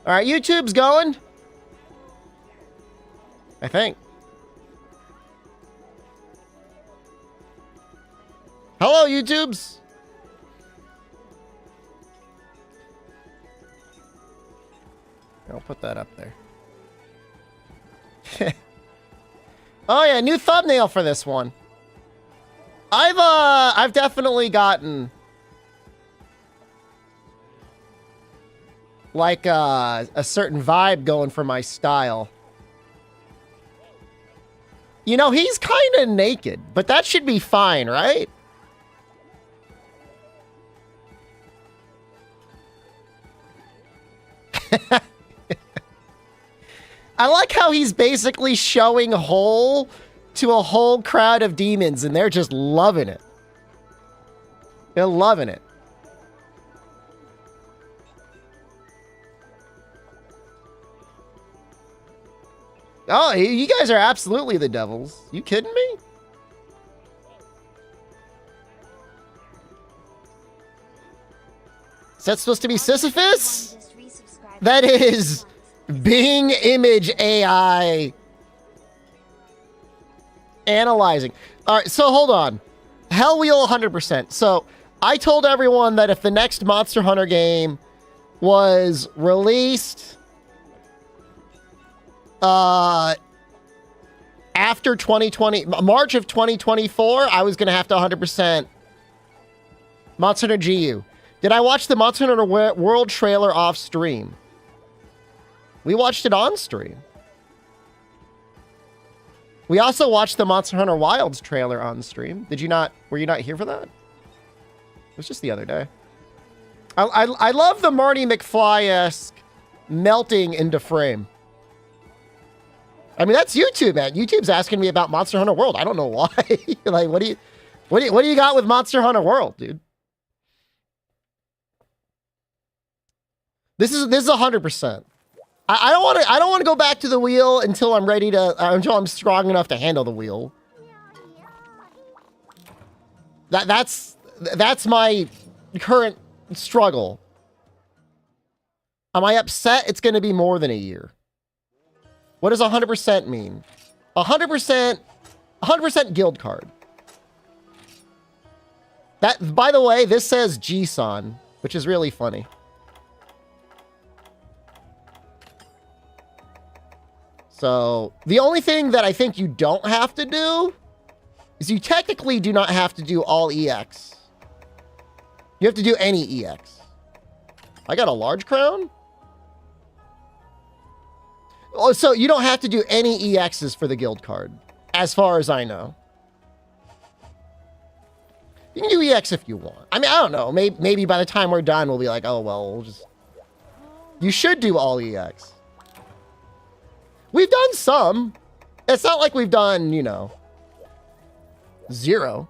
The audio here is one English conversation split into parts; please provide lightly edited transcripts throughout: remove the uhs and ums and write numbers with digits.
All right, YouTube's going. I think. Hello, YouTubes. I'll put that up there. Oh yeah, new thumbnail for this one. I've definitely gotten like a certain vibe going for my style. You know, he's kind of naked, but that should be fine, right? I like how he's basically showing whole to a whole crowd of demons, and they're just loving it. They're loving it. Oh, you guys are absolutely the devils. You kidding me? Is that supposed to be Sisyphus? That is Bing Image AI analyzing. All right, so hold on. Hell Wheel 100%. So I told everyone that if the next Monster Hunter game was released after 2020, March of 2024, I was going to have to 100% Monster Hunter GU. Did I watch the Monster Hunter World trailer off stream? We watched it on stream. We also watched the Monster Hunter Wilds trailer on stream. Did you not? Were you not here for that? It was just the other day. I love the Marty McFly-esque melting into frame. I mean, that's YouTube, man. YouTube's asking me about Monster Hunter World. I don't know why. Like, what do you got with Monster Hunter World, dude? This is 100%. I don't want to go back to the wheel until I'm ready to until I'm strong enough to handle the wheel. That's my current struggle. Am I upset? It's going to be more than a year. What does 100% mean? 100% guild card. That, by the way, this says G-San, which is really funny. So the only thing that I think you don't have to do is you technically do not have to do all EX. You have to do any EX. I got a large crown? Oh, so you don't have to do any EXs for the guild card, as far as I know. You can do EX if you want. I mean, I don't know. Maybe by the time we're done, we'll be like, oh, well, we'll just... You should do all EX. We've done some. It's not like we've done, you know, 0.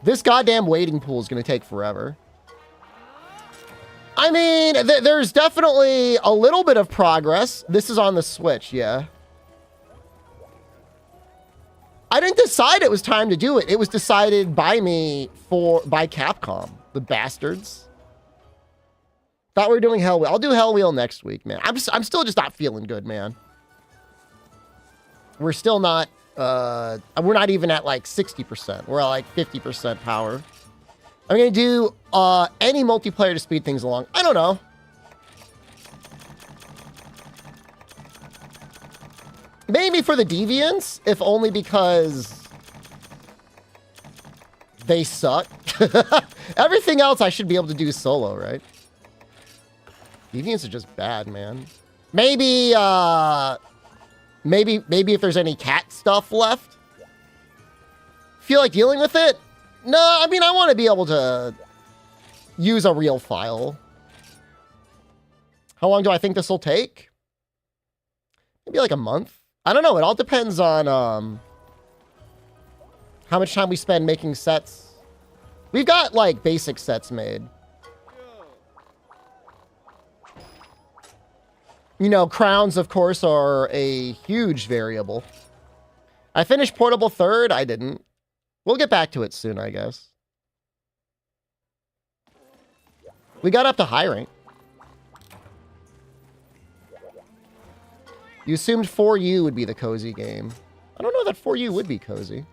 This goddamn waiting pool is going to take forever. I mean, there's definitely a little bit of progress. This is on the Switch, yeah. I didn't decide it was time to do it. It was decided by me by Capcom, the bastards. Thought we were doing Hell Wheel. I'll do Hell Wheel next week, man. I'm still just not feeling good, man. We're still not, we're not even at like 60%. We're at like 50% power. I'm going to do any multiplayer to speed things along. I don't know. Maybe for the Deviants, if only because they suck. Everything else I should be able to do solo, right? Deviants are just bad, man. Maybe if there's any cat stuff left. Feel like dealing with it? No, I mean, I want to be able to use a real file. How long do I think this will take? Maybe like a month. I don't know. It all depends on how much time we spend making sets. We've got like basic sets made. You know, crowns, of course, are a huge variable. I finished Portable 3rd. I didn't. We'll get back to it soon, I guess. We got up to high rank. You assumed 4U would be the cozy game. I don't know that 4U would be cozy.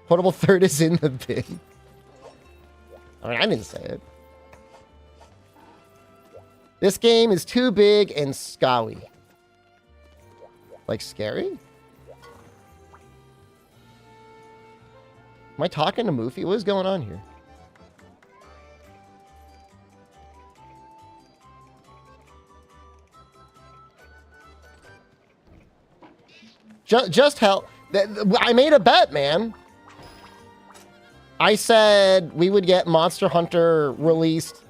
Portable third is in the bin. I mean, I didn't say it. This game is too big and scowy. Like scary? Am I talking to Moofy? What is going on here? Just hell. I made a bet, man. I said we would get Monster Hunter released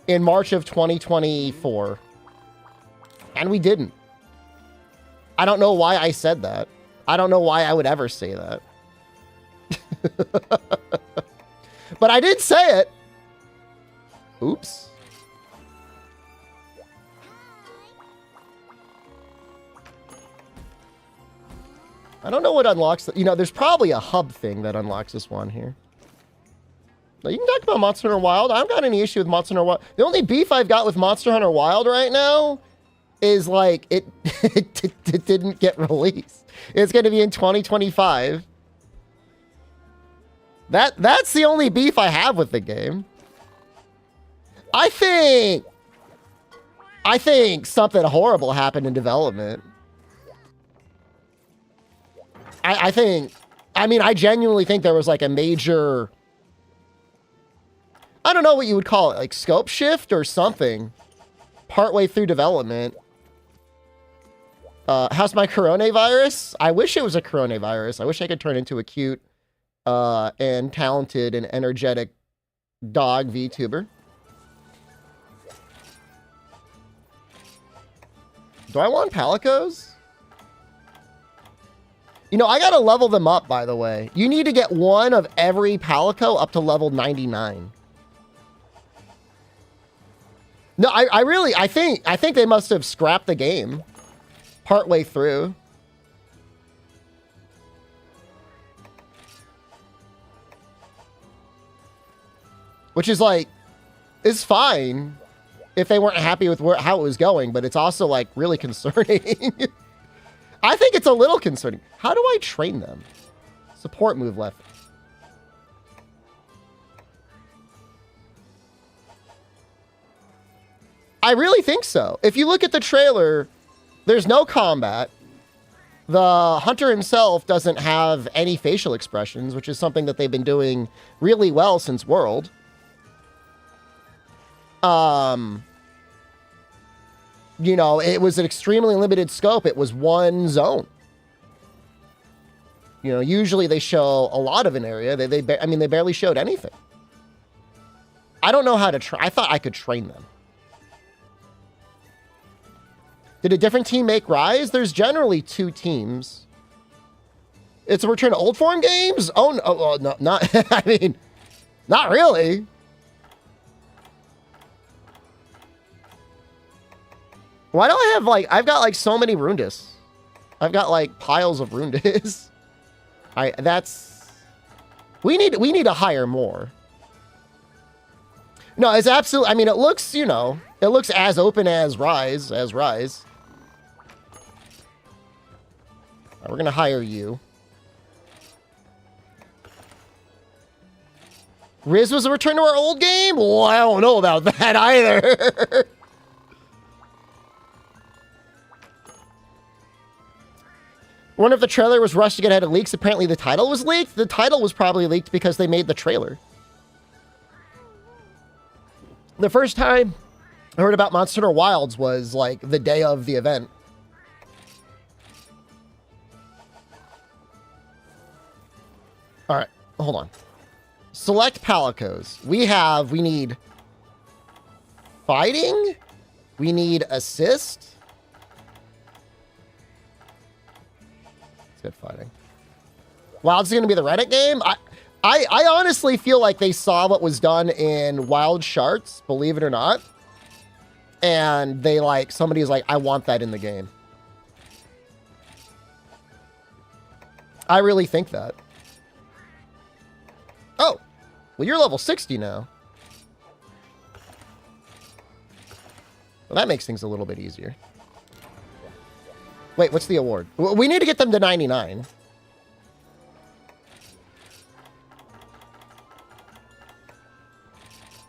in March of 2024. And we didn't. I don't know why I said that. I don't know why I would ever say that. But I did say it. Oops. I don't know what unlocks the, you know, there's probably a hub thing that unlocks this one here. Now, you can talk about Monster Hunter Wild. I don't got any issue with Monster Hunter Wild. The only beef I've got with Monster Hunter Wild right now is like it didn't get released. It's going to be in 2025. That's the only beef I have with the game. I think something horrible happened in development. I genuinely think there was like a major, I don't know what you would call it, like scope shift or something partway through development. How's my coronavirus? I wish it was a coronavirus. I wish I could turn into a cute and talented and energetic dog VTuber. Do I want palicos? You know, I gotta level them up, by the way. You need to get one of every palico up to level 99. No, I think they must have scrapped the game partway through. Which is like, is fine if they weren't happy with how it was going, but it's also like really concerning. I think it's a little concerning. How do I train them? Support move left. I really think so. If you look at the trailer, there's no combat. The hunter himself doesn't have any facial expressions, which is something that they've been doing really well since World. You know, it was an extremely limited scope. It was one zone. You know, usually they show a lot of an area. They barely showed anything. I don't know how to I thought I could train them. Did a different team make Rise? There's generally 2 teams. It's a return to old form games? Oh, no, not, I mean, not really. Why do I have I've got like so many Rundis. I've got like piles of Rundis. We need to hire more. No, it's absolutely, I mean, it looks, you know, it looks as open as Rise. We're going to hire you. Riz was a return to our old game? Well, I don't know about that either. Wonder if the trailer was rushed to get ahead of leaks. Apparently the title was leaked. The title was probably leaked because they made the trailer. The first time I heard about Monster Hunter Wilds was like the day of the event. All right, hold on. Select palicos. We need fighting. We need assist. It's good fighting. Wild's going to be the Reddit game. I honestly feel like they saw what was done in Wild Shards, believe it or not. And they somebody's like, I want that in the game. I really think that. Oh, Well, you're level 60 now. Well, that makes things a little bit easier. Wait, what's the award? We need to get them to 99.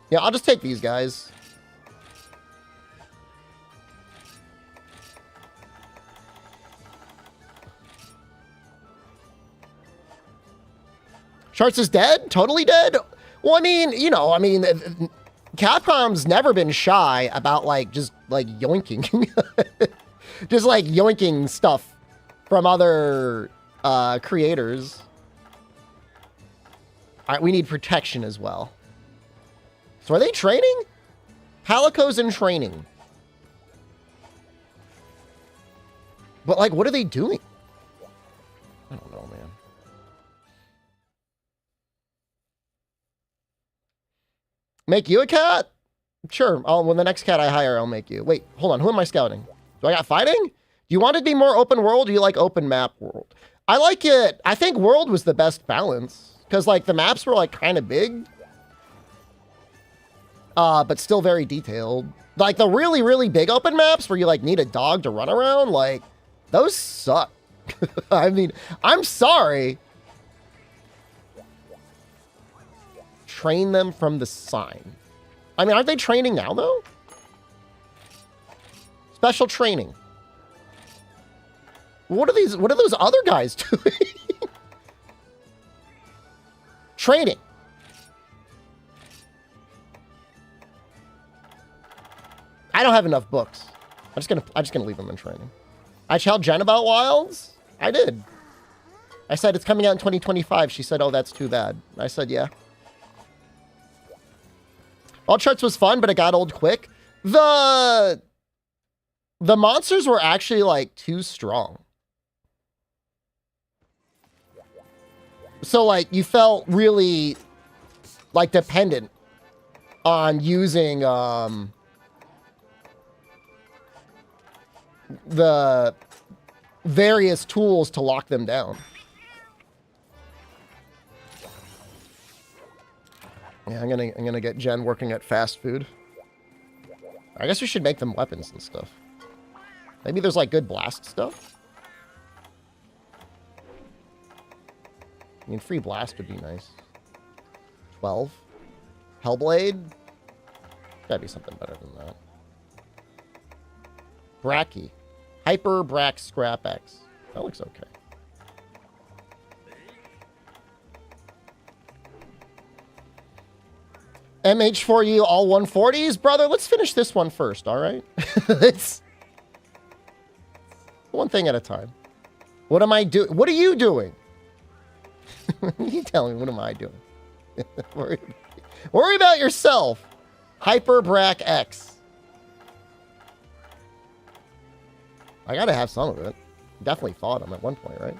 Yeah, I'll just take these guys. Sharks is dead? Totally dead? Well, I mean, you know, Capcom's never been shy about, like, just, like, yoinking. Just, like, yoinking stuff from other creators. All right, we need protection as well. So are they training? Palico's in training. But, like, what are they doing? I don't know, man. Make you a cat? Sure. When the next cat I hire, I'll make you. Wait, hold on. Who am I scouting? Do I got fighting? Do you want it to be more open world? Or do you like open map world? I like it. I think world was the best balance. Because, like, the maps were, like, kind of big. But still very detailed. Like, the really, really big open maps where you, like, need a dog to run around, like, those suck. I mean, I'm sorry. Train them from the sign. I mean, aren't they training now, though? Special training. What are those other guys doing? Training. I don't have enough books. I'm just gonna leave them in training. I told Jen about Wilds. I did. I said it's coming out in 2025. She said, "Oh, that's too bad." I said, "Yeah." All Charts was fun, but it got old quick. The monsters were actually, like, too strong. So, like, you felt really, like, dependent on using, the various tools to lock them down. Yeah, I'm gonna get Jen working at fast food. I guess we should make them weapons and stuff. Maybe there's, like, good blast stuff. I mean, free blast would be nice. 12. Hellblade? Gotta be something better than that. Bracky. Hyper Brack Scrap X. That looks okay. MH4U all 140s? Brother, let's finish this one first, all right? It's one thing at a time. What am I doing? What are you doing? You tell me, what am I doing? Worry about yourself. Hyper Brack X. I gotta have some of it. Definitely fought him at one point, right?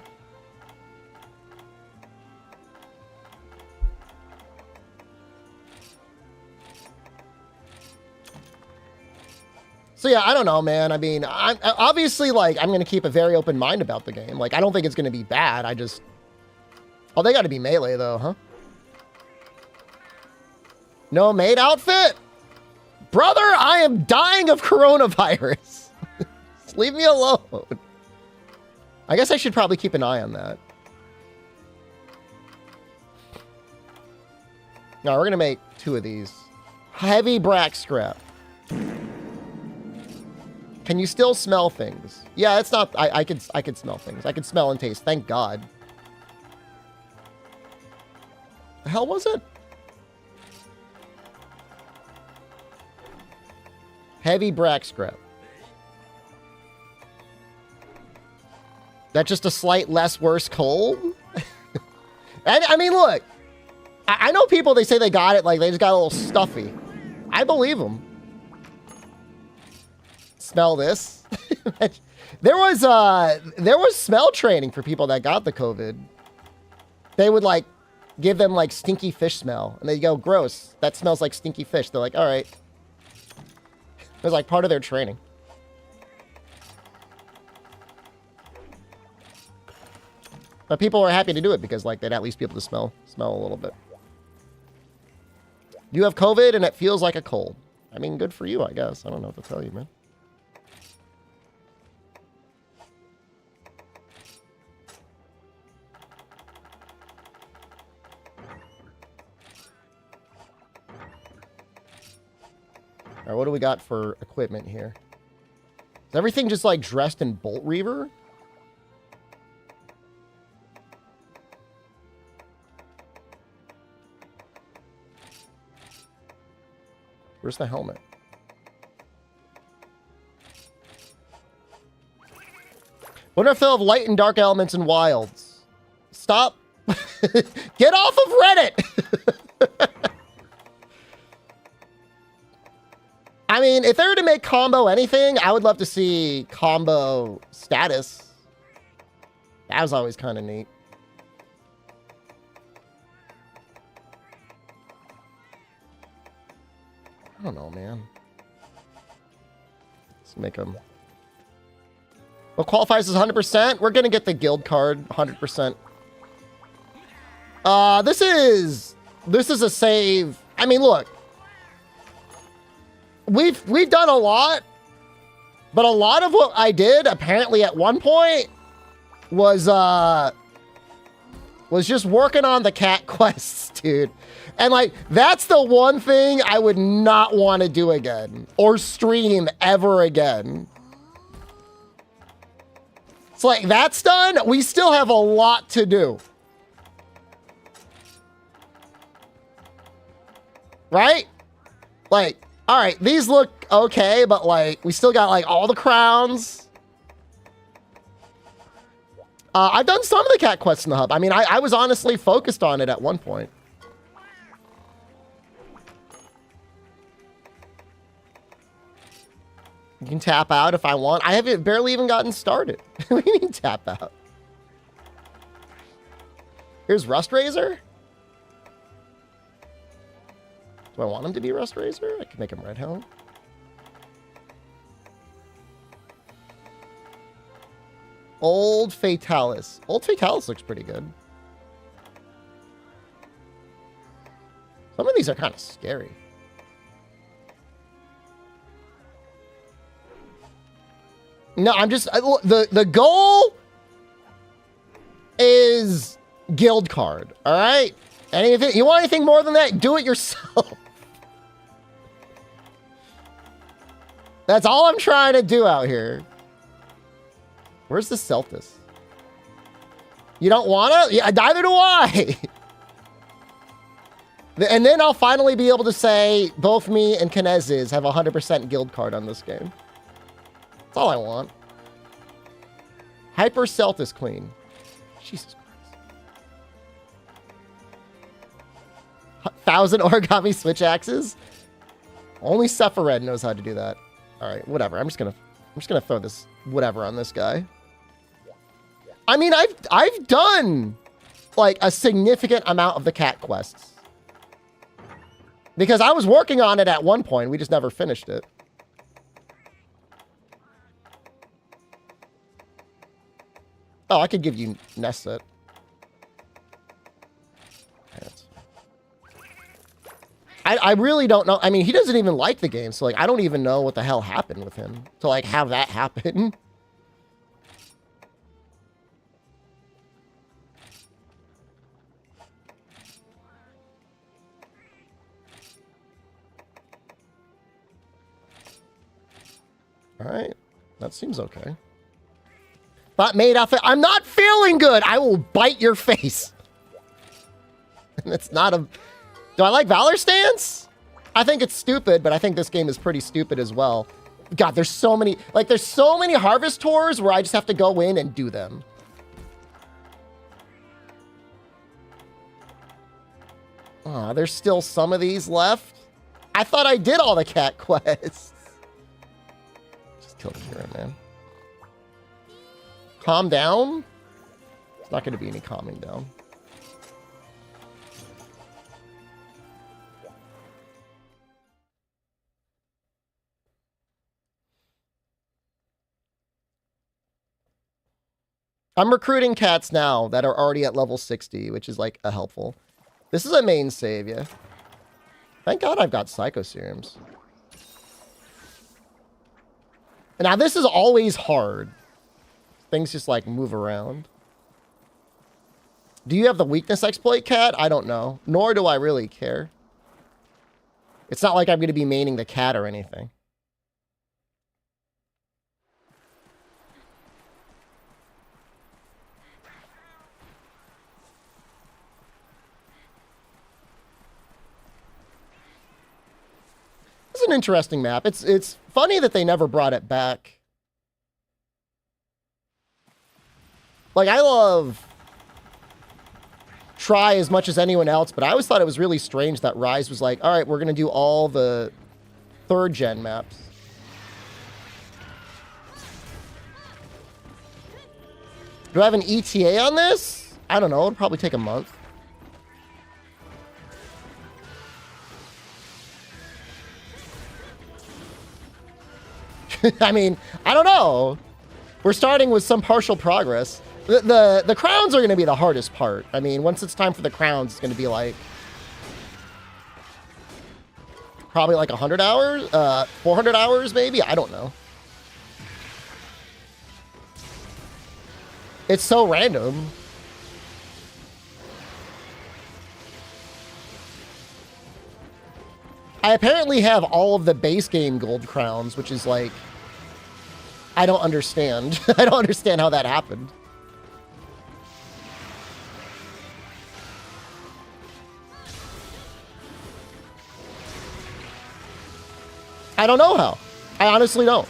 So yeah, I don't know, man. I mean, I'm obviously, like, I'm gonna keep a very open mind about the game. Like, I don't think it's gonna be bad. I just... Oh, they gotta be melee, though, huh? No maid outfit? Brother, I am dying of coronavirus. Just leave me alone. I guess I should probably keep an eye on that. No, we're gonna make 2 of these. Heavy Brack Scrap. Can you still smell things? Yeah, it's not... I could smell things. I could smell and taste. Thank God. The hell was it? Heavy Brack Scrap. That's just a slight less worse cold? I mean, look. I know people, they say they got it, like, they just got a little stuffy. I believe them. Smell this. There was smell training for people that got the COVID. They would, like, give them, like, stinky fish smell. And they go, gross. That smells like stinky fish. They're like, all right. It was, like, part of their training. But people were happy to do it because, like, they'd at least be able to smell a little bit. You have COVID and it feels like a cold. I mean, good for you, I guess. I don't know what to tell you, man. All right, what do we got for equipment here? Is everything just like dressed in Bolt Reaver? Where's the helmet? Wonder if they'll have light and dark elements in wilds. Stop. Get off of Reddit. I mean, if they were to make combo anything, I would love to see combo status. That was always kind of neat. I don't know, man. Let's make them. What qualifies as 100%? We're going to get the guild card 100%. This is a save. I mean, look. We've done a lot, but a lot of what I did apparently at one point was just working on the cat quests, dude. And like, that's the one thing I would not want to do again or stream ever again. It's like, that's done. We still have a lot to do. Right? Like, all right, these look okay, but like, we still got like all the crowns. I've done some of the cat quests in the hub. I mean, I was honestly focused on it at one point. You can tap out if I want. I haven't barely even gotten started. What do you mean tap out? Here's Rust Razor. Do I want him to be Rust Razor? I can make him Red Helm. Old Fatalis. Old Fatalis looks pretty good. Some of these are kind of scary. No, I'm just... The goal is guild card, all right? Anything, you want anything more than that, do it yourself. That's all I'm trying to do out here. Where's the Celtis? You don't want to? Yeah, neither do I. And then I'll finally be able to say both me and Kinez's have 100% guild card on this game. That's all I want. Hyper Celtis Queen. Jesus Christ. 1,000 origami switch axes? Only Sephiroth knows how to do that. All right, whatever. I'm just gonna throw this whatever on this guy. I mean, I've done like a significant amount of the cat quests. Because I was working on it at one point, we just never finished it. Oh, I could give you Nesset. I really don't know. I mean, he doesn't even like the game, so like I don't even know what the hell happened with him to like have that happen. All right, that seems okay. Bot made outfit. I'm not feeling good. I will bite your face. It's not a... Do I like Valor Stance? I think it's stupid, but I think this game is pretty stupid as well. God, there's so many... Like, there's so many Harvest Tours where I just have to go in and do them. Aw, there's still some of these left. I thought I did all the cat quests. Just kill the hero, man. Calm down? It's not going to be any calming down. I'm recruiting cats now that are already at level 60, which is like a helpful. This is a main save, yeah. Thank God I've got Psycho Serums. And now this is always hard. Things just like move around. Do you have the weakness exploit, Cat? I don't know. Nor do I really care. It's not like I'm going to be maining the cat or anything. It's an interesting map. It's funny that they never brought it back. Like, I love Try as much as anyone else, but I always thought it was really strange that Rise was like, all right, we're going to do all the 3rd gen maps. Do I have an ETA on this? I don't know. It'll probably take a month. I mean, I don't know. We're starting with some partial progress. The crowns are going to be the hardest part. I mean, once it's time for the crowns, it's going to be like probably like 100 hours, 400 hours maybe. I don't know. It's so random. I apparently have all of the base game gold crowns, which is like, I don't understand. I don't understand how that happened. I don't know how. I honestly don't.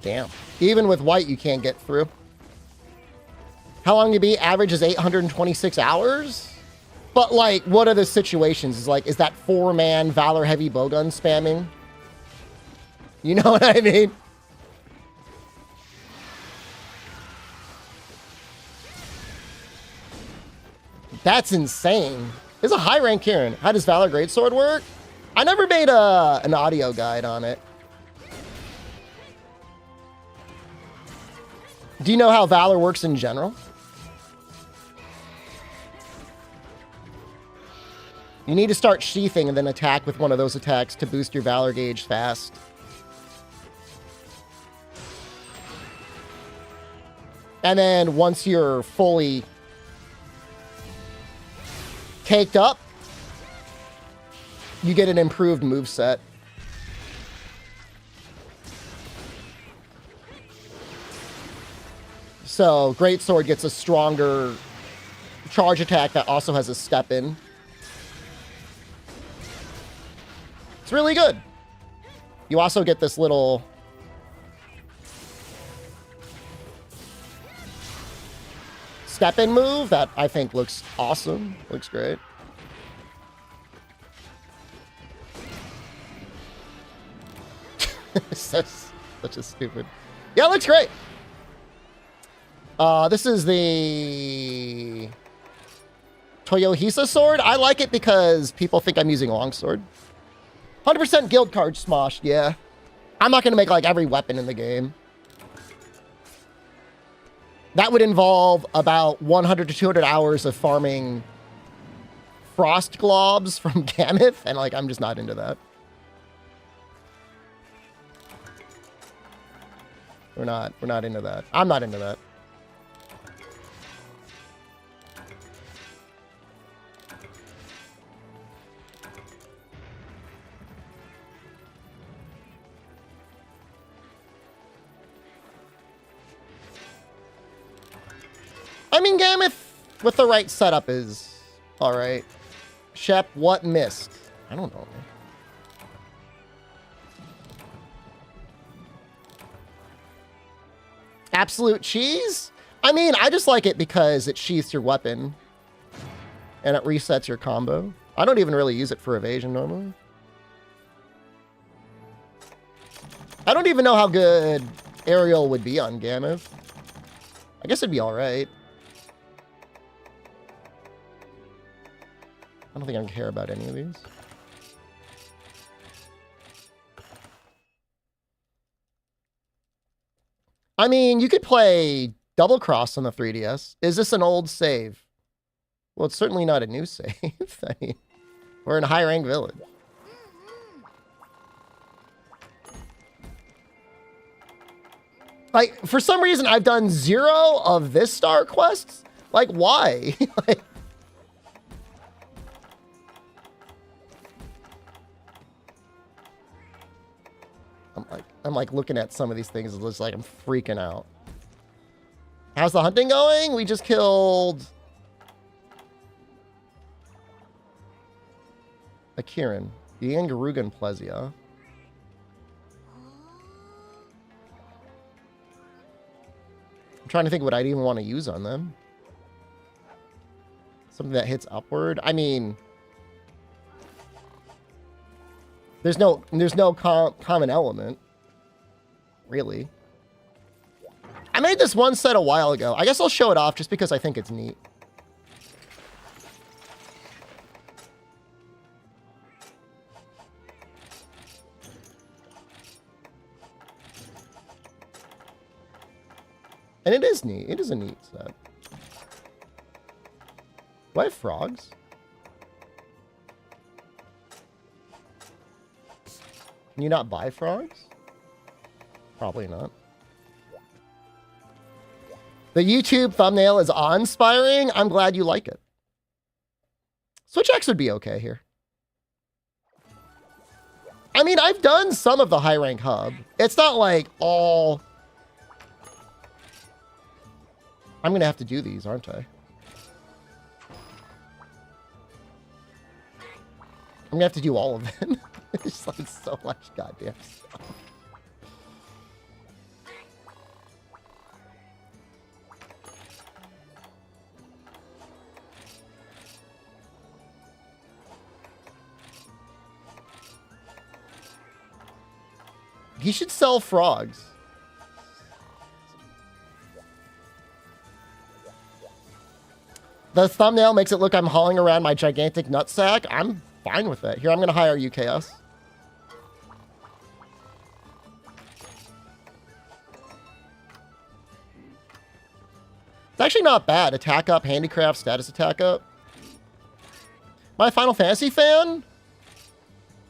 Damn. Even with white, you can't get through. How long you be? Average is 826 hours? But, like, what are the situations? Is like, is that 4-man Valor Heavy Bowgun spamming? You know what I mean? That's insane. It's a high rank Kieran. How does Valor Greatsword work? I never made an audio guide on it. Do you know how Valor works in general? You need to start sheathing and then attack with one of those attacks to boost your Valor gauge fast. And then once you're fully caked up, you get an improved moveset. So Greatsword gets a stronger charge attack that also has a step in. It's really good. You also get this little step in move that I think looks awesome. Looks great. Such a stupid. Yeah, it looks great. This is the Toyohisa sword. I like it because people think I'm using longsword. 100% guild card smosh, yeah. I'm not going to make like every weapon in the game. That would involve about 100 to 200 hours of farming frost globs from Gammoth, and like I'm just not into that. We're not into that. I'm not into that. I mean, Gammoth with the right setup is all right. Shep, what missed? I don't know. Absolute cheese? I mean, I just like it because it sheaths your weapon and it resets your combo. I don't even really use it for evasion normally. I don't even know how good aerial would be on Gammoth. I guess it'd be all right. I don't think I care about any of these. I mean, you could play Double Cross on the 3DS. Is this an old save? Well, it's certainly not a new save. I mean, we're in High Rank Village. Like, for some reason, I've done 0 of this star quests. Like, why? Like, I'm like looking at some of these things. It's just like I'm freaking out. How's the hunting going? We just killed a Kieran, the Angarugan Plesia. I'm trying to think what I'd even want to use on them. Something that hits upward. I mean, there's no common element, really. I made this one set a while ago. I guess I'll show it off just because I think it's neat. And it is neat. It is a neat set. Do I have frogs? Can you not buy frogs? Probably not. The YouTube thumbnail is awe-inspiring. I'm glad you like it. Switch X would be okay here. I mean, I've done some of the high rank hub. It's not like all... I'm going to have to do these, aren't I? I'm going to have to do all of them. It's like so much goddamn stuff. He should sell frogs. The thumbnail makes it look I'm hauling around my gigantic nutsack. I'm fine with that. Here, I'm going to hire UKS. It's actually not bad. Attack up, handicraft, status attack up. My Final Fantasy fan?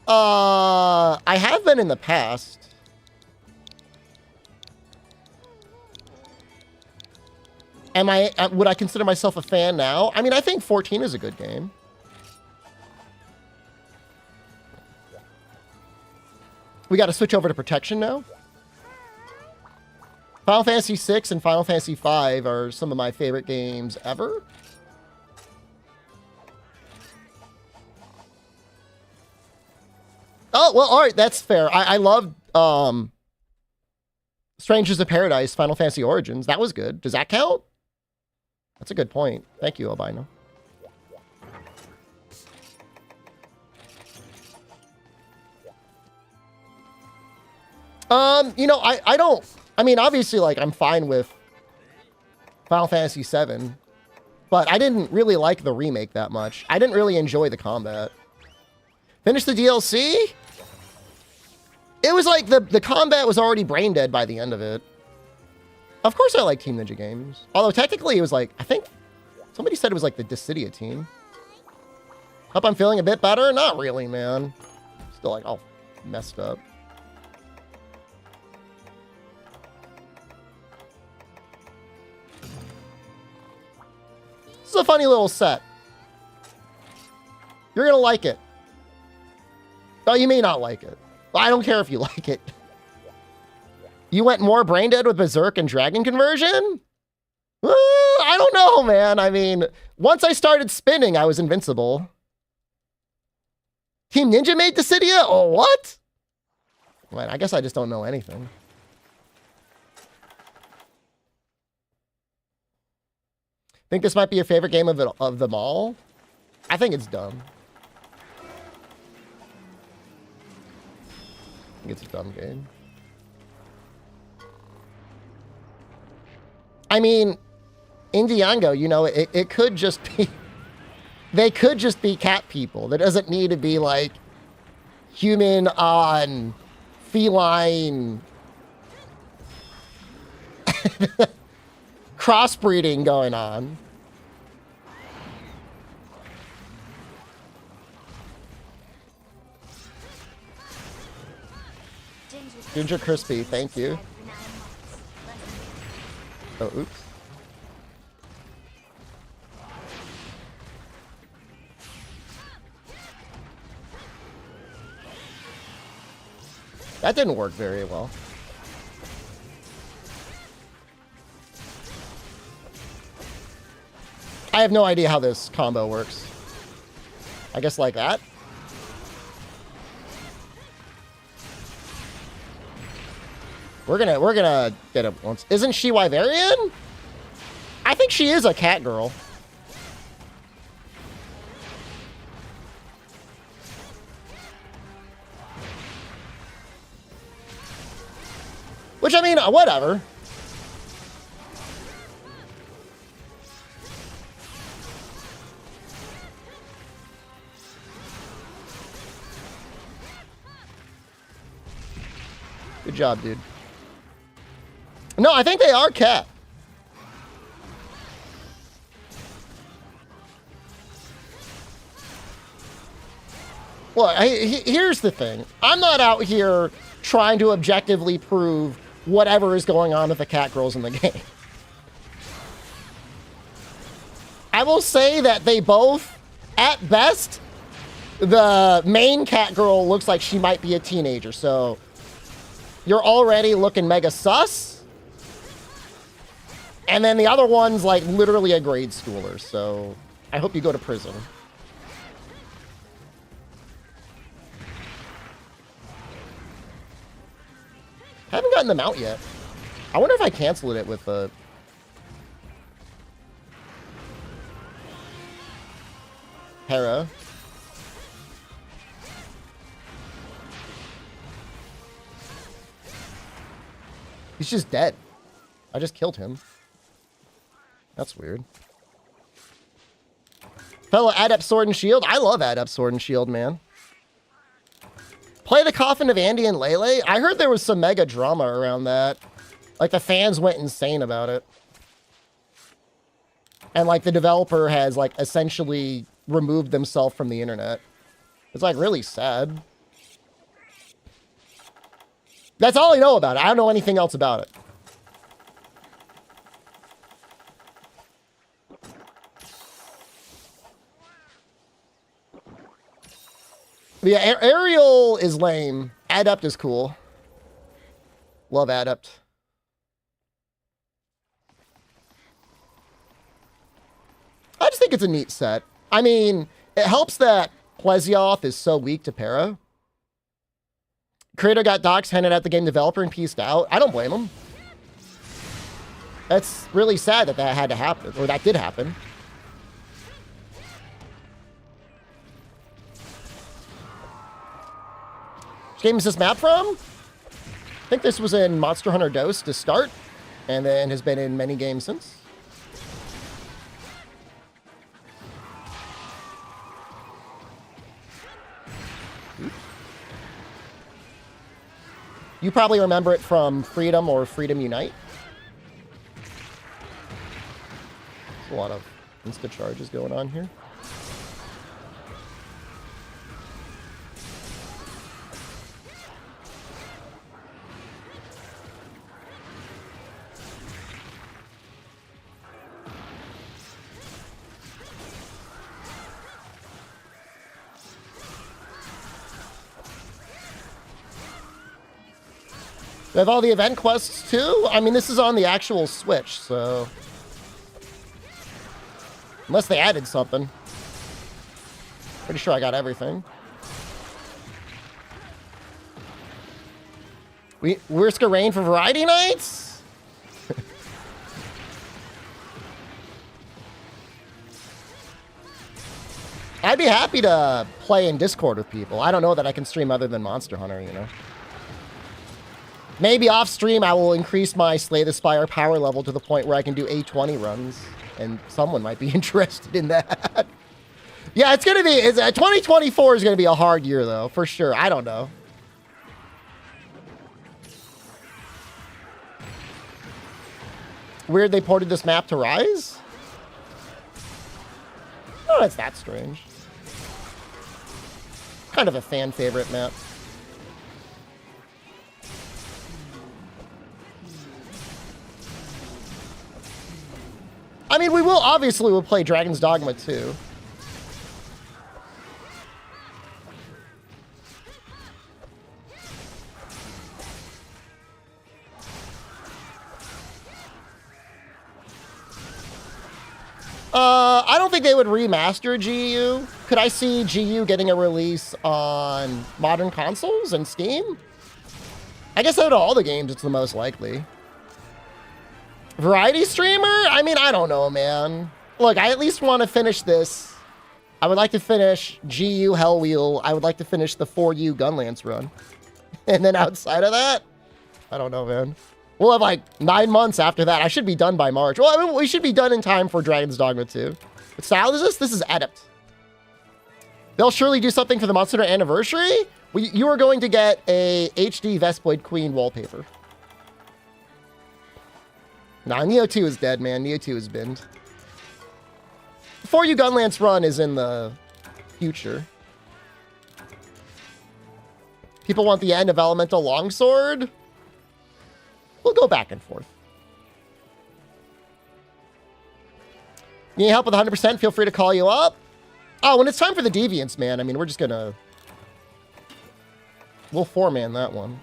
I have been in the past. Would I consider myself a fan now? I mean, I think 14 is a good game. We got to switch over to protection now. Final Fantasy 6 and Final Fantasy 5 are some of my favorite games ever. Oh, well, all right, that's fair. I loved Strangers of Paradise, Final Fantasy Origins. That was good. Does that count? That's a good point. Thank you, Albino. You know, I don't... I mean, obviously, like, I'm fine with Final Fantasy VII, but I didn't really like the remake that much. I didn't really enjoy the combat. Finish the DLC? It was like the combat was already brain dead by the end of it. Of course I like Team Ninja games. Although technically it was like, I think somebody said it was like the Dissidia team. Hope I'm feeling a bit better? Not really, man. Still like all messed up. This is a funny little set. You're gonna like it. Oh, you may not like it. I don't care if you like it. You went more brain dead with Berserk and Dragon Conversion? I don't know, man. I mean, once I started spinning, I was invincible. Team Ninja made Dissidia? Oh, what? Well, I guess I just don't know anything. Think this might be your favorite game of them all? I think it's dumb. I think it's a dumb game. I mean, Indiegogo, you know, it could just be... They could just be cat people. There doesn't need to be like human on feline crossbreeding going on. Ginger Crispy, thank you. Oh, oops. That didn't work very well. I have no idea how this combo works. I guess like that. We're gonna get it once. Isn't she Wyverian? I think she is a cat girl. Which, I mean, whatever. Good job, dude. No, I think they are cat. Well, here's the thing. I'm not out here trying to objectively prove whatever is going on with the cat girls in the game. I will say that they both, at best, the main cat girl looks like she might be a teenager, so you're already looking mega sus. And then the other one's like literally a grade schooler, so I hope you go to prison. Haven't gotten them out yet. I wonder if I canceled it with the... Hera. He's just dead. I just killed him. That's weird. Fellow Adept Sword and Shield. I love Adept Sword and Shield, man. Play the Coffin of Andy and Lele. I heard there was some mega drama around that. Like, the fans went insane about it. And, like, the developer has, like, essentially removed themselves from the internet. It's, like, really sad. That's all I know about it. I don't know anything else about it. But yeah, Ariel is lame. Adept is cool. Love Adept. I just think it's a neat set. I mean, it helps that Plesioth is so weak to Para. Creator got docs, handed out the game developer, and pieced out. I don't blame him. That's really sad that that had to happen, or that did happen. Which game is this map from? I think this was in Monster Hunter DOS to start, and then has been in many games since. You probably remember it from Freedom or Freedom Unite. There's a lot of insta charges going on here. We have all the event quests too? I mean, this is on the actual Switch, so... Unless they added something. Pretty sure I got everything. We risk a rain for variety nights? I'd be happy to play in Discord with people. I don't know that I can stream other than Monster Hunter, you know? Maybe off stream, I will increase my Slay the Spire power level to the point where I can do A20 runs, and someone might be interested in that. Yeah, it's gonna be. 2024 is gonna be a hard year though, for sure. I don't know. Weird they ported this map to Rise? Oh, that's that strange. Kind of a fan favorite map. I mean, we will obviously we'll play Dragon's Dogma too. I don't think they would remaster GU. Could I see GU getting a release on modern consoles and Steam? I guess out of all the games, it's the most likely. Variety streamer? I mean, I don't know, man. Look, I at least want to finish this. I would like to finish GU Hellwheel. I would like to finish the 4U Gunlance run. And then outside of that, I don't know, man. We'll have like 9 months after that. I should be done by March. Well, I mean, we should be done in time for Dragon's Dogma 2. What style is this? This is Adept. They'll surely do something for the Monster Hunter anniversary. You are going to get a HD Vestblade Queen wallpaper. Nah, Neo 2 is dead, man. Neo 2 is binned. Before You Gunlance run is in the future. People want the end of Elemental Longsword. We'll go back and forth. You need help with 100%? Feel free to call you up. Oh, when it's time for the Deviants, man. I mean, we're just gonna... We'll four-man that one.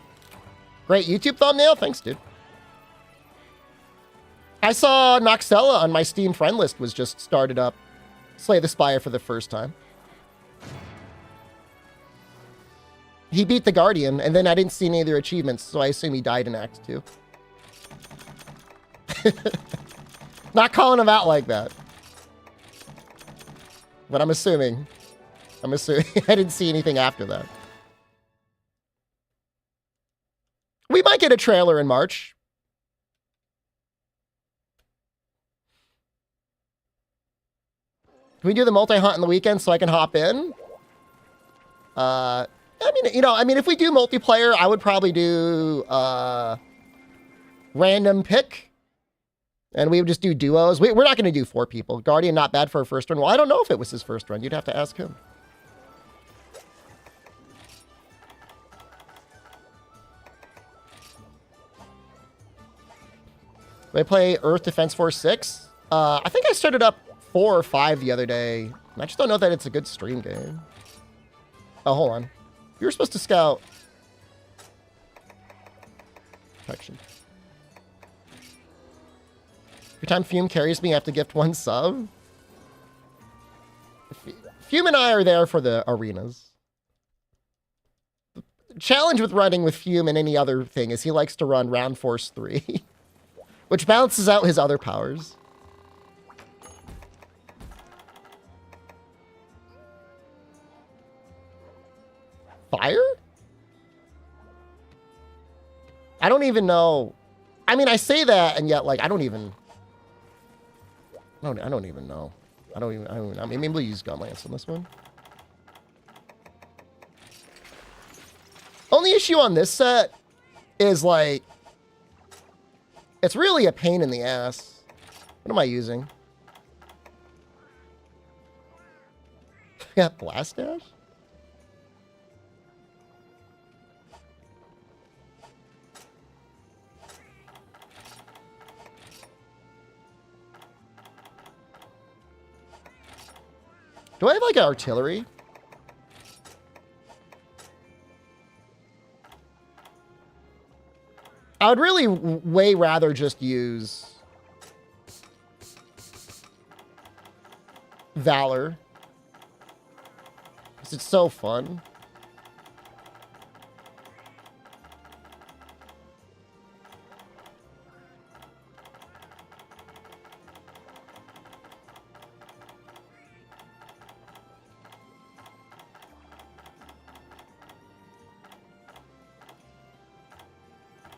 Great YouTube thumbnail. Thanks, dude. I saw Noxella on my Steam friend list was just started up Slay the Spire for the first time. He beat the Guardian, and then I didn't see any of their achievements, so I assume he died in Act 2. Not calling him out like that. But I'm assuming. I didn't see anything after that. We might get a trailer in March. Can we do the multi-hunt on the weekend so I can hop in? I mean, if we do multiplayer, I would probably do random pick. And we would just do duos. We're not going to do 4 people. Guardian, not bad for a first run. Well, I don't know if it was his first run. You'd have to ask him. Did I play Earth Defense Force 6? I think I started up 4 or 5 the other day. I just don't know that it's a good stream game. Oh, hold on. You were supposed to scout. Protection. Every time Fume carries me, I have to gift 1 sub. Fume and I are there for the arenas. The challenge with running with Fume and any other thing is he likes to run Round Force 3, which balances out his other powers. Fire? I don't even know. I mean, I say that, and yet, like, I don't even know. I mean, maybe we'll use Gunlance on this one. Only issue on this set is, like, it's really a pain in the ass. What am I using? I got Blast Dash? Do I have, like, artillery? I would really way rather just use Valor. Because it's so fun.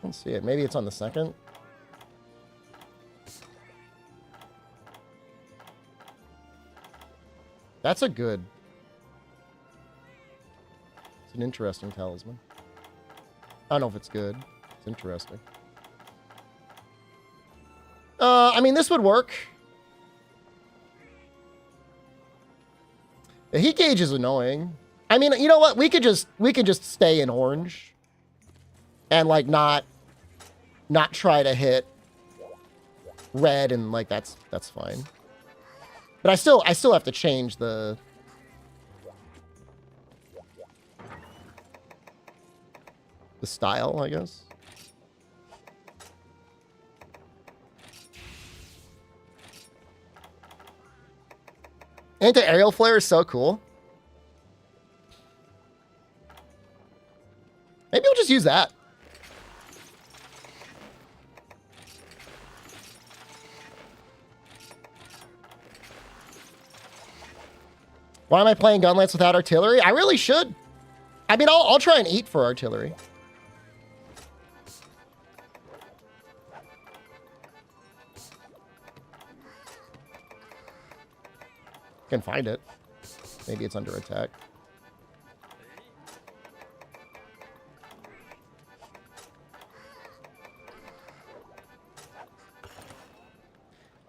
Let's see it. Maybe it's on the second. That's a good... It's an interesting talisman. I don't know if it's good. It's interesting. I mean, this would work. The heat gauge is annoying. I mean, you know what? We could just stay in orange and like not try to hit red, and like that's fine. But I still have to change the style, I guess. Anti-aerial flare is so cool. Maybe I'll just use that. Why am I playing Gunlance without artillery? I really should. I mean, I'll try and eat for artillery. Can find it. Maybe it's under attack.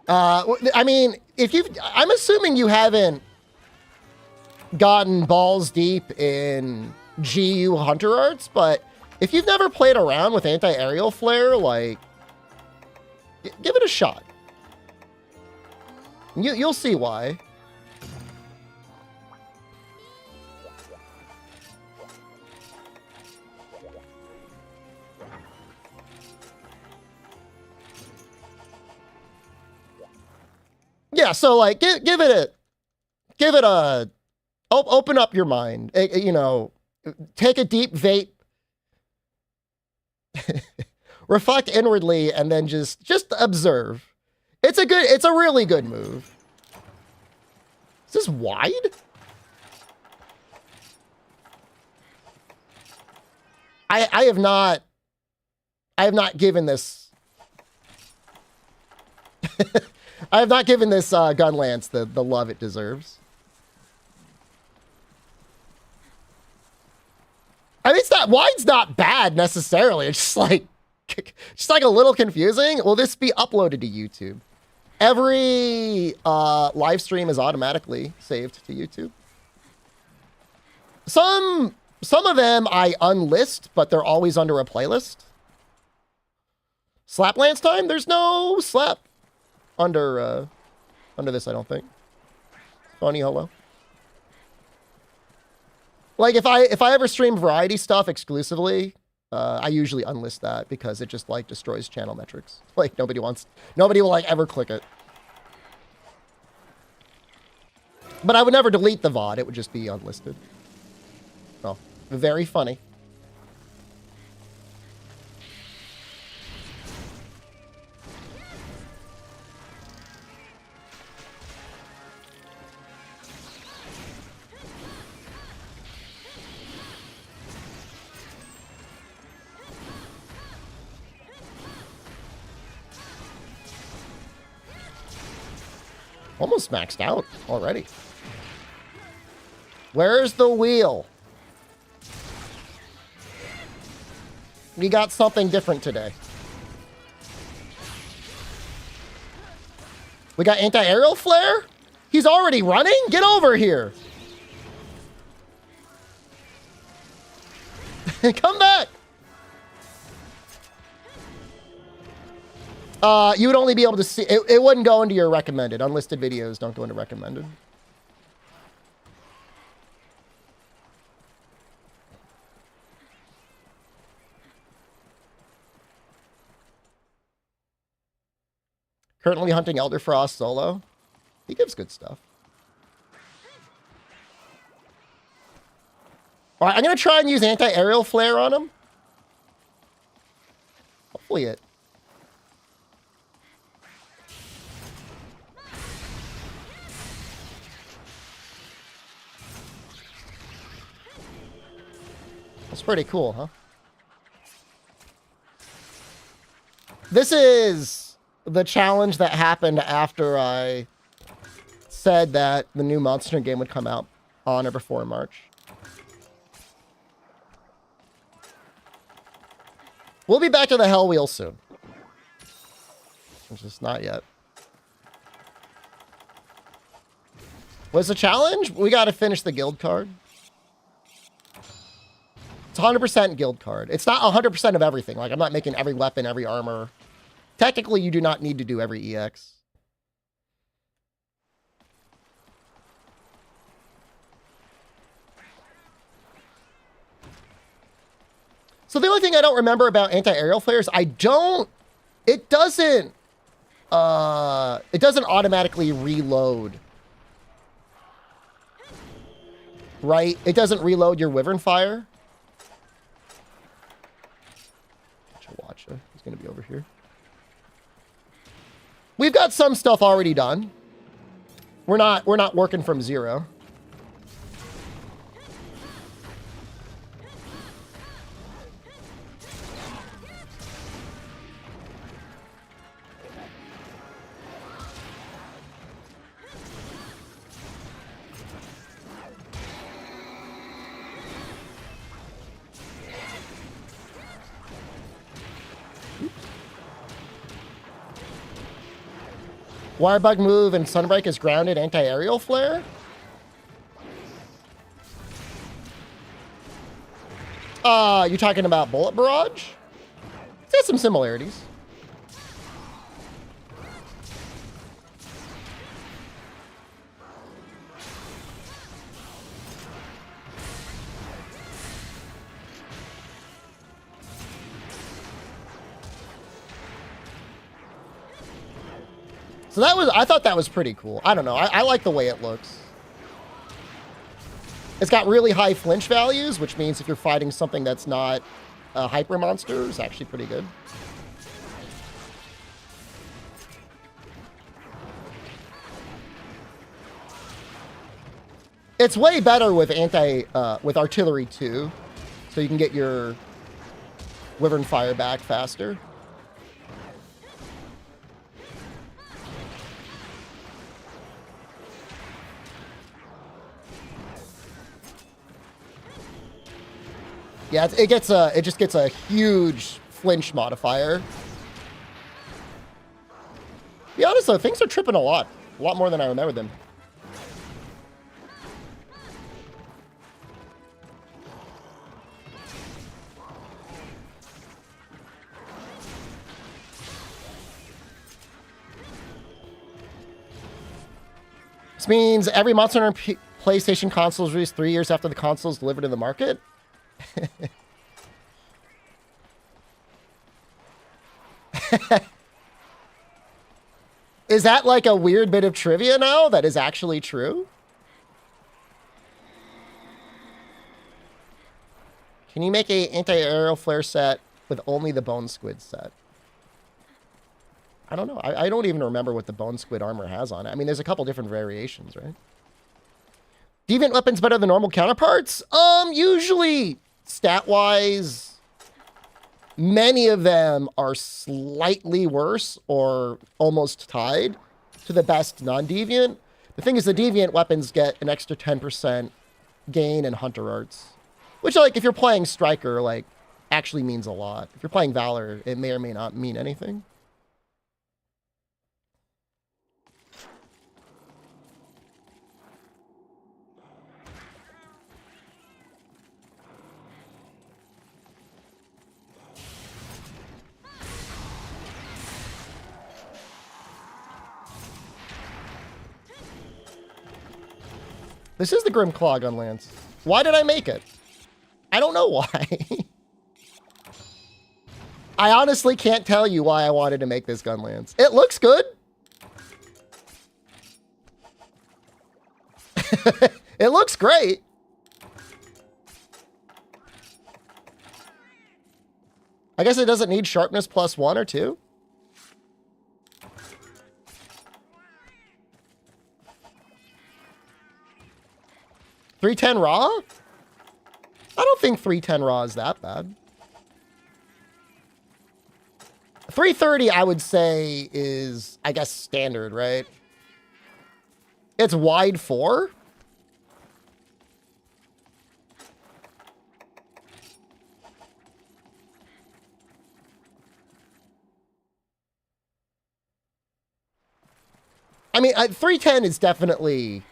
I mean, I'm assuming you haven't gotten balls deep in GU Hunter Arts, but if you've never played around with anti-aerial flare, like, give it a shot. You'll see why. Yeah, so like give it a open up your mind. You know, take a deep vape, reflect inwardly, and then just observe. It's a really good move. Is this wide? I have not given this I have not given this Gunlance the love it deserves. I mean, wide's not bad necessarily. It's just like a little confusing. Will this be uploaded to YouTube? Every live stream is automatically saved to YouTube. Some of them I unlist, but they're always under a playlist. Slaplands time? There's no slap under this, I don't think. Funny, hello. Like if I ever stream variety stuff exclusively, I usually unlist that because it just like destroys channel metrics. Like nobody will like ever click it. But I would never delete the VOD, it would just be unlisted. Oh, very funny. Almost maxed out already. Where's the wheel? We got something different today. We got anti-aerial flare? He's already running? Get over here. Come back. You would only be able to see it wouldn't go into your recommended. Unlisted videos don't go into recommended. Currently hunting Elderfrost solo. He gives good stuff. All right, I'm going to try and use anti-aerial flare on him. Hopefully it. That's pretty cool, huh? This is the challenge that happened after I said that the new Monster Hunter game would come out on or before March. We'll be back to the Hell Wheel soon. Which is not yet. What's the challenge? We got to finish the guild card. It's 100% guild card. It's not 100% of everything. Like, I'm not making every weapon, every armor. Technically, you do not need to do every EX. So the only thing I don't remember about anti-aerial flares, it doesn't automatically reload. Right? It doesn't reload your Wyvern Fire. Watch it. He's going to be over here. We've got some stuff already done. We're not working from zero. Wirebug move and Sunbreak is grounded anti-aerial flare. You're talking about Bullet Barrage? There's some similarities. So I thought that was pretty cool. I don't know. I like the way it looks. It's got really high flinch values, which means if you're fighting something that's not a hyper monster, it's actually pretty good. It's way better with with artillery too, so you can get your Wyvern Fire back faster. Yeah, it just gets a huge flinch modifier. To be honest though, things are tripping a lot more than I remember them. This means every Monster Hunter PlayStation console is released 3 years after the console is delivered in the market. Is that like a weird bit of trivia now that is actually true? Can you make a anti-aerial flare set with only the Bone Squid set? I don't know. I don't even remember what the Bone Squid armor has on it. I mean, there's a couple different variations, right? Deviant weapons better than normal counterparts? Usually, stat-wise, many of them are slightly worse or almost tied to the best non-deviant. The thing is, the deviant weapons get an extra 10% gain in Hunter Arts, which, like, if you're playing Striker, like, actually means a lot. If you're playing Valor, it may or may not mean anything. This is the Grim Claw gun lance. Why did I make it? I don't know why. I honestly can't tell you why I wanted to make this gun lance. It looks good. It looks great. I guess it doesn't need sharpness plus 1 or 2. $310 raw? I don't think $310 raw is that bad. $330 I would say is, I guess, standard, right? It's wide 4? I mean, 310 is definitely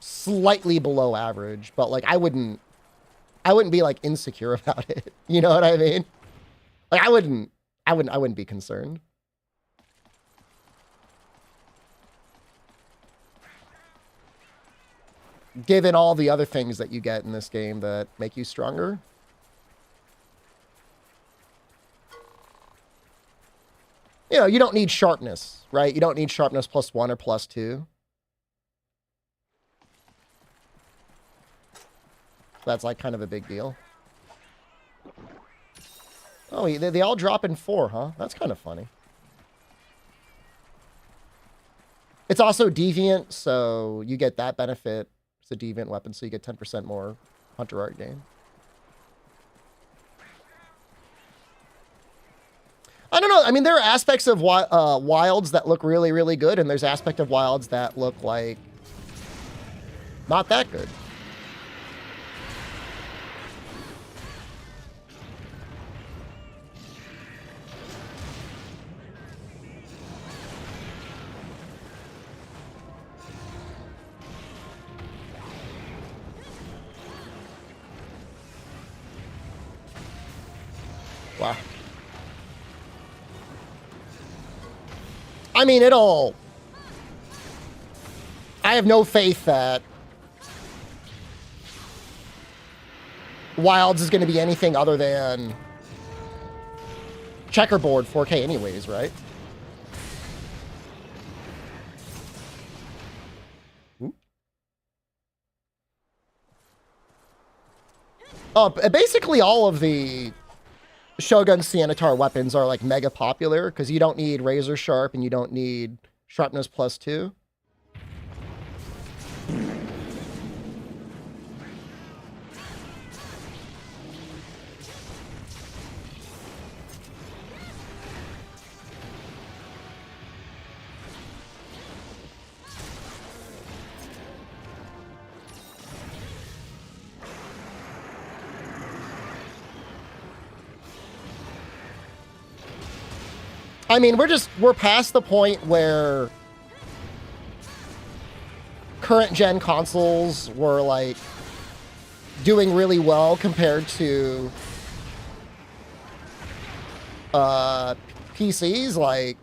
slightly below average, but like I wouldn't be like insecure about it. You know what I mean? Like I wouldn't be concerned. Given all the other things that you get in this game that make you stronger. You know, you don't need sharpness, right? You don't need sharpness +1 or +2. That's like kind of a big deal. Oh, they all drop in 4, huh? That's kind of funny. It's also deviant, so you get that benefit. It's a deviant weapon, so you get 10% more hunter art gain. I don't know. I mean, there are aspects of wilds that look really, really good, and there's aspect of wilds that look like not that good. Wow. I mean, I have no faith that Wilds is going to be anything other than checkerboard 4K anyways, right? Ooh. Basically all of the Shogun Sienitar weapons are like mega popular because you don't need razor sharp and you don't need sharpness +2. I mean, we're past the point where current gen consoles were like doing really well compared to PCs. Like,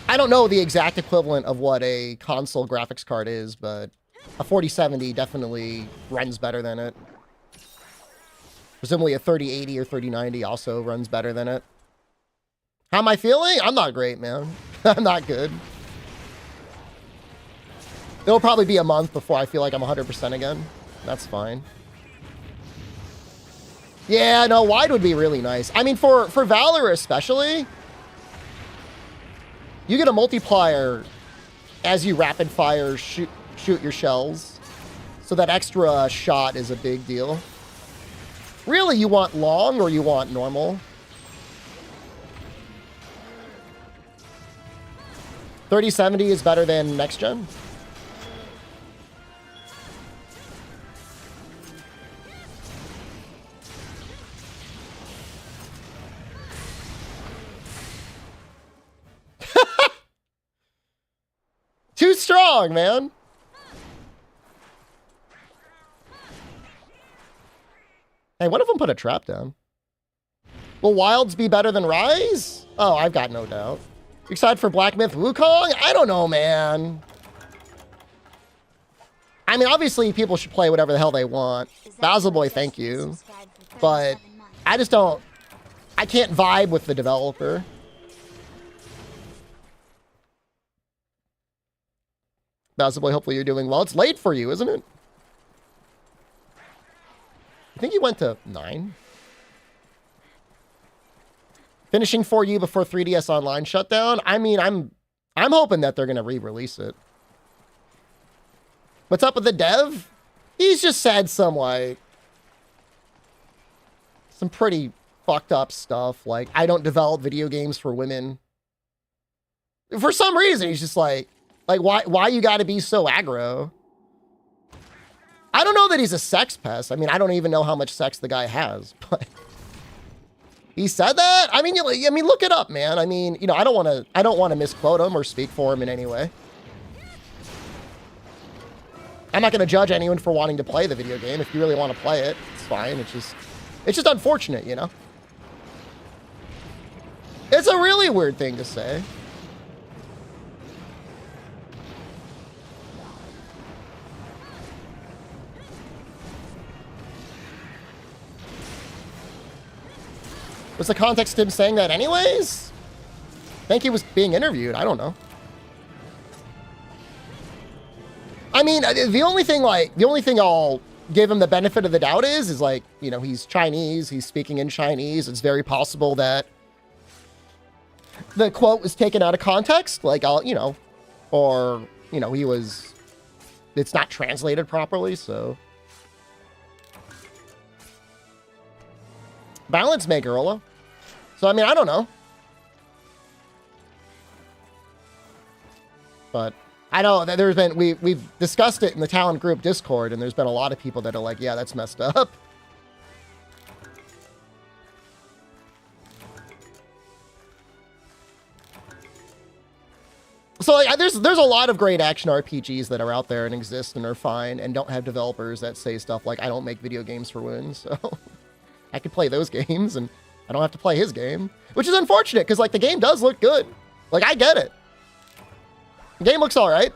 I don't know the exact equivalent of what a console graphics card is, but a 4070 definitely runs better than it. Presumably a 3080 or 3090 also runs better than it. How am I feeling? I'm not great, man. I'm not good. It'll probably be a month before I feel like I'm 100% again. That's fine. Yeah, no, wide would be really nice. I mean, for Valor especially, you get a multiplier as you rapid fire shoot your shells. So that extra shot is a big deal. Really, you want long or you want normal? 3070 is better than next gen. Too strong, man. Hey, what if them put a trap down? Will Wilds be better than Rise? Oh, I've got no doubt. Excited for Black Myth Wukong? I don't know, man. I mean, obviously, people should play whatever the hell they want. Basil Boy, thank you. But I just don't... I can't vibe with the developer. Basil Boy, hopefully you're doing well. It's late for you, isn't it? I think you went to 9. Finishing for you before 3DS Online shutdown. I mean, I'm hoping that they're gonna re-release it. What's up with the dev? He's just said some pretty fucked up stuff. Like, I don't develop video games for women. For some reason, he's just like why you got to be so aggro? I don't know that he's a sex pest. I mean, I don't even know how much sex the guy has, but he said that. I mean, look it up, man. I mean, you know, I don't want to misquote him or speak for him in any way. I'm not going to judge anyone for wanting to play the video game. If you really want to play it, it's fine. It's just unfortunate, you know? It's a really weird thing to say. Was the context of him saying that anyways? I think he was being interviewed. I don't know. I mean, the only thing I'll give him the benefit of the doubt is like, you know, he's Chinese. He's speaking in Chinese. It's very possible that the quote was taken out of context. Like, you know, or, you know, it's not translated properly. So balance maker, Ola. So, I mean, I don't know. But I know that there's been, we've discussed it in the talent group Discord, and there's been a lot of people that are like, yeah, that's messed up. So like, there's a lot of great action RPGs that are out there and exist and are fine and don't have developers that say stuff like, I don't make video games for women, so I could play those games and I don't have to play his game, which is unfortunate because like the game does look good. Like I get it. The game looks all right.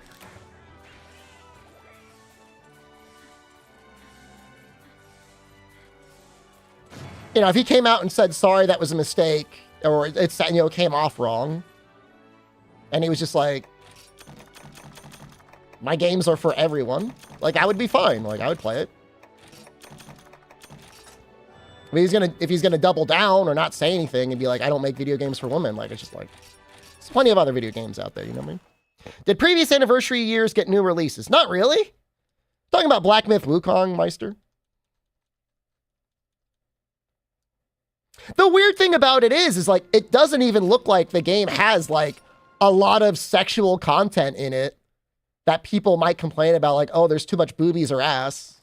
You know, if he came out and said, sorry, that was a mistake, or it's, you know, came off wrong, and he was just like, my games are for everyone, like I would be fine. Like I would play it. I mean, if he's gonna double down or not say anything and be like, I don't make video games for women, like it's just like, there's plenty of other video games out there, you know what I mean? Did previous anniversary years get new releases? Not really. Talking about Black Myth Wukong, Meister. The weird thing about it is like, it doesn't even look like the game has like a lot of sexual content in it that people might complain about, like, oh, there's too much boobies or ass.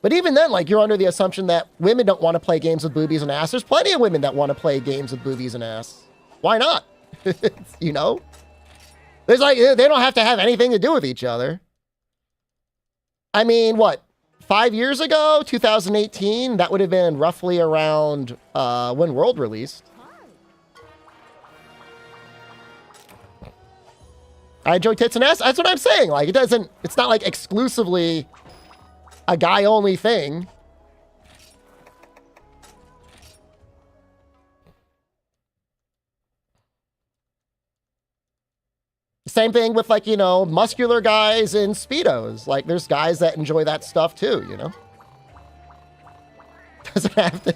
But even then, like, you're under the assumption that women don't want to play games with boobies and ass. There's plenty of women that want to play games with boobies and ass. Why not? You know? There's like, they don't have to have anything to do with each other. I mean, what? 5 years ago, 2018, that would have been roughly around when World released. I enjoy tits and ass. That's what I'm saying. Like, it's not like exclusively a guy-only thing. Same thing with, like, you know, muscular guys in Speedos. Like, there's guys that enjoy that stuff too, you know? Doesn't have to.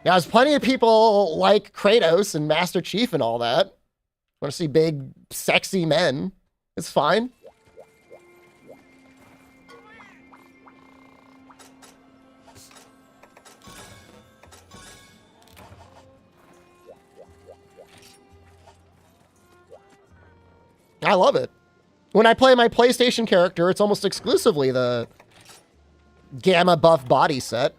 Now, there's plenty of people like Kratos and Master Chief and all that. Want to see big, sexy men. It's fine. I love it. When I play my PlayStation character, it's almost exclusively the Gamma buff body set.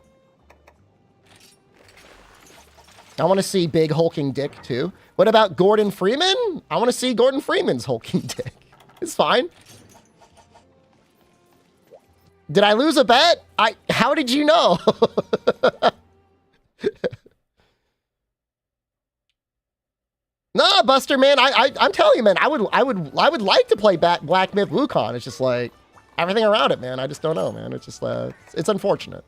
I want to see big hulking dick too. What about Gordon Freeman? I want to see Gordon Freeman's hulking dick. It's fine. Did I lose a bet? How did you know? Nah, Buster, man, I'm telling you, man, I would like to play Black Myth Wukong. It's just like everything around it, man. I just don't know, man. It's just it's unfortunate.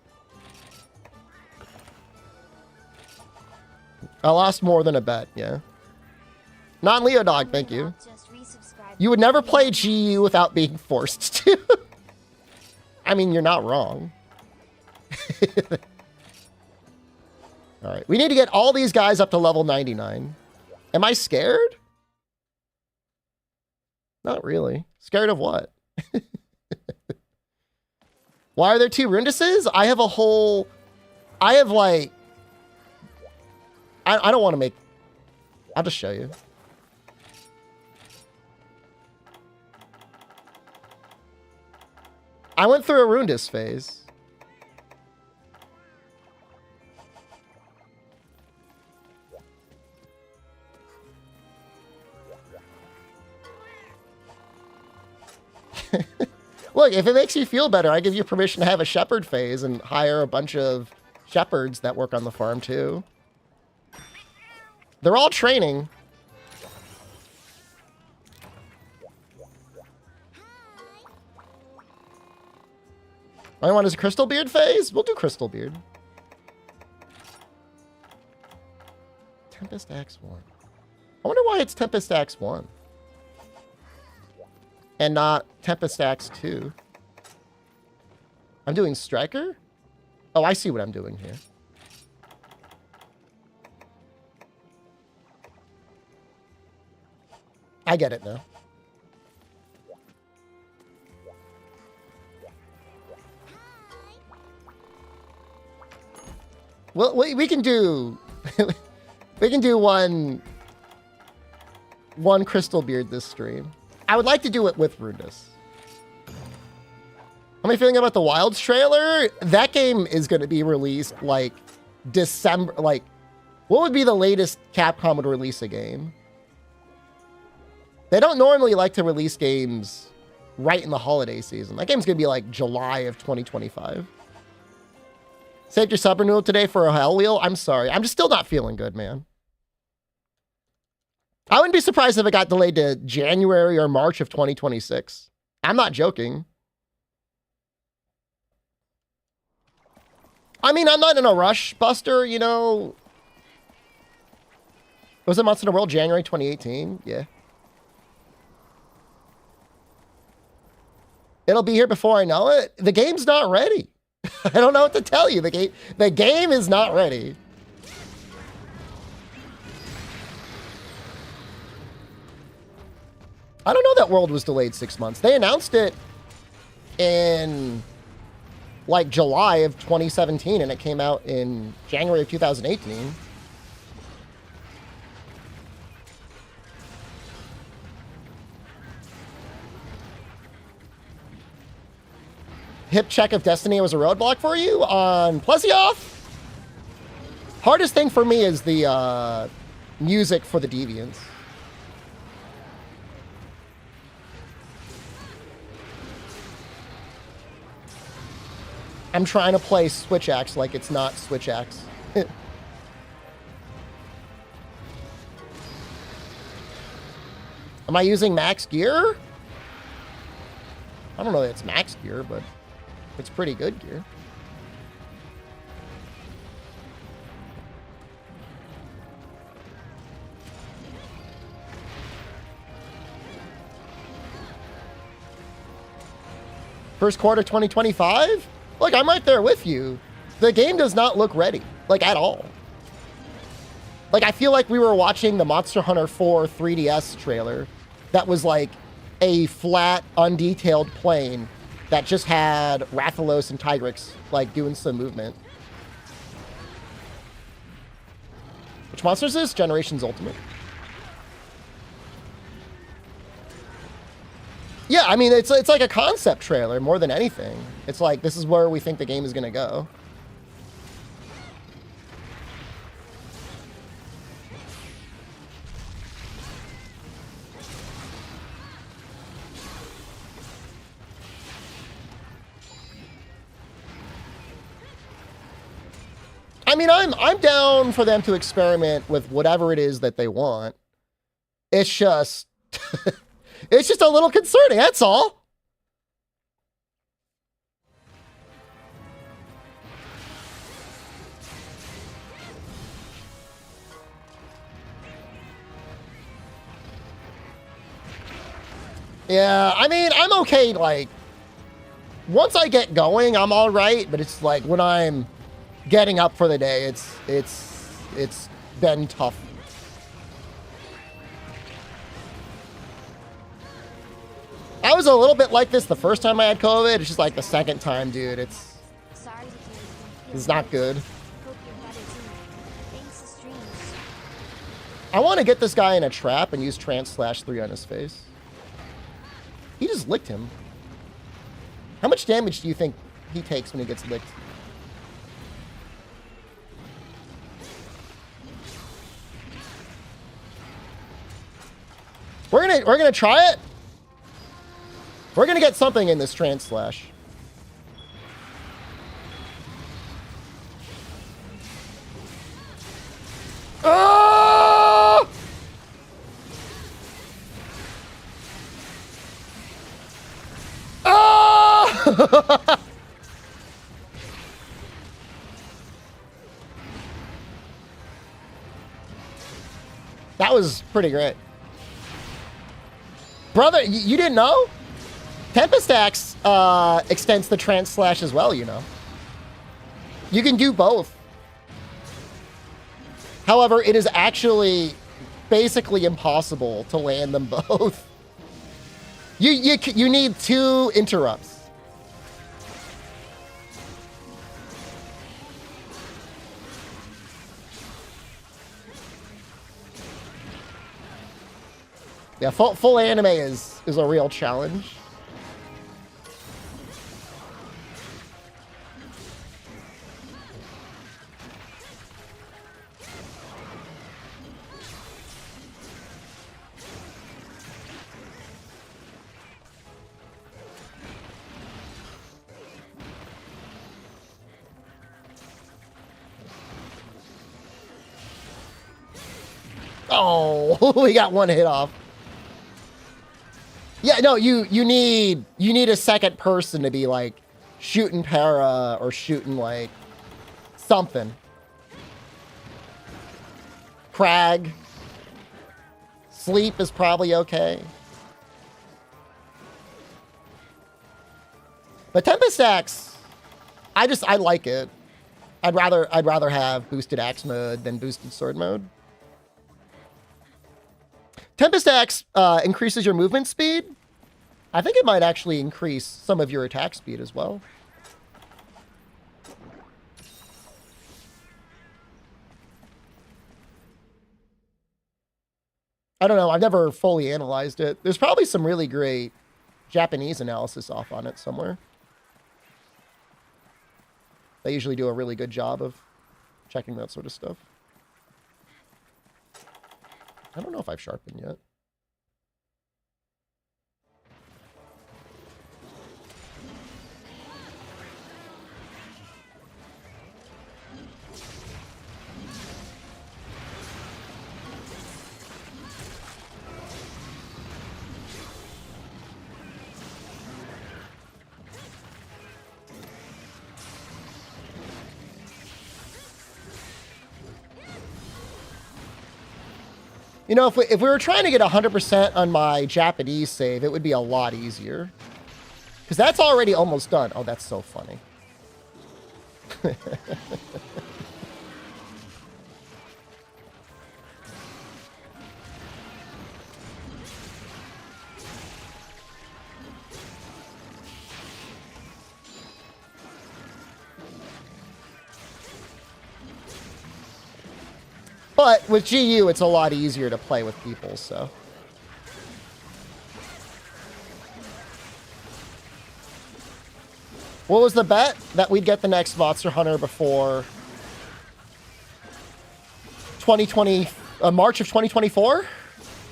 I lost more than a bet, yeah. Non-Leo Dog, thank you. You would never play GU without being forced to. I mean, you're not wrong. All right, we need to get all these guys up to level 99. Am I scared? Not really. Scared of what? Why are there 2 Runduses? I have like... I don't want to make... I'll just show you. I went through a Rundis phase. Look, if it makes you feel better, I give you permission to have a shepherd phase and hire a bunch of shepherds that work on the farm too. They're all training. I want is Crystal Beard phase? We'll do Crystal Beard. Tempest Axe 1. I wonder why it's Tempest Axe 1. And not Tempest Axe 2. I'm doing Striker? Oh, I see what I'm doing here. I get it now. Well, we can do... we can do one Crystal Beard this stream. I would like to do it with Rundis. How am I feeling about the Wilds trailer? That game is going to be released like December. Like, what would be the latest Capcom would release a game? They don't normally like to release games right in the holiday season. That game's going to be like July of 2025. Saved your sub renewal today for a Hell Wheel? I'm sorry. I'm just still not feeling good, man. I wouldn't be surprised if it got delayed to January or March of 2026. I'm not joking. I mean, I'm not in a rush, Buster, you know. Was it Monster Hunter World January 2018? Yeah. It'll be here before I know it. The game's not ready. I don't know what to tell you. The game is not ready. I don't know that World was delayed 6 months. They announced it in like July of 2017 and it came out in January of 2018. Hip check of Destiny was a roadblock for you on Plesioth? Hardest thing for me is the music for the Deviants. I'm trying to play Switch Axe like it's not Switch Axe. Am I using max gear? I don't know that it's max gear, but it's pretty good gear. First quarter 2025? Look, I'm right there with you. The game does not look ready, like at all. Like, I feel like we were watching the Monster Hunter 4 3DS trailer that was like a flat, undetailed plane that just had Rathalos and Tigrex like doing some movement. Which monster is this? Generations Ultimate. Yeah, I mean, it's like a concept trailer more than anything. It's like, this is where we think the game is going to go. I mean, I'm down for them to experiment with whatever it is that they want. It's just it's just a little concerning, that's all. Yeah, I mean, I'm okay, like, once I get going, I'm all right, but it's like when I'm getting up for the day, it's been tough. I was a little bit like this the first time I had COVID. It's just like the second time, dude. It's not good. I want to get this guy in a trap and use Trance/3 on his face. He just licked him. How much damage do you think he takes when he gets licked? We're gonna try it. We're gonna get something in this Trance/. Oh! Oh! That was pretty great. Brother, you didn't know? Tempest Axe extends the Trance/, as well, you know. You can do both. However, it is actually basically impossible to land them both. You need 2 interrupts. Yeah, full anime is a real challenge. Oh, we got 1 hit off. Yeah, no, you need a second person to be like shooting para or shooting like something. Crag. Sleep is probably okay. But Tempest Axe, I like it. I'd rather have boosted axe mode than boosted sword mode. Tempest Axe increases your movement speed. I think it might actually increase some of your attack speed as well. I don't know. I've never fully analyzed it. There's probably some really great Japanese analysis off on it somewhere. They usually do a really good job of checking that sort of stuff. I don't know if I've sharpened yet. You know, if we were trying to get 100% on my Japanese save, it would be a lot easier. Because that's already almost done. Oh, that's so funny. But with GU, it's a lot easier to play with people, so. What was the bet? That we'd get the next Monster Hunter before 2020, March of 2024?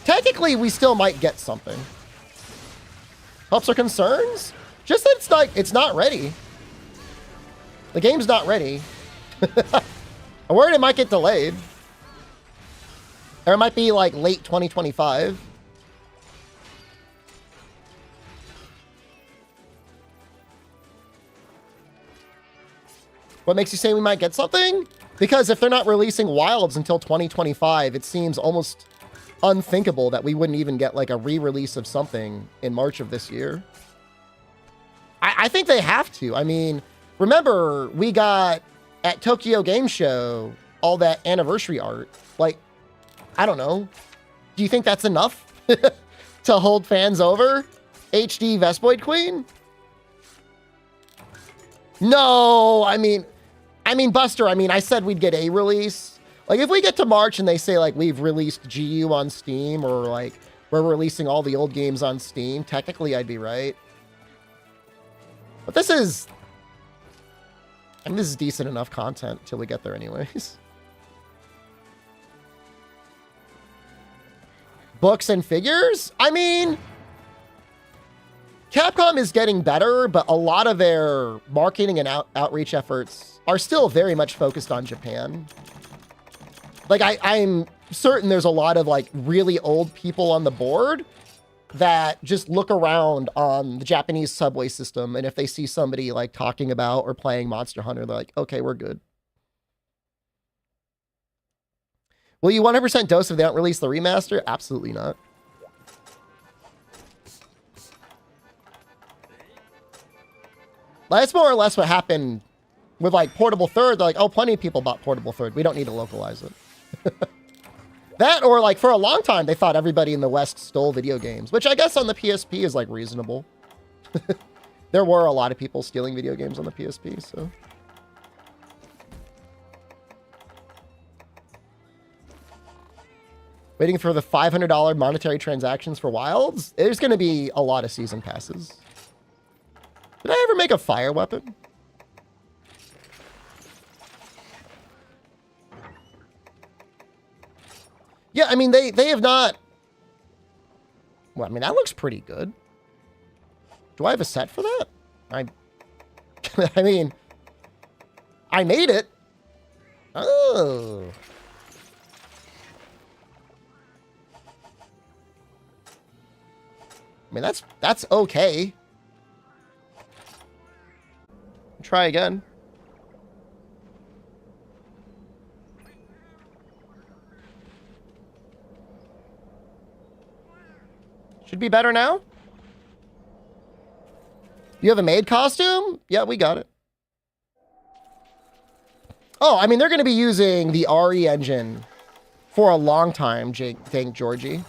Technically, we still might get something. Hopes or concerns? Just that it's not ready. The game's not ready. I'm worried it might get delayed. Or it might be like late 2025. What makes you say we might get something? Because if they're not releasing Wilds until 2025, it seems almost unthinkable that we wouldn't even get like a re-release of something in March of this year. I think they have to. I mean, remember, we got at Tokyo Game Show all that anniversary art. Like, I don't know. Do you think that's enough to hold fans over? HD Vespoid Queen? No, I mean, Buster, I said we'd get a release. Like, if we get to March and they say, like, we've released GU on Steam, or, like, we're releasing all the old games on Steam, technically I'd be right. But this is... I mean, this is decent enough content until we get there anyways. Books and figures? I mean... Capcom is getting better, but a lot of their marketing and outreach efforts are still very much focused on Japan. Like, I'm certain there's a lot of, like, really old people on the board that just look around on the Japanese subway system, and if they see somebody, like, talking about or playing Monster Hunter, they're like, okay, we're good. Will you 100% dose if they don't release the remaster? Absolutely not. That's more or less what happened with, like, Portable Third. They're like, oh, plenty of people bought Portable Third. We don't need to localize it. That, or, like, for a long time, they thought everybody in the West stole video games, which I guess on the PSP is, like, reasonable. There were a lot of people stealing video games on the PSP, so... Waiting for the $500 monetary transactions for Wilds? There's going to be a lot of season passes. Did I ever make a fire weapon? Yeah, I mean, they have not... Well, I mean, that looks pretty good. Do I have a set for that? I mean, I made it. Oh. I mean, that's okay. Try again. Should be better now. You have a maid costume? Yeah, we got it. Oh, I mean, they're going to be using the RE engine for a long time, thank Georgie.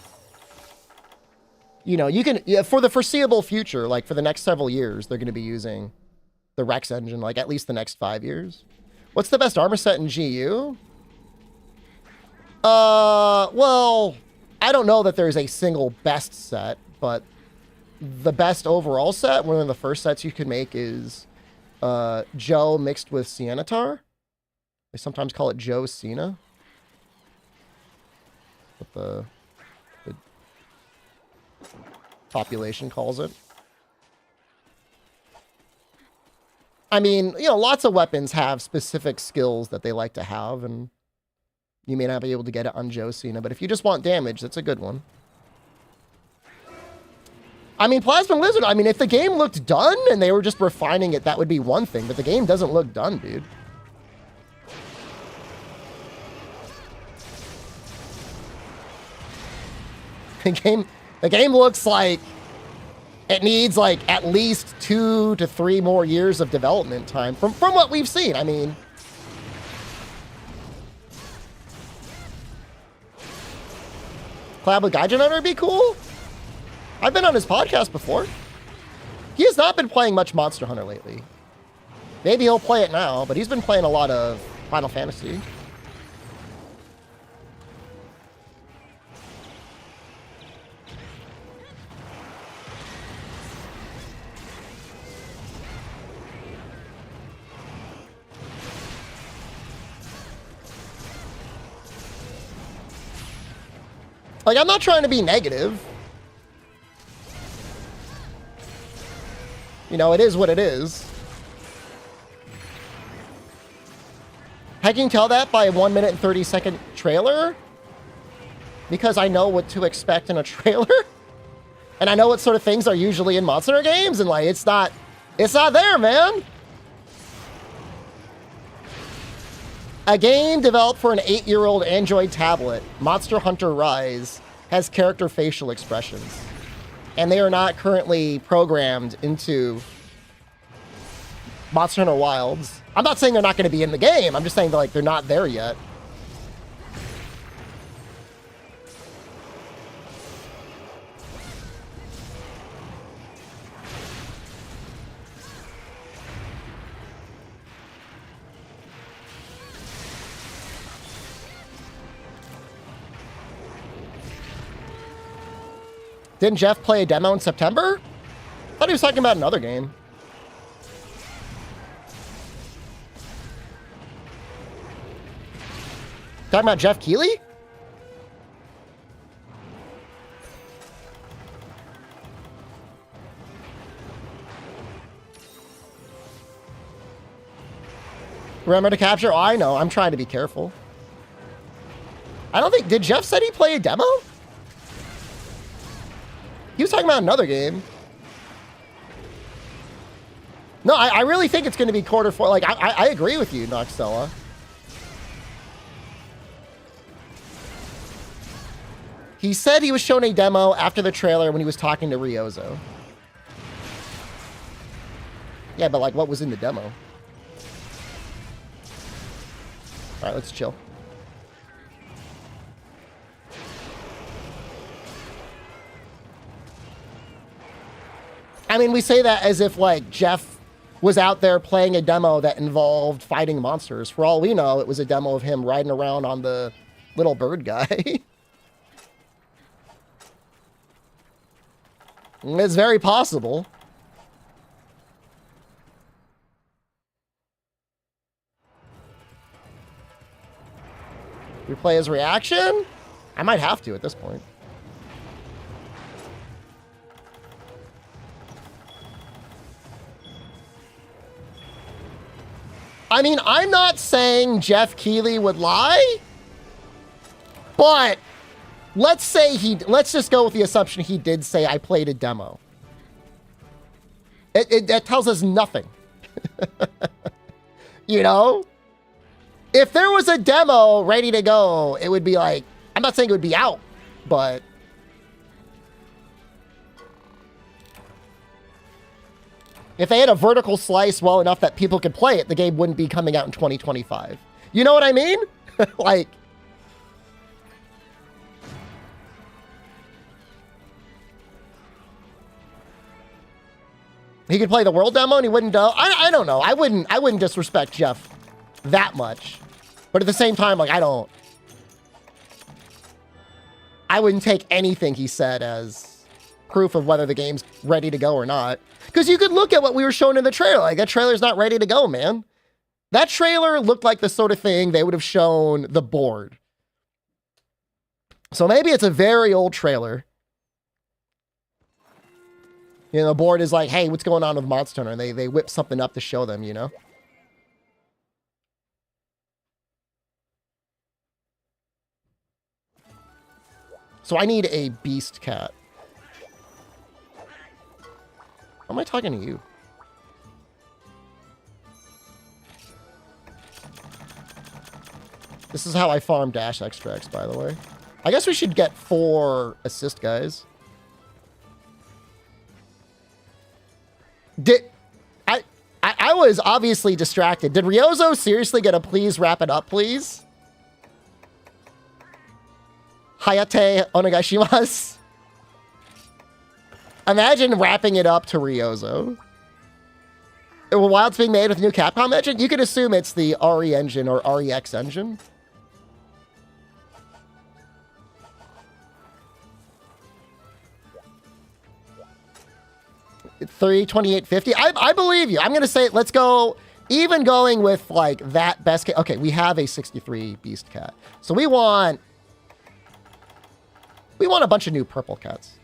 You know, you can, yeah, for the foreseeable future, like for the next several years, they're going to be using the Rex engine, like at least the next 5 years. What's the best armor set in GU? Well, I don't know that there's a single best set, but the best overall set, one of the first sets you can make is Joe mixed with Siennatar. They sometimes call it Joe Cena. What the population calls it. I mean, you know, lots of weapons have specific skills that they like to have, and you may not be able to get it on Joe Cena, but if you just want damage, that's a good one. I mean, Plasma Lizard, I mean, if the game looked done and they were just refining it, that would be one thing, but the game doesn't look done, dude. The game looks like it needs like at least 2 to 3 more years of development time from what we've seen. I mean, collab with Gaijin Hunter would be cool. I've been on his podcast before. He has not been playing much Monster Hunter lately. Maybe he'll play it now, but he's been playing a lot of Final Fantasy. Like, I'm not trying to be negative. You know, it is what it is. I can tell that by a 1 minute and 30-second trailer. Because I know what to expect in a trailer. And I know what sort of things are usually in Monster Hunter games. And, like, it's not there, man. A game developed for an 8-year-old Android tablet, Monster Hunter Rise, has character facial expressions. And they are not currently programmed into Monster Hunter Wilds. I'm not saying they're not going to be in the game. I'm just saying that, like, they're not there yet. Didn't Jeff play a demo in September? I thought he was talking about another game. Talking about Jeff Keighley? Remember to capture? Oh, I know. I'm trying to be careful. I don't think... Did Jeff said he played a demo? He was talking about another game. No, I really think it's going to be quarter four. Like, I agree with you, Noxella. He said he was shown a demo after the trailer when he was talking to Ryozo. Yeah, but like, what was in the demo? All right, let's chill. I mean, we say that as if, like, Jeff was out there playing a demo that involved fighting monsters. For all we know, it was a demo of him riding around on the little bird guy. It's very possible. Replay his reaction? I might have to at this point. I mean, I'm not saying Jeff Keighley would lie, but let's just go with the assumption he did say I played a demo. That tells us nothing. You know? If there was a demo ready to go, it would be like, I'm not saying it would be out, but if they had a vertical slice well enough that people could play it, the game wouldn't be coming out in 2025. You know what I mean? Like, he could play the world demo and he wouldn't know. I don't know. I wouldn't disrespect Jeff that much. But at the same time, like, I wouldn't take anything he said as proof of whether the game's ready to go or not. Because you could look at what we were shown in the trailer. Like, that trailer's not ready to go, man. That trailer looked like the sort of thing they would have shown the board. So maybe it's a very old trailer. You know, the board is like, hey, what's going on with Monster Hunter? And they whip something up to show them, you know? So I need a beast cat. How am I talking to you? This is how I farm dash extracts, by the way. I guess we should get 4 assist guys. I was obviously distracted. Did Ryozo seriously get a please wrap it up, please? Hayate onegaishimasu. Imagine wrapping it up to Ryozo. While it's being made with new Capcom engine, you could assume it's the RE engine or REX engine. $328.50. I believe you. I'm gonna say let's go. Even going with like that best case. Okay, we have a 63 beast cat, so we want a bunch of new purple cats.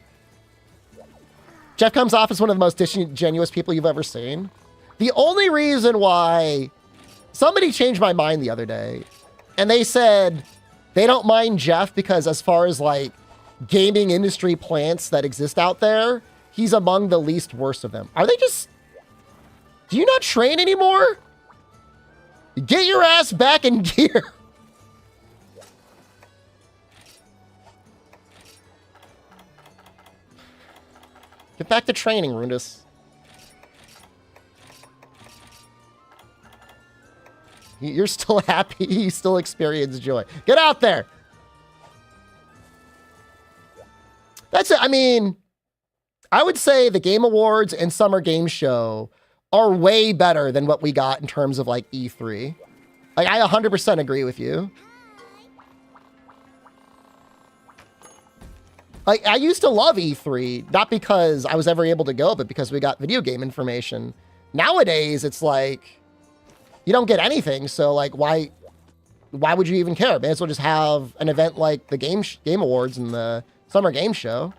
Jeff comes off as one of the most disingenuous people you've ever seen. The only reason why somebody changed my mind the other day, and they said they don't mind Jeff because as far as like gaming industry plants that exist out there, he's among the least worst of them. Are they just... Do you not train anymore? Get your ass back in gear. Get back to training, Rundus. You're still happy. You still experience joy. Get out there. That's it. I mean, I would say the Game Awards and Summer Game Show are way better than what we got in terms of like E3. Like, I 100% agree with you. Like, I used to love E3, not because I was ever able to go, but because we got video game information. Nowadays, it's like, you don't get anything, so like, why would you even care? May as well just have an event like the Game Awards and the Summer Game Show.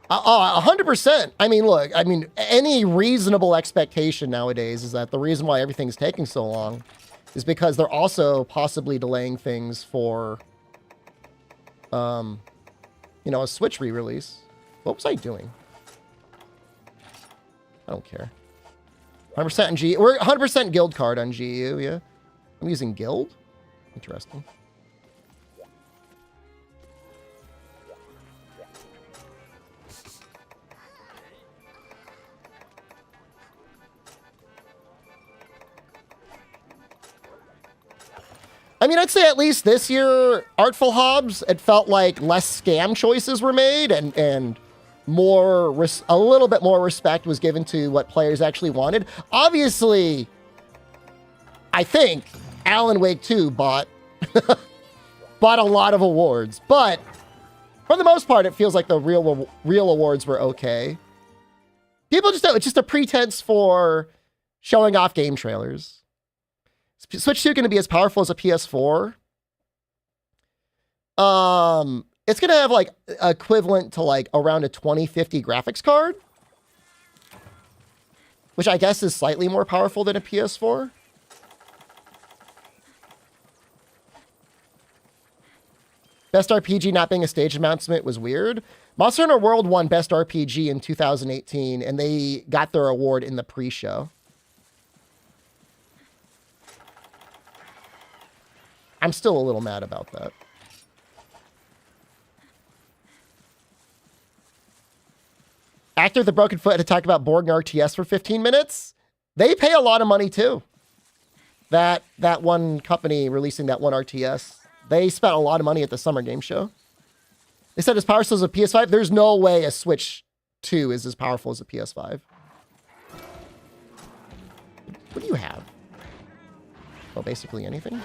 100%. I mean, look, I mean, any reasonable expectation nowadays is that the reason why everything's taking so long is because they're also possibly delaying things for, you know, a Switch re-release. What was I doing? I don't care. 100% in G. We're 100% guild card on GU, yeah. I'm using guild. Interesting. I mean, I'd say at least this year, Artful Hobbs, it felt like less scam choices were made and more, a little bit more respect was given to what players actually wanted. Obviously, I think Alan Wake 2 bought a lot of awards, but for the most part, it feels like the real awards were okay. People just know it's just a pretense for showing off game trailers. Switch 2 going to be as powerful as a PS4. It's going to have like equivalent to like around a 2050 graphics card, which I guess is slightly more powerful than a PS4. Best RPG not being a stage announcement was weird. Monster Hunter World won Best RPG in 2018, and they got their award in the pre-show. I'm still a little mad about that. Actor with the Broken Foot had to talk about Borg and RTS for 15 minutes. They pay a lot of money too. That one company releasing that one RTS, they spent a lot of money at the Summer Game Show. They said as powerful as a PS5. There's no way a Switch 2 is as powerful as a PS5. What do you have? Oh, basically anything.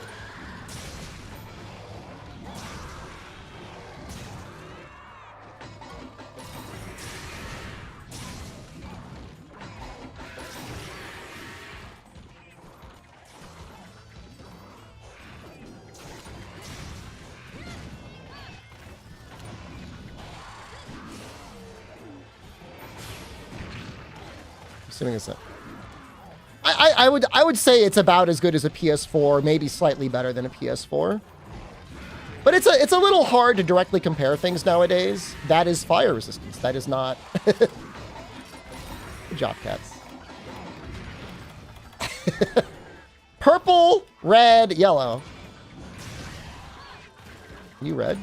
Assuming it's not. I would say it's about as good as a PS4, maybe slightly better than a PS4. But it's a little hard to directly compare things nowadays. That is fire resistance. That is not. Good job, cats. Purple, red, yellow. You red?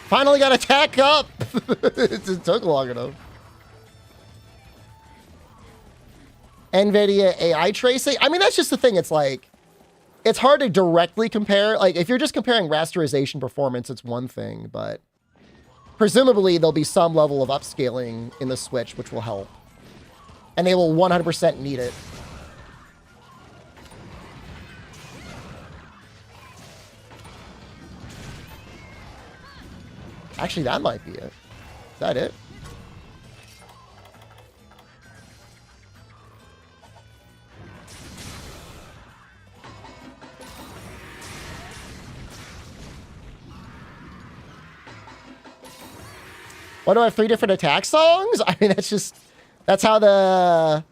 Finally got attack up. It just took long enough. NVIDIA AI tracing. I mean, that's just the thing. It's like, it's hard to directly compare. Like, if you're just comparing rasterization performance, it's one thing, but presumably there'll be some level of upscaling in the Switch, which will help. And they will 100% need it. Actually, that might be it. Is that it? What do I have 3 different attack songs? I mean, that's how the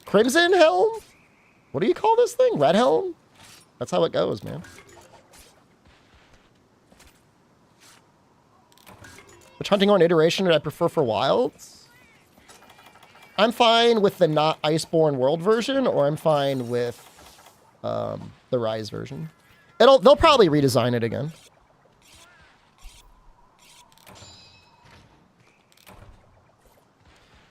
Crimson Helm? What do you call this thing? Red Helm? That's how it goes, man. Which hunting horn iteration did I prefer for Wilds? I'm fine with the not Iceborne World version, or I'm fine with the Rise version. They'll probably redesign it again.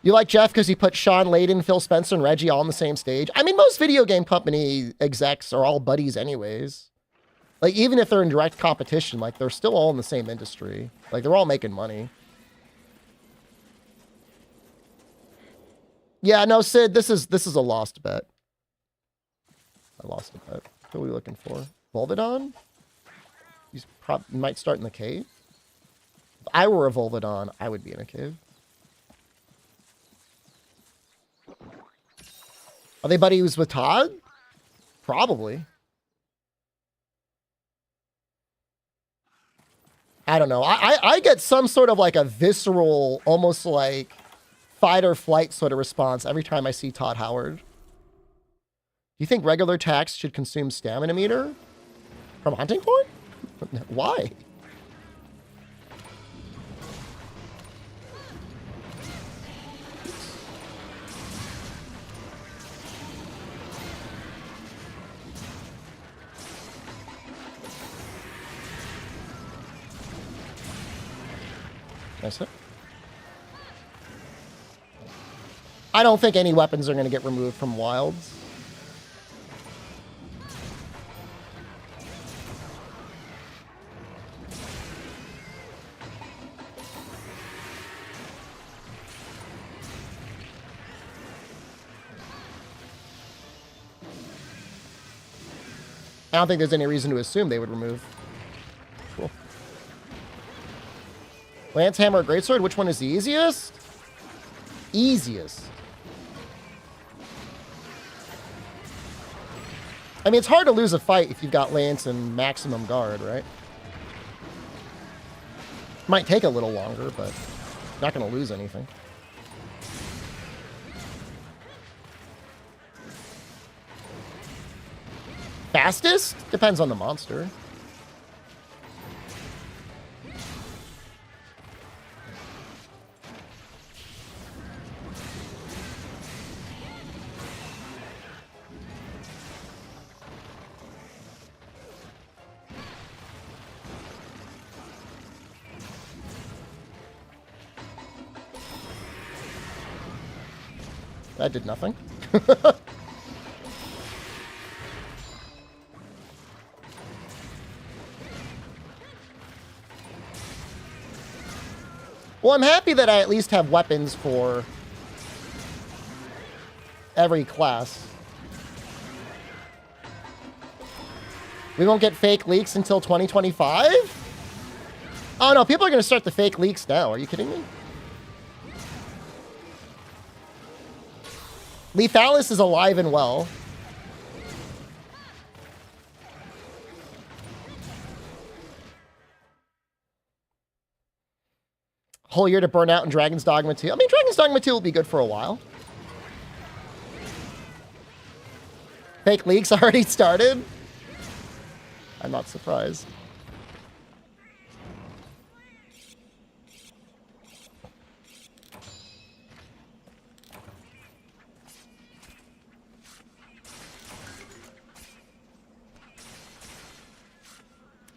You like Jeff because he put Sean Layden, Phil Spencer, and Reggie all on the same stage? I mean, most video game company execs are all buddies anyways. Like, even if they're in direct competition, like, they're still all in the same industry. Like, they're all making money. Yeah, no, Sid, this is a lost bet. I lost a bet. What are we looking for? Volvidon? He's might start in the cave. If I were a Volvidon, I would be in a cave. Are they buddies with Todd? Probably. I don't know. I get some sort of like a visceral, almost like fight or flight sort of response every time I see Todd Howard. Do you think regular tax should consume stamina meter from hunting point? Why? Nice hit. I don't think any weapons are going to get removed from wilds. I don't think there's any reason to assume they would remove. Cool. Lance Hammer or Greatsword, which one is the easiest? Easiest. I mean, it's hard to lose a fight if you've got Lance and maximum guard, right? Might take a little longer, but not going to lose anything. Fastest? Depends on the monster. That did nothing. Well, I'm happy that I at least have weapons for every class. We won't get fake leaks until 2025? Oh, no, people are going to start the fake leaks now. Are you kidding me? Lethalis is alive and well. Whole year to burn out in Dragon's Dogma 2. I mean, Dragon's Dogma 2 will be good for a while. Fake leaks already started? I'm not surprised.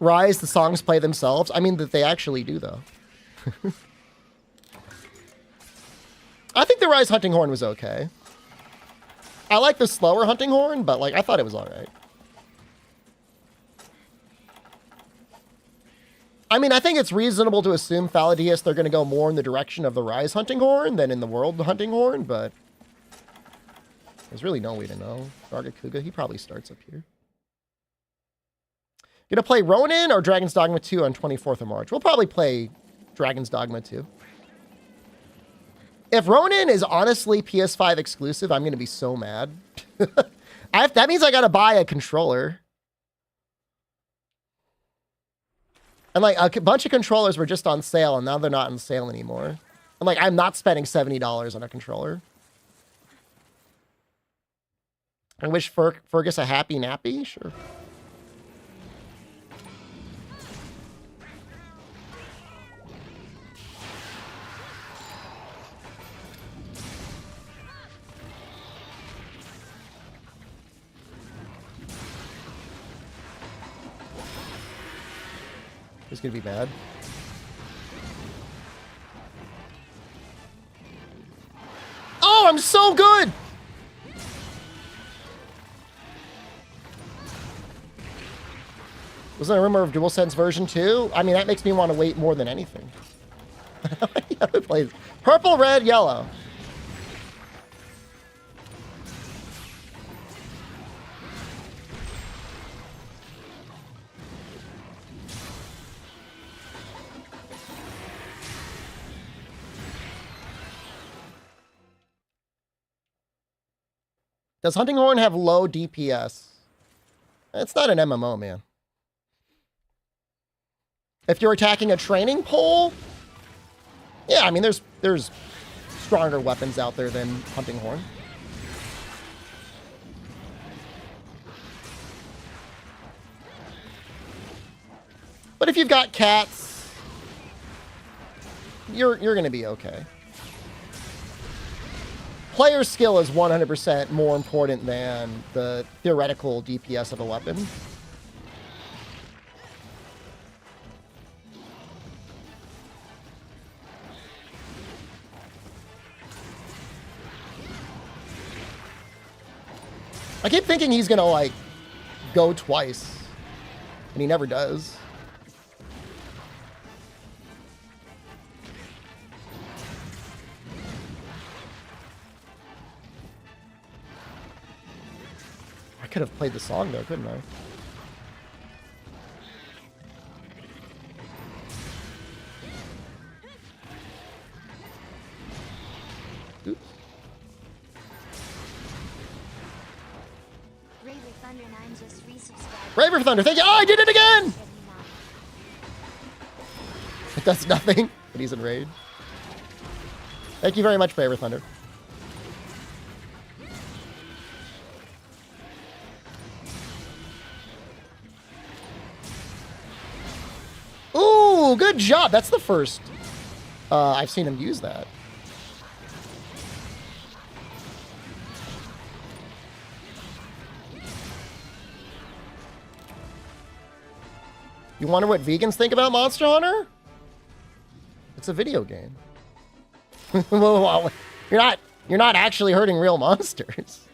Rise, the songs play themselves. I mean, that they actually do, though. I think the Rise Hunting Horn was okay. I like the slower Hunting Horn, but like I thought it was all right. I mean, I think it's reasonable to assume Faladius, they're going to go more in the direction of the Rise Hunting Horn than in the World Hunting Horn, but there's really no way to know. Gargakuga, he probably starts up here. Gonna play Ronin or Dragon's Dogma 2 on 24th of March? We'll probably play Dragon's Dogma 2. If Ronin is honestly PS5 exclusive, I'm gonna be so mad. That means I gotta buy a controller. And like a bunch of controllers were just on sale, and now they're not on sale anymore. And like I'm not spending $70 on a controller. I wish Fergus a happy nappy. Sure. He's gonna be mad. Oh, I'm so good! Was there a rumor of DualSense version 2? I mean, that makes me want to wait more than anything. Who plays? Purple, red, yellow. Does Hunting Horn have low DPS? It's not an MMO, man. If you're attacking a training pole, yeah, I mean, there's stronger weapons out there than Hunting Horn. But if you've got cats, you're going to be okay. Player skill is 100% more important than the theoretical DPS of a weapon. I keep thinking he's gonna, like, go twice, and he never does. I could have played the song, though, couldn't I? Oops. Raver Thunder, thank you. Oh, I did it again! It does nothing, but he's enraged. Thank you very much, Raver Thunder. Ooh, good job. That's the first I've seen him use that. You wonder what vegans think about Monster Hunter? It's a video game. You're not actually hurting real monsters.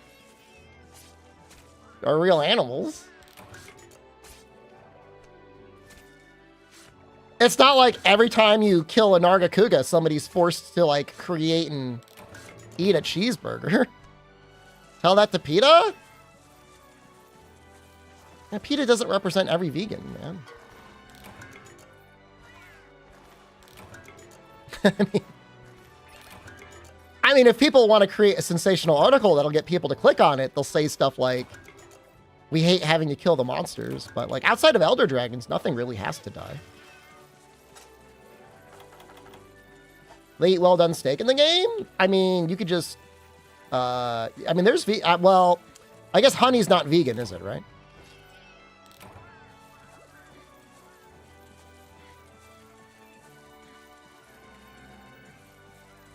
Or real animals. It's not like every time you kill a Nargacuga, somebody's forced to, like, create and eat a cheeseburger. Tell that to PETA? Yeah, PETA doesn't represent every vegan, man. I mean, if people want to create a sensational article that'll get people to click on it, they'll say stuff like, we hate having to kill the monsters, but, like, outside of Elder Dragons, nothing really has to die. They eat well-done steak in the game? I mean, you could just... I mean, there's... well, I guess honey's not vegan, is it, right?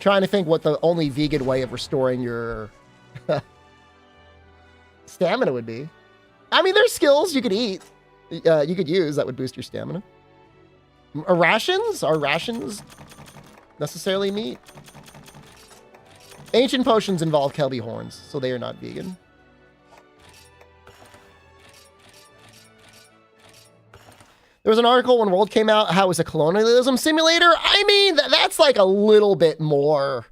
Trying to think what the only vegan way of restoring your stamina would be. I mean, there's skills you could eat, you could use that would boost your stamina. Rations? Are rations necessarily meat? Ancient potions involve Kelby horns, so they are not vegan. There was an article when World came out how it was a colonialism simulator. I mean, that's like a little bit more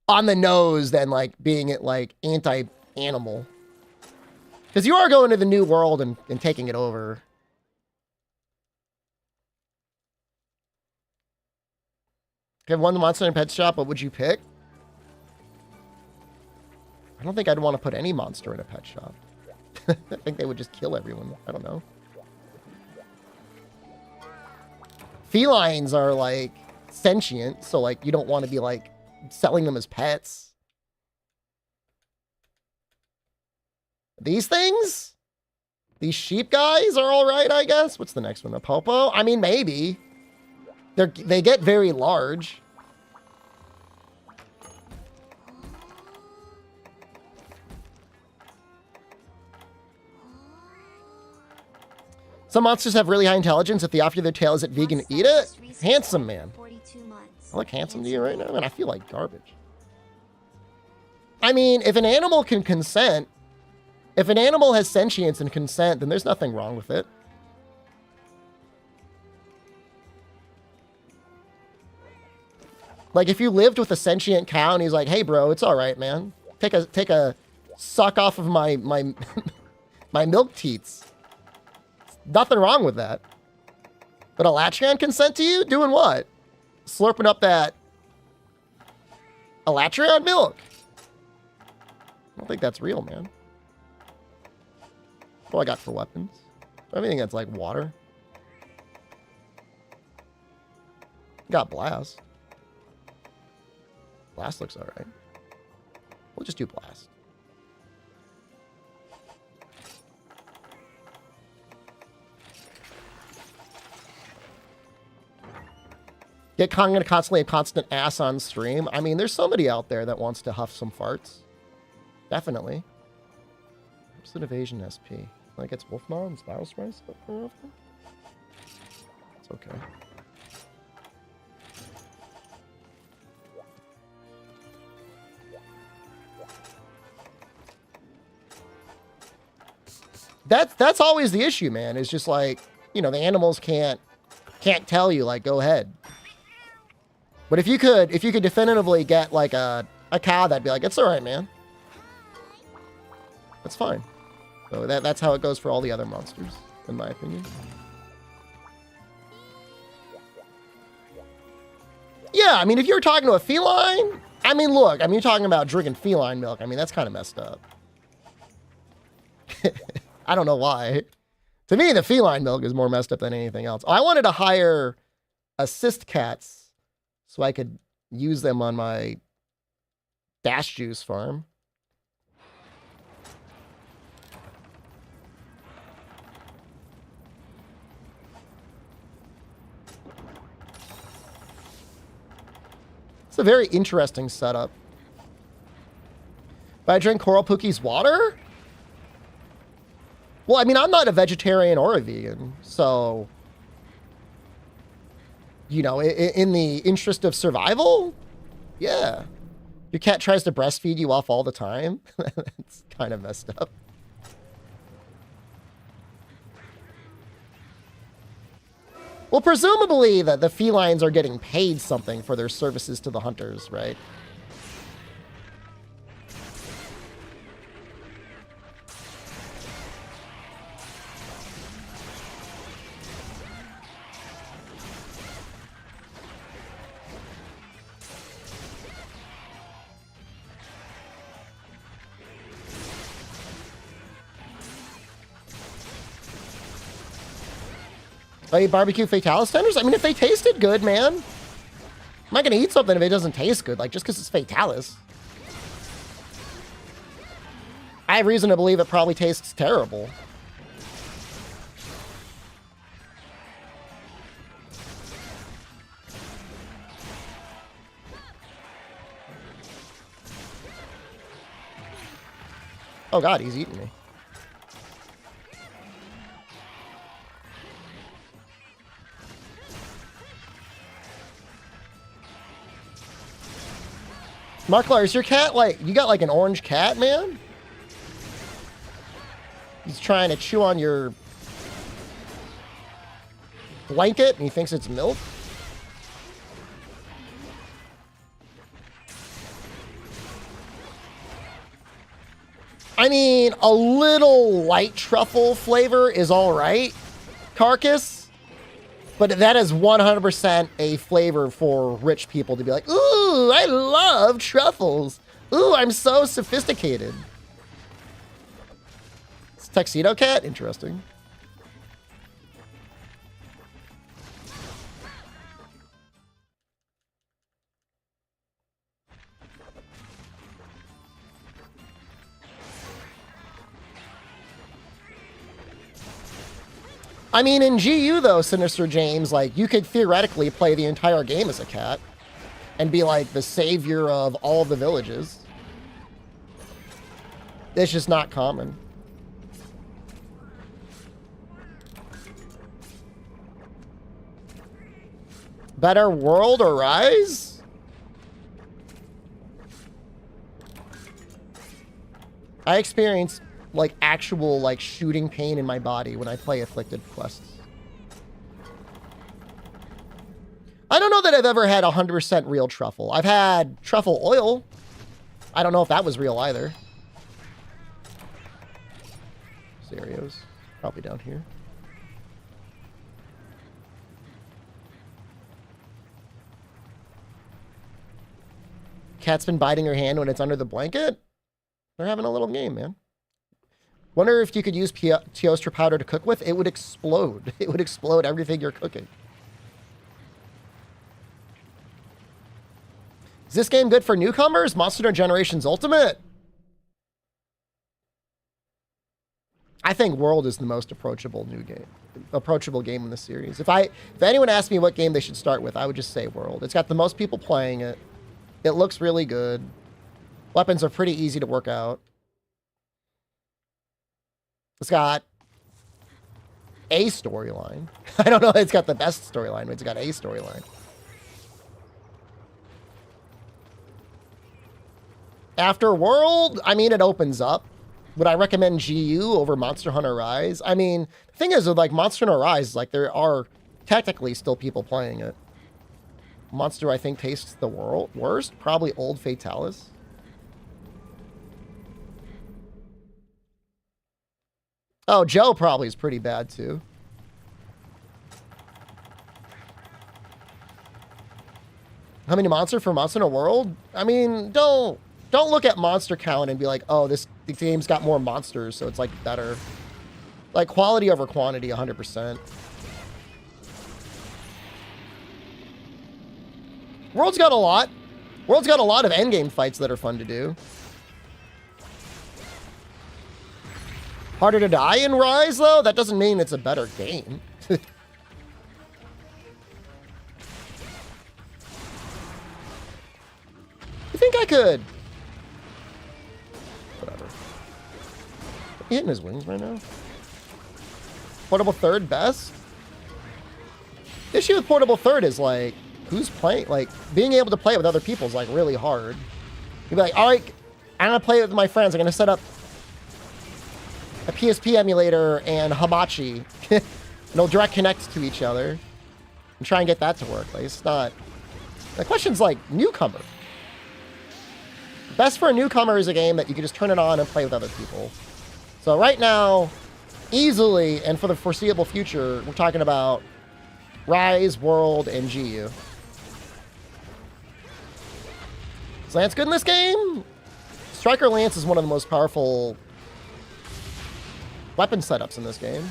on the nose than like being it like anti-animal. Because you are going to the new world and taking it over. If you have one monster in a pet shop, what would you pick? I don't think I'd want to put any monster in a pet shop. I think they would just kill everyone. I don't know. Felines are, like, sentient, so, like, you don't want to be, like, selling them as pets. These things? These sheep guys are alright, I guess? What's the next one? A Popo? I mean, maybe. They get very large. Some monsters have really high intelligence. If the after their tail isn't vegan, eat it. Handsome, man. I look handsome to you right now, and I feel like garbage. I mean, if an animal can consent, if an animal has sentience and consent, then there's nothing wrong with it. Like, if you lived with a sentient cow and he's like, hey, bro, it's all right, man. Take a suck off of my my milk teats. Nothing wrong with that. But a Latchman consent to you? Doing what? Slurping up that Latchman milk. I don't think that's real, man. What do I got for weapons? Everything that's like water. Got blast. Blast looks all right. We'll just do blast. Get Kong constantly a constant ass on stream. I mean, there's somebody out there that wants to huff some farts. Definitely. What's an evasion SP? Like it's Wolfmaw and Spiral Sprice? It's okay. That's always the issue, man. It's just like, you know, the animals can't tell you, like, go ahead. But if you could definitively get like a cow that'd be like, it's all right, man. That's fine. So that's how it goes for all the other monsters, in my opinion. Yeah, I mean, if you're talking to a feline, I mean, look, I mean, you're talking about drinking feline milk. I mean, that's kind of messed up. I don't know why. To me, the feline milk is more messed up than anything else. I wanted to hire assist cats so I could use them on my dash juice farm. It's a very interesting setup. But I drink Coral Pookie's water? Well, I mean, I'm not a vegetarian or a vegan, so, you know, in the interest of survival, yeah. Your cat tries to breastfeed you off all the time. That's kind of messed up. Well, presumably the felines are getting paid something for their services to the hunters, right? Oh, you barbecue Fatalis tenders? I mean, if they tasted good, man. I'm not going to eat something if it doesn't taste good, like, just because it's Fatalis. I have reason to believe it probably tastes terrible. Oh, God, he's eating me. Marklar, is your cat like, you got like an orange cat, man? He's trying to chew on your blanket and he thinks it's milk? I mean, a little light truffle flavor is all right, Carcass. But that is 100% a flavor for rich people to be like, ooh, I love truffles. Ooh, I'm so sophisticated. It's Tuxedo Cat? Interesting. I mean, in GU, though, Sinister James, like, you could theoretically play the entire game as a cat and be, like, the savior of all the villages. It's just not common. Better World or Rise? I experience like actual like shooting pain in my body when I play Afflicted quests. I don't know that I've ever had 100% real truffle. I've had truffle oil. I don't know if that was real either. Stereos. Probably down here. Cat's been biting her hand when it's under the blanket. They're having a little game, man. Wonder if you could use Teostra powder to cook with. It would explode. It would explode everything you're cooking. Is this game good for newcomers? Monster Hunter Generations Ultimate? I think World is the most approachable game in the series. If anyone asked me what game they should start with, I would just say World. It's got the most people playing it. It looks really good. Weapons are pretty easy to work out. It's got a storyline. I don't know if it's got the best storyline, but it's got a storyline. After World, I mean, it opens up. Would I recommend GU over Monster Hunter Rise? I mean, the thing is with like Monster Hunter Rise, like there are technically still people playing it. Monster, I think, tastes the worst. Probably Old Fatalis. Oh, Joe probably is pretty bad too. How many monster for Monster Hunter World? I mean, don't look at monster count and be like, oh, the game's got more monsters, so it's like better. Like quality over quantity, 100%. World's got a lot. World's got a lot of endgame fights that are fun to do. Harder to die in Rise, though? That doesn't mean it's a better game. You think I could... Whatever. He hitting his wings right now? Portable third best? The issue with portable third is like, who's playing? Like, being able to play it with other people is like really hard. You'd be like, all right, I'm gonna play it with my friends. I'm gonna set up a PSP emulator and Hamachi. And they'll direct connect to each other and try and get that to work. Like, it's not... The question's like, newcomer. Best for a newcomer is a game that you can just turn it on and play with other people. So right now, easily, and for the foreseeable future, we're talking about Rise, World, and GU. Is Lance good in this game? Striker Lance is one of the most powerful weapon setups in this game.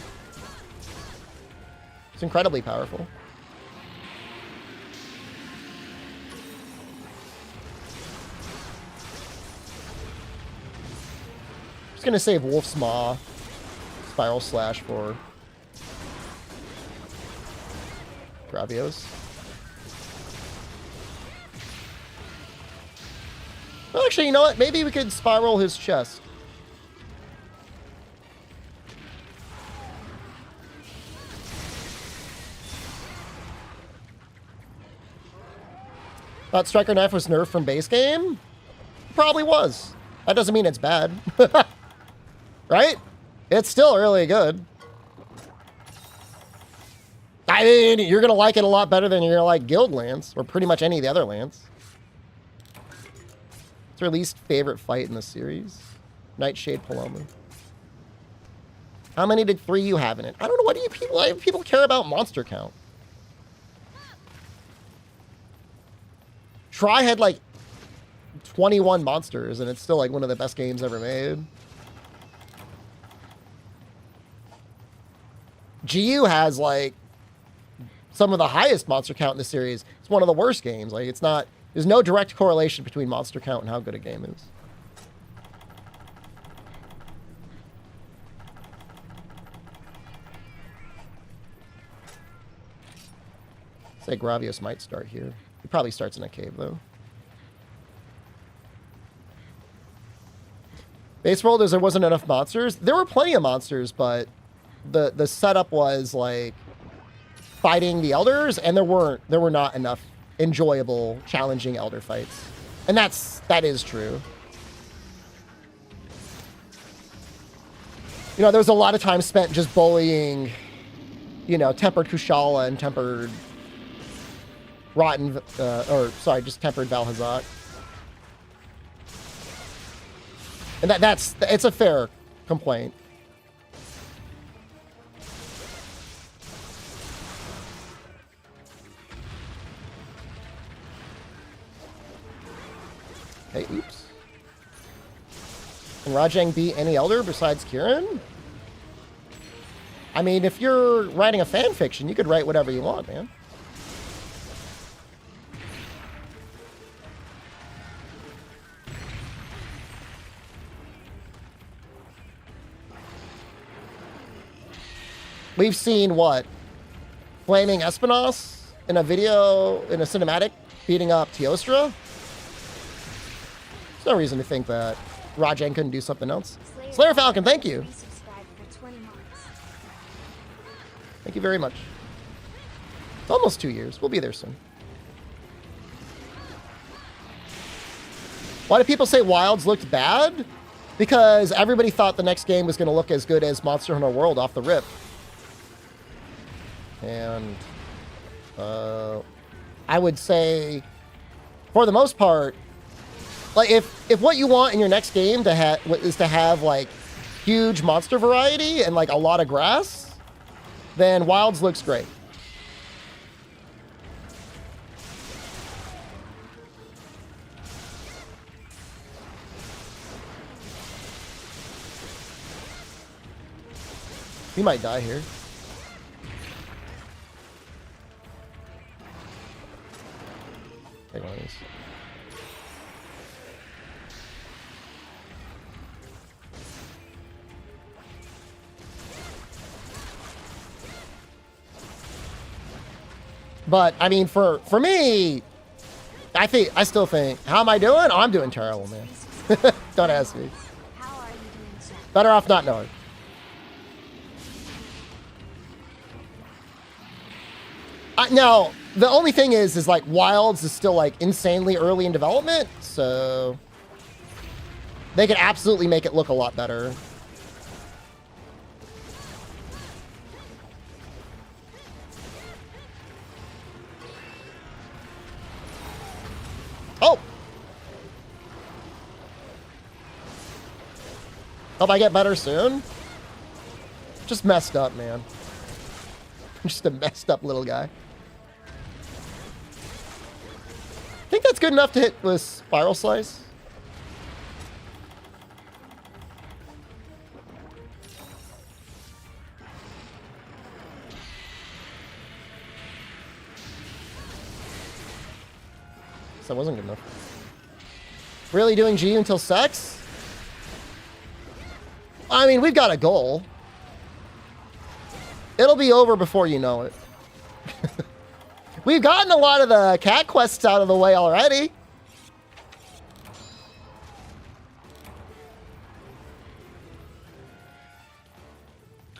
It's incredibly powerful. Just gonna save Wolf's Maw, Spiral Slash for Gravios. Well, actually, you know what? Maybe we could spiral his chest. Thought Striker Knife was nerfed from base game? Probably was. That doesn't mean it's bad. Right? It's still really good. I mean, you're going to like it a lot better than you're going to like Guild Lance, or pretty much any of the other Lance. It's our least favorite fight in the series. Nightshade Paloma. How many did 3U have in it? I don't know. What do you people... Why do people care about monster count? Try had like 21 monsters, and it's still like one of the best games ever made. GU has like some of the highest monster count in the series. It's one of the worst games. Like, it's not... There's no direct correlation between monster count and how good a game is. Say Gravios might start here. He probably starts in a cave, though. Base World is there wasn't enough monsters. There were plenty of monsters, but the setup was like fighting the elders, and there were not enough enjoyable, challenging elder fights. And that is true. You know, there was a lot of time spent just bullying, you know, tempered Kushala and tempered Rotten, or sorry, just tempered Valhazak. And it's a fair complaint. Okay, oops. Can Rajang beat any elder besides Kieran? I mean, if you're writing a fan fiction, you could write whatever you want, man. We've seen what? Flaming Espinos in a video, in a cinematic, beating up Teostra? There's no reason to think that Rajang couldn't do something else. Slayer Falcon, thank you. Thank you very much. It's almost 2 years. We'll be there soon. Why do people say Wilds looked bad? Because everybody thought the next game was going to look as good as Monster Hunter World off the rip. And I would say, for the most part, like if what you want in your next game is to have like huge monster variety and like a lot of grass, then Wilds looks great. We might die here. Take one of these. But I mean, for me, I still think, how am I doing? Oh, I'm doing terrible, man. Don't ask me. How are you doing, sir? Better off not knowing. Now, the only thing is like Wilds is still like insanely early in development, so they could absolutely make it look a lot better. Oh! Hope I get better soon. Just messed up, man. I'm just a messed up little guy. I think that's good enough to hit with Spiral Slice. So that wasn't good enough. Really doing G until sex? I mean, we've got a goal. It'll be over before you know it. We've gotten a lot of the cat quests out of the way already.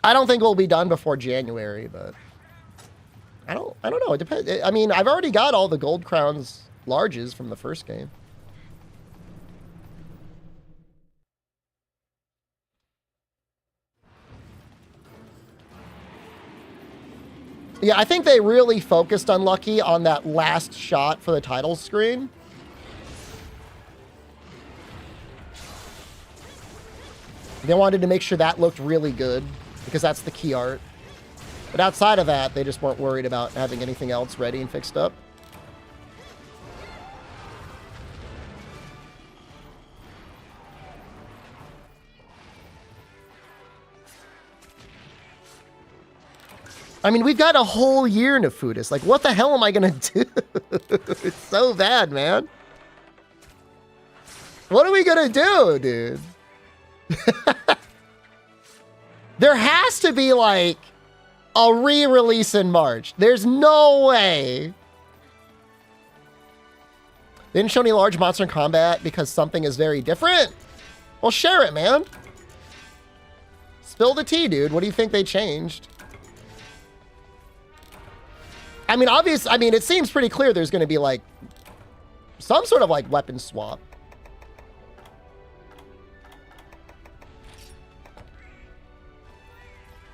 I don't think we'll be done before January, but I don't know. It depends. I mean, I've already got all the gold crowns larges from the first game. Yeah, I think they really focused Unlucky on that last shot for the title screen. They wanted to make sure that looked really good because that's the key art. But outside of that, they just weren't worried about having anything else ready and fixed up. I mean, we've got a whole year, Nefudis. Like, what the hell am I going to do? It's so bad, man. What are we going to do, dude? There has to be, like, a re-release in March. There's no way. They didn't show any large monster in combat because something is very different? Well, share it, man. Spill the tea, dude. What do you think they changed? I mean, it seems pretty clear there's going to be, like, some sort of, like, weapon swap. .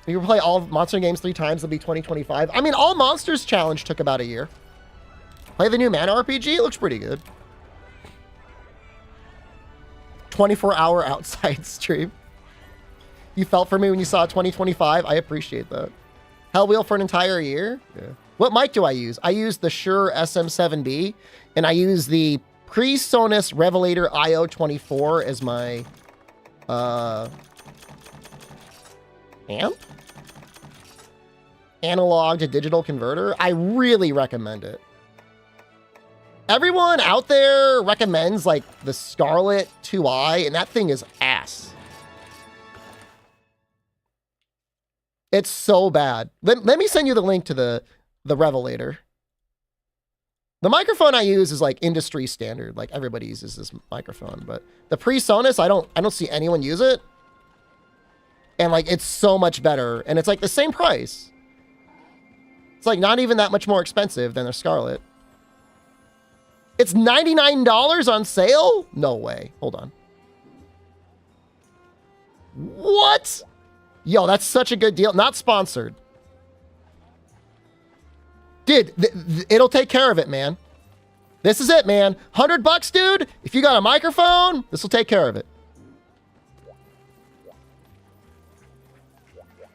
If you play all monster games 3 times, it'll be 2025. I mean, all monsters challenge took about a year. Play the new Mana RPG. It looks pretty good. 24-hour outside stream. You felt for me when you saw 2025. I appreciate that. Hellwheel for an entire year. Yeah. What mic do I use? I use the Shure SM7B, and I use the PreSonus Revelator IO24 as my amp? Analog to digital converter. I really recommend it. Everyone out there recommends like the Scarlett 2i, and that thing is ass. It's so bad. Let me send you the link to the Revelator. The microphone I use is like industry standard. Like everybody uses this microphone, but the PreSonus, I don't see anyone use it. And like it's so much better, and it's like the same price. It's like not even that much more expensive than a Scarlett. It's $99 on sale? No way. Hold on. What? Yo, that's such a good deal. Not sponsored. Dude, it'll take care of it, man. This is it, man. $100, dude. If you got a microphone, this will take care of it.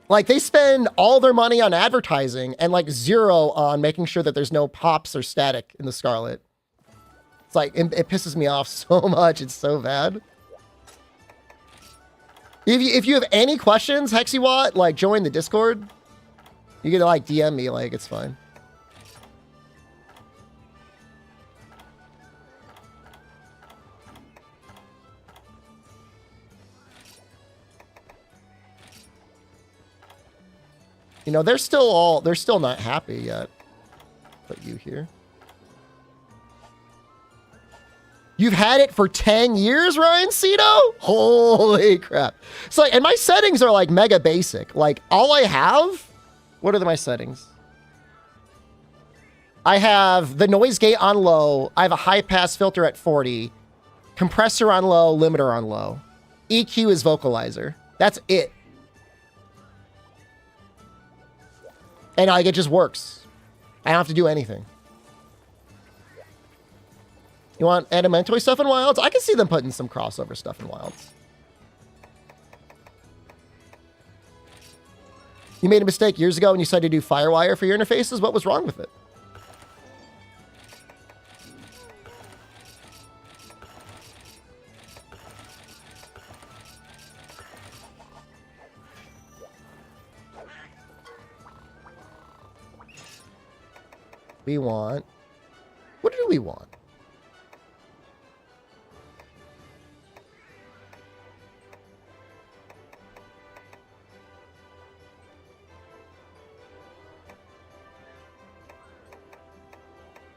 Like, they spend all their money on advertising and, like, zero on making sure that there's no pops or static in the Scarlett. It's like, it pisses me off so much. It's so bad. If you have any questions, Hexiwatt, like, join the Discord. You can, like, DM me. Like, it's fine. You know, they're still not happy yet. Put you here. You've had it for 10 years, Ryan Cito? Holy crap. So, like, and my settings are like mega basic. Like, all I have, what are my settings? I have the noise gate on low. I have a high pass filter at 40. Compressor on low, limiter on low. EQ is vocalizer. That's it. And like, it just works. I don't have to do anything. You want Adamantoy stuff in Wilds? I can see them putting some crossover stuff in Wilds. You made a mistake years ago when you decided to do Firewire for your interfaces. What was wrong with it? We want... What do we want?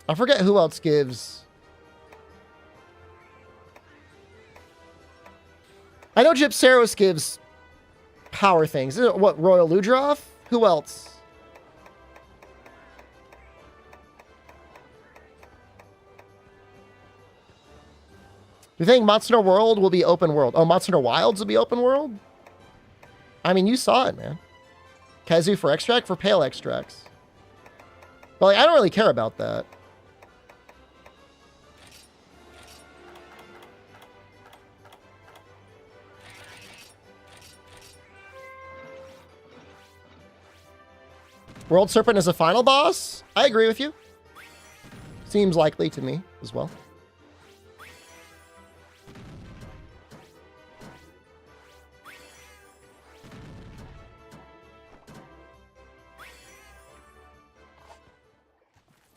I forget who else gives. I know Gypsaros gives power things. Isn't it, what, Royal Ludroth? Who else? Do you think Monster Hunter World will be open world? Oh, Monster Hunter Wilds will be open world? I mean, you saw it, man. Kazu for extract? For pale extracts. But like, I don't really care about that. World Serpent is a final boss? I agree with you. Seems likely to me as well.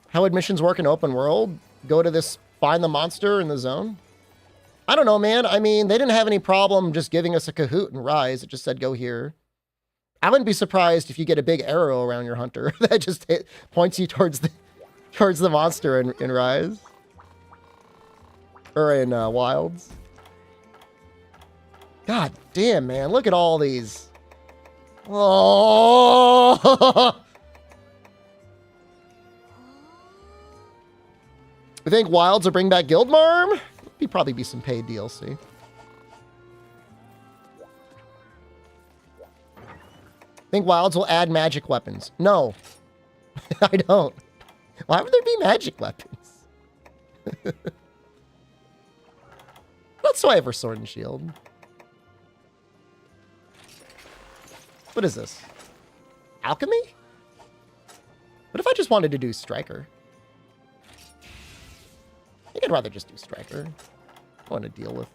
How would missions work in open world? Go to this, find the monster in the zone? I don't know, man. I mean, they didn't have any problem just giving us a Kahoot and Rise. It just said, go here. I wouldn't be surprised if you get a big arrow around your hunter that just points you towards the monster in Rise. Or in Wilds. God damn, man. Look at all these. Oh! I think Wilds will bring back Guildmarm? There'd probably be some paid DLC. Think Wilds will add magic weapons? No. I don't. Why would there be magic weapons? Whatsoever sword and shield. What is this? Alchemy? What if I just wanted to do Striker? I think I'd rather just do Striker. I want to deal with.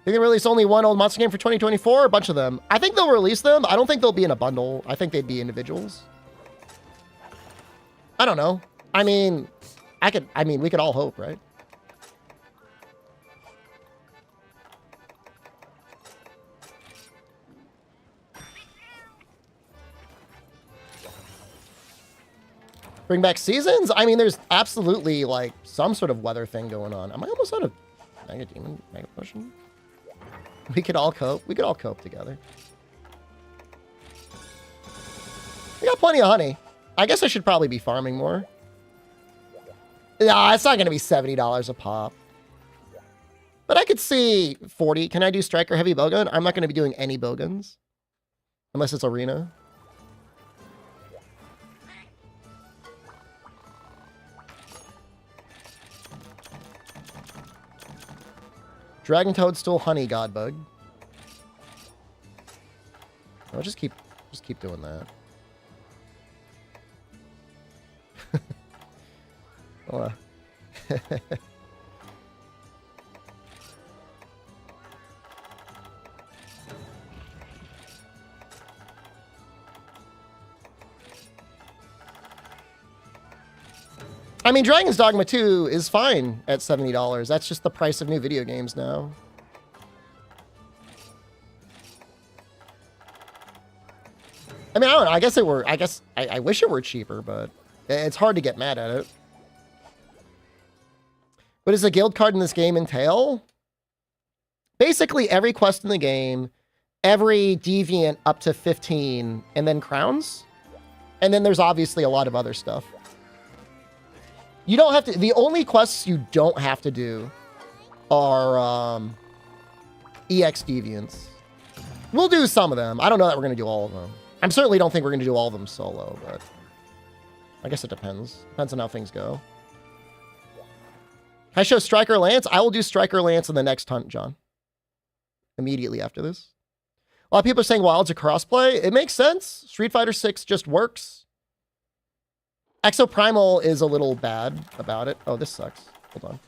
Think they release only one old monster game for 2024? A bunch of them. I think they'll release them. I don't think they'll be in a bundle. I think they'd be individuals. I don't know. I mean, we could all hope, right? Bring back seasons? I mean, there's absolutely like some sort of weather thing going on. Am I almost out of Mega Demon, Mega Potion? We could all cope. We could all cope together. We got plenty of honey. I guess I should probably be farming more. Nah, it's not going to be $70 a pop. But I could see 40. Can I do Striker Heavy Bowgun? I'm not going to be doing any Bowguns. Unless it's Arena. Dragon Toadstool Honey Godbug. I'll just keep doing that. Oh, I mean, Dragon's Dogma 2 is fine at $70. That's just the price of new video games now. I mean, I don't know. I guess I wish it were cheaper, but it's hard to get mad at it. What does a guild card in this game entail? Basically, every quest in the game, every deviant up to 15, and then crowns. And then there's obviously a lot of other stuff. You don't have to... The only quests you don't have to do are EX deviants. We'll do some of them. I don't know that we're going to do all of them. I certainly don't think we're going to do all of them solo, but... I guess it depends. Depends on how things go. Can I show Striker Lance? I will do Striker Lance in the next hunt, John. Immediately after this. A lot of people are saying Wild's a crossplay. It makes sense. Street Fighter 6 just works. Exoprimal is a little bad about it. Oh, this sucks. Hold on.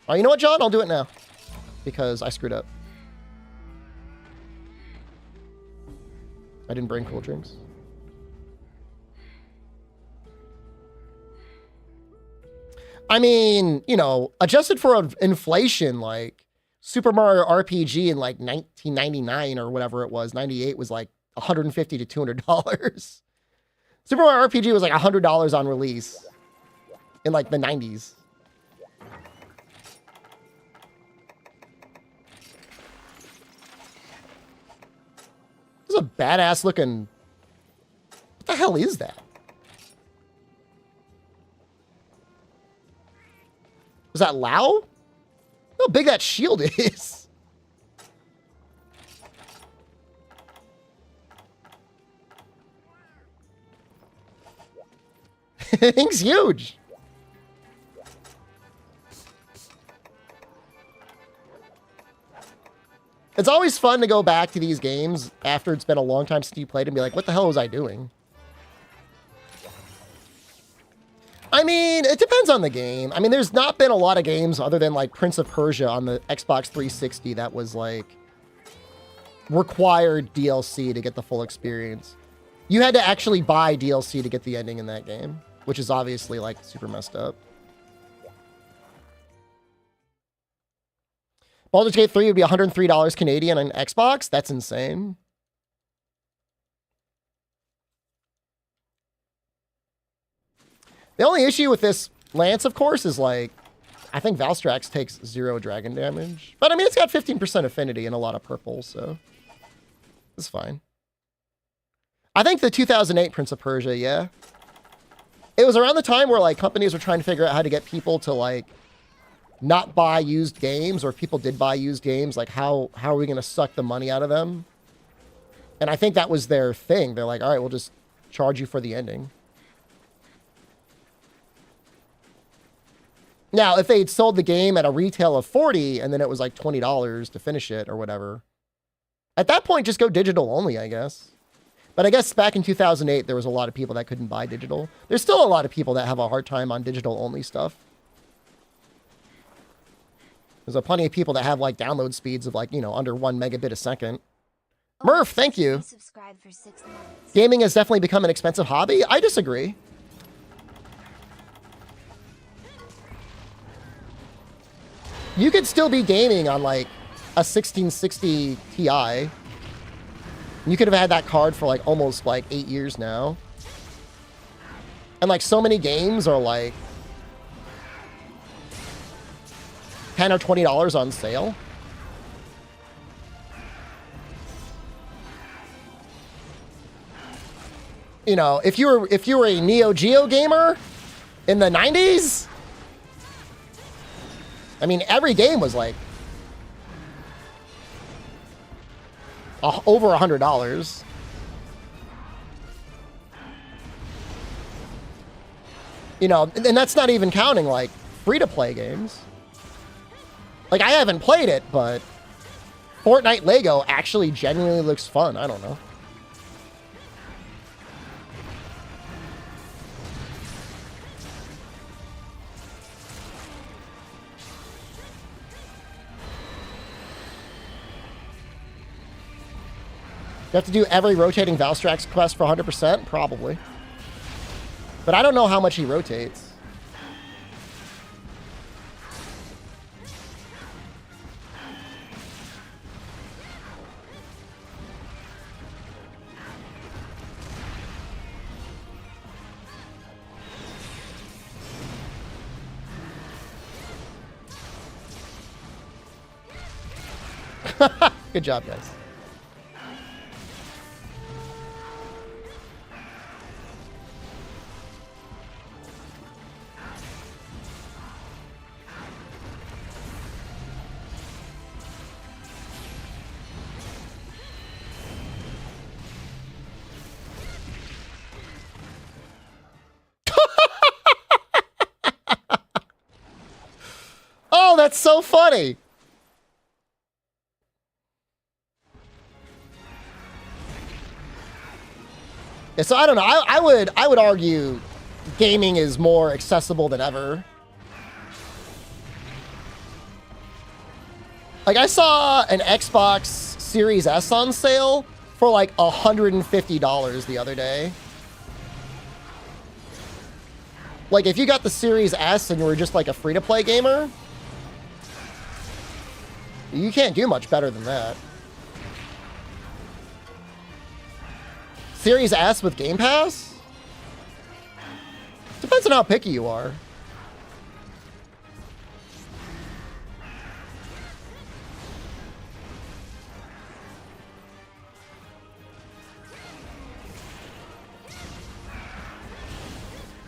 Oh, you know what, John? I'll do it now. Because I screwed up. I didn't bring cool drinks. I mean, you know, adjusted for inflation, like Super Mario RPG in like 1999 or whatever it was, 98 was like $150 to $200. Super Mario RPG was like $100 on release in like the 90s. This is a badass looking... What the hell is that? Is that Lao? Look how big that shield is. Thing's huge. It's always fun to go back to these games after it's been a long time since you played and be like, what the hell was I doing? I mean, it depends on the game. I mean, there's not been a lot of games other than like Prince of Persia on the Xbox 360 that was like required DLC to get the full experience. You had to actually buy DLC to get the ending in that game, which is obviously like super messed up. Baldur's Gate 3 would be $103 Canadian on Xbox. That's insane. The only issue with this Lance, of course, is like, I think Valstrax takes 0 dragon damage. But I mean, it's got 15% affinity and a lot of purple, so it's fine. I think the 2008 Prince of Persia, yeah. It was around the time where like companies were trying to figure out how to get people to like not buy used games, or if people did buy used games, like how are we going to suck the money out of them? And I think that was their thing. They're like, all right, we'll just charge you for the ending. Now, if they'd sold the game at a retail of $40 and then it was like $20 to finish it or whatever, at that point, just go digital only, I guess. But I guess back in 2008, there was a lot of people that couldn't buy digital. There's still a lot of people that have a hard time on digital only stuff. There's plenty of people that have like download speeds of like, you know, under 1 megabit a second. Murph, thank you. For 6 months. Gaming has definitely become an expensive hobby. I disagree. You could still be gaming on like a 1660 Ti. You could have had that card for like almost like 8 years now. And like so many games are like $10 or $20 on sale. You know, if you were a Neo Geo gamer in the 90s, I mean, every game was like over $100. You know, and that's not even counting like free-to-play games. Like, I haven't played it, but Fortnite Lego actually genuinely looks fun. I don't know. You have to do every rotating Valstrax quest for 100%? Probably. But I don't know how much he rotates. Good job, guys. Oh, that's so funny. Yeah, so I don't know. I would argue gaming is more accessible than ever. Like, I saw an Xbox Series S on sale for like $150 the other day. Like, if you got the Series S and you were just like a free-to-play gamer, you can't do much better than that. Series S with Game Pass? Depends on how picky you are.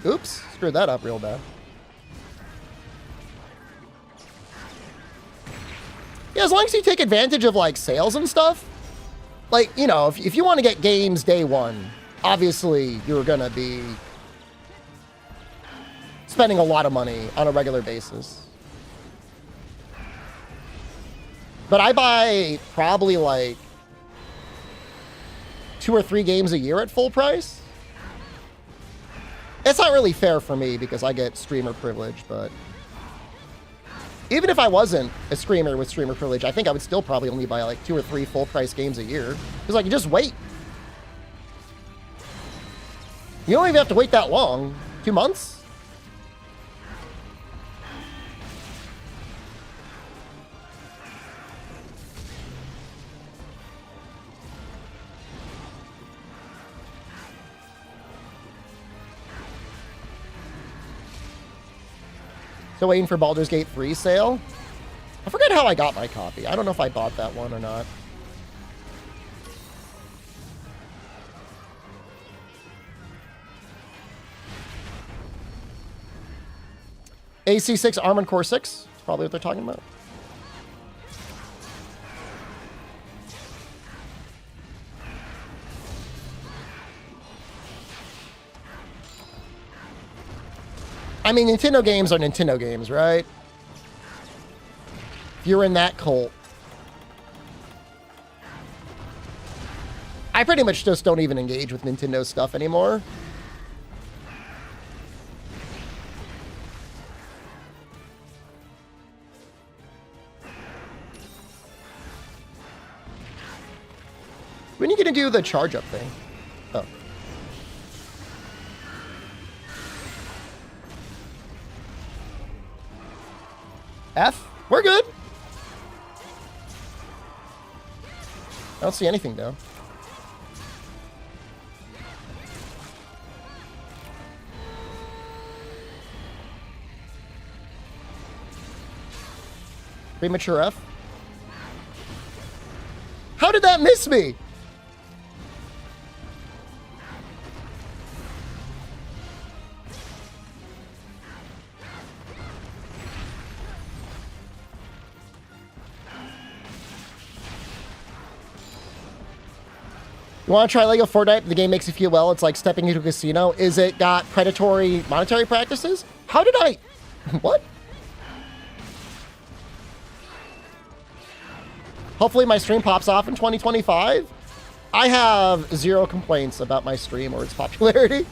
Oops, screwed that up real bad. Yeah, as long as you take advantage of like sales and stuff. Like, you know, if you want to get games day one, obviously you're going to be spending a lot of money on a regular basis. But I buy probably like 2 or 3 games a year at full price. It's not really fair for me because I get streamer privilege, but even if I wasn't a streamer with streamer privilege, I think I would still probably only buy like 2 or 3 full price games a year. Because I can just wait. You don't even have to wait that long. 2 months? So waiting for Baldur's Gate 3 sale. I forget how I got my copy. I don't know if I bought that one or not. AC6 Armored Core 6. That's probably what they're talking about. I mean, Nintendo games are Nintendo games, right? If you're in that cult. I pretty much just don't even engage with Nintendo stuff anymore. When are you gonna do the charge up thing? Oh. F? We're good. I don't see anything though. Premature F. How did that miss me? You want to try Lego Fortnite? The game makes you feel well. It's like stepping into a casino. Is it got predatory monetary practices? How did I... What? Hopefully my stream pops off in 2025. I have zero complaints about my stream or its popularity.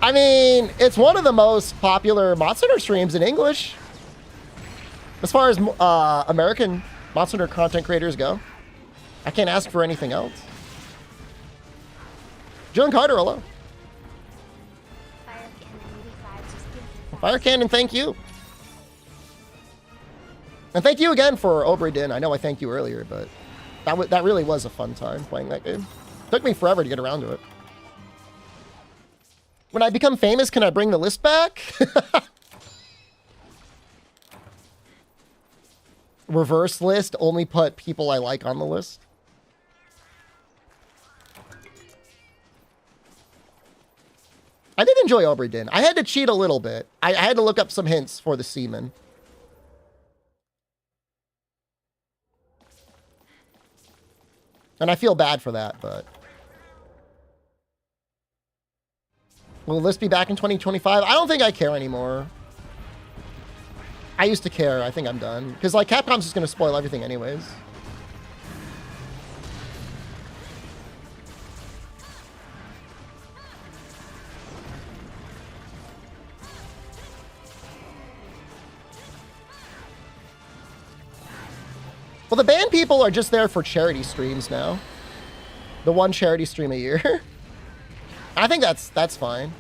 I mean, it's one of the most popular Monster Hunter streams in English. As far as American Monster Hunter content creators go. I can't ask for anything else. John Carter, hello. Fire Cannon, thank you. And thank you again for Aubrey Din. I know I thanked you earlier, but that really was a fun time playing that game. Took me forever to get around to it. When I become famous, can I bring the list back? Reverse list, only put people I like on the list. I did enjoy Aubrey Din. I had to cheat a little bit. I had to look up some hints for the seaman. And I feel bad for that, but... Will this be back in 2025? I don't think I care anymore. I used to care. I think I'm done. Because, like, Capcom's just going to spoil everything anyways. Well, the band people are just there for charity streams now. The one charity stream a year. I think that's fine.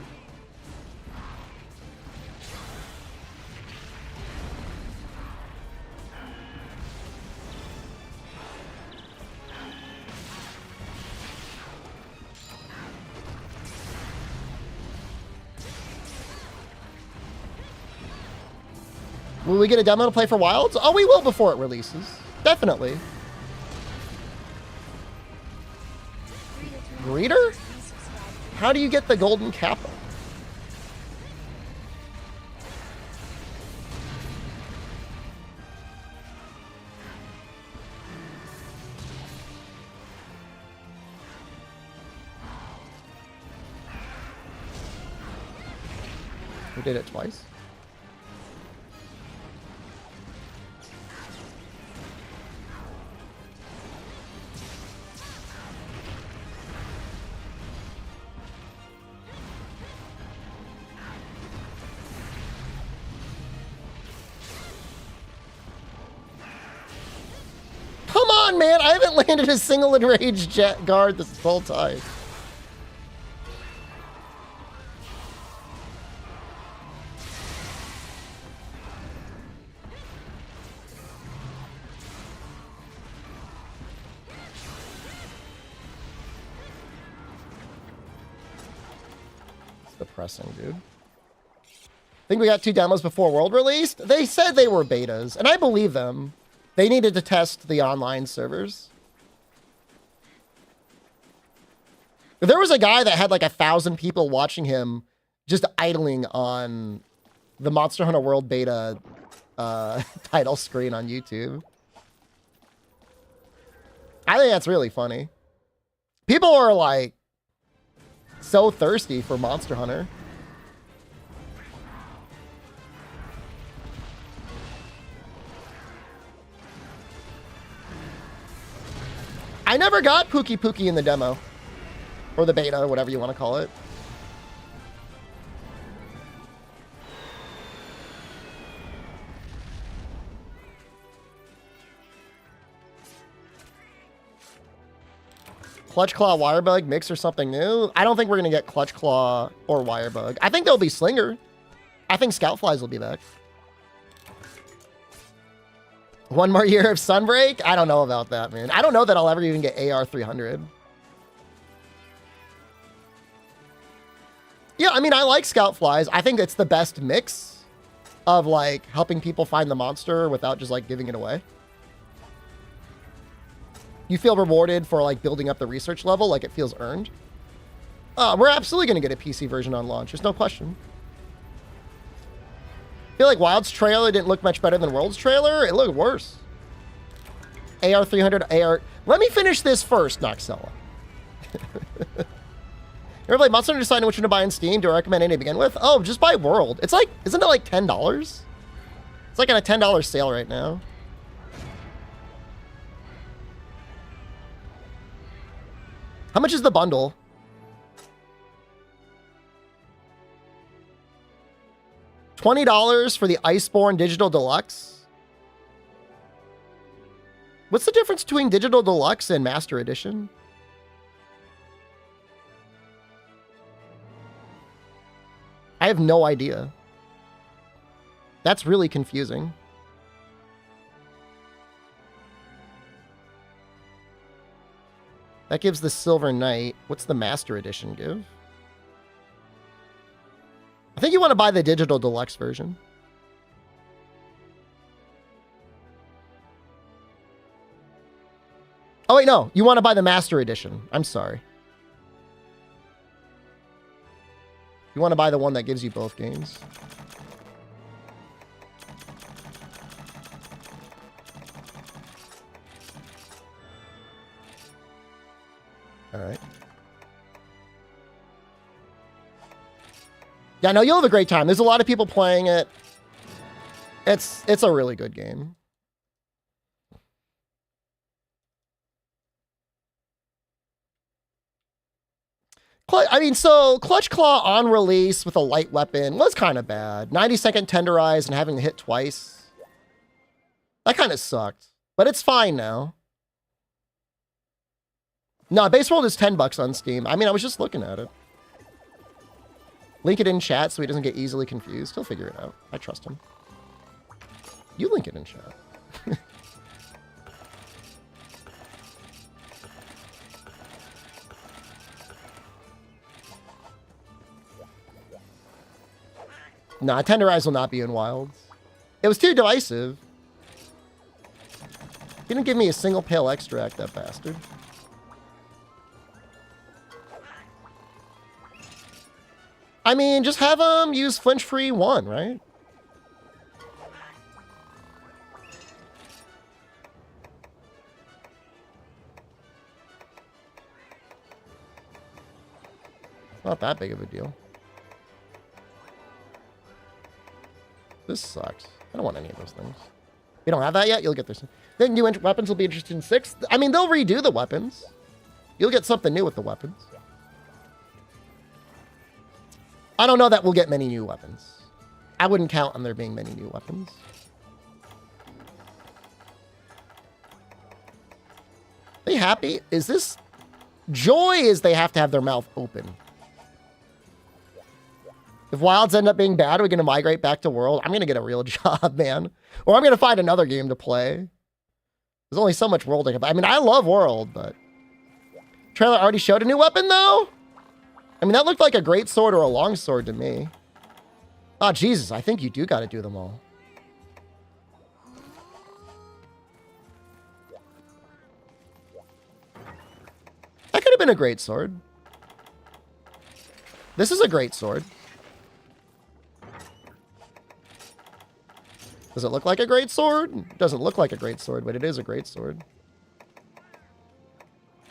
Will we get a demo to play for Wilds? Oh, we will before it releases. Definitely. Greeter? How do you get the golden kappa? We did it twice. Come on, man! I haven't landed a single enraged jet guard this whole time. It's depressing, dude. Think we got 2 demos before World released? They said they were betas, and I believe them. They needed to test the online servers. There was a guy that had like 1,000 people watching him just idling on the Monster Hunter World beta title screen on YouTube. I think that's really funny. People are like so thirsty for Monster Hunter. I never got Pookie Pookie in the demo. Or the beta, or whatever you want to call it. Clutch Claw, Wirebug, mix or something new? I don't think we're going to get Clutch Claw or Wirebug. I think there'll be Slinger. I think Scoutflies will be back. One more year of Sunbreak? I don't know about that, man. I don't know that I'll ever even get AR 300. Yeah, I mean, I like Scoutflies. I think it's the best mix of, like, helping people find the monster without just, like, giving it away. You feel rewarded for, like, building up the research level, like it feels earned. We're absolutely going to get a PC version on launch. There's no question. I feel like Wild's trailer didn't look much better than World's trailer. It looked worse. AR 300, AR... Let me finish this first, Noxella. You ever played Monster Hunter deciding which one to buy on Steam? Do I recommend any to begin with? Oh, just buy World. It's like... Isn't it like $10? It's like on a $10 sale right now. How much is the bundle? $20 for the Iceborne Digital Deluxe. What's the difference between Digital Deluxe and Master Edition? I have no idea. That's really confusing. That gives the Silver Knight. What's the Master Edition give? I think you want to buy the Digital Deluxe version. Oh, wait, no. You want to buy the Master Edition. I'm sorry. You want to buy the one that gives you both games. All right. Yeah, no, you'll have a great time. There's a lot of people playing it. It's a really good game. I mean, so Clutch Claw on release with a light weapon was kind of bad. 90-second tenderize and having to hit twice. That kind of sucked. But it's fine now. No, Base World is $10 on Steam. I mean, I was just looking at it. Link it in chat so he doesn't get easily confused. He'll figure it out. I trust him. You link it in chat. Nah, Tenderize will not be in Wilds. It was too divisive. He didn't give me a single pale extract, that bastard. I mean, just have him use flinch-free 1, right? Not that big of a deal. This sucks. I don't want any of those things. We don't have that yet? You'll get this. Then new weapons will be interested in 6. I mean, they'll redo the weapons. You'll get something new with the weapons. I don't know that we'll get many new weapons. I wouldn't count on there being many new weapons. They happy? Is this... Joy is they have to have their mouth open. If Wilds end up being bad, we're going to migrate back to World. I'm going to get a real job, man. Or I'm going to find another game to play. There's only so much World I can... I mean, I love World, but... Trailer already showed a new weapon, though? I mean, that looked like a great sword or a long sword to me. Oh, Jesus, I think you do got to do them all. That could have been a great sword. This is a great sword. Does it look like a great sword? It doesn't look like a great sword, but it is a great sword.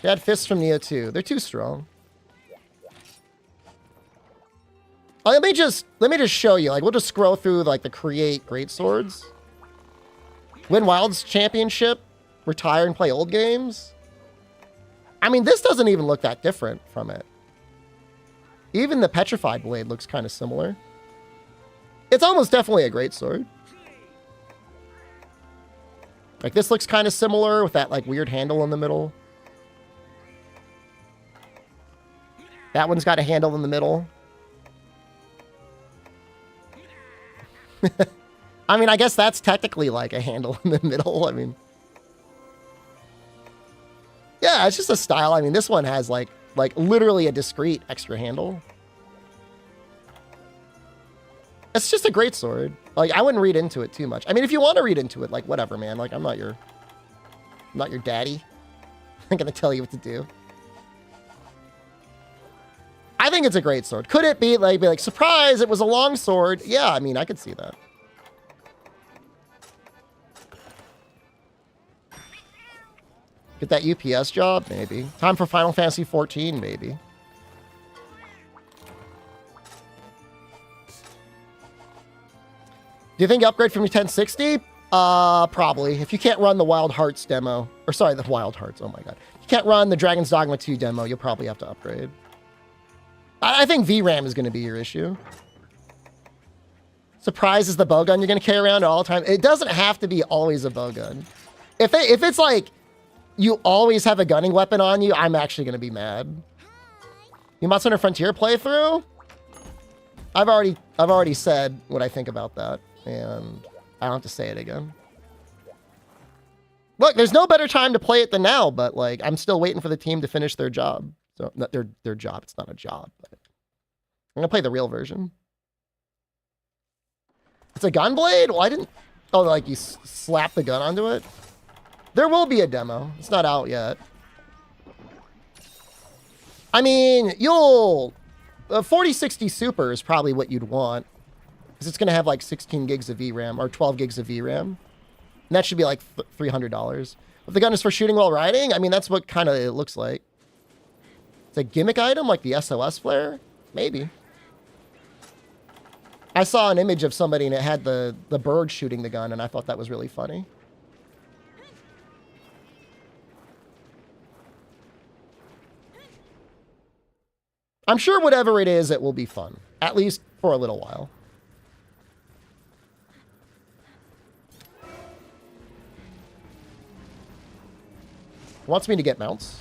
They had fists from Neo 2. They're too strong. Let me just show you. Like, we'll just scroll through like the create great swords. Win Wilds Championship. Retire and play old games. I mean, this doesn't even look that different from it. Even the petrified blade looks kind of similar. It's almost definitely a great sword. Like, this looks kind of similar with that like weird handle in the middle. That one's got a handle in the middle. I mean, I guess that's technically like a handle in the middle. I mean, yeah, it's just a style. I mean, this one has like literally a discrete extra handle. It's just a great sword. Like, I wouldn't read into it too much. I mean, if you want to read into it, like, whatever, man. Like, I'm not your daddy. I'm not gonna tell you what to do. I think it's a great sword. Could it be like, surprise, it was a long sword? Yeah, I mean, I could see that. Get that UPS job? Maybe. Time for Final Fantasy 14, maybe. Do you think you upgrade from your 1060? Probably. If you can't run the Wild Hearts demo, or sorry, the Wild Hearts, oh my god. If you can't run the Dragon's Dogma 2 demo, you'll probably have to upgrade. I think VRAM is going to be your issue. Surprise is the bow gun you're going to carry around all the time. It doesn't have to be always a bow gun. If it's like you always have a gunning weapon on you, I'm actually going to be mad. You Monster Hunter Frontier playthrough? I've already said what I think about that, and I don't have to say it again. Look, there's no better time to play it than now, but like I'm still waiting for the team to finish their job. So not their job. It's not a job, but I'm gonna play the real version. It's a gun blade? Well, I didn't. Oh, like you slap the gun onto it. There will be a demo. It's not out yet. I mean, you'll 4060 Super is probably what you'd want, because it's gonna have like 16 gigs of VRAM or 12 gigs of VRAM, and that should be like $300. If the gun is for shooting while riding, I mean that's what kind of it looks like. It's a gimmick item like the SOS flare? Maybe. I saw an image of somebody and it had the bird shooting the gun, and I thought that was really funny. I'm sure whatever it is, it will be fun. At least for a little while. Wants me to get mounts.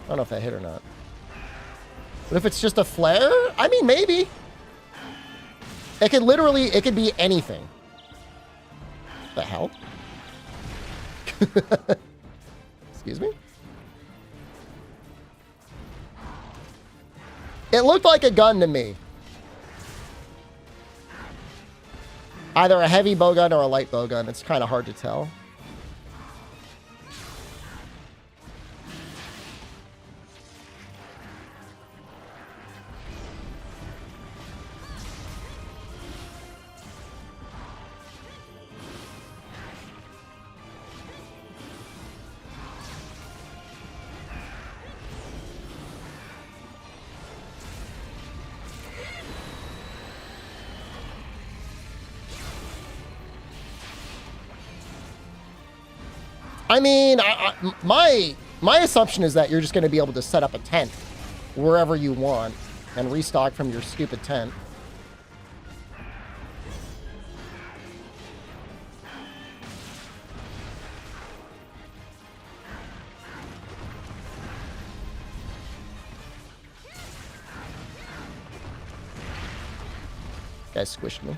I don't know if that hit or not. But if it's just a flare, I mean, maybe. It could be anything. The hell? Excuse me? It looked like a gun to me. Either a heavy bowgun or a light bowgun. It's kind of hard to tell. I mean, my assumption is that you're just going to be able to set up a tent wherever you want and restock from your stupid tent. Guy squished me.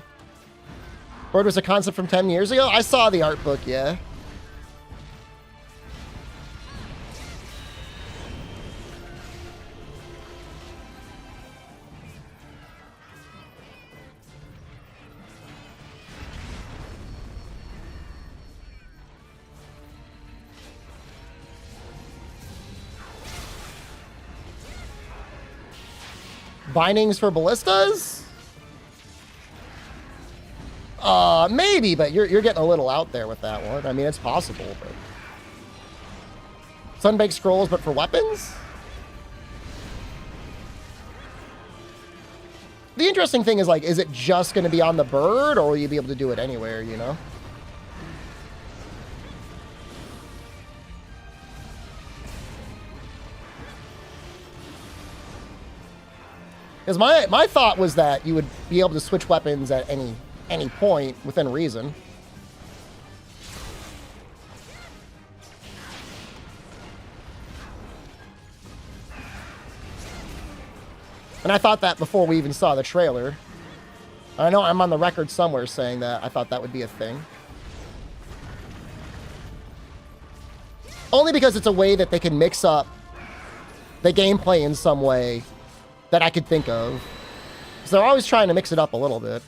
Bird was a concept from 10 years ago? I saw the art book, yeah. Bindings for ballistas? Maybe, but you're getting a little out there with that one. I mean, it's possible, but... Sunbaked scrolls, but for weapons? The interesting thing is, like, is it just going to be on the bird, or will you be able to do it anywhere, you know? Because my thought was that you would be able to switch weapons at any point within reason. And I thought that before we even saw the trailer. I know I'm on the record somewhere saying that I thought that would be a thing. Only because it's a way that they can mix up the gameplay in some way that I could think of. So they're always trying to mix it up a little bit.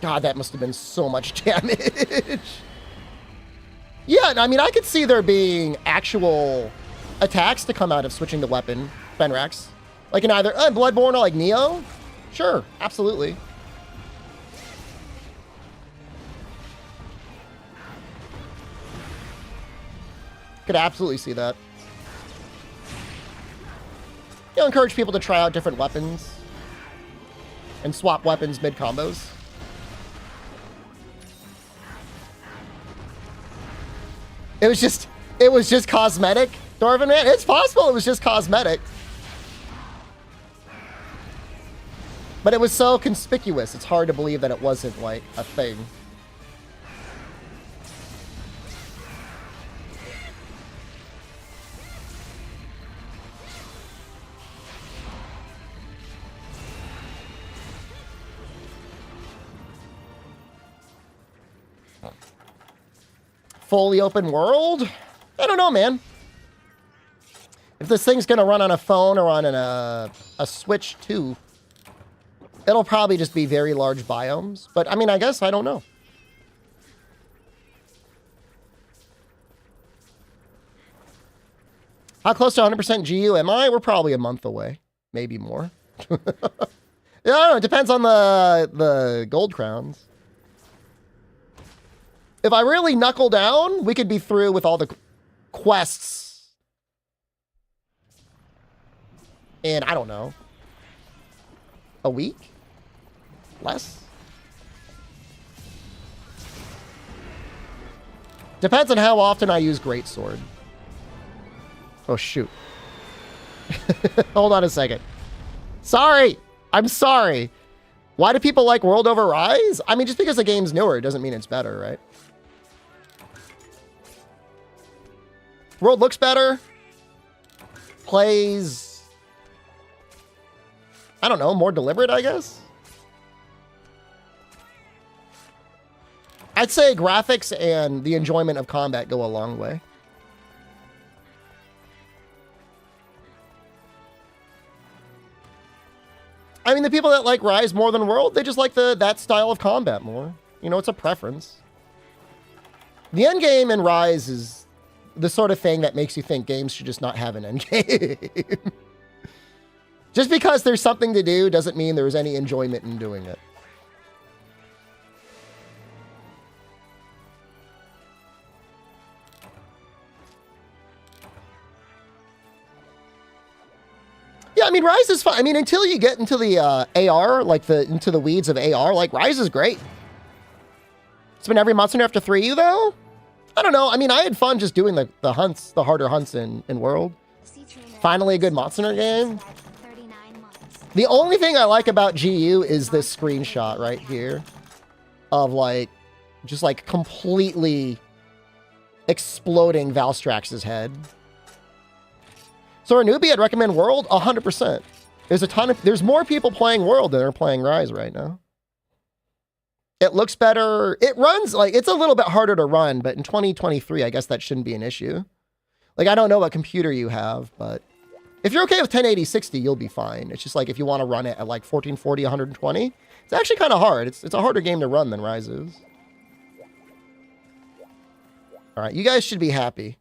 God, that must have been so much damage. Yeah, I mean, I could see there being actual attacks to come out of switching the weapon, Fenrex. Like in either Bloodborne or like Neo. Sure, absolutely. Could absolutely see that. You'll encourage people to try out different weapons and swap weapons mid-combos. It was just cosmetic, Dwarven Man. It's possible it was just cosmetic. But it was so conspicuous, it's hard to believe that it wasn't, like, a thing. Fully open world? I don't know, man. If this thing's gonna run on a phone or on a Switch too, it'll probably just be very large biomes. But I mean, I guess I don't know. How close to 100% GU am I? We're probably a month away, maybe more. Yeah, I don't know. It depends on the gold crowns. If I really knuckle down, we could be through with all the quests in, I don't know, a week? Less? Depends on how often I use Greatsword. Oh, shoot. Hold on a second. Sorry. I'm sorry. Why do people like World over Rise? I mean, just because the game's newer doesn't mean it's better, right? World looks better. Plays, I don't know, more deliberate, I guess. I'd say graphics and the enjoyment of combat go a long way. I mean, the people that like Rise more than World, they just like that style of combat more. You know, it's a preference. The end game in Rise is the sort of thing that makes you think games should just not have an end game. Just because there's something to do doesn't mean there's any enjoyment in doing it. Yeah, I mean, Rise is fun. I mean, until you get into the AR, like into the weeds of AR, like Rise is great. It's been every Monster After 3 though? I don't know. I mean, I had fun just doing the hunts, the harder hunts in World. Finally a good Monster Hunter game. The only thing I like about GU is this screenshot right here of like, just like completely exploding Valstrax's head. So a newbie, I'd recommend World 100%. There's more people playing World than are playing Rise right now. It looks better. It runs, like, it's a little bit harder to run, but in 2023, I guess that shouldn't be an issue. Like, I don't know what computer you have, but if you're okay with 1080 60, you'll be fine. It's just like if you want to run it at like 1440, 120, it's actually kind of hard. It's a harder game to run than Rise is. All right, you guys should be happy.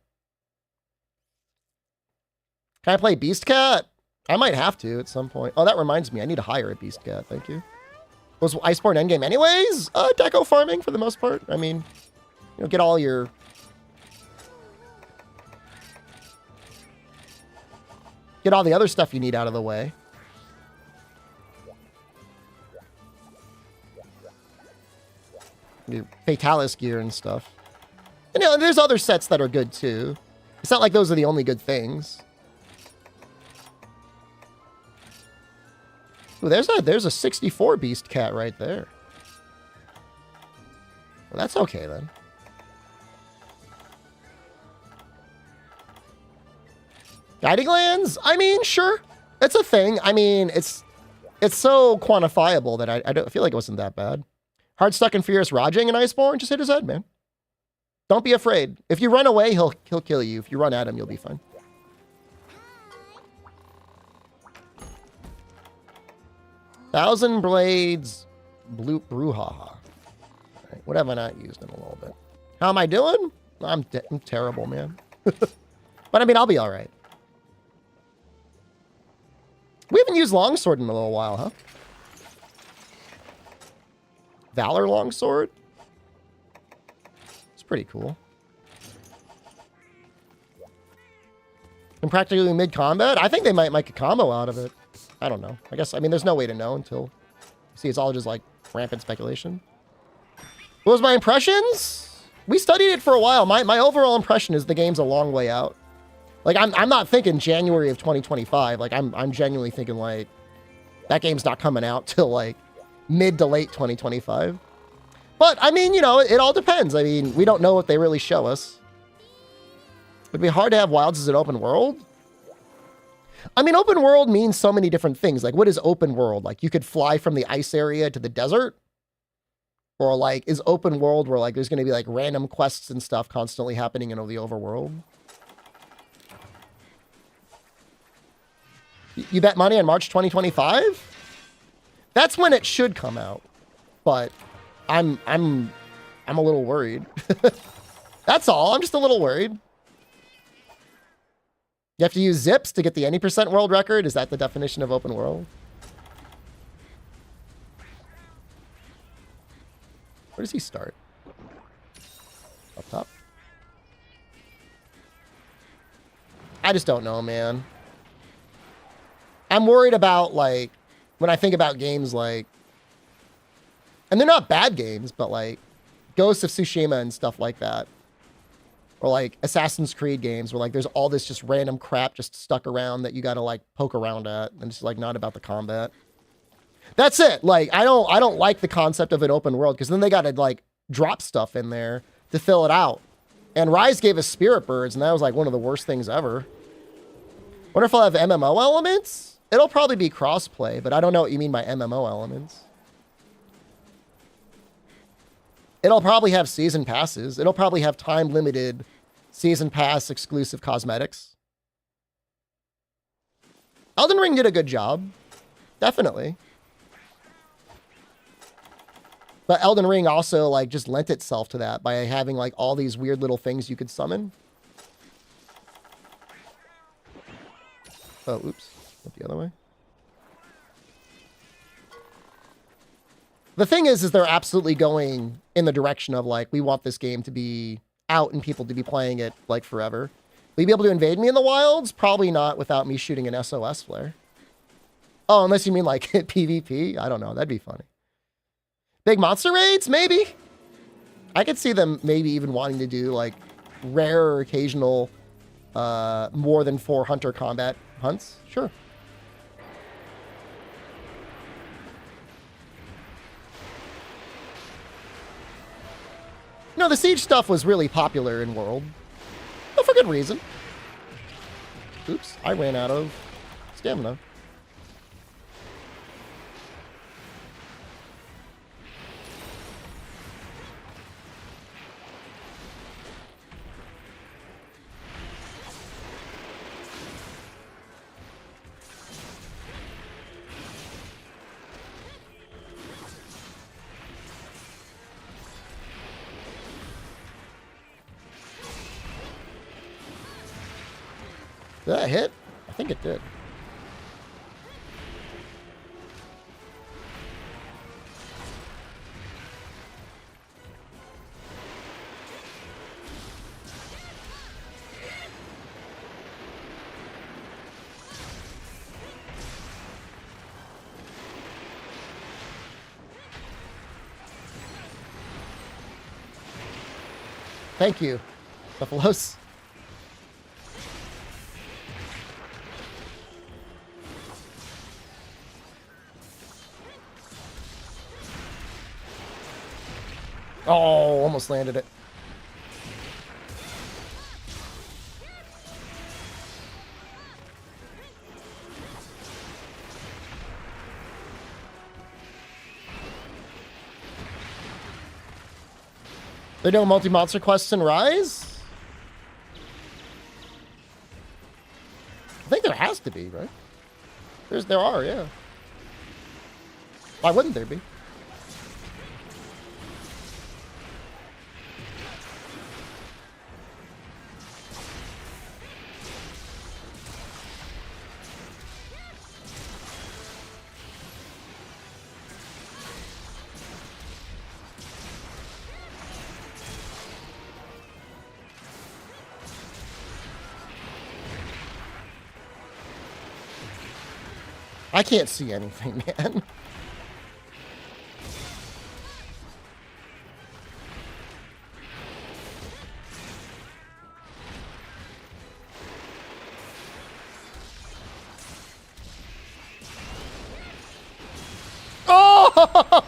Can I play Beast Cat? I might have to at some point. Oh, that reminds me. I need to hire a Beast Cat. Thank you. Was Iceborne endgame anyways? Deco farming for the most part. I mean, you know, get all your... Get all the other stuff you need out of the way. Your Fatalis gear and stuff. And, you know, there's other sets that are good too. It's not like those are the only good things. Ooh, there's a 64 Beast Cat right there. Well, that's okay then. Guiding lands? I mean, sure. It's a thing. I mean, it's so quantifiable that I don't feel like it wasn't that bad. Hard stuck and furious Rajang and Iceborne, just hit his head, man. Don't be afraid. If you run away, he'll kill you. If you run at him, you'll be fine. Thousand Blades Blue Brouhaha. Right, what have I not used in a little bit? How am I doing? I'm terrible, man. But I mean, I'll be all right. We haven't used Longsword in a little while, huh? Valor Longsword? It's pretty cool. And practically mid-combat? I think they might make a combo out of it. I don't know. I guess, I mean, there's no way to know until... See, it's all just, like, rampant speculation. What was my impressions? We studied it for a while. My overall impression is the game's a long way out. Like, I'm not thinking January of 2025. Like, I'm genuinely thinking, like, that game's not coming out till, like, mid to late 2025. But, I mean, you know, it all depends. I mean, we don't know what they really show us. It'd be hard to have Wilds as an open world. I mean, open world means so many different things. Like, what is open world? Like, you could fly from the ice area to the desert? Or, like, is open world where, like, there's going to be, like, random quests and stuff constantly happening in the overworld? You bet money on March 2025? That's when it should come out. But I'm a little worried. That's all. I'm just a little worried. You have to use zips to get the any percent world record? Is that the definition of open world? Where does he start? Up top? I just don't know, man. I'm worried about, like, when I think about games like... And they're not bad games, but, like, Ghost of Tsushima and stuff like that. Or, like, Assassin's Creed games where, like, there's all this just random crap just stuck around that you gotta, like, poke around at. And it's, like, not about the combat. That's it. Like, I don't like the concept of an open world because then they gotta, like, drop stuff in there to fill it out. And Rise gave us Spirit Birds, and that was, like, one of the worst things ever. Wonder if I'll have MMO elements? It'll probably be crossplay, but I don't know what you mean by MMO elements. It'll probably have season passes. It'll probably have time-limited season pass exclusive cosmetics. Elden Ring did a good job. Definitely. But Elden Ring also, like, just lent itself to that by having, like, all these weird little things you could summon. Oh, oops. Went the other way. The thing is they're absolutely going in the direction of, like, we want this game to be out and people to be playing it, like, forever. Will you be able to invade me in the wilds? Probably not without me shooting an SOS flare. Oh, unless you mean, like, PvP? I don't know. That'd be funny. Big monster raids? Maybe. I could see them maybe even wanting to do, like, rare or occasional more than 4 hunter combat hunts. Sure. No, the Siege stuff was really popular in World. But for good reason. Oops, I ran out of stamina. Did that hit? I think it did. Thank you, Buffaloes. Oh, almost landed it. They do multi-monster quests in Rise? I think there has to be, right? There are, yeah. Why wouldn't there be? I can't see anything, man. Oh!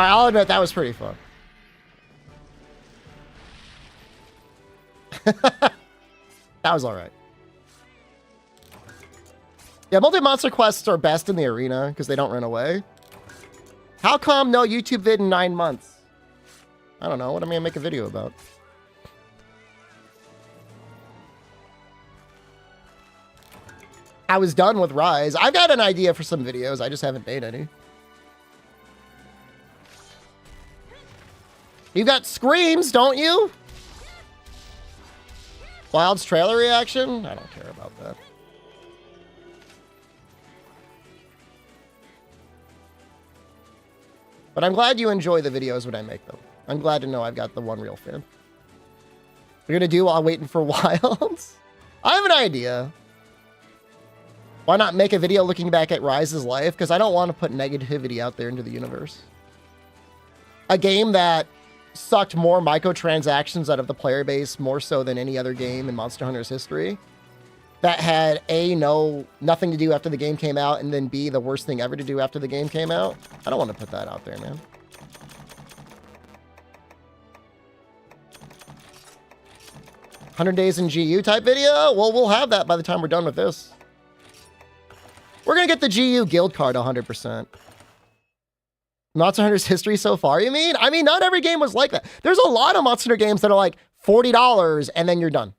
I'll admit that was pretty fun. That was all right. Yeah, multi-monster quests are best in the arena because they don't run away. How come no YouTube vid in 9 months? I don't know. What am I going to make a video about? I was done with Rise. I've got an idea for some videos. I just haven't made any. You got screams, don't you? Wild's trailer reaction? I don't care about that. But I'm glad you enjoy the videos when I make them. I'm glad to know I've got the one real fan. We're gonna do while waiting for Wilds? I have an idea. Why not make a video looking back at Rise's life? Because I don't want to put negativity out there into the universe. A game that sucked more microtransactions out of the player base more so than any other game in Monster Hunter's history. That had A, nothing to do after the game came out, and then B, the worst thing ever to do after the game came out. I don't want to put that out there, man. "100 days in GU" type video? Well, we'll have that by the time we're done with this. We're going to get the GU guild card 100%. Monster Hunter's history so far, you mean? I mean, not every game was like that. There's a lot of Monster Hunter games that are like $40 and then you're done.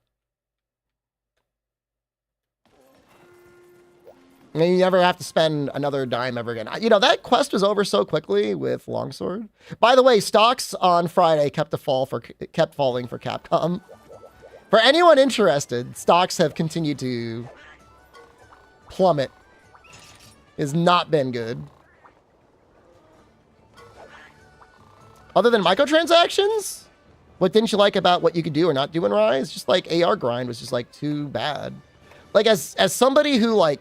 And you never have to spend another dime ever again. You know, that quest was over so quickly with Longsword. By the way, stocks on Friday kept falling for Capcom. For anyone interested, stocks have continued to plummet. Has not been good. Other than microtransactions? What didn't you like about what you could do or not do in Rise? Just like AR grind was just like too bad. Like as somebody who like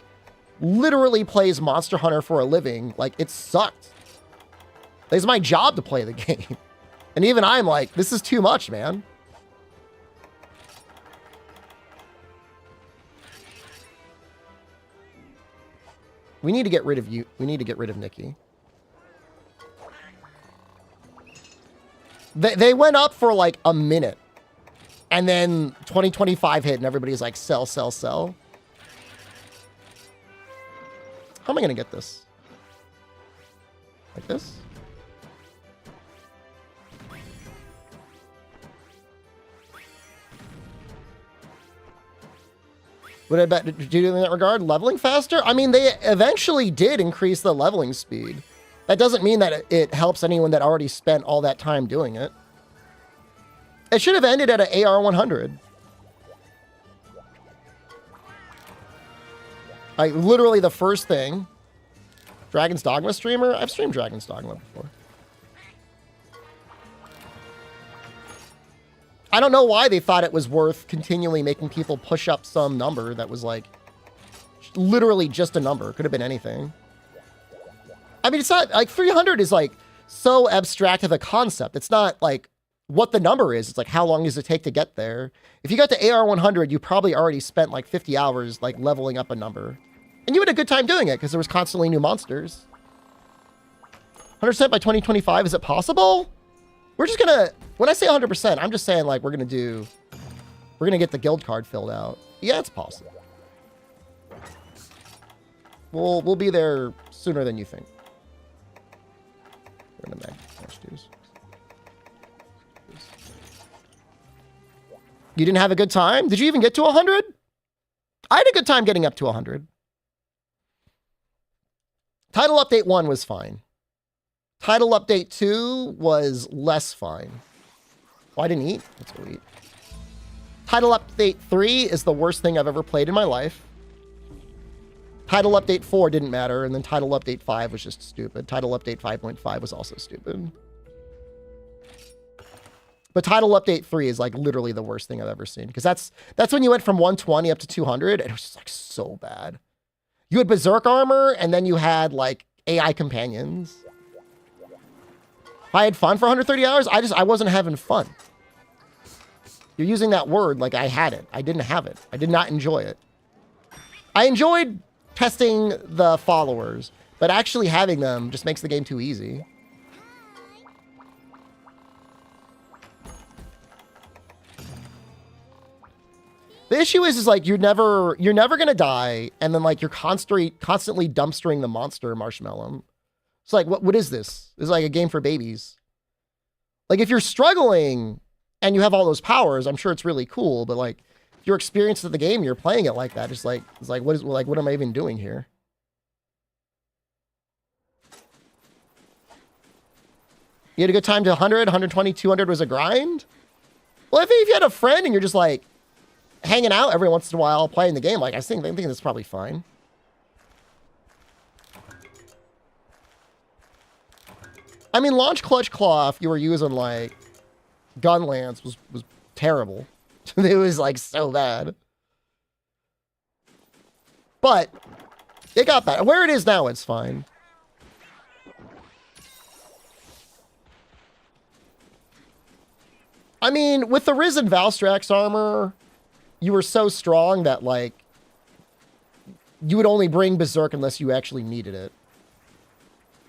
literally plays Monster Hunter for a living, like it sucked. It's my job to play the game. And even I'm like, this is too much, man. We need to get rid of you. We need to get rid of Nikki. They went up for like a minute. And then 2025 hit and everybody's like, sell, sell, sell. How am I going to get this? Like this? What about did you do in that regard? Leveling faster? I mean, they eventually did increase the leveling speed. That doesn't mean that it helps anyone that already spent all that time doing it. It should have ended at an AR 100. Like, literally the first thing. Dragon's Dogma streamer? I've streamed Dragon's Dogma before. I don't know why they thought it was worth continually making people push up some number that was like literally just a number. Could have been anything. I mean, it's not like 300 is like so abstract of a concept. It's not like what the number is. It's like how long does it take to get there? If you got to AR 100, you probably already spent like 50 hours like leveling up a number. And you had a good time doing it because there was constantly new monsters. 100% by 2025, is it possible? We're just gonna, when I say 100%, I'm just saying like we're gonna get the guild card filled out. Yeah, it's possible. We'll be there sooner than you think. We're gonna make You didn't have a good time? Did you even get to 100? I had a good time getting up to 100. Title update 1 was fine. Title update 2 was less fine. Oh, I didn't eat. Let's go eat. Title update 3 is the worst thing I've ever played in my life. Title update 4 didn't matter, and then title update 5 was just stupid. Title update 5.5 was also stupid. But title update 3 is like literally the worst thing I've ever seen. Because that's when you went from 120 up to 200, and it was just like so bad. You had Berserk armor, and then you had like AI companions. If I had fun for 130 hours, I wasn't having fun. You're using that word like I had it. I didn't have it. I did not enjoy it. I enjoyed testing the followers, but actually having them just makes the game too easy. The issue is like you're never gonna die, and then like you're constantly dumpstering the monster marshmallow. It's like what is this? This is like a game for babies. Like if you're struggling and you have all those powers, I'm sure it's really cool. But like if you're experienced at the game, you're playing it like that. It's like what am I even doing here? You had a good time to 100, 120, 200 was a grind? Well, if you had a friend and you're just like hanging out every once in a while playing the game, like I think that's probably fine. I mean, launch clutch claw, if you were using like gun lance, was terrible. It was like so bad. But it got better. Where it is now, it's fine. I mean, with the Risen Valstrax armor, you were so strong that like you would only bring Berserk unless you actually needed it.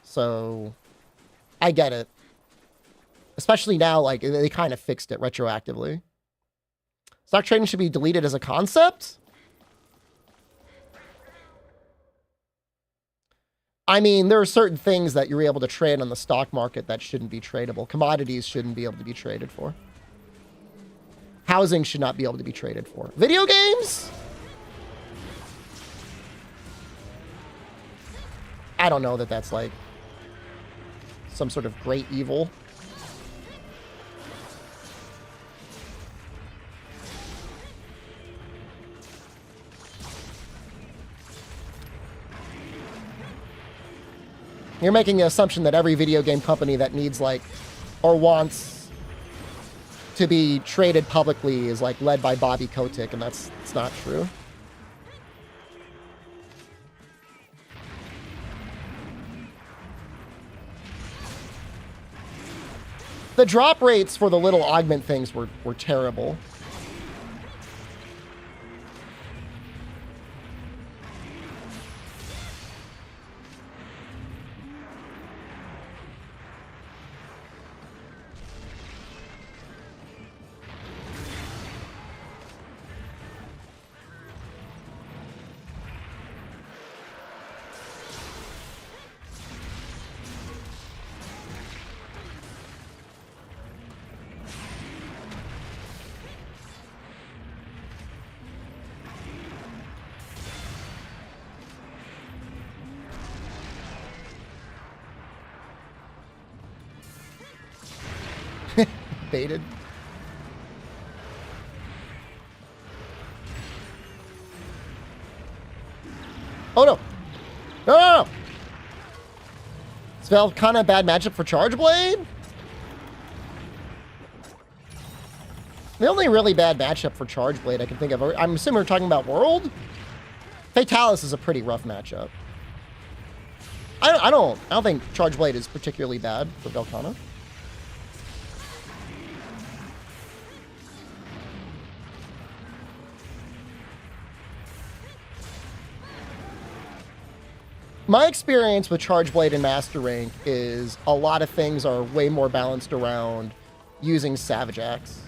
So I get it. Especially now, like, they kind of fixed it retroactively. Stock trading should be deleted as a concept? I mean, there are certain things that you're able to trade on the stock market that shouldn't be tradable. Commodities shouldn't be able to be traded for. Housing should not be able to be traded for. Video games? I don't know that that's like some sort of great evil. You're making the assumption that every video game company that needs like or wants to be traded publicly is like led by Bobby Kotick, and it's not true. The drop rates for the little augment things were terrible. baited. Oh no. No, no, no. Is Valve kind of bad matchup for Charge Blade? The only really bad matchup for Charge Blade I can think of, I'm assuming we're talking about World? Fatalis is a pretty rough matchup. I don't think Charge Blade is particularly bad for Velkhana. My experience with Charge Blade and Master Rank is a lot of things are way more balanced around using Savage Axe.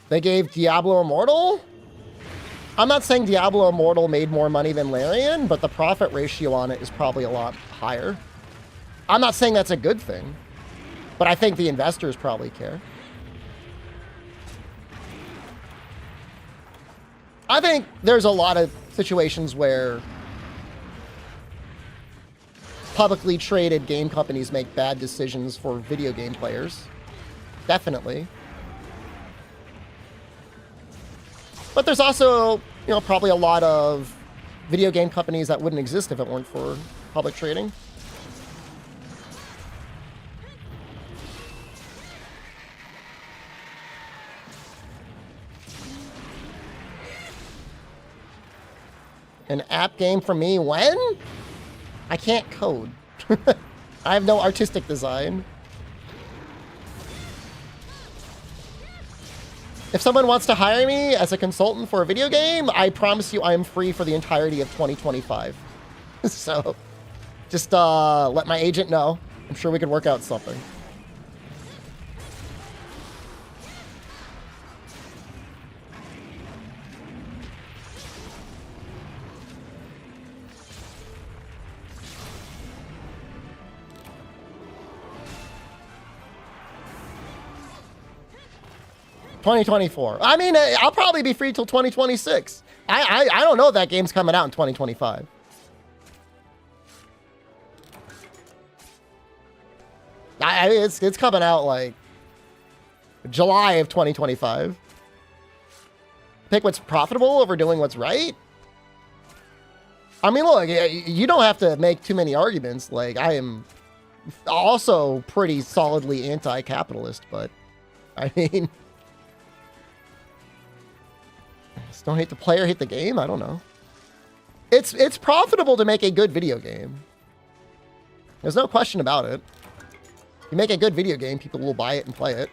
They gave Diablo Immortal? I'm not saying Diablo Immortal made more money than Larian, but the profit ratio on it is probably a lot higher. I'm not saying that's a good thing, but I think the investors probably care. I think there's a lot of situations where publicly traded game companies make bad decisions for video game players. Definitely. But there's also, you know, probably a lot of video game companies that wouldn't exist if it weren't for public trading. An app game for me when? I can't code. I have no artistic design. If someone wants to hire me as a consultant for a video game, I promise you I am free for the entirety of 2025. So just let my agent know. I'm sure we could work out something. $2024. I mean, I'll probably be free till 2026. I don't know if that game's coming out in 2025. It's coming out like July of 2025. Pick what's profitable over doing what's right. I mean, look, you don't have to make too many arguments. Like, I am also pretty solidly anti-capitalist, but I mean, just don't hate the player, hate the game. I don't know. It's profitable to make a good video game. There's no question about it. You make a good video game, people will buy it and play it.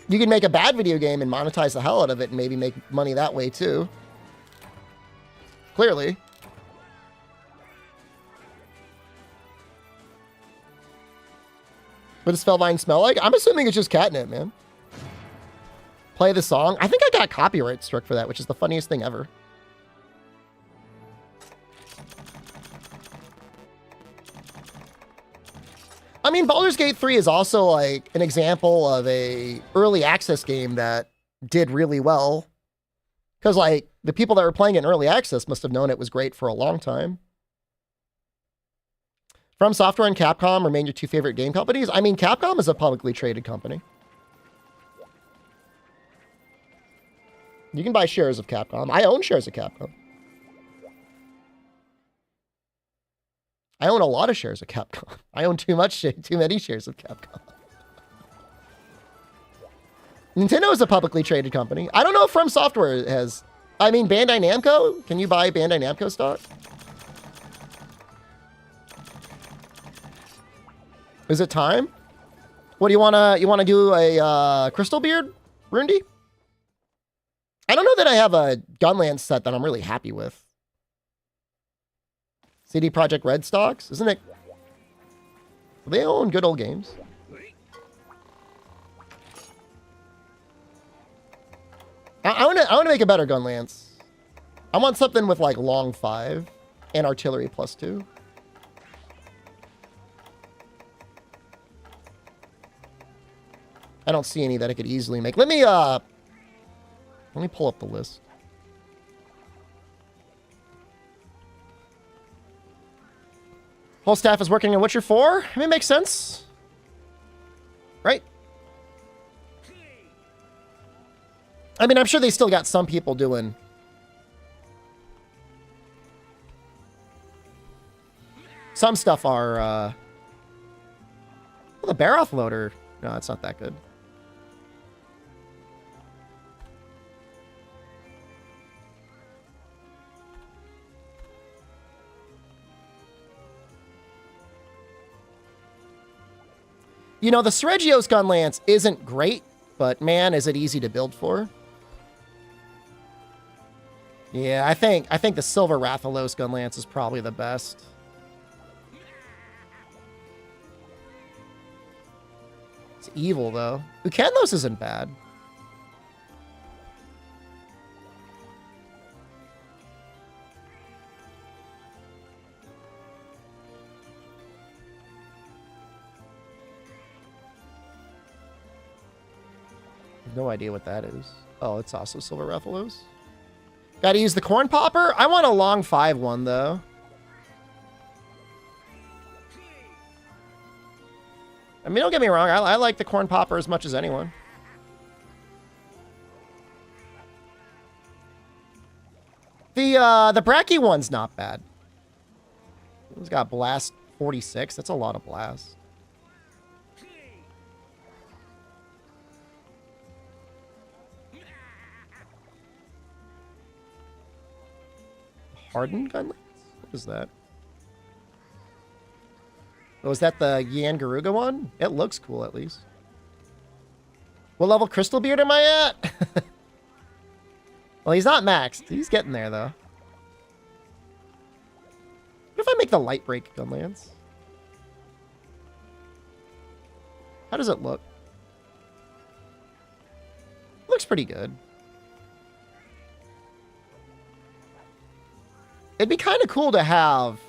You can make a bad video game and monetize the hell out of it and maybe make money that way too. Clearly. What does Spellbind smell like? I'm assuming it's just catnip, man. Play the song. I think I got copyright struck for that, which is the funniest thing ever. I mean, Baldur's Gate 3 is also like an example of a early access game that did really well. Because like the people that were playing it in early access must have known it was great for a long time. From Software and Capcom remain your two favorite game companies. I mean, Capcom is a publicly traded company. You can buy shares of Capcom. I own shares of Capcom. I own a lot of shares of Capcom. I own too many shares of Capcom. Nintendo is a publicly traded company. I don't know if From Software has... I mean, Bandai Namco? Can you buy Bandai Namco stock? Is it time? What do you wanna do a Crystal Beard, Rundy? I don't know that I have a Gunland set that I'm really happy with. CD Projekt Red stocks, isn't it? They own good old games. I want to make a better gun lance. I want something with like long 5 and artillery +2. I don't see any that I could easily make. Let me pull up the list. Whole staff is working on Witcher 4. I mean, it makes sense. Right? I mean, I'm sure they still got some people doing... Some stuff are, well, the bear offloader. No, it's not that good. You know, the Sergio's gun lance isn't great, but man, is it easy to build for. Yeah, I think the Silver Rathalos gun lance is probably the best. It's evil, though. Ukanlos isn't bad. I have no idea what that is. Oh, it's also Silver Rathalos. Gotta use the corn popper? I want a long 5 one, though. I mean, don't get me wrong. I like the corn popper as much as anyone. The Bracky one's not bad. It's got blast 46. That's a lot of blast. Hardened gun lance? What is that? Oh, is that the Yan Garuga one? It looks cool, at least. What level Crystal Beard am I at? Well, he's not maxed. He's getting there, though. What if I make the light break gun lance? How does it look? Looks pretty good. It'd be kind of cool to have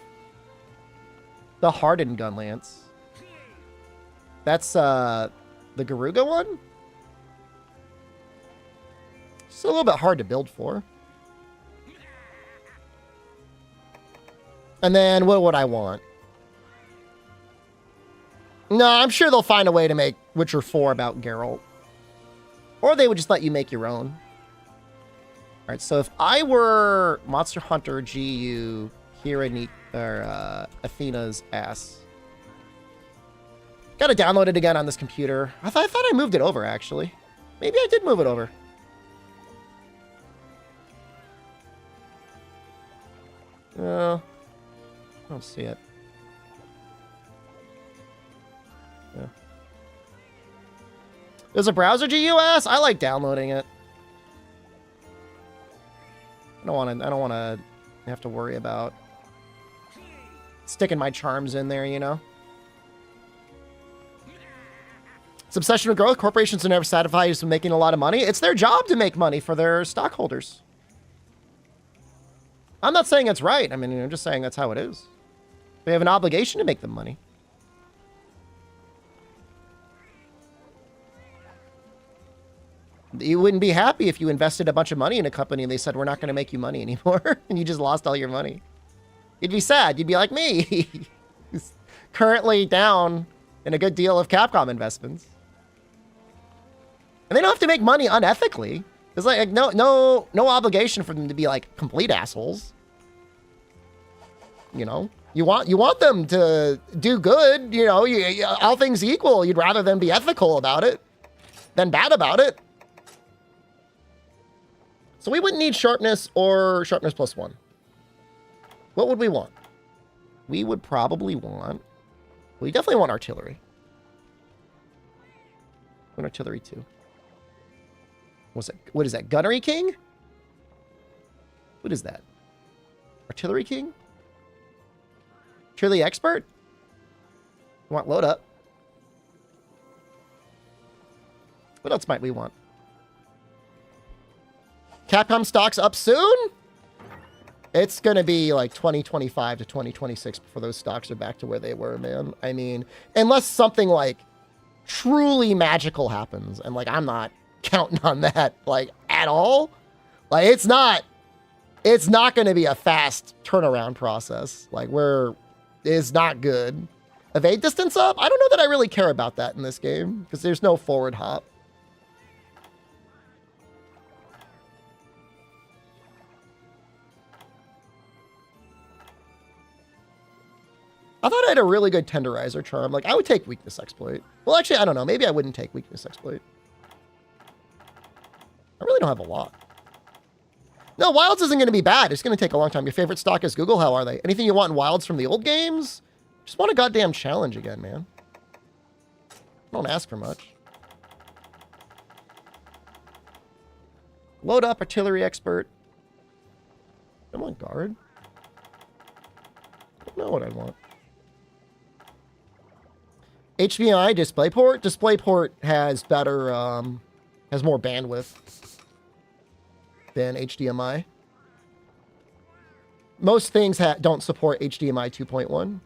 the hardened gun lance. That's the Garuga one. It's a little bit hard to build for. And then what would I want? No, I'm sure they'll find a way to make Witcher 4 about Geralt. Or they would just let you make your own. Alright, so if I were Monster Hunter GU Athena's ass. Gotta download it again on this computer. I thought I moved it over, actually. Maybe I did move it over. No. I don't see it. Yeah. There's a browser GUS? I like downloading it. I don't want to have to worry about sticking my charms in there, you know? It's obsession with growth. Corporations are never satisfied with making a lot of money. It's their job to make money for their stockholders. I'm not saying it's right. I mean, I'm just saying that's how it is. They have an obligation to make them money. You wouldn't be happy if you invested a bunch of money in a company and they said, we're not going to make you money anymore. And you just lost all your money. You'd be sad. You'd be like me. Who's currently down in a good deal of Capcom investments. And they don't have to make money unethically. There's like no obligation for them to be like complete assholes. You know, you want them to do good. You know, all things equal, you'd rather them be ethical about it than bad about it. So we wouldn't need sharpness or sharpness +1. What would we want? We would probably want... We definitely want artillery. We want artillery too. What's that? What is that? Gunnery King? What is that? Artillery King? Truly expert? You want load up? What else might we want? Capcom stocks up soon? It's going to be like 2025 to 2026 before those stocks are back to where they were, man. I mean, unless something like truly magical happens. And like, I'm not counting on that like at all. Like it's not going to be a fast turnaround process. Like it's not good. Evade distance up? I don't know that I really care about that in this game because there's no forward hop. I thought I had a really good tenderizer charm. Like, I would take weakness exploit. Well, actually, I don't know. Maybe I wouldn't take weakness exploit. I really don't have a lot. No, Wilds isn't going to be bad. It's going to take a long time. Your favorite stock is Google. How are they? Anything you want in Wilds from the old games? Just want a goddamn challenge again, man. Don't ask for much. Load up, artillery expert. I want guard. I don't know what I want. HDMI DisplayPort. DisplayPort has better, has more bandwidth than HDMI. Most things don't support HDMI 2.1.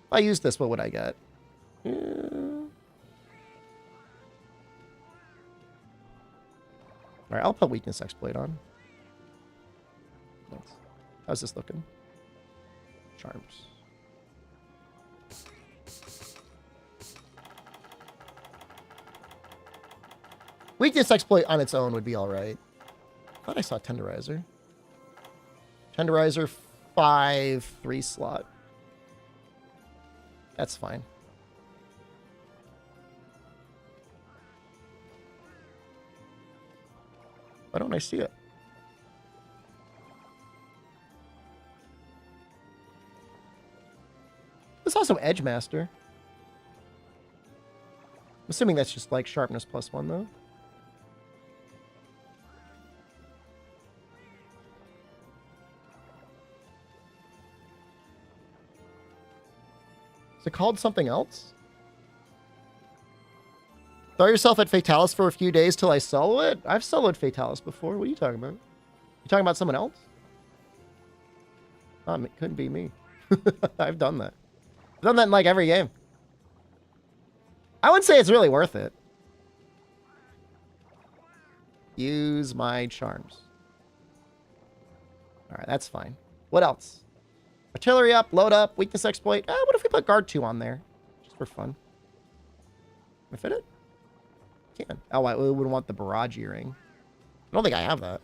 If I use this, what would I get? All right, I'll put weakness exploit on. How's this looking? Charms. Weakness exploit on its own would be all right. I thought I saw tenderizer. Tenderizer 5, 3 slot. That's fine. Why don't I see it? There's also Edge Master. I'm assuming that's just like sharpness +1 though. Is it called something else? Throw yourself at Fatalis for a few days till I solo it? I've soloed Fatalis before. What are you talking about? You talking about someone else? It couldn't be me. I've done that. I've done that in like every game. I wouldn't say it's really worth it. Use my charms. All right, that's fine. What else? Artillery up, load up, weakness exploit. What if we put guard 2 on there? Just for fun. Can I fit it? Can. Oh, I would want the barrage earring. I don't think I have that.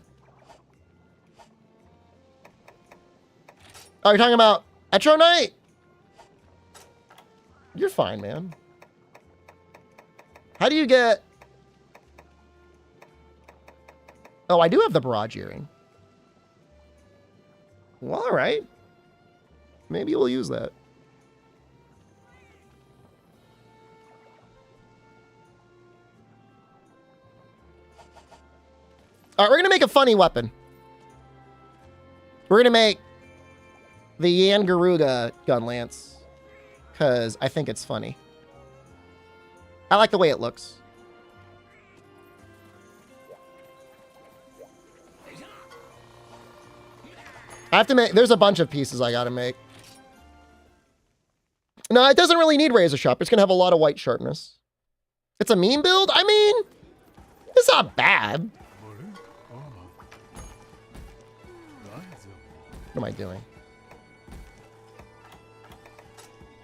Oh, you're talking about Etro Knight? You're fine, man. How do you get... Oh, I do have the barrage earring. Well, all right. Maybe we'll use that. All right, we're going to make a funny weapon. We're going to make the Yan Garuga gun lance. Because I think it's funny. I like the way it looks. I have to make... There's a bunch of pieces I got to make. No, it doesn't really need razor sharp. It's going to have a lot of white sharpness. It's a meme build? I mean, it's not bad. What am I doing?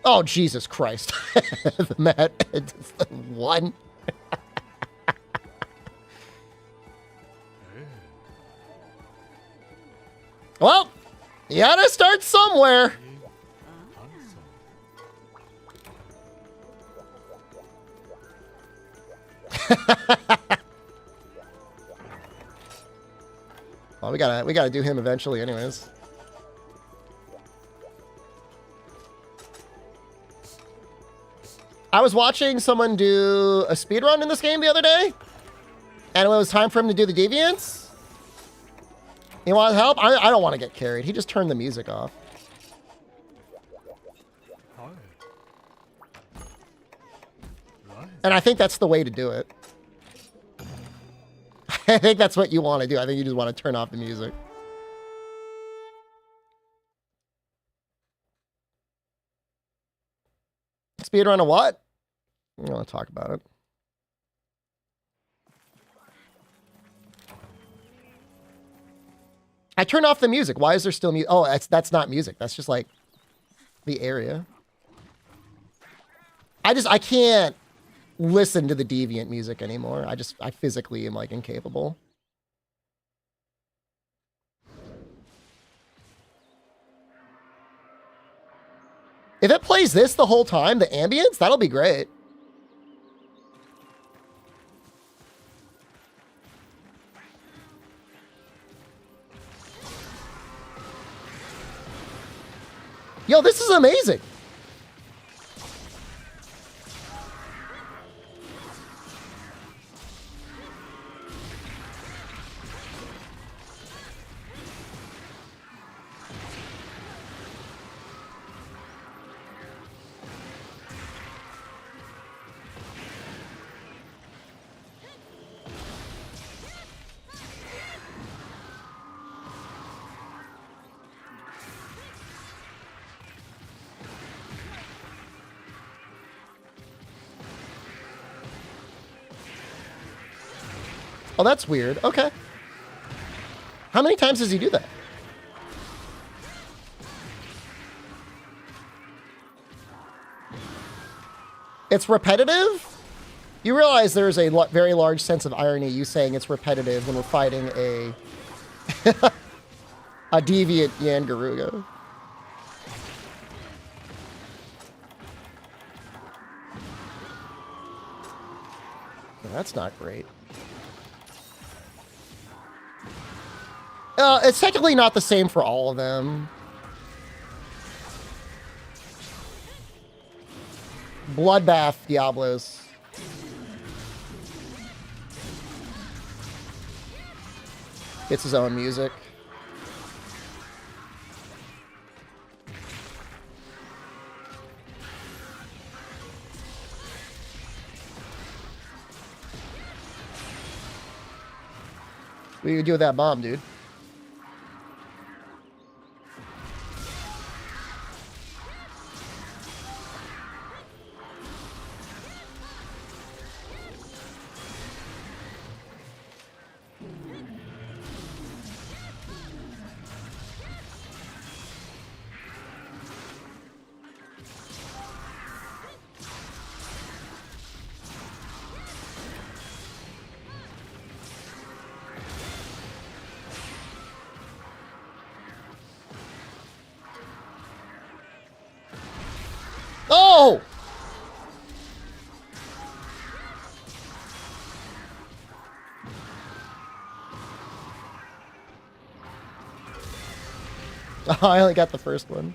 Oh, Jesus Christ. The mat. One. Well, you gotta start somewhere. Well, we gotta do him eventually anyways. I was watching someone do a speedrun in this game the other day. And when it was time for him to do the deviants, you want help? I don't want to get carried. He just turned the music off. And I think that's the way to do it. I think that's what you want to do. I think you just want to turn off the music. Speedrun a what? I don't want to talk about it. I turned off the music. Why is there still music? Oh, that's not music. That's just like the area. I can't listen to the deviant music anymore. I physically am like incapable. If it plays this the whole time, the ambience, that'll be great. Yo, this is amazing. Oh, that's weird. Okay. How many times does he do that? It's repetitive? You realize there's a very large sense of irony you saying it's repetitive when we're fighting a a deviant Yangaruga. Well, that's not great. It's technically not the same for all of them. Bloodbath Diablos. It's his own music. What do you do with that bomb, dude? Oh! I only got the first one.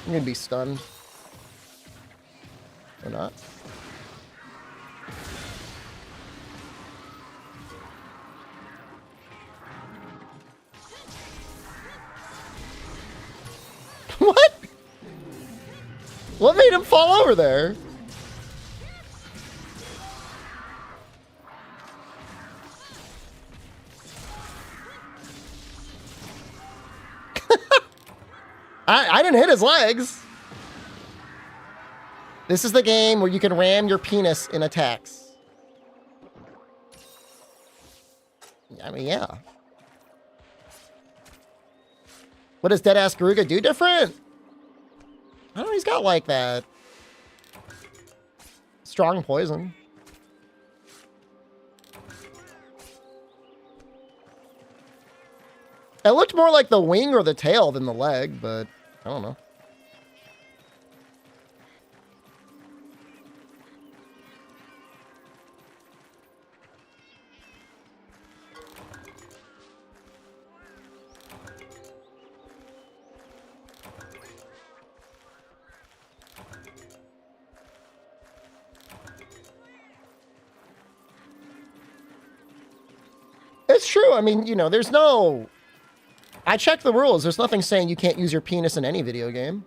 I'm gonna be stunned. Or not. What? What made him fall over there? I didn't hit his legs. This is the game where you can ram your penis in attacks. I mean, yeah. What does Deadass Garuga do different? I don't know, he's got like that strong poison. It looked more like the wing or the tail than the leg, but I don't know. it's true. I mean, you know, there's no... I checked the rules. There's nothing saying you can't use your penis in any video game.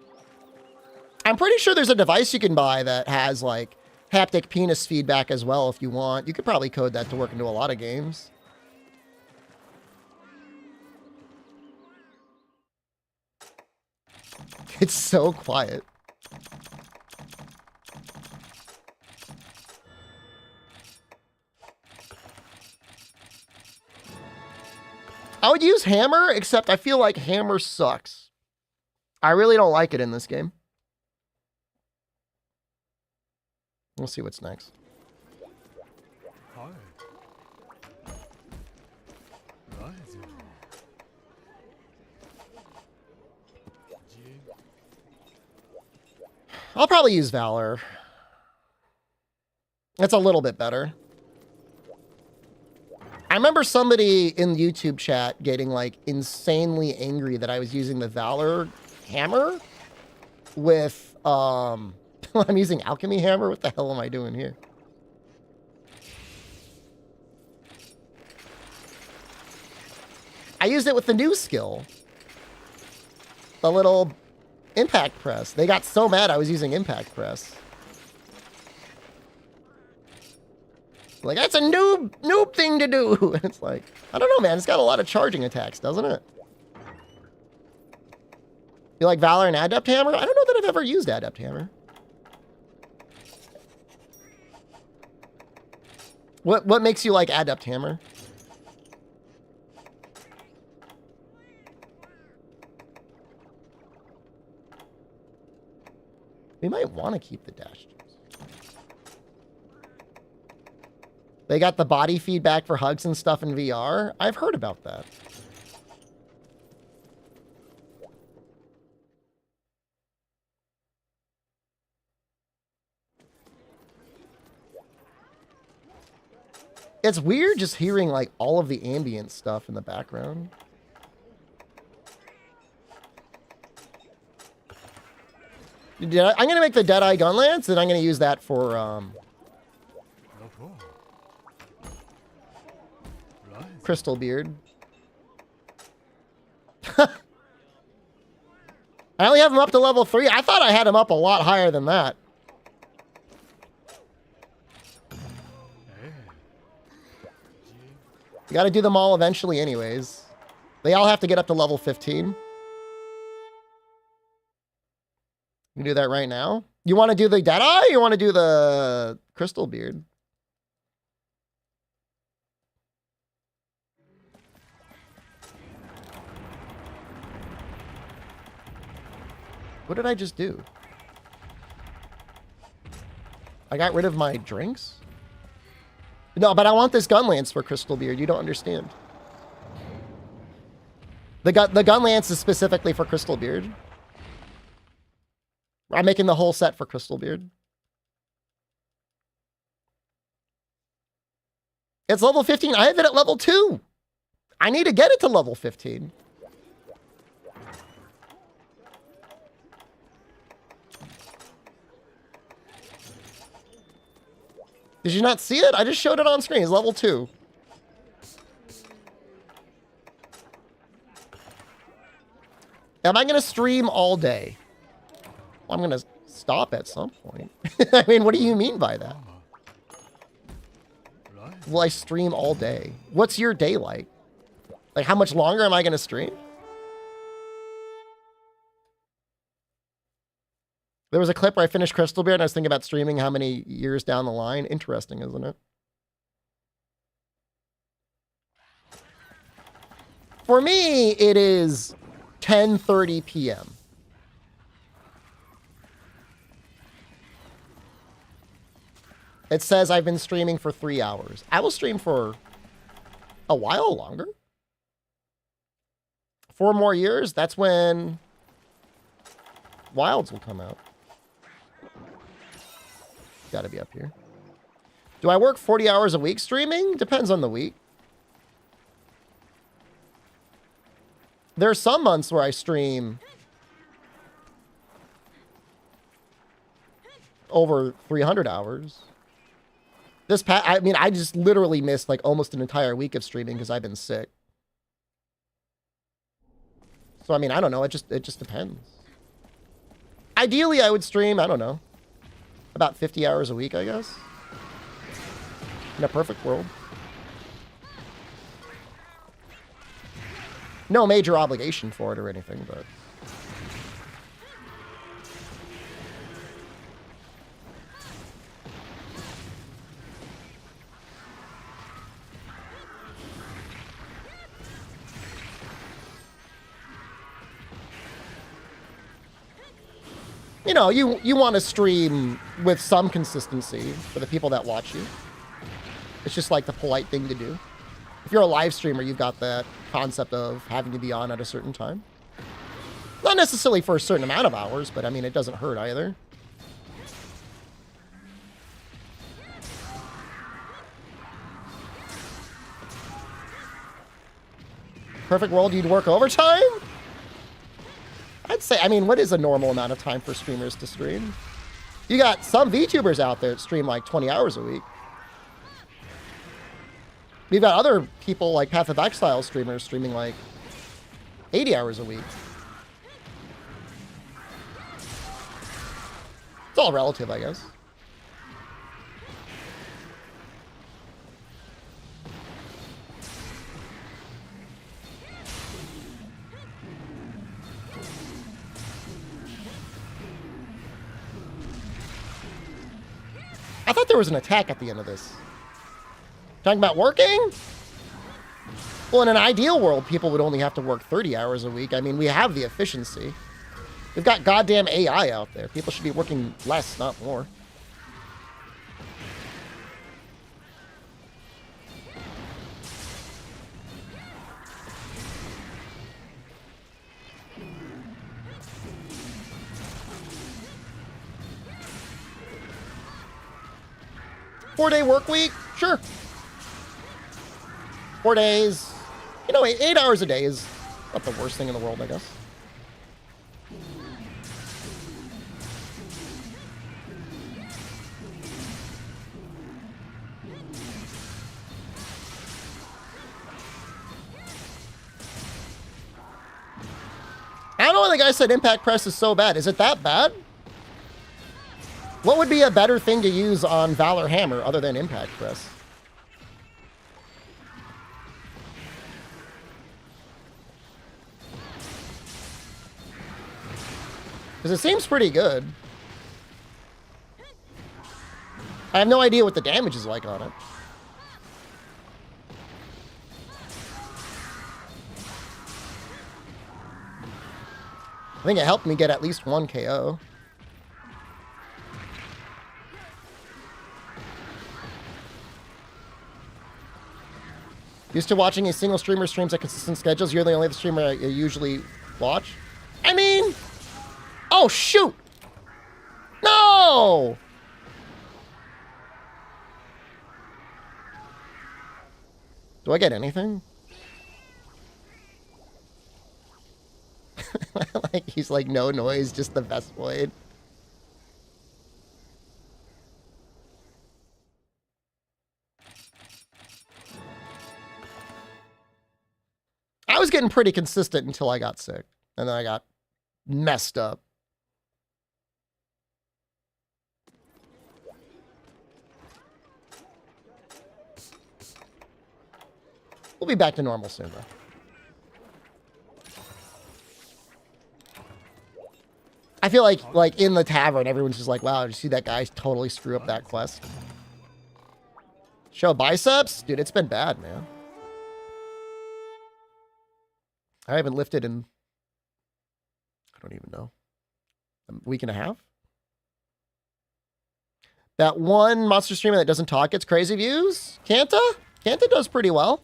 I'm pretty sure there's a device you can buy that has, like, haptic penis feedback as well if you want. You could probably code that to work into a lot of games. It's so quiet. I would use hammer, except I feel like hammer sucks. I really don't like it in this game. We'll see what's next. I'll probably use Valor. It's a little bit better. I remember somebody in the YouTube chat getting like insanely angry that I was using the Valor hammer with, I'm using alchemy hammer. What the hell am I doing here? I used it with the new skill. The little impact press. They got so mad I was using impact press. Like, that's a noob thing to do. It's like, I don't know, man. It's got a lot of charging attacks, doesn't it? You like Valor and Adept Hammer? I don't know that I've ever used Adept Hammer. What makes you like Adept Hammer? We might want to keep the dash. They got the body feedback for hugs and stuff in VR. I've heard about that. It's weird just hearing like all of the ambient stuff in the background. I'm going to make the Deadeye Gun Lance, and I'm going to use that for Crystal Beard. I only have him up to level 3. I thought I had him up a lot higher than that. You got to do them all eventually anyways. They all have to get up to level 15. You can do that right now. You want to do the Deadeye? Or you want to do the Crystal Beard? What did I just do? I got rid of my drinks? No, but I want this gun lance for Crystal Beard. You don't understand. The gun lance is specifically for Crystal Beard. I'm making the whole set for Crystal Beard. It's level 15. I have it at level 2. I need to get it to level 15. Did you not see it? I just showed it on screen. It's level 2. Am I going to stream all day? Well, I'm going to stop at some point. I mean, what do you mean by that? Will I stream all day? What's your day like? Like, how much longer am I going to stream? There was a clip where I finished Crystal Beard and I was thinking about streaming how many years down the line. Interesting, isn't it? For me, it is 10:30 p.m. It says I've been streaming for 3 hours. I will stream for a while longer. 4 more years, that's when Wilds will come out. Got to be up here. Do I work 40 hours a week streaming? Depends on the week. There are some months where I stream over 300 hours. I mean, I just literally missed like almost an entire week of streaming because I've been sick. So I mean, I don't know. It just depends. Ideally, I would stream, I don't know, about 50 hours a week, I guess. In a perfect world. No major obligation for it or anything, but... You know, you want to stream with some consistency for the people that watch you. It's just like the polite thing to do. If you're a live streamer, you've got that concept of having to be on at a certain time. Not necessarily for a certain amount of hours, but I mean, it doesn't hurt either. Perfect world, you'd work overtime? I'd say, I mean, what is a normal amount of time for streamers to stream? You got some VTubers out there that stream like 20 hours a week. We've got other people like Path of Exile streamers streaming like 80 hours a week. It's all relative, I guess. I thought there was an attack at the end of this. Talking about working? Well, in an ideal world, people would only have to work 30 hours a week. I mean, we have the efficiency. We've got goddamn AI out there. People should be working less, not more. Four-day work week? Sure. 4 days. You know, 8 hours a day is not the worst thing in the world, I guess. I don't know why the guy said Impact Press is so bad. Is it that bad? What would be a better thing to use on Valor Hammer other than Impact Press? Because it seems pretty good. I have no idea what the damage is like on it. I think it helped me get at least 1 KO. Used to watching a single streamer streams at consistent schedules. You're the only streamer I usually watch. I mean... Oh, shoot! No! Do I get anything? Like, he's like, no noise, just the best blade. I was getting pretty consistent until I got sick. And then I got messed up. We'll be back to normal soon, though. I feel like in the tavern, everyone's just like, wow, did you see that guy totally screw up that quest? Show biceps? Dude, it's been bad, man. I haven't lifted in, I don't even know, a week and a half? That one monster streamer that doesn't talk gets crazy views? Kanta? Kanta does pretty well.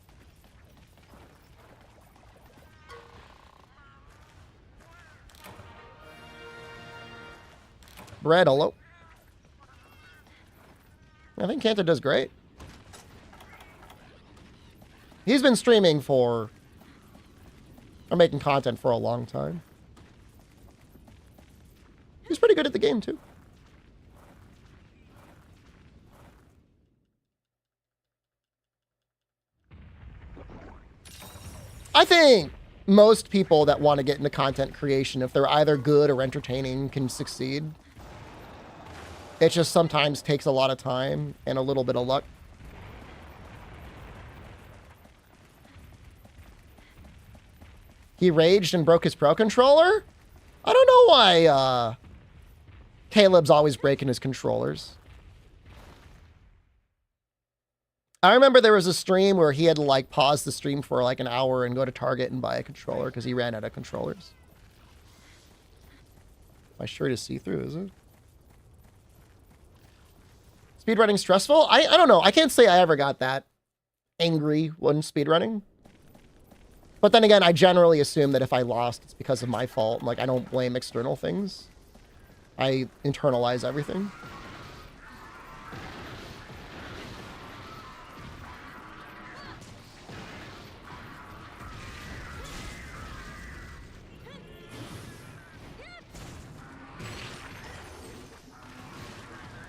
Bread, hello. I think Kanta does great. He's been streaming for, or making content for a long time. He's pretty good at the game, too. I think most people that want to get into content creation, if they're either good or entertaining, can succeed. It just sometimes takes a lot of time and a little bit of luck. He raged and broke his Pro Controller? I don't know why Caleb's always breaking his controllers. I remember there was a stream where he had to like pause the stream for like an hour and go to Target and buy a controller because he ran out of controllers. My shirt is see-through, is it? Speedrunning stressful? I don't know. I can't say I ever got that angry when speedrunning. But then again, I generally assume that if I lost, it's because of my fault. Like, I don't blame external things. I internalize everything.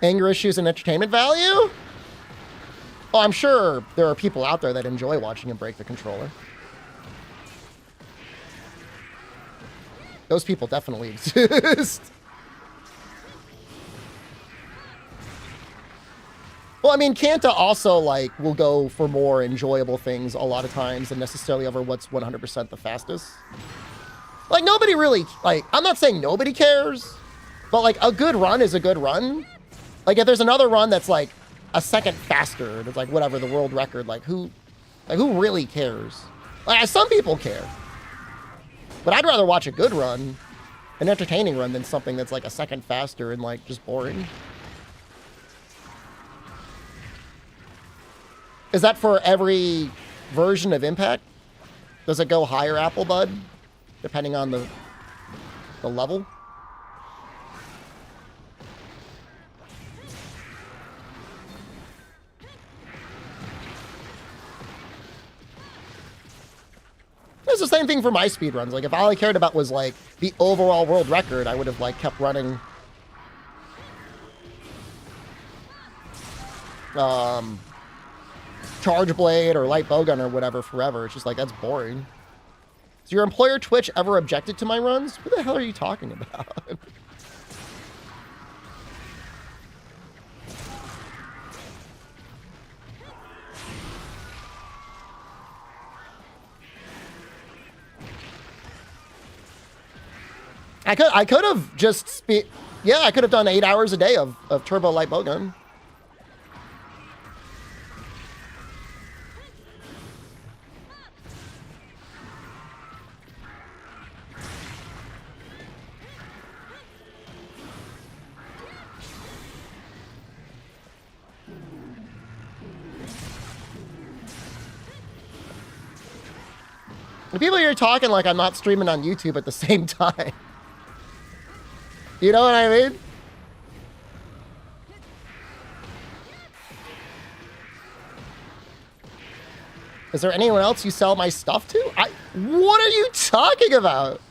Anger issues and entertainment value? Well, I'm sure there are people out there that enjoy watching him break the controller. Those people definitely exist. Well, I mean, Kanta also, like, will go for more enjoyable things a lot of times than necessarily over what's 100% the fastest. Like, nobody really, like, I'm not saying nobody cares, but, like, a good run is a good run. Like, if there's another run that's, like, a second faster, it's like, whatever, the world record, like, who really cares? Like, some people care. But I'd rather watch a good run, an entertaining run, than something that's, like, a second faster and, like, just boring. Is that for every version of Impact? Does it go higher, Apple Bud? Depending on the level? It's the same thing for my speedruns. Like, if all I cared about was, like, the overall world record, I would have, like, kept running Charge Blade or Light Bowgun or whatever forever. It's just like, that's boring. Has your employer Twitch ever objected to my runs? What the hell are you talking about? I could have just yeah, I could have done 8 hours a day of Turbo Light Bowgun. The people here talking like I'm not streaming on YouTube at the same time. You know what I mean? Is there anyone else you sell my stuff to? What are you talking about?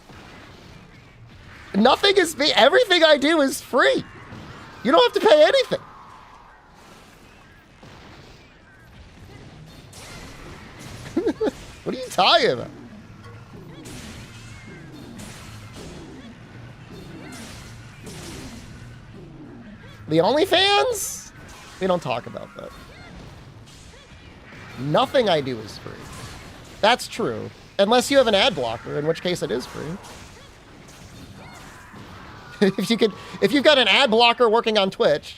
Nothing is free. Everything I do is free. You don't have to pay anything. What are you talking about? The OnlyFans? We don't talk about that. Nothing I do is free. That's true. Unless you have an ad blocker, in which case it is free. If you've got an ad blocker working on Twitch,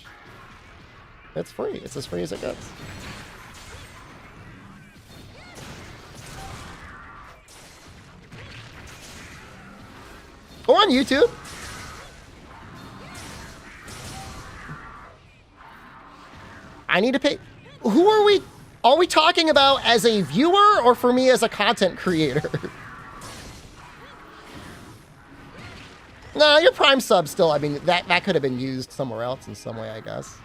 it's free. It's as free as it gets. Or on YouTube. I need to pay. Who are we? Are we talking about as a viewer or for me as a content creator? No, your Prime sub still, I mean, that could have been used somewhere else in some way, I guess.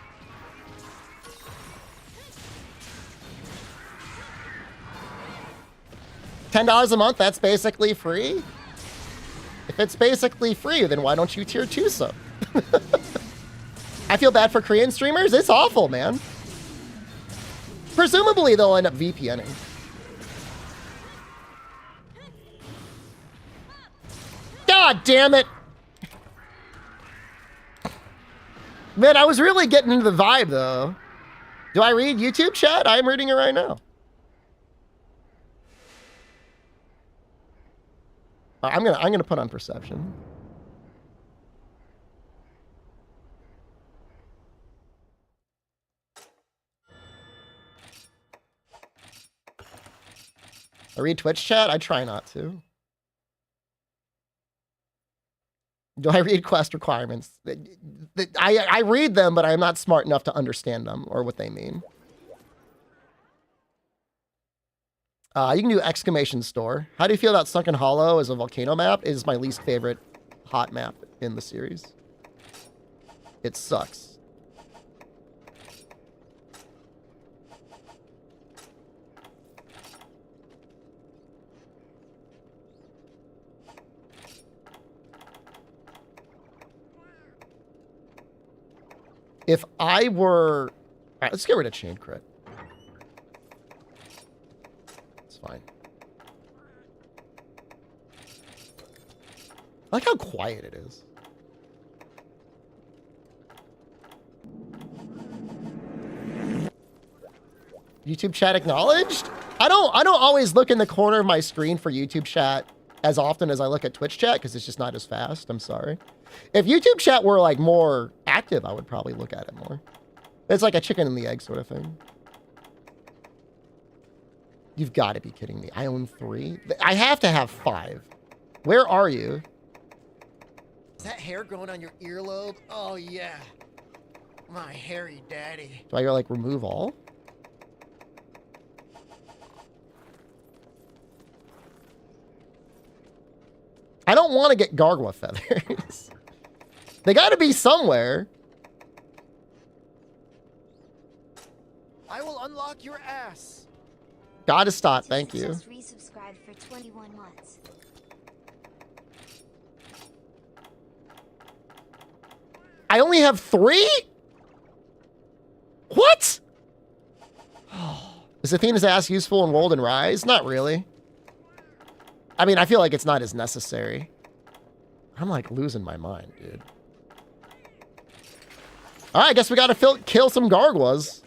$10 a month, that's basically free? If it's basically free, then why don't you tier 2 sub? I feel bad for Korean streamers. It's awful, man. Presumably, they'll end up VPNing. God damn it. Man, I was really getting into the vibe, though. Do I read YouTube chat? I'm reading it right now. I'm gonna put on perception. I read Twitch chat? I try not to. Do I read quest requirements? I read them, but I'm not smart enough to understand them or what they mean. You can do exclamation store. How do you feel about Sunken Hollow as a volcano map? It is my least favorite hot map in the series. It sucks. If I were... All right, let's get rid of chain crit. It's fine. I like how quiet it is. YouTube chat acknowledged? I don't always look in the corner of my screen for YouTube chat as often as I look at Twitch chat because it's just not as fast. I'm sorry. If YouTube chat were like more active, I would probably look at it more. It's like a chicken and the egg sort of thing. You've got to be kidding me. I own 3. I have to have 5. Where are you? Is that hair growing on your earlobe? Oh, yeah. My hairy daddy. Do I go like remove all? I don't want to get gargoyle feathers. They got to be somewhere. I will unlock your ass. Gotta stop. Thank you. Just resubscribed for 21 months. I only have 3? What? Is Athena's ass useful in Wold and Rise? Not really. I mean, I feel like it's not as necessary. I'm like losing my mind, dude. All right, I guess we gotta kill some gargoyles.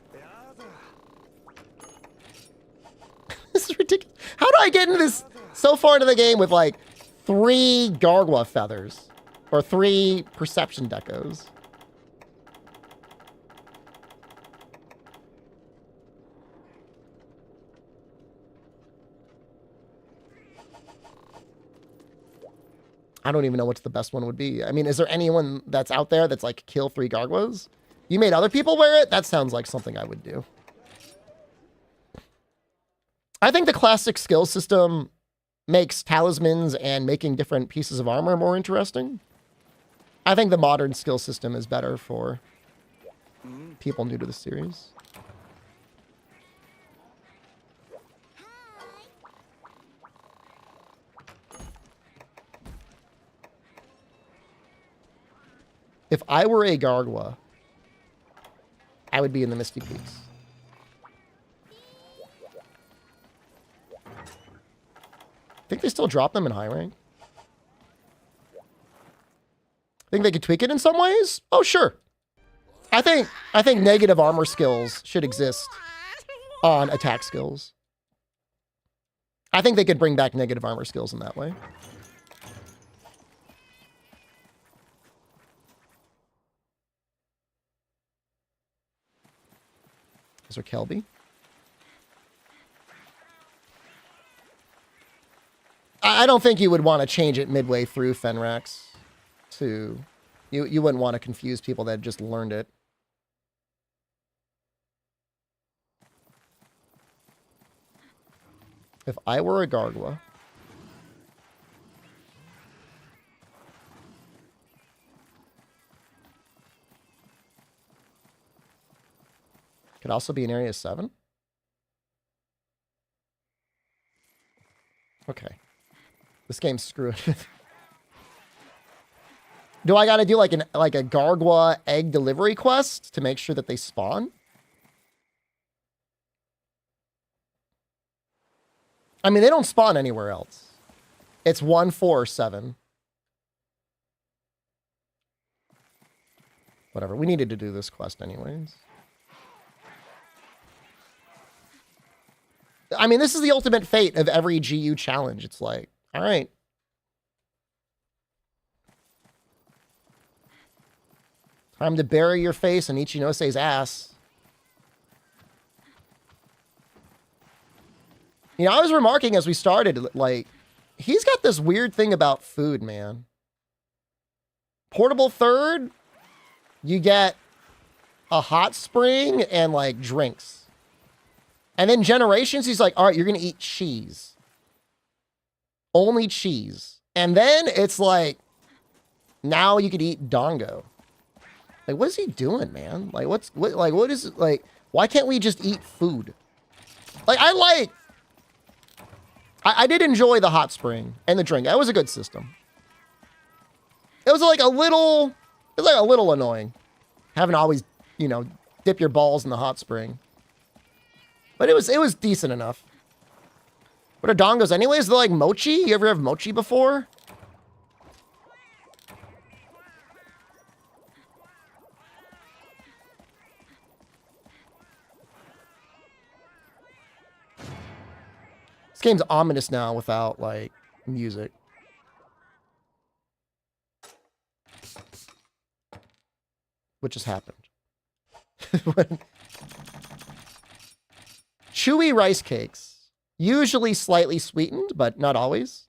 This is ridiculous. How do I get into this so far into the game with like 3 gargoyle feathers or 3 perception decos? I don't even know what the best one would be. I mean, is there anyone that's out there that's like kill 3 gargoyles? You made other people wear it? That sounds like something I would do. I think the classic skill system makes talismans and making different pieces of armor more interesting. I think the modern skill system is better for people new to the series. If I were a gargoyle, I would be in the Misty Peaks. Think they still drop them in high rank? Think they could tweak it in some ways? Oh, sure. I think negative armor skills should exist on attack skills. I think they could bring back negative armor skills in that way. Is there Kelby? I don't think you would want to change it midway through Fenrax to... You wouldn't want to confuse people that just learned it. If I were a gargoyle... Could also be in Area 7. Okay. This game's screwed. Do I gotta do like a gargoyle egg delivery quest to make sure that they spawn? I mean, they don't spawn anywhere else. It's 1, 4, or 7. Whatever. We needed to do this quest anyways. I mean, this is the ultimate fate of every GU challenge. It's like, all right. Time to bury your face in Ichinose's ass. You know, I was remarking as we started, like, he's got this weird thing about food, man. Portable third, you get a hot spring and, like, drinks. And then Generations, he's like, all right, you're going to eat cheese. Only cheese. And then it's like, now you could eat Dongo. Like, what is he doing, man? Like, what is it? Like, why can't we just eat food? Like, I did enjoy the hot spring and the drink. That was a good system. It was like a little annoying. Having to always, you know, dip your balls in the hot spring. But it was decent enough. What are dongos anyways? They're like mochi? You ever have mochi before? This game's ominous now without, like, music. What just happened? Chewy rice cakes. Usually slightly sweetened, but not always.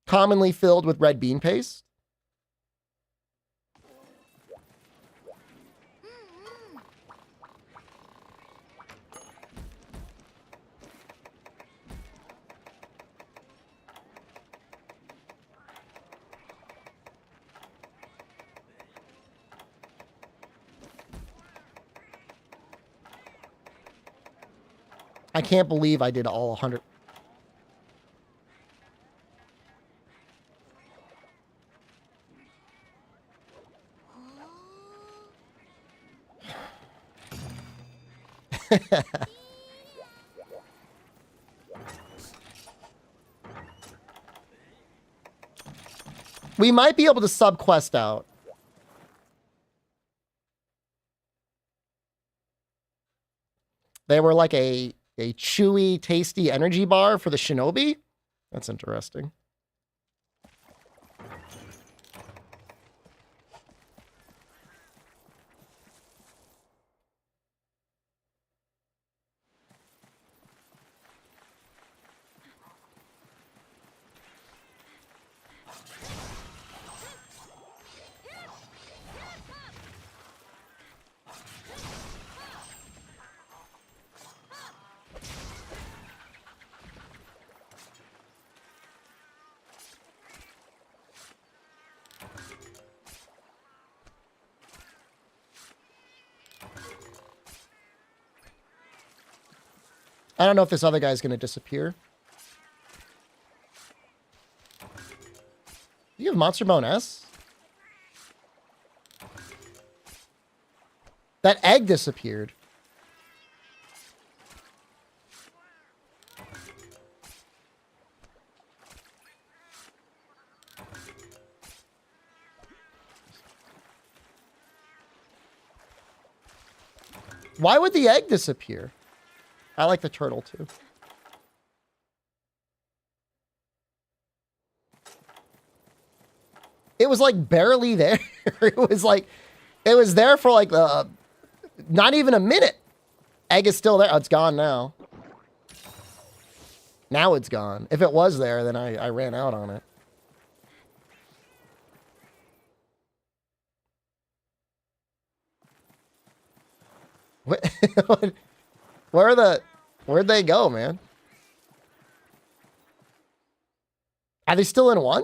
Commonly filled with red bean paste. I can't believe I did all 100. We might be able to subquest out. They were like a chewy, tasty energy bar for the shinobi. That's interesting. I don't know if this other guy's going to disappear. Do you have Monster Bone S? That egg disappeared. Why would the egg disappear? I like the turtle too. It was like barely there. It was there for like not even a minute. Egg is still there. Oh, it's gone now. Now it's gone. If it was there, then I ran out on it. What? Where'd they go, man? Are they still in one?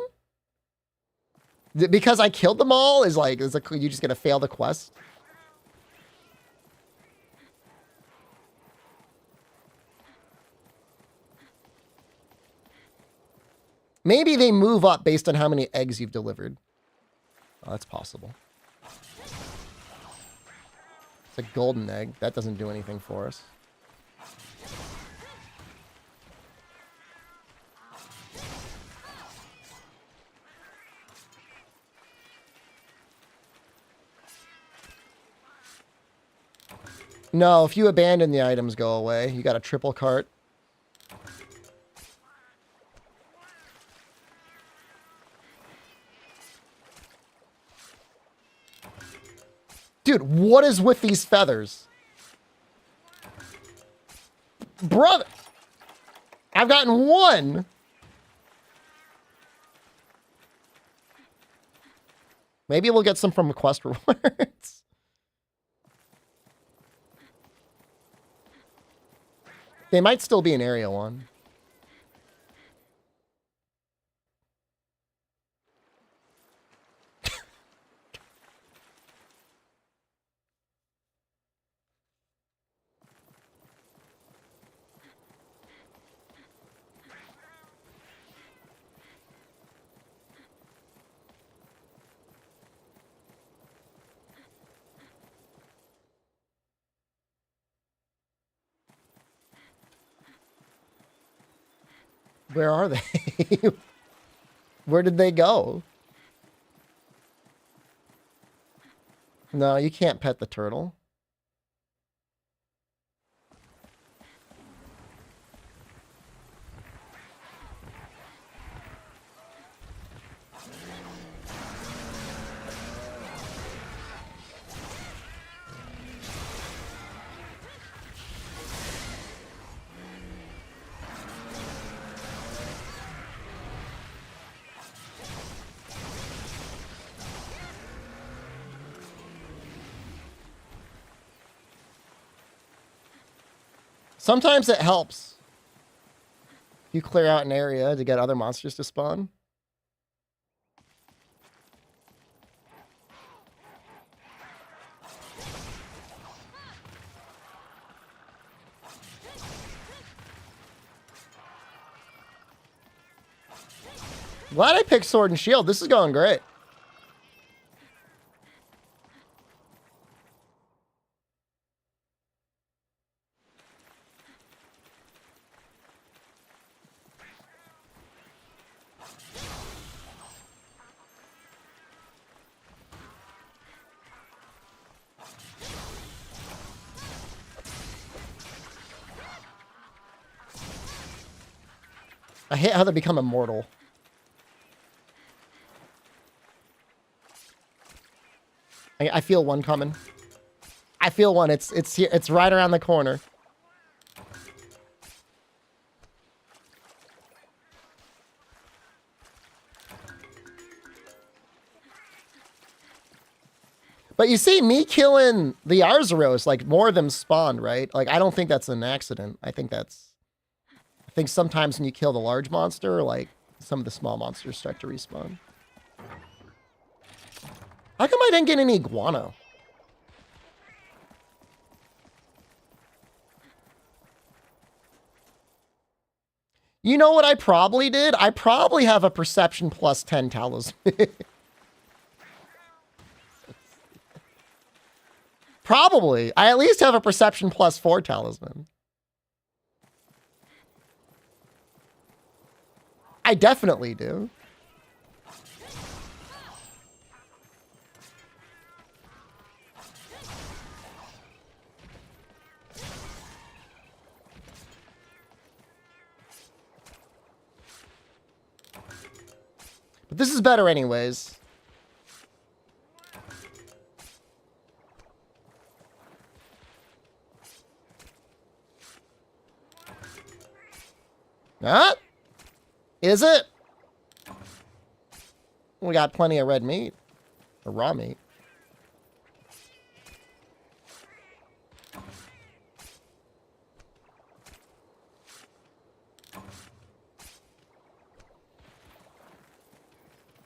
Because I killed them all is you just gonna fail the quest? Maybe they move up based on how many eggs you've delivered. Oh, that's possible. It's a golden egg. That doesn't do anything for us. No, if you abandon the items, go away. You got a triple cart. Dude, what is with these feathers? Brother! I've gotten one! Maybe we'll get some from quest rewards. They might still be in Area 1. Where are they? Where did they go? No, you can't pet the turtle. Sometimes it helps. You clear out an area to get other monsters to spawn. Glad I picked Sword and Shield. This is going great. I hate how they become immortal. I feel one coming. I feel one. It's here. It's right around the corner. But you see, me killing the Arzuros, like, more of them spawned, right? Like, I don't think that's an accident. I think sometimes when you kill the large monster, like, some of the small monsters start to respawn. How come I didn't get any iguana? You know what I probably did? I probably have a perception plus 10 talisman. Probably. I at least have a perception plus 4 talisman. I definitely do. But this is better anyways. Huh? Is it? We got plenty of red meat. Or raw meat.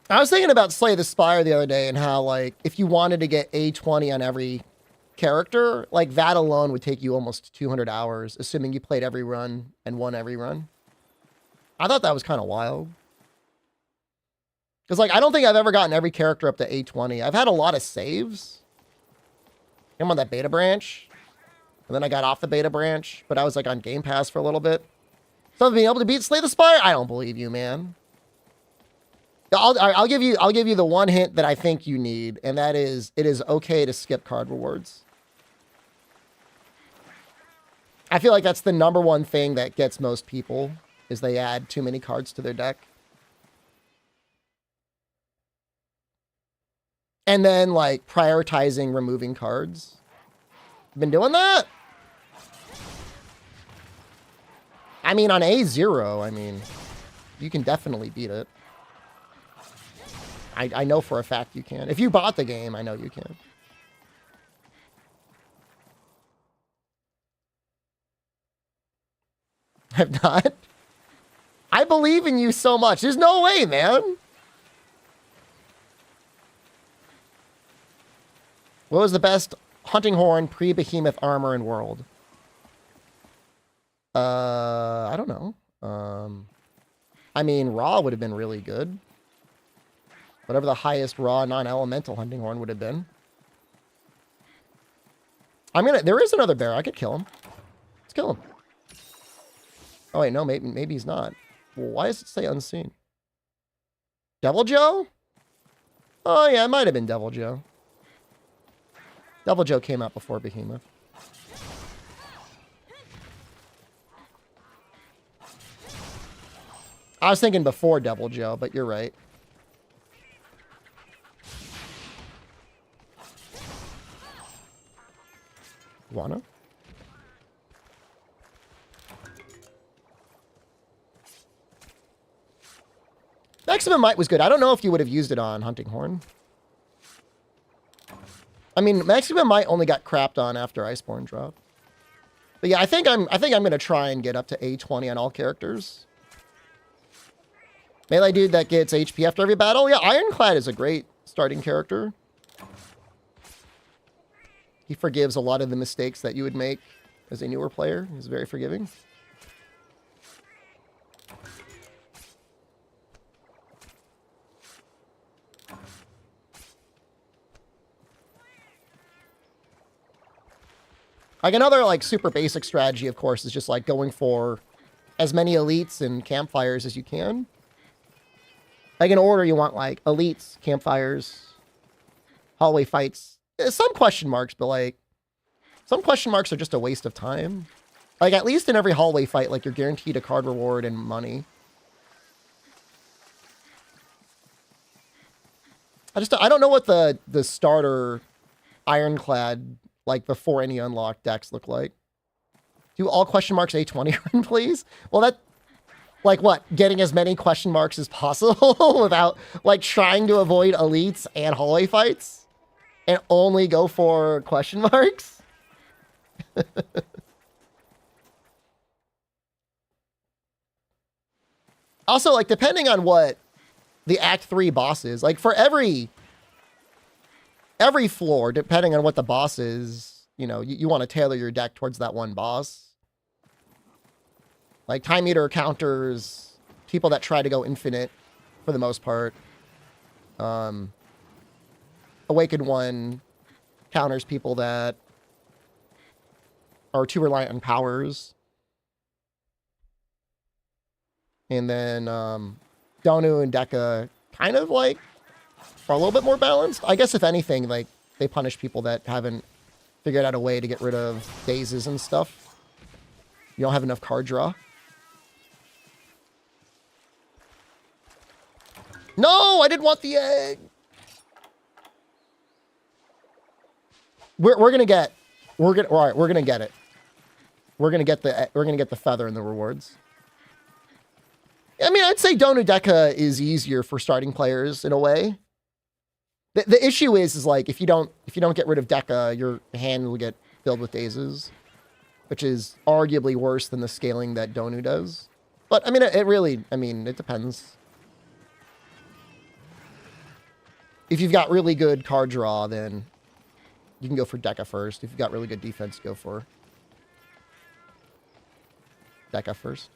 I was thinking about Slay the Spire the other day and how, like, if you wanted to get A20 on every character, like, that alone would take you almost 200 hours, assuming you played every run and won every run. I thought that was kind of wild. Because, like, I don't think I've ever gotten every character up to A20. I've had a lot of saves. I'm on that beta branch. And then I got off the beta branch, but I was, like, on Game Pass for a little bit. So being able to beat Slay the Spire? I don't believe you, man. I'll give you the one hint that I think you need, and that is it is okay to skip card rewards. I feel like that's the number one thing that gets most people, is they add too many cards to their deck. And then, like, prioritizing removing cards. Been doing that? I mean, on A0, I mean, you can definitely beat it. I know for a fact you can. If you bought the game, I know you can. I've not. I believe in you so much. There's no way, man. What was the best hunting horn pre-behemoth armor in world? I don't know. I mean, raw would have been really good. Whatever the highest raw non-elemental hunting horn would have been. There is another bear. I could kill him. Let's kill him. Oh wait, no, maybe he's not. Well, why does it say unseen? Devil Joe? Oh yeah, it might have been Devil Joe. Devil Joe came out before Behemoth. I was thinking before Devil Joe, but you're right. Wanna? Maximum Might was good. I don't know if you would have used it on Hunting Horn. I mean, Maximum Might only got crapped on after Iceborne dropped. But yeah, I think I'm gonna try and get up to A20 on all characters. Melee dude that gets HP after every battle. Yeah, Ironclad is a great starting character. He forgives a lot of the mistakes that you would make as a newer player. He's very forgiving. Like another like super basic strategy, of course, is just like going for as many elites and campfires as you can. Like in order, you want like elites, campfires, hallway fights. Some question marks, but like some question marks are just a waste of time. Like at least in every hallway fight, like you're guaranteed a card reward and money. I don't know what the starter Ironclad like before any unlocked decks look like. Do all question marks A20 run, please? Well, that like what? Getting as many question marks as possible without like trying to avoid elites and hallway fights and only go for question marks? Also, like depending on what the Act 3 boss is, like for every floor, depending on what the boss is, you know, you want to tailor your deck towards that one boss. Like time meter counters, people that try to go infinite for the most part. Awakened One counters people that are too reliant on powers. And then Donu and Deka kind of like are a little bit more balanced. I guess if anything, like they punish people that haven't figured out a way to get rid of dazes and stuff. You don't have enough card draw. No, I didn't want the egg. We're gonna get it. We're gonna get the feather and the rewards. I mean, I'd say Donu Deka is easier for starting players in a way. The issue is like if you don't get rid of Deka, your hand will get filled with dazes, which is arguably worse than the scaling that Donu does. But I mean, it depends. If you've got really good card draw, then you can go for Deka first. If you've got really good defense, go for Deka first.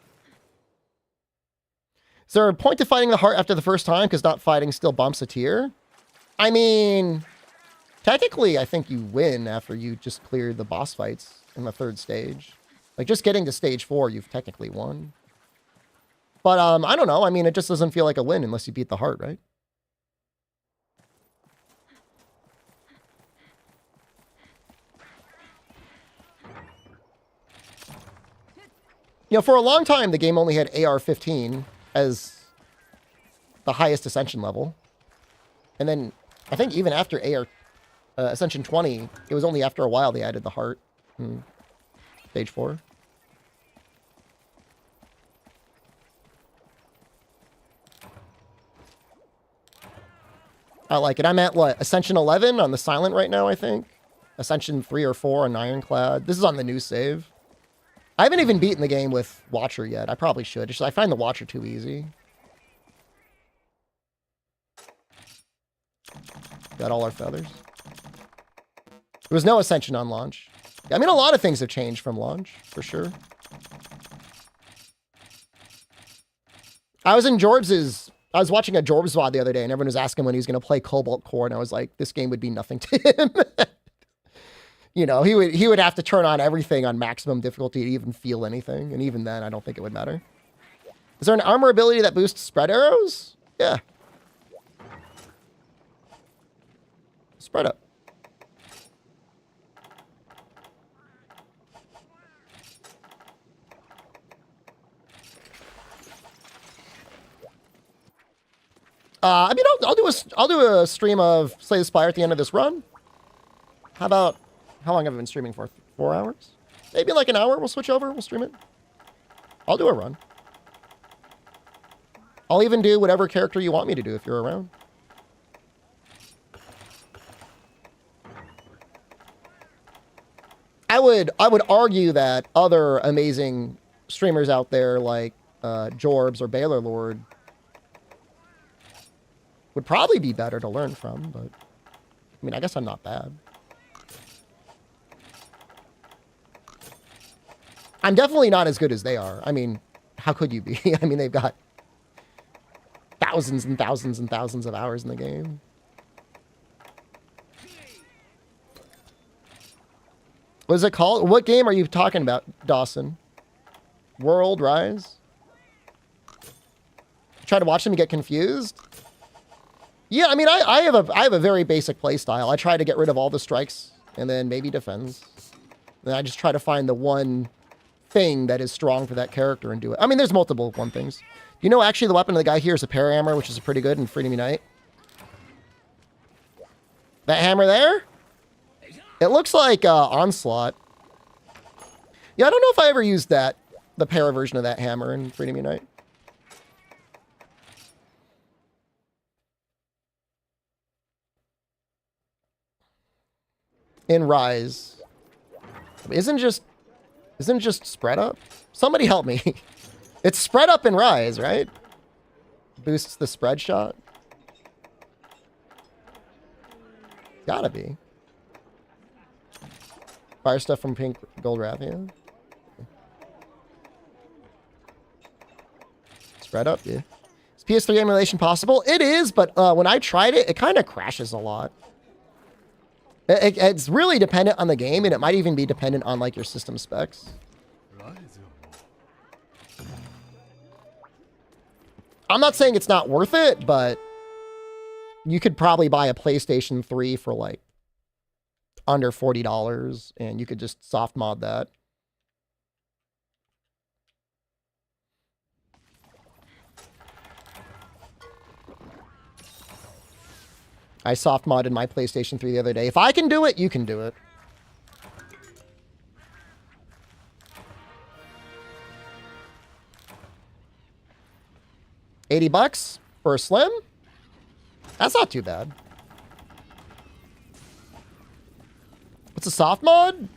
Is there a point to fighting the heart after the first time because not fighting still bumps a tier? I mean, technically, I think you win after you just clear the boss fights in the third stage. Like, just getting to stage 4, you've technically won. But, I don't know. I mean, it just doesn't feel like a win unless you beat the heart, right? You know, for a long time, the game only had AR-15 as the highest Ascension level. And then I think even after Ascension 20, it was only after a while they added the heart in stage 4. I like it. I'm at what? Ascension 11 on the Silent right now, I think. Ascension 3 or 4 on Ironclad. This is on the new save. I haven't even beaten the game with Watcher yet. I probably should. It's just I find the Watcher too easy. Got all our feathers. There was no Ascension on launch. I mean, a lot of things have changed from launch, for sure. I was watching a Jorb's VOD the other day, and everyone was asking when he was going to play Cobalt Core, and I was like, this game would be nothing to him. You know, he would have to turn on everything on maximum difficulty to even feel anything, and even then, I don't think it would matter. Is there an armor ability that boosts spread arrows? Yeah. Spread up. I mean, I'll do a stream of Slay the Spire at the end of this run. How long have I been streaming for? 4 hours? Maybe like an hour. We'll switch over. We'll stream it. I'll do a run. I'll even do whatever character you want me to do if you're around. I would argue that other amazing streamers out there like Jorbs or Baylor Lord would probably be better to learn from, but I mean, I guess I'm not bad. I'm definitely not as good as they are. I mean, how could you be? I mean, they've got thousands and thousands and thousands of hours in the game. What is it called? What game are you talking about, Dawson? World Rise? Try to watch them and get confused? Yeah, I mean, I have a very basic play style. I try to get rid of all the strikes and then maybe defends. Then I just try to find the one thing that is strong for that character and do it. I mean, there's multiple one things. You know, actually, the weapon of the guy here is a parahammer, which is pretty good in Freedom Unite. That hammer there? It looks like Onslaught. Yeah, I don't know if I ever used the para version of that hammer in Freedom Unite. In Rise. Isn't just spread up? Somebody help me. It's spread up in Rise, right? Boosts the spread shot. Gotta be. Fire stuff from Pink Gold Raphia. Spread up, yeah. Is PS3 emulation possible? It is, but when I tried it, it kind of crashes a lot. It's really dependent on the game, and it might even be dependent on like your system specs. I'm not saying it's not worth it, but you could probably buy a PlayStation 3 for like under $40, and you could just soft mod that. I soft modded my PlayStation 3 the other day. If I can do it, you can do it. $80 for a Slim? That's not too bad. What's a soft mod?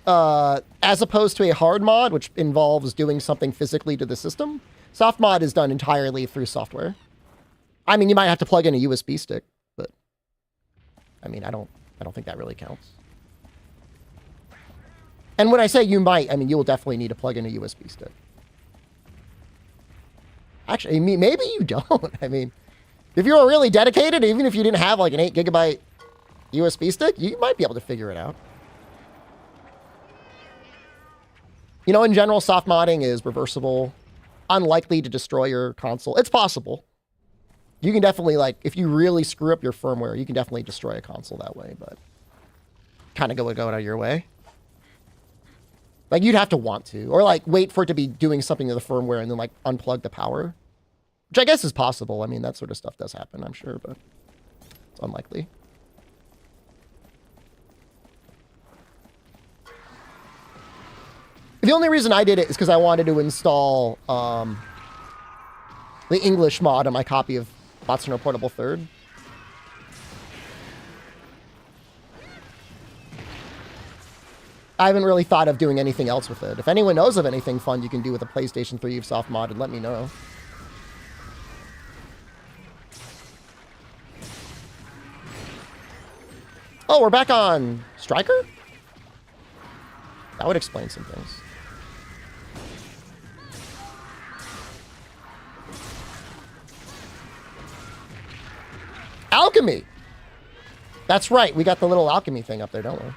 As opposed to a hard mod, which involves doing something physically to the system. Soft mod is done entirely through software. I mean, you might have to plug in a USB stick, but I mean, I don't think that really counts. And when I say you might, I mean, you will definitely need to plug in a USB stick. Actually, maybe you don't. I mean, if you were really dedicated, even if you didn't have like an 8 GB USB stick, you might be able to figure it out. You know, in general, soft modding is reversible, unlikely to destroy your console. It's possible. You can definitely, like, if you really screw up your firmware, you can definitely destroy a console that way, but kind of go out of your way. Like, you'd have to want to. Or, like, wait for it to be doing something to the firmware and then, like, unplug the power. Which I guess is possible. I mean, that sort of stuff does happen, I'm sure, but it's unlikely. The only reason I did it is because I wanted to install the English mod on my copy of Monster Hunter Portable 3rd. I haven't really thought of doing anything else with it. If anyone knows of anything fun you can do with a PlayStation 3 Ubisoft mod, let me know. Oh, we're back on Striker? That would explain some things. Alchemy! That's right, we got the little alchemy thing up there, don't we?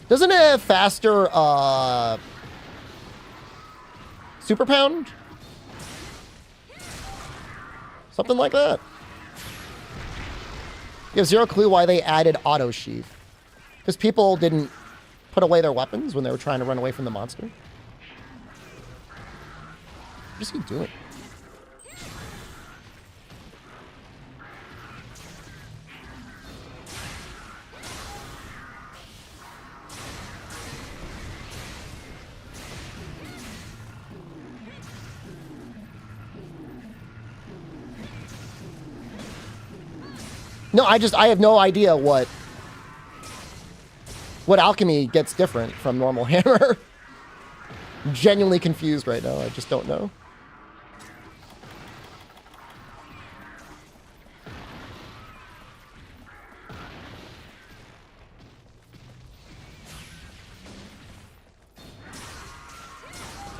Doesn't it have faster, super pound? Something like that. You have zero clue why they added auto sheath. Because people didn't put away their weapons when they were trying to run away from the monster. What is he doing? No, I have no idea what alchemy gets different from normal hammer. I'm genuinely confused right now. I just don't know.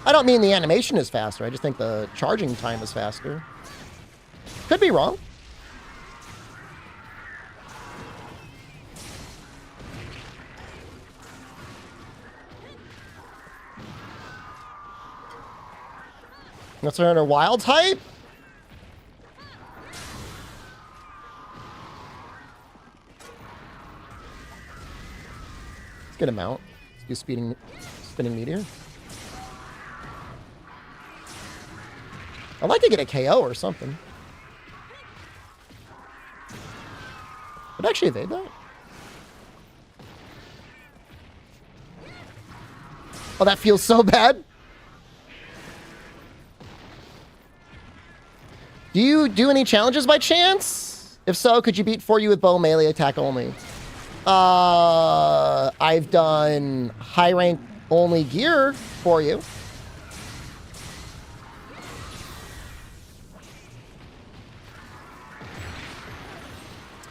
I don't mean the animation is faster. I just think the charging time is faster. Could be wrong. Let's learn our wild type. Let's get him out. Let's do spinning meteor. I'd like to get a KO or something. Would I actually evade that? Oh, that feels so bad. Do you do any challenges by chance? If so, could you beat 4U with bow melee attack only? I've done high rank only gear for you.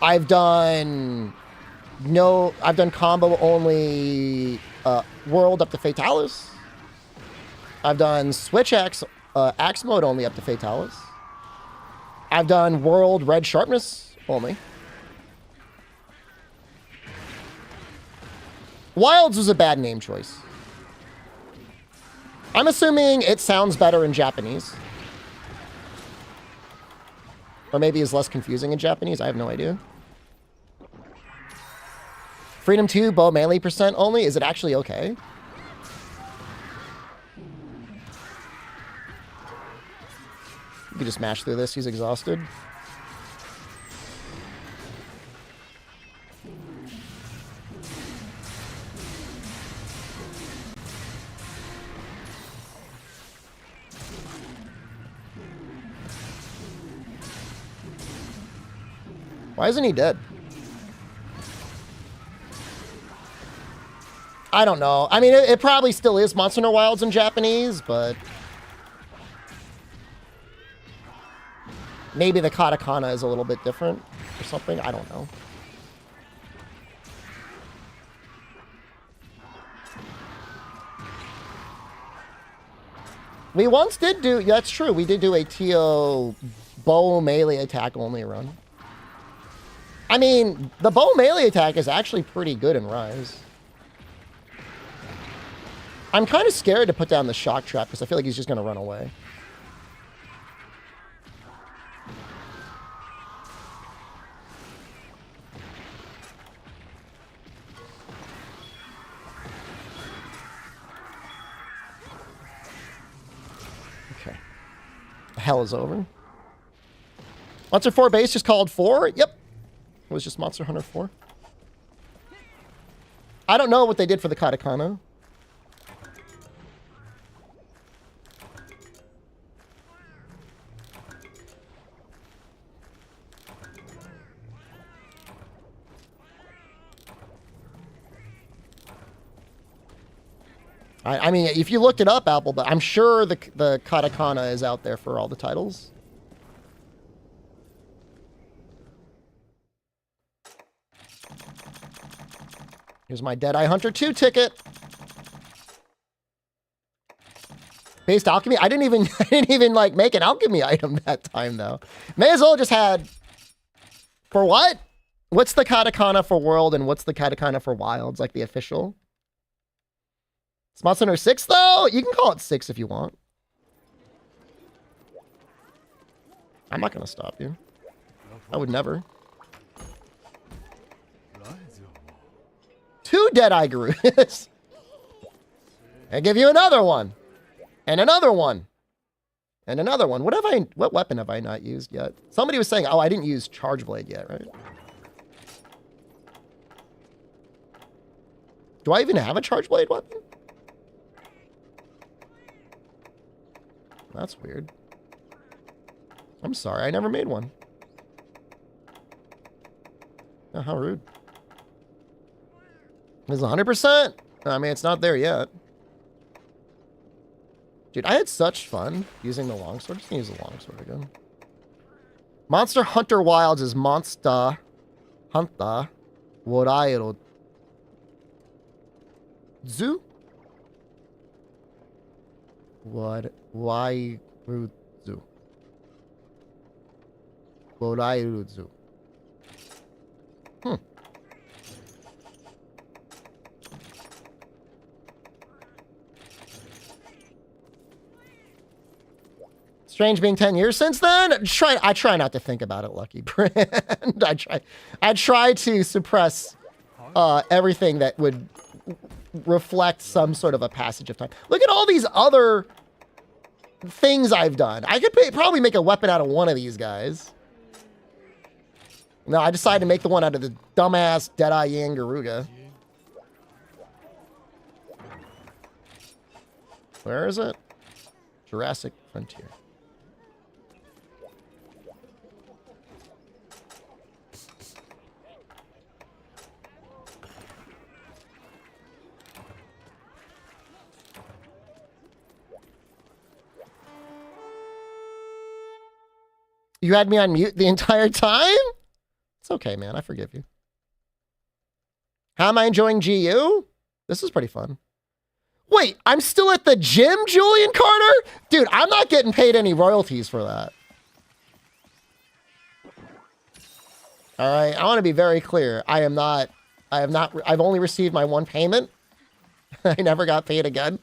I've done combo only world up to Fatalis. I've done switch axe mode only up to Fatalis. I've done world red sharpness only. Wilds was a bad name choice. I'm assuming it sounds better in Japanese. Or maybe is less confusing in Japanese. I have no idea. Freedom 2, bow melee percent only. Is it actually okay? You can just mash through this. He's exhausted. Why isn't he dead? I don't know. I mean, it probably still is Monster Hunter Wilds in Japanese, but maybe the katakana is a little bit different or something. I don't know. We once did do, yeah, that's true. We did do a TO bow melee attack only run. I mean, the bow melee attack is actually pretty good in Rise. I'm kind of scared to put down the shock trap because I feel like he's just going to run away. Hell is over. Monster 4 base just called 4? Yep. It was just Monster Hunter 4. I don't know what they did for the katakana. I mean, if you looked it up, Apple, but I'm sure the katakana is out there for all the titles. Here's my Deadeye Hunter 2 ticket. Based alchemy? I didn't even like make an alchemy item that time though. May as well just had for what? What's the katakana for world and what's the katakana for wilds? Like the official? It's Monster Hunter 6 though? You can call it 6 if you want. I'm not gonna stop you. I would never. 2 Deadeye Garudas. I give you another one. And another one. And another one. What weapon have I not used yet? Somebody was saying, oh, I didn't use Charge Blade yet, right? Do I even have a Charge Blade weapon? That's weird. I'm sorry, I never made one. Oh, how rude. It's 100%. I mean, it's not there yet. Dude, I had such fun using the longsword. Just gonna use the longsword again. Monster Hunter Wilds is Monster Hunter Warairu Zu? What? Why? Zu? Warairu Zu. Strange being 10 years since then. I try not to think about it, Lucky Brand. I try to suppress everything that would reflect some sort of a passage of time. Look at all these other things I've done. I could probably make a weapon out of one of these guys. No, I decided to make the one out of the dumbass Deadeye Garuda. Where is it? Jurassic Frontier. You had me on mute the entire time? It's okay, man. I forgive you. How am I enjoying GU? This is pretty fun. Wait, I'm still at the gym, Julian Carter? Dude, I'm not getting paid any royalties for that. All right, I want to be very clear. I've only received my one payment. I never got paid again.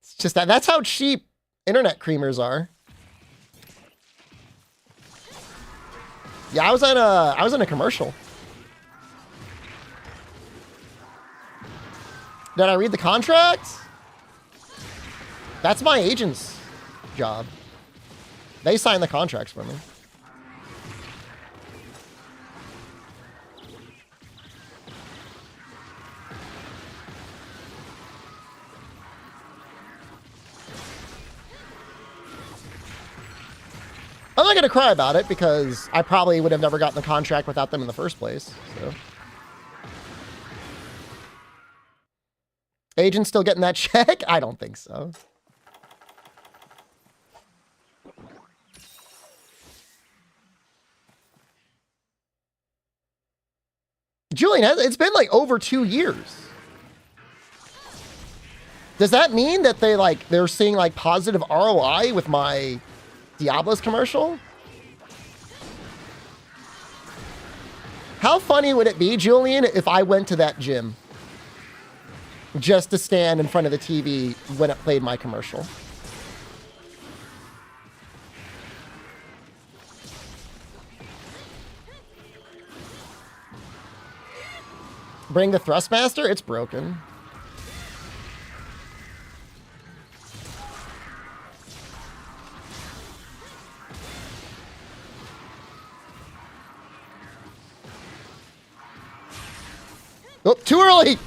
It's just that's how cheap internet creamers are. Yeah, I was in a commercial. Did I read the contract? That's my agent's job. They sign the contracts for me. I'm not going to cry about it because I probably would have never gotten the contract without them in the first place. So. Agent still getting that check? I don't think so. Julian, it's been like over 2 years. Does that mean that they're seeing like positive ROI with my Diablo's commercial? How funny would it be, Julian, if I went to that gym just to stand in front of the TV when it played my commercial? Bring the Thrustmaster? It's broken. Oh, too early!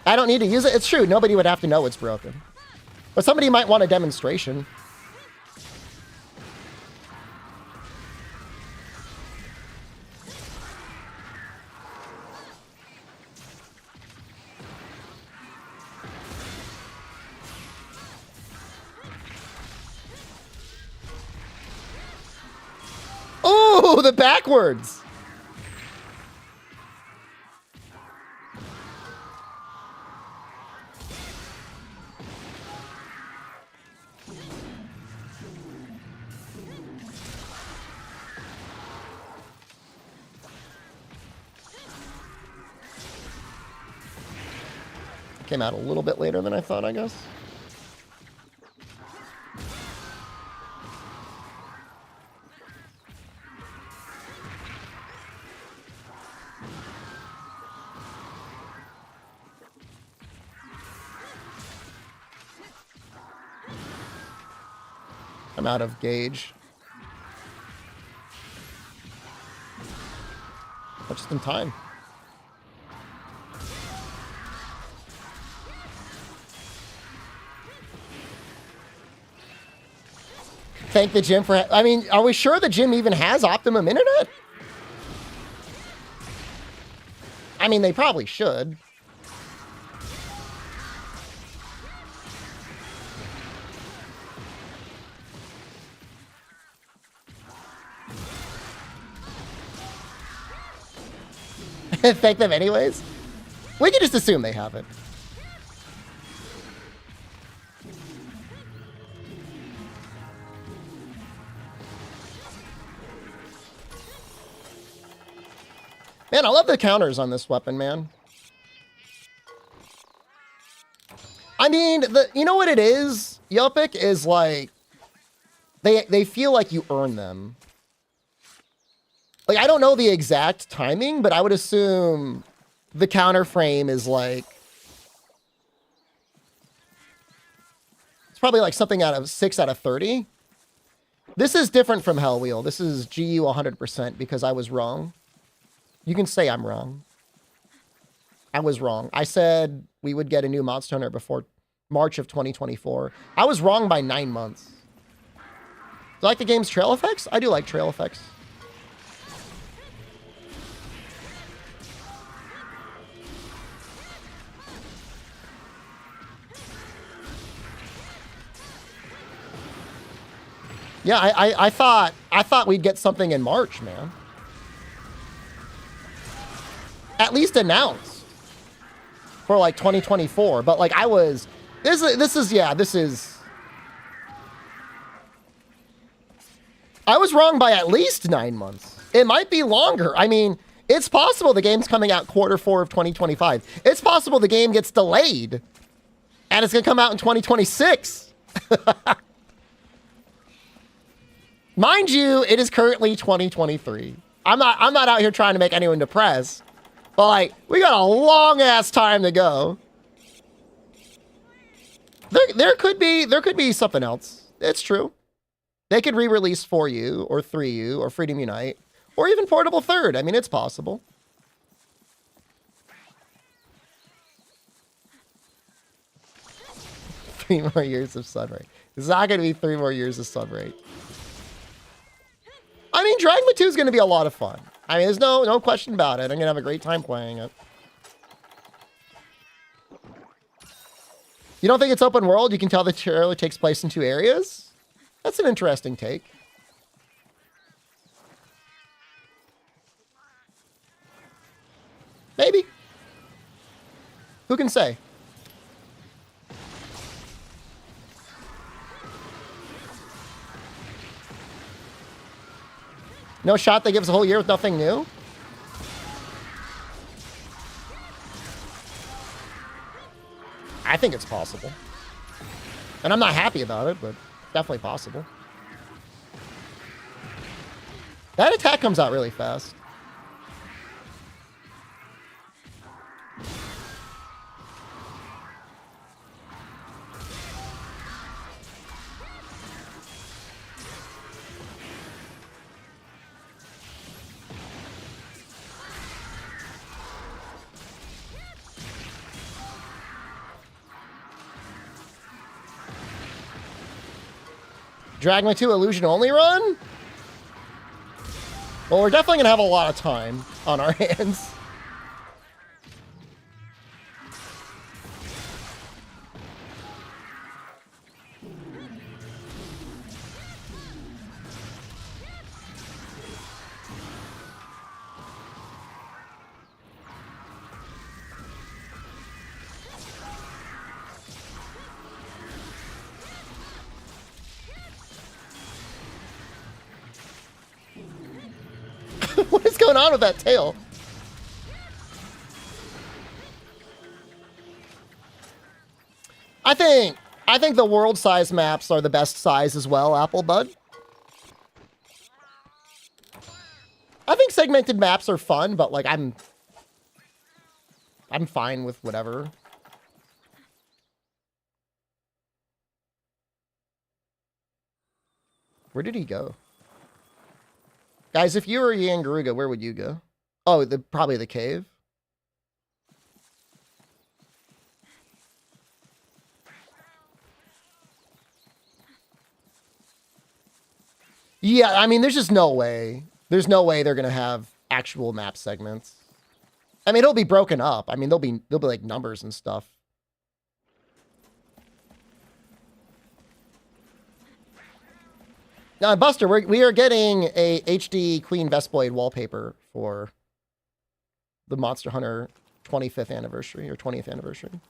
I don't need to use it. It's true. Nobody would have to know it's broken. But somebody might want a demonstration. Oh, the backwards. Came out a little bit later than I thought, I guess. I'm out of gauge. But just in time. Thank the gym for... I mean, are we sure the gym even has optimum internet? I mean, they probably should. Thank them anyways. We can just assume they have it. Man, I love the counters on this weapon, man. I mean, you know what it is? Yelpic is like, they feel like you earn them. Like, I don't know the exact timing, but I would assume the counter frame is like, it's probably like something out of 6 out of 30. This is different from Hellwheel. This is GU 100% because I was wrong. You can say I'm wrong. I was wrong. I said we would get a new Monster Hunter before March of 2024. I was wrong by 9 months. Do you like the game's trail effects? I do like trail effects. Yeah, I thought we'd get something in March, man. At least announced for like 2024, but like I was, this is, I was wrong by at least 9 months. It might be longer. I mean, it's possible the game's coming out Q4 of 2025. It's possible the game gets delayed and it's gonna come out in 2026. Mind you, it is currently 2023. I'm not out here trying to make anyone depressed. But like, we got a long ass time to go. There could be something else. It's true. They could re-release 4U or 3U or Freedom Unite or even Portable Third. I mean, it's possible. Three more years of Sunray. It's not going to be 3 more years of Sunray. I mean, Dragma 2 is going to be a lot of fun. I mean, there's no question about it. I'm going to have a great time playing it. You don't think it's open world? You can tell the trailer takes place in 2 areas? That's an interesting take. Maybe. Who can say? No shot that gives a whole year with nothing new? I think it's possible. And I'm not happy about it, but definitely possible. That attack comes out really fast. Drag My 2 illusion only run? Well, we're definitely gonna have a lot of time on our hands. What is going on with that tail? I think the world size maps are the best size as well, Applebud. I think segmented maps are fun, but like I'm fine with whatever. Where did he go? Guys, if you were Yan Garuga, where would you go? Oh, probably the cave. Yeah, I mean, there's just no way. There's no way they're gonna have actual map segments. I mean, it'll be broken up. I mean, there'll be like numbers and stuff. Now, Buster, we are getting a HD Queen Vestblade wallpaper for the Monster Hunter 25th anniversary or 20th anniversary.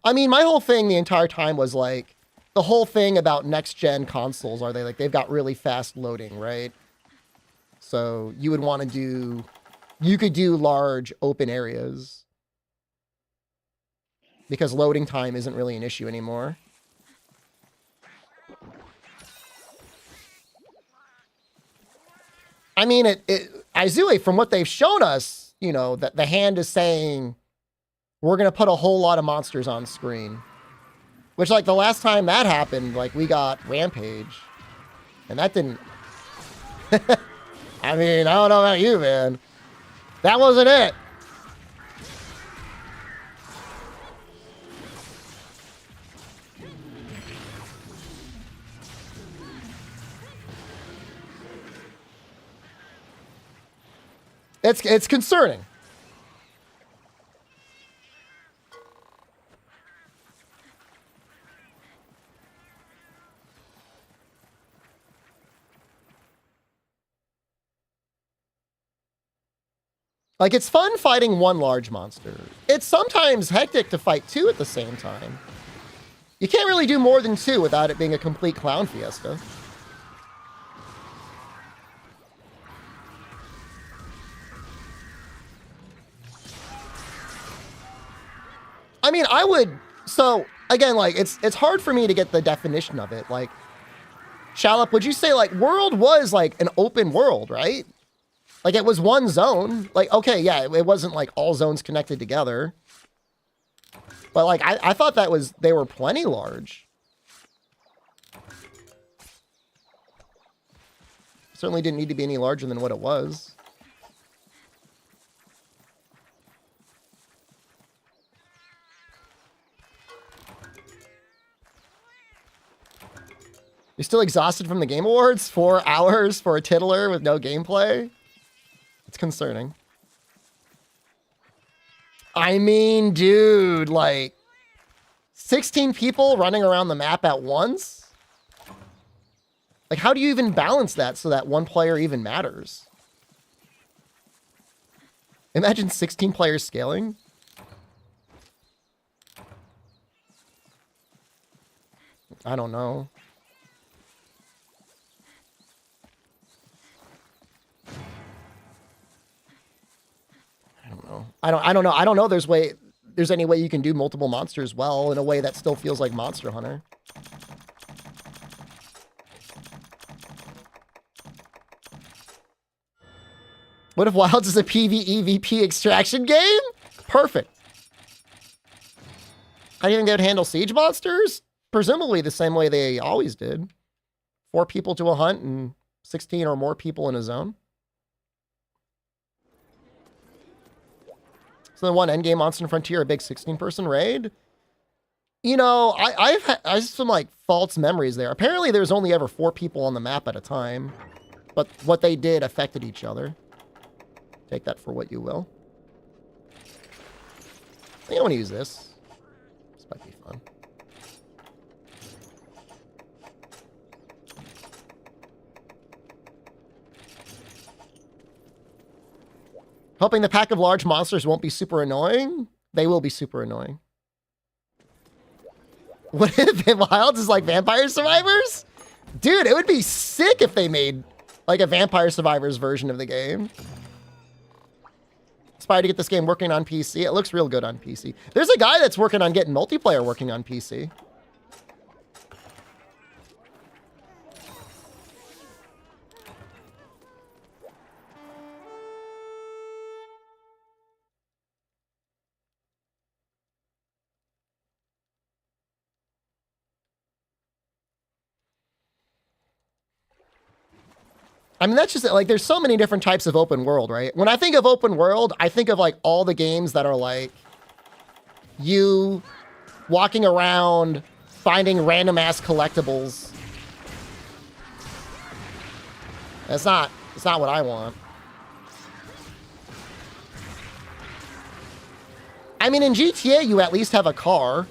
I mean, my whole thing the entire time was like, the whole thing about next-gen consoles are they've got really fast loading, right? So you would want to you could do large open areas. Because loading time isn't really an issue anymore. I mean, Izue, from what they've shown us, you know, that the hand is saying, we're going to put a whole lot of monsters on screen. Which, like, the last time that happened, like, we got Rampage. And that didn't... I mean, I don't know about you, man. That wasn't it. It's concerning. Like, it's fun fighting one large monster. It's sometimes hectic to fight two at the same time. You can't really do more than two without it being a complete clown fiesta. I mean, I would... So, again, like, it's hard for me to get the definition of it. Like, Shallop, would you say, like, World was, like, an open world, right? Like, it was one zone. Like, okay, yeah, it wasn't, like, all zones connected together. But, like, I thought they were plenty large. Certainly didn't need to be any larger than what it was. You're still exhausted from the Game Awards? 4 hours for a tiddler with no gameplay? It's concerning. I mean, dude, like 16 people running around the map at once? Like, how do you even balance that so that one player even matters? Imagine 16 players scaling. I don't know. I don't know. I don't know there's any way you can do multiple monsters well in a way that still feels like Monster Hunter. What if Wilds is a PvE VP extraction game? Perfect. How do you think they'd handle siege monsters? Presumably the same way they always did. 4 people to a hunt and 16 or more people in a zone. So the one endgame Monster Frontier, a big 16-person raid. You know, I have some like false memories there. Apparently there's only ever 4 people on the map at a time. But what they did affected each other. Take that for what you will. I think I want to use this. This might be fun. Hoping the pack of large monsters won't be super annoying. They will be super annoying. What if Wilds is like Vampire Survivors? Dude, it would be sick if they made like a Vampire Survivors version of the game. Aspire to get this game working on PC. It looks real good on PC. There's a guy that's working on getting multiplayer working on PC. I mean, that's just like, there's so many different types of open world, right? When I think of open world, I think of like all the games that are like you walking around finding random ass collectibles. It's not what I want. I mean, in GTA, you at least have a car.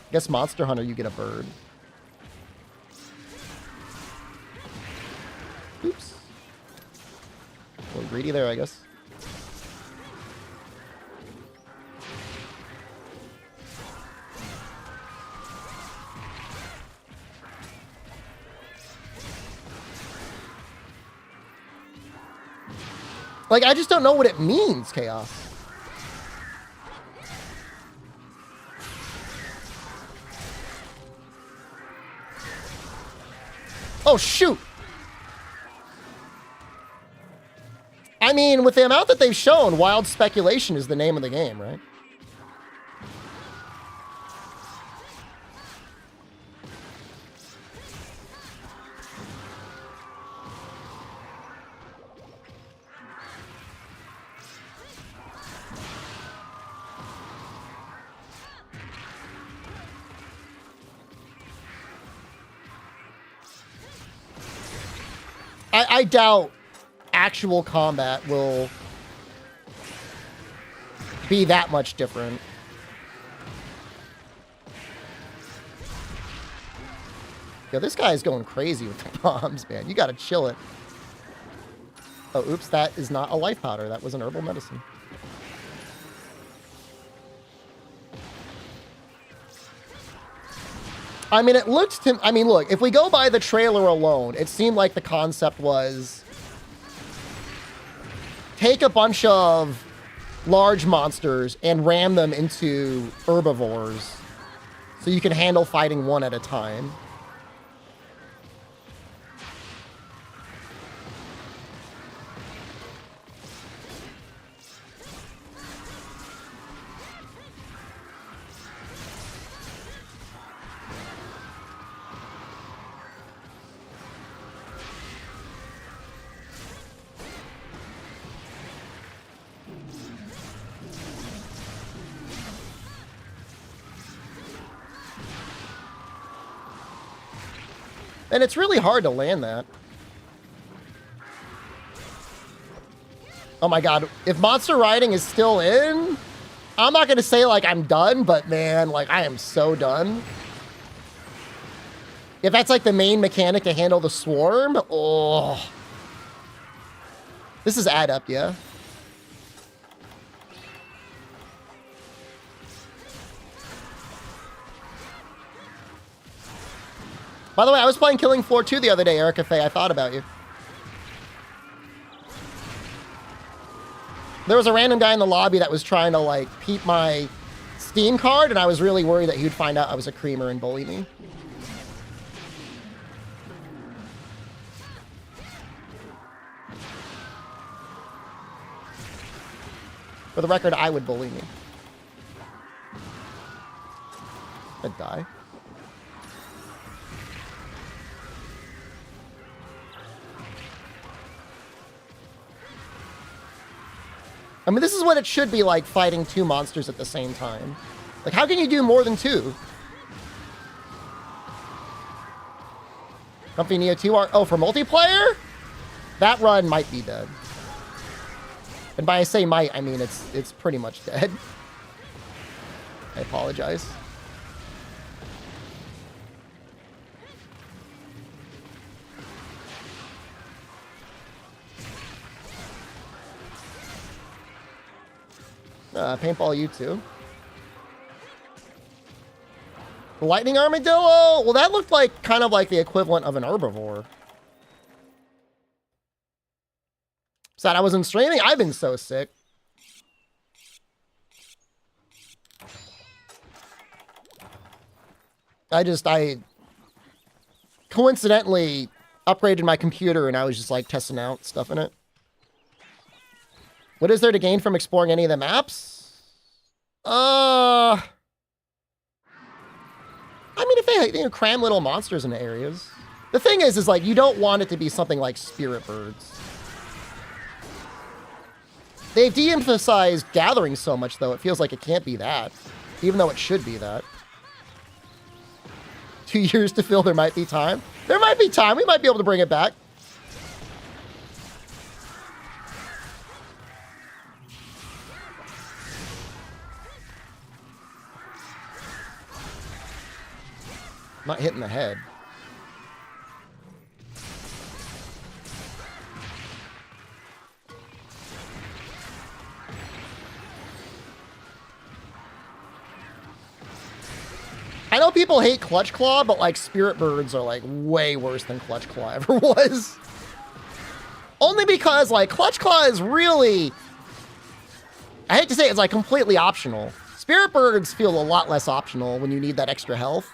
I guess Monster Hunter, you get a bird. Oops. A little greedy there, I guess. Like, I just don't know what it means, Chaos. Oh, shoot! I mean, with the amount that they've shown, wild speculation is the name of the game, right? I doubt actual combat will be that much different. Yo, this guy is going crazy with the bombs, man. You gotta chill it. Oh, oops, that is not a life powder. That was an herbal medicine. I mean, it looked to... I mean, look, if we go by the trailer alone, it seemed like the concept was take a bunch of large monsters and ram them into herbivores so you can handle fighting one at a time. And it's really hard to land that. Oh my god, if monster riding is still in, I'm not gonna say like I'm done, but man, like I am so done. If that's like the main mechanic to handle the swarm, oh. This is add up, yeah. By the way, I was playing Killing Floor 2 the other day, Erica Faye. I thought about you. There was a random guy in the lobby that was trying to, like, peep my Steam card, and I was really worried that he would find out I was a creamer and bully me. For the record, I would bully me. I'd die. I mean, this is what it should be like, fighting 2 monsters at the same time. Like, how can you do more than 2? Comfy Neo 2 are... Oh, for multiplayer? That run might be dead. And by I say might, I mean it's pretty much dead. I apologize. Paintball you too. The lightning armadillo? Well, that looked like kind of like the equivalent of an herbivore. Sad I wasn't streaming. I've been so sick. I coincidentally upgraded my computer and I was just like testing out stuff in it. What is there to gain from exploring any of the maps? I mean, if they cram little monsters into areas. The thing is like, you don't want it to be something like spirit birds. They've de-emphasized gathering so much, though, it feels like it can't be that. Even though it should be that. 2 years to fill, there might be time. There might be time. We might be able to bring it back. Not hitting the head. I know people hate Clutch Claw, but like Spirit Birds are like way worse than Clutch Claw ever was. Only because like Clutch Claw is really, I hate to say it, it's like completely optional. Spirit Birds feel a lot less optional when you need that extra health.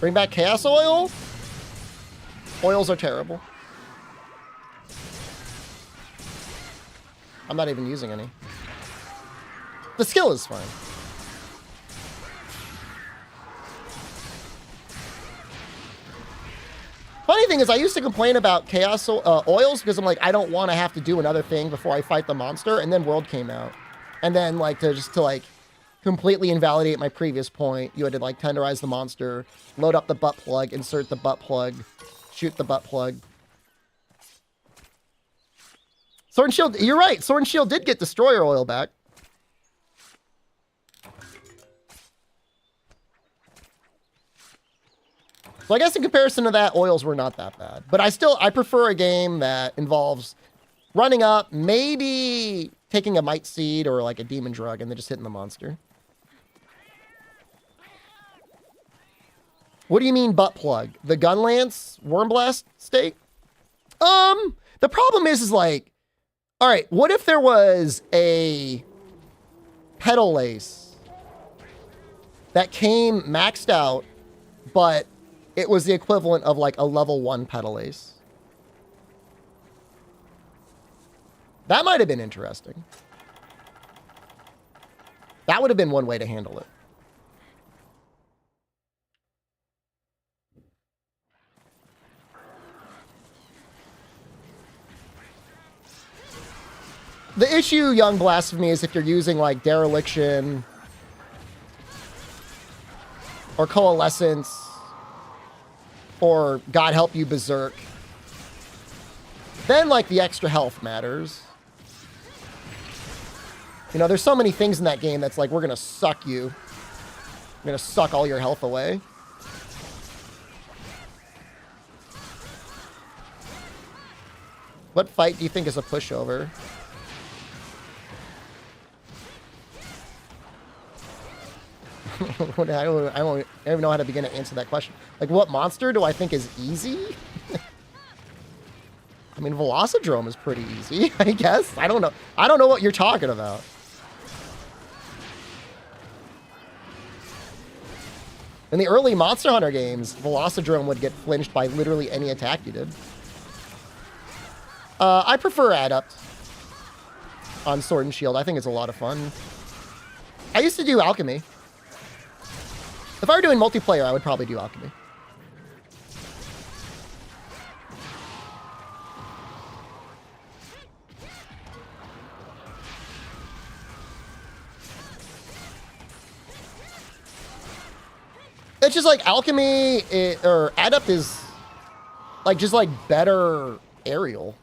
Bring back Chaos Oil? Oils are terrible. I'm not even using any. The skill is fine. Funny thing is, I used to complain about Chaos Oils because I'm like, I don't want to have to do another thing before I fight the monster, and then World came out. And then, like, to completely invalidate my previous point, you had to like tenderize the monster, load up the butt plug, insert the butt plug, shoot the butt plug. Sword and Shield, you're right. Sword and Shield did get Destroyer Oil back. So I guess in comparison to that, oils were not that bad. But I prefer a game that involves running up, maybe taking a Might Seed or like a Demon Drug, and then just hitting the monster. What do you mean butt plug? The Gun Lance Worm Blast state? The problem is like, all right, what if there was a Petal Lace that came maxed out, but it was the equivalent of like a level 1 Petal Lace? That might have been interesting. That would have been one way to handle it. The issue, Young Blasphemy, is if you're using like Dereliction or Coalescence or God Help You Berserk, then like the extra health matters. You know, there's so many things in that game that's like, we're going to suck you. We're going to suck all your health away. What fight do you think is a pushover? I don't even know how to begin to answer that question. Like, what monster do I think is easy? I mean, Velocidrome is pretty easy, I guess. I don't know. I don't know what you're talking about. In the early Monster Hunter games, Velocidrome would get flinched by literally any attack you did. I prefer Adept on Sword and Shield. I think it's a lot of fun. I used to do Alchemy. If I were doing multiplayer, I would probably do Alchemy. It's just like Alchemy or Adept is like just like better aerial.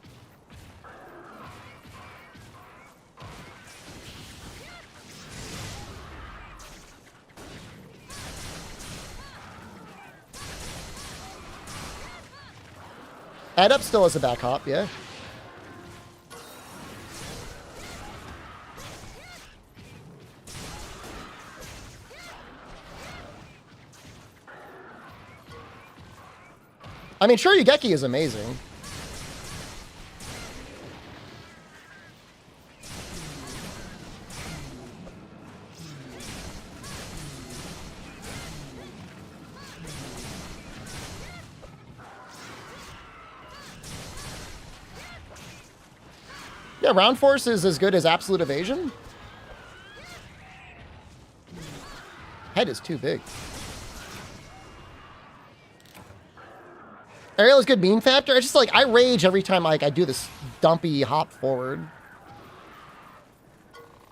Adept still has a back hop, yeah. I mean, Shuriigeki is amazing. Yeah, Round Force is as good as Absolute Evasion. Head is too big. Aerial is good meme factor. It's just like I rage every time like I do this dumpy hop forward.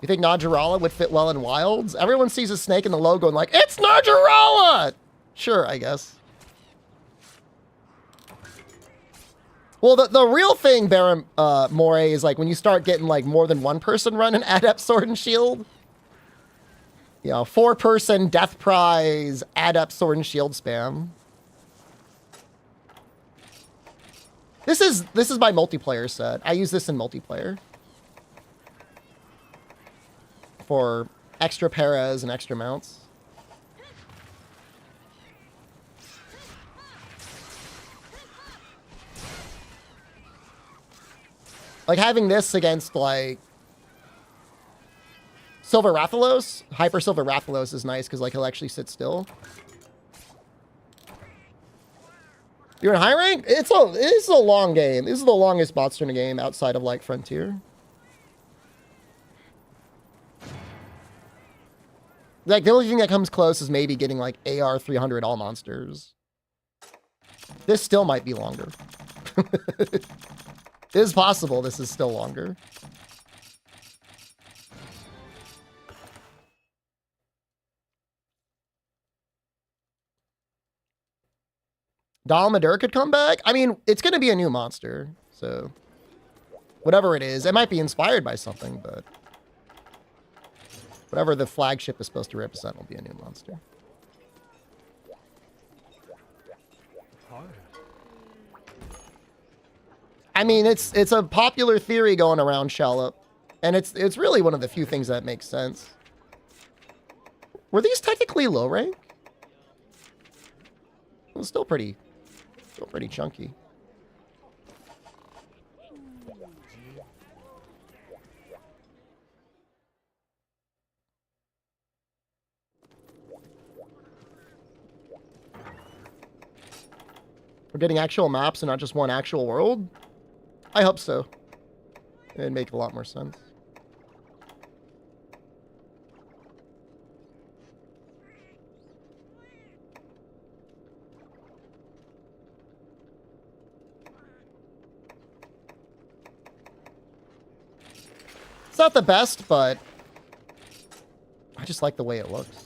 You think Najarala would fit well in Wilds? Everyone sees a snake in the logo and like, it's Najarala! Sure, I guess. Well, the real thing, Baron Moray, is like when you start getting like more than one person running Adept Sword and Shield. You know, 4-person Death Prize Adept Sword and Shield spam. This is my multiplayer set. I use this in multiplayer. For extra paras and extra mounts. Like having this against like Silver Rathalos, Hyper Silver Rathalos is nice because like he'll actually sit still. You're in high rank? This is a long game. This is the longest Monster Hunter game outside of like Frontier. Like the only thing that comes close is maybe getting like AR 300 all monsters. This still might be longer. It is possible this is still longer. Dalmadur could come back? I mean, it's going to be a new monster, so whatever it is, it might be inspired by something, but whatever the flagship is supposed to represent will be a new monster. I mean, it's a popular theory going around Shallop, and it's really one of the few things that makes sense. Were these technically low rank? It was still pretty chunky. We're getting actual maps and not just one actual world? I hope so. It'd make a lot more sense. It's not the best, but I just like the way it looks.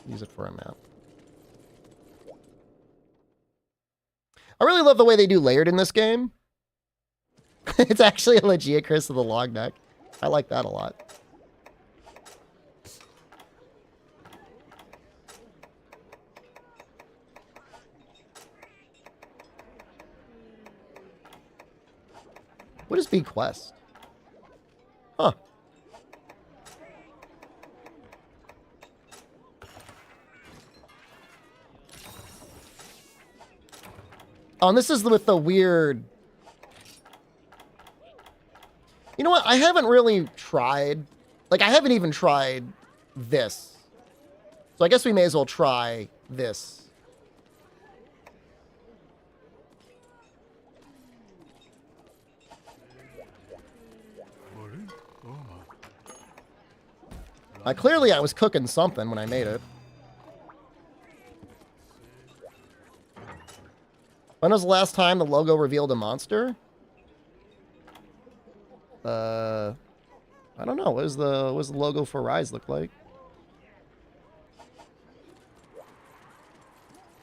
Use it for a map. I really love the way they do layered in this game. It's actually a legit Chris of the log neck. I like that a lot. What is Big Quest? Huh. Oh, and this is with the weird... You know what? I haven't really tried Like, I haven't even tried this. So I guess we may as well try this. Clearly I was cooking something when I made it. When was the last time the logo revealed a monster? I don't know. What does the logo for Rise look like?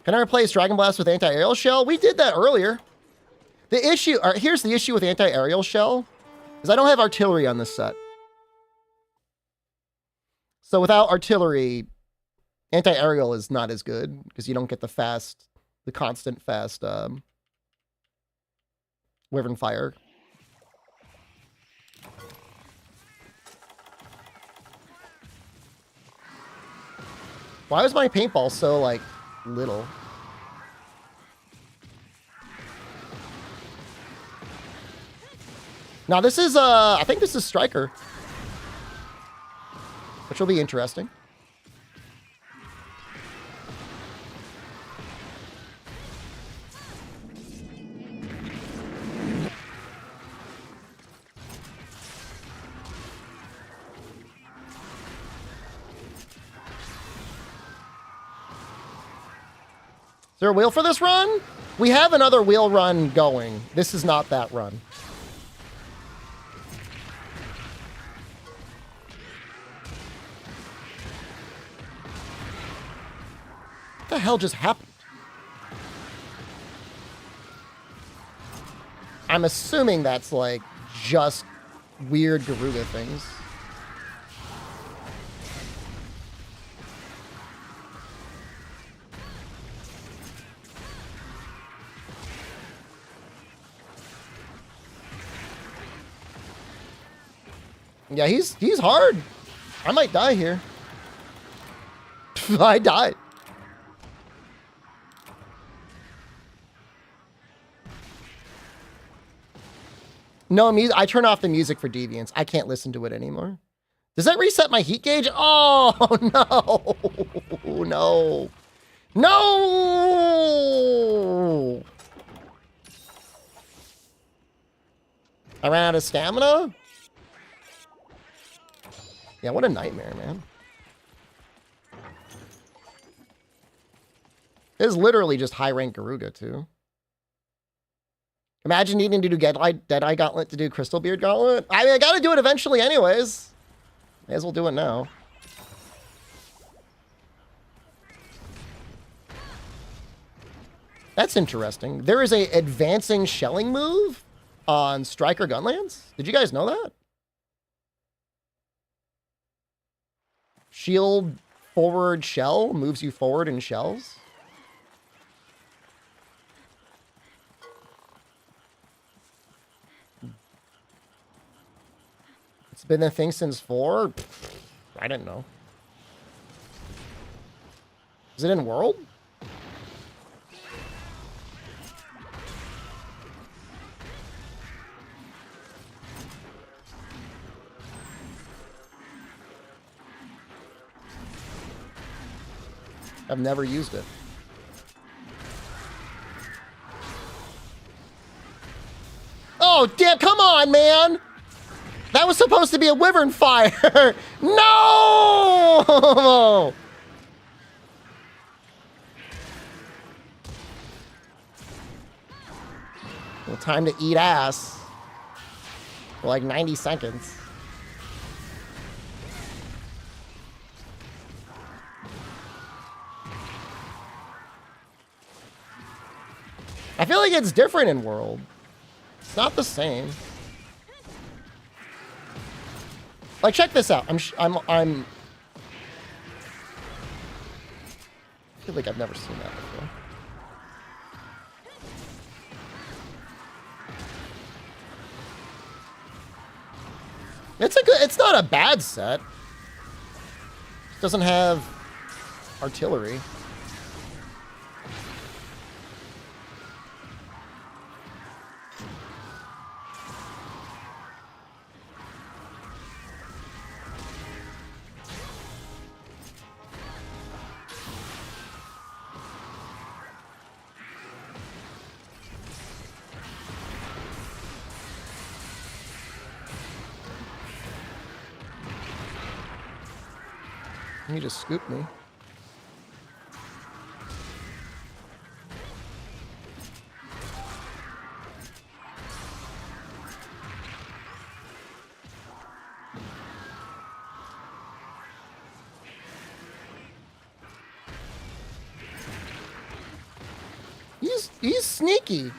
Can I replace Dragon Blast with anti-aerial shell? We did that earlier. The issue, or here's the issue with anti-aerial shell, is I don't have artillery on this set. So without artillery, anti-aerial is not as good because you don't get the constant fast Wyvern Fire. Why was my paintball so, like, little? Now this is, I think this is Striker. Which will be interesting. Is there a wheel for this run? We have another wheel run going. This is not that run. What the hell just happened? I'm assuming that's like just weird Garuga things. Yeah, he's hard. I might die here. I died. No, I turn off the music for Deviants. I can't listen to it anymore. Does that reset my heat gauge? Oh, no. No. No! I ran out of stamina? Yeah, what a nightmare, man. It is literally just high-rank Garuga, too. Imagine needing to do Deadeye Gauntlet to do Crystal Beard Gauntlet. I mean, I gotta do it eventually anyways. May as well do it now. That's interesting. There is a advancing shelling move on Striker Gunlands. Did you guys know that? Shield forward shell moves you forward in shells. It's been a thing since 4? I didn't know. Is it in World? I've never used it. Oh, damn, come on, man! That was supposed to be a Wyvern Fire! No! Well, time to eat ass. For like 90 seconds. I feel like it's different in World. It's not the same. Like, check this out. I feel like I've never seen that before. It's not a bad set. It doesn't have artillery. He just scooped me. He's sneaky.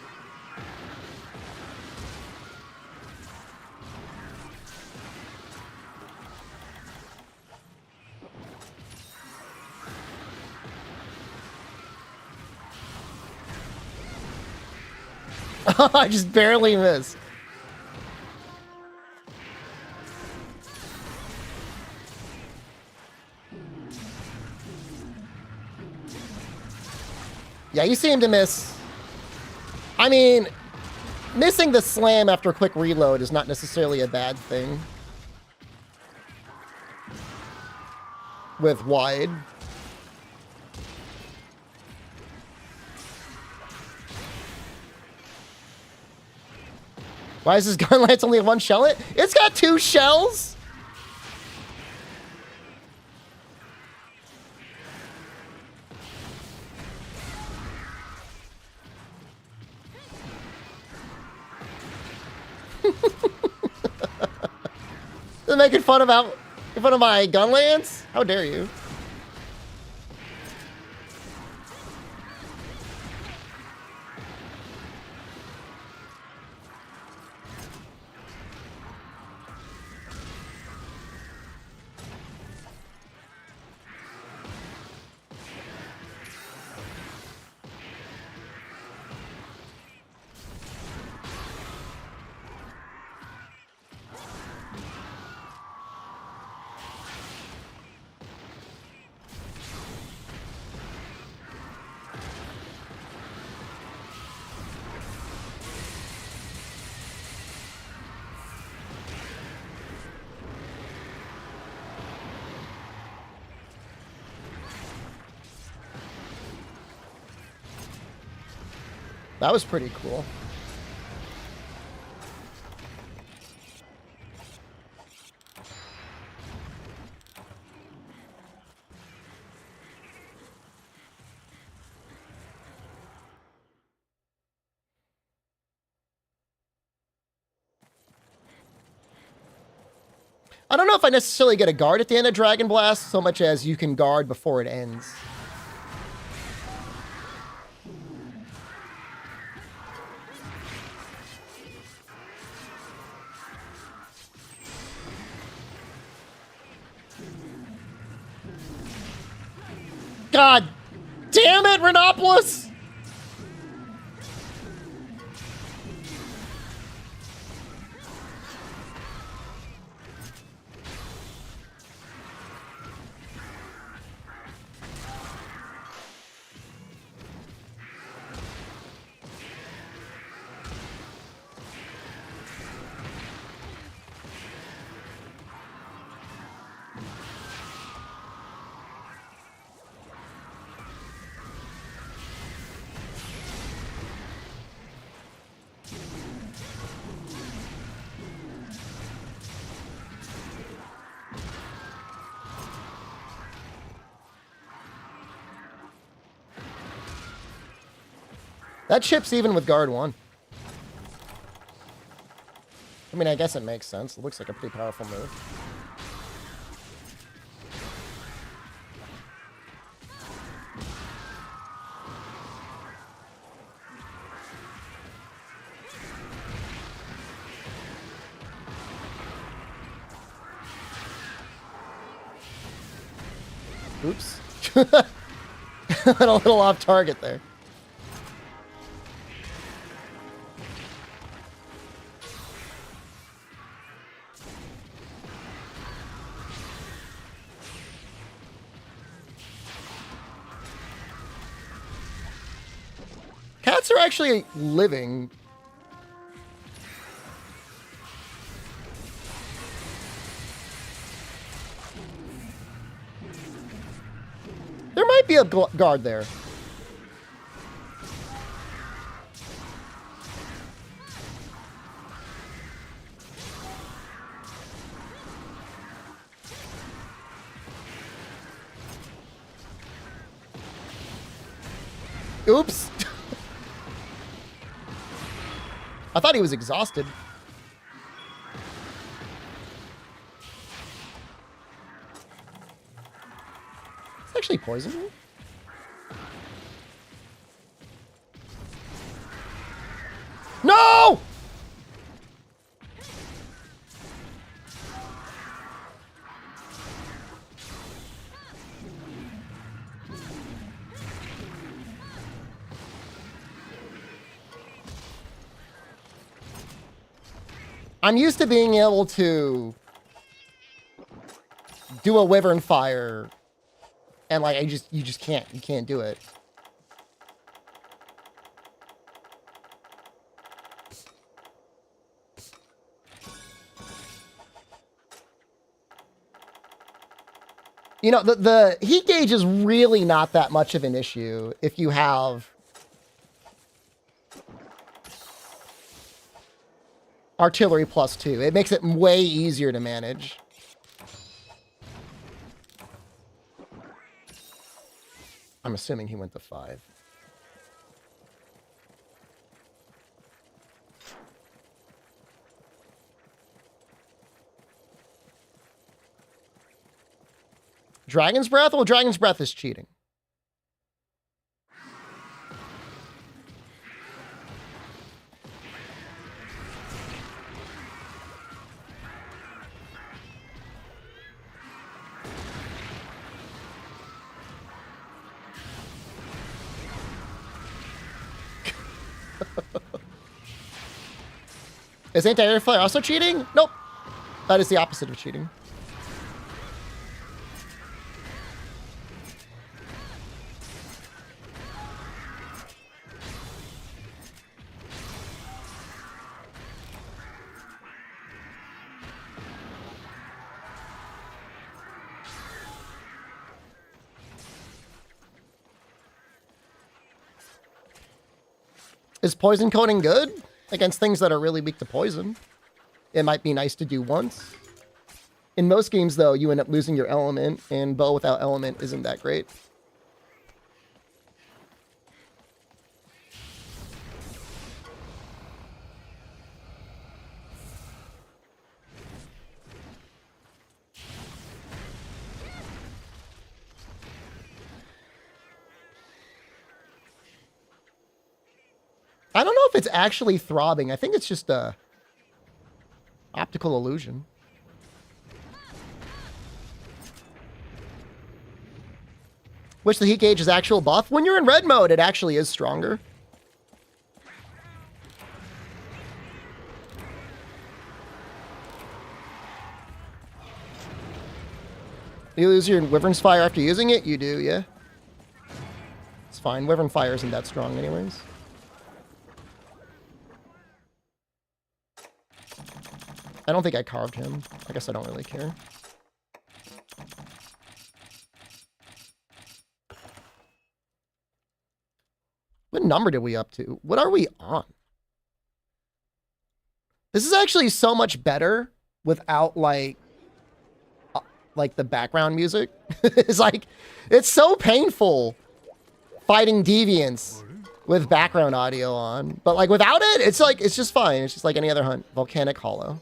I just barely missed. Yeah, you seem to miss. I mean, missing the slam after a quick reload is not necessarily a bad thing. With wide. Why is this gun lance only have one shell in it? It's got 2 shells! They're making fun of my gun lance? How dare you? That was pretty cool. I don't know if I necessarily get a guard at the end of Dragon Blast so much as you can guard before it ends. God damn it, Renopolis! That chip's even with guard 1. I mean, I guess it makes sense. It looks like a pretty powerful move. Oops. Went a little off target there. Cats are actually living. There might be a guard there. Oops. I thought he was exhausted. It's actually poison. No! I'm used to being able to do a wyvern fire, and like you just can't do it. You know, the heat gauge is really not that much of an issue if you have artillery +2. It makes it way easier to manage. I'm assuming he went to 5. Dragon's Breath? Well, Dragon's Breath is cheating. Is anti-air flare also cheating? Nope. That is the opposite of cheating. Is poison coating good against things that are really weak to poison? It might be nice to do once. In most games, though, you end up losing your element, and bow without element isn't that great. I don't know if it's actually throbbing. I think it's just a optical illusion. Which the heat gauge is actual buff. When you're in red mode, it actually is stronger. You lose your Wyvern's Fire after using it? You do, yeah. It's fine. Wyvern Fire isn't that strong anyways. I don't think I carved him. I guess I don't really care. What number did we up to? What are we on? This is actually so much better without like the background music. It's like, it's so painful fighting deviants with background audio on. But like without it, it's like, it's just fine. It's just like any other hunt. Volcanic Hollow.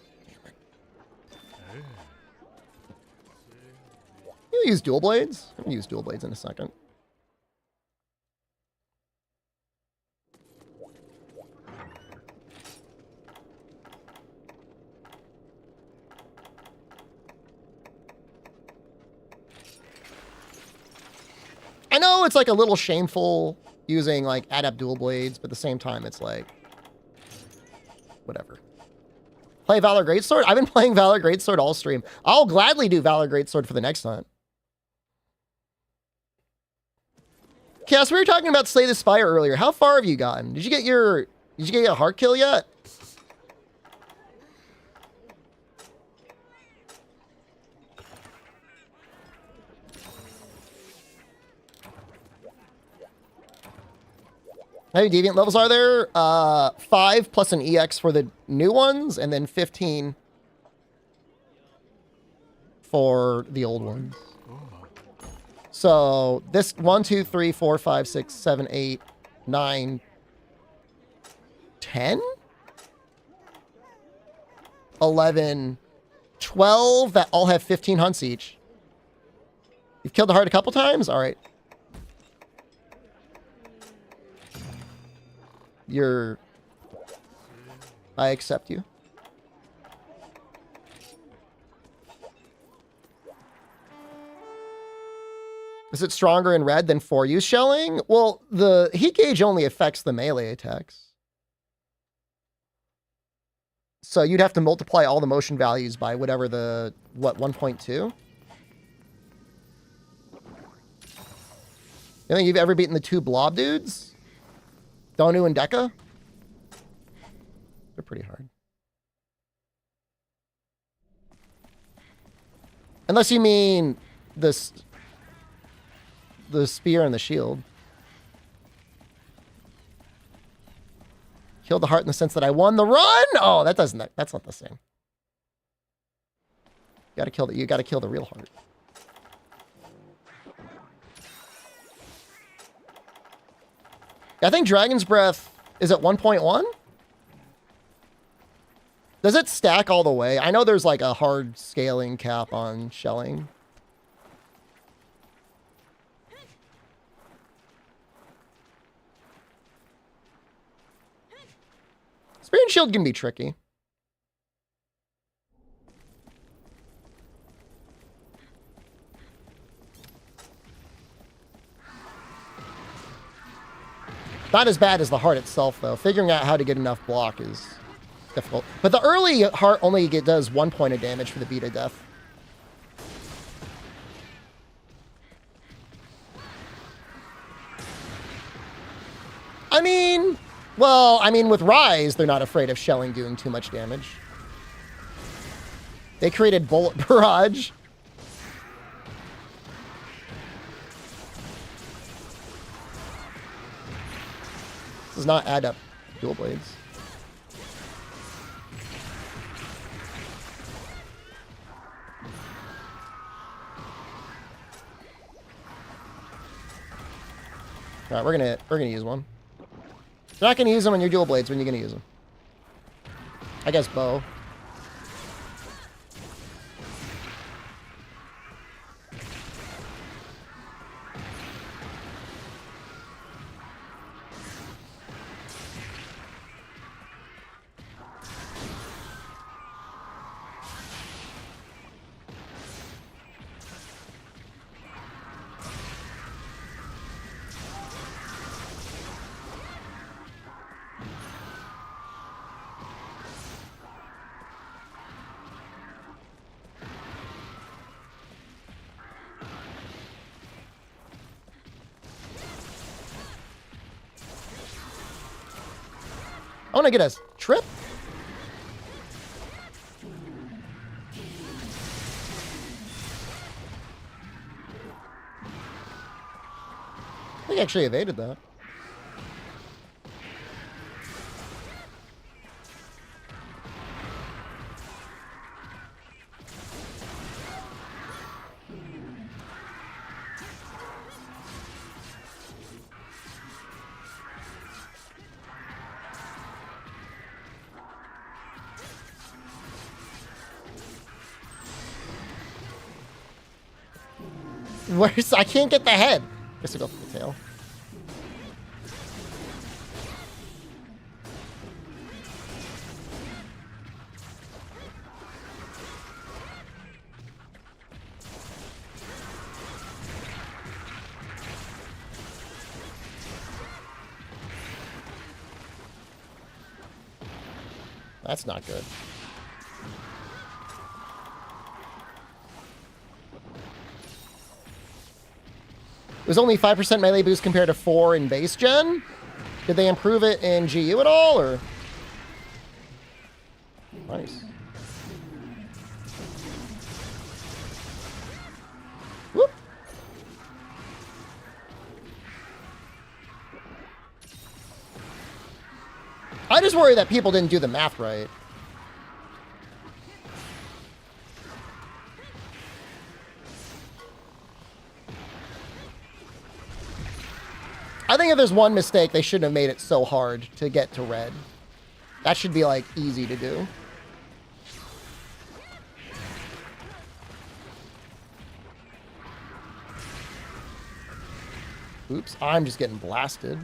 You use dual blades? I'm gonna use dual blades in a second. I know it's like a little shameful using like adept dual blades, but at the same time it's like whatever. Play Valor Greatsword? I've been playing Valor Greatsword all stream. I'll gladly do Valor Greatsword for the next hunt. Cass, we were talking about Slay the Spire earlier. How far have you gotten? Did you get your heart kill yet? How many deviant levels are there? 5 plus an EX for the new ones, and then 15 for the old ones. So this 1, 2, 3, 4, 5, 6, 7, 8, 9, 10, 11, 12 that all have 15 hunts each. You've killed the heart a couple times? All right. I accept you. Is it stronger in red than 4-use shelling? Well, the heat gauge only affects the melee attacks. So you'd have to multiply all the motion values by whatever 1.2? You think you've ever beaten the 2 blob dudes? Donu and Deka? They're pretty hard. Unless you mean the spear and the shield. Killed the heart in the sense that I won the run? Oh, that's not the same. You gotta kill the real heart. I think Dragon's Breath is at 1.1. Does it stack all the way? I know there's like a hard scaling cap on shelling. Spear and shield can be tricky. Not as bad as the heart itself, though. Figuring out how to get enough block is difficult. But the early heart only does 1 point of damage for the beat of death. I mean, with Rise, they're not afraid of shelling doing too much damage. They created Bullet Barrage. This does not add up dual blades. All right, we're gonna use one. You're not gonna use them on your dual blades. When you're gonna use them? I guess bow. I want to get a trip. I think I actually evaded that. I can't get the head. Guess I'll go for the tail. That's not good. It was only 5% melee boost compared to 4 in base gen. Did they improve it in GU at all, or? Nice. Whoop. I just worry that people didn't do the math right. I think if there's one mistake, they shouldn't have made it so hard to get to red. That should be, like, easy to do. Oops, I'm just getting blasted.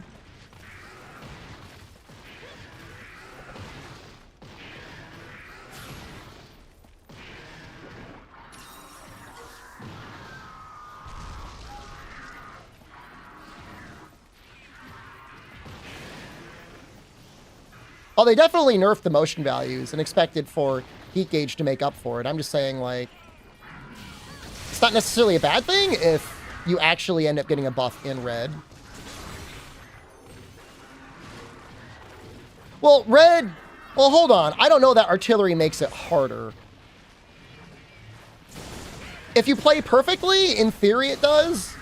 Oh, they definitely nerfed the motion values and expected for heat gauge to make up for it. I'm just saying, like, it's not necessarily a bad thing if you actually end up getting a buff in red. Well, red... Well, hold on. I don't know that artillery makes it harder. If you play perfectly, in theory it does.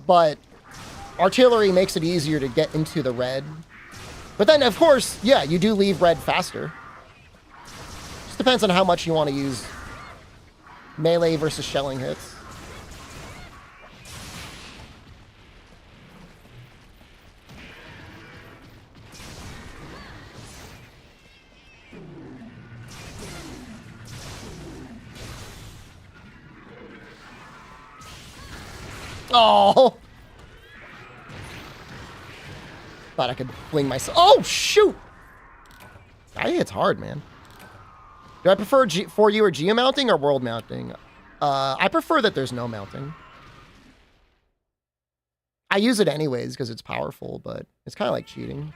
But artillery makes it easier to get into the red. But then, of course, yeah, you do leave red faster. Just depends on how much you want to use melee versus shelling hits. Oh! Thought I could fling myself. Oh, shoot! I think it's hard, man. Do I prefer for you or geo mounting or world mounting? I prefer that there's no mounting. I use it anyways because it's powerful, but it's kind of like cheating.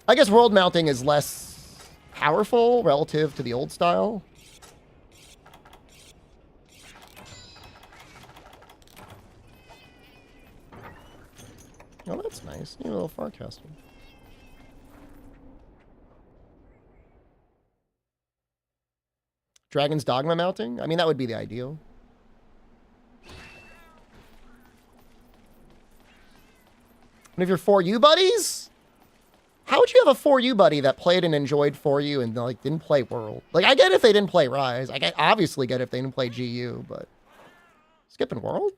I guess world mounting is less powerful relative to the old style. Oh, that's nice. Need a little forecaster. Dragon's Dogma mounting? I mean, that would be the ideal. And if you're 4U buddies? How would you have a 4U buddy that played and enjoyed 4U and, like, didn't play World? Like, I get if they didn't play Rise. I obviously get if they didn't play GU, but... Skipping World?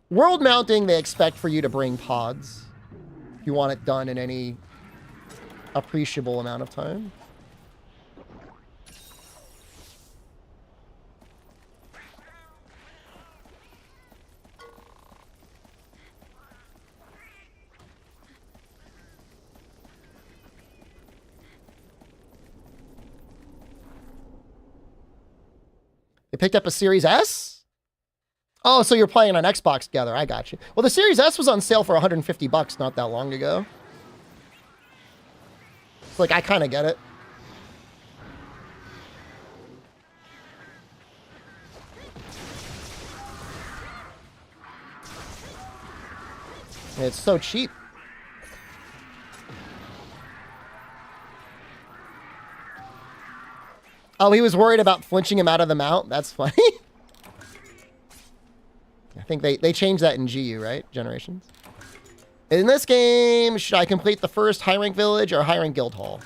World mounting, they expect for you to bring pods. If you want it done in any appreciable amount of time. They picked up a Series S? Oh, so you're playing on Xbox together. I got you. Well, the Series S was on sale for 150 bucks not that long ago. It's like, I kind of get it. It's so cheap. Oh, he was worried about flinching him out of the mount? That's funny. I think they changed that in GU, right? Generations. In this game, should I complete the first high rank village or high rank guild hall?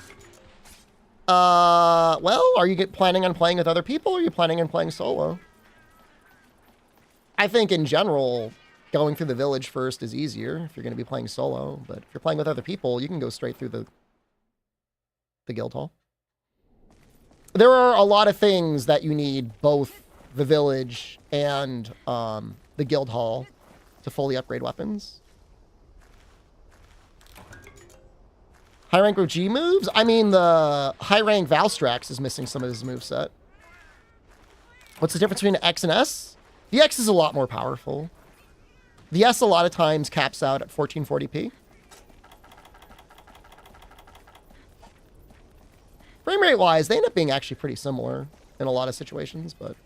Well, are you planning on playing with other people or are you planning on playing solo? I think in general, going through the village first is easier if you're going to be playing solo. But if you're playing with other people, you can go straight through the guild hall. There are a lot of things that you need both the village and the guild hall to fully upgrade weapons. High rank OG moves? I mean, the high rank Valstrax is missing some of his moveset. What's the difference between X and S? The X is a lot more powerful. The S a lot of times caps out at 1440p. Frame rate wise, they end up being actually pretty similar in a lot of situations, but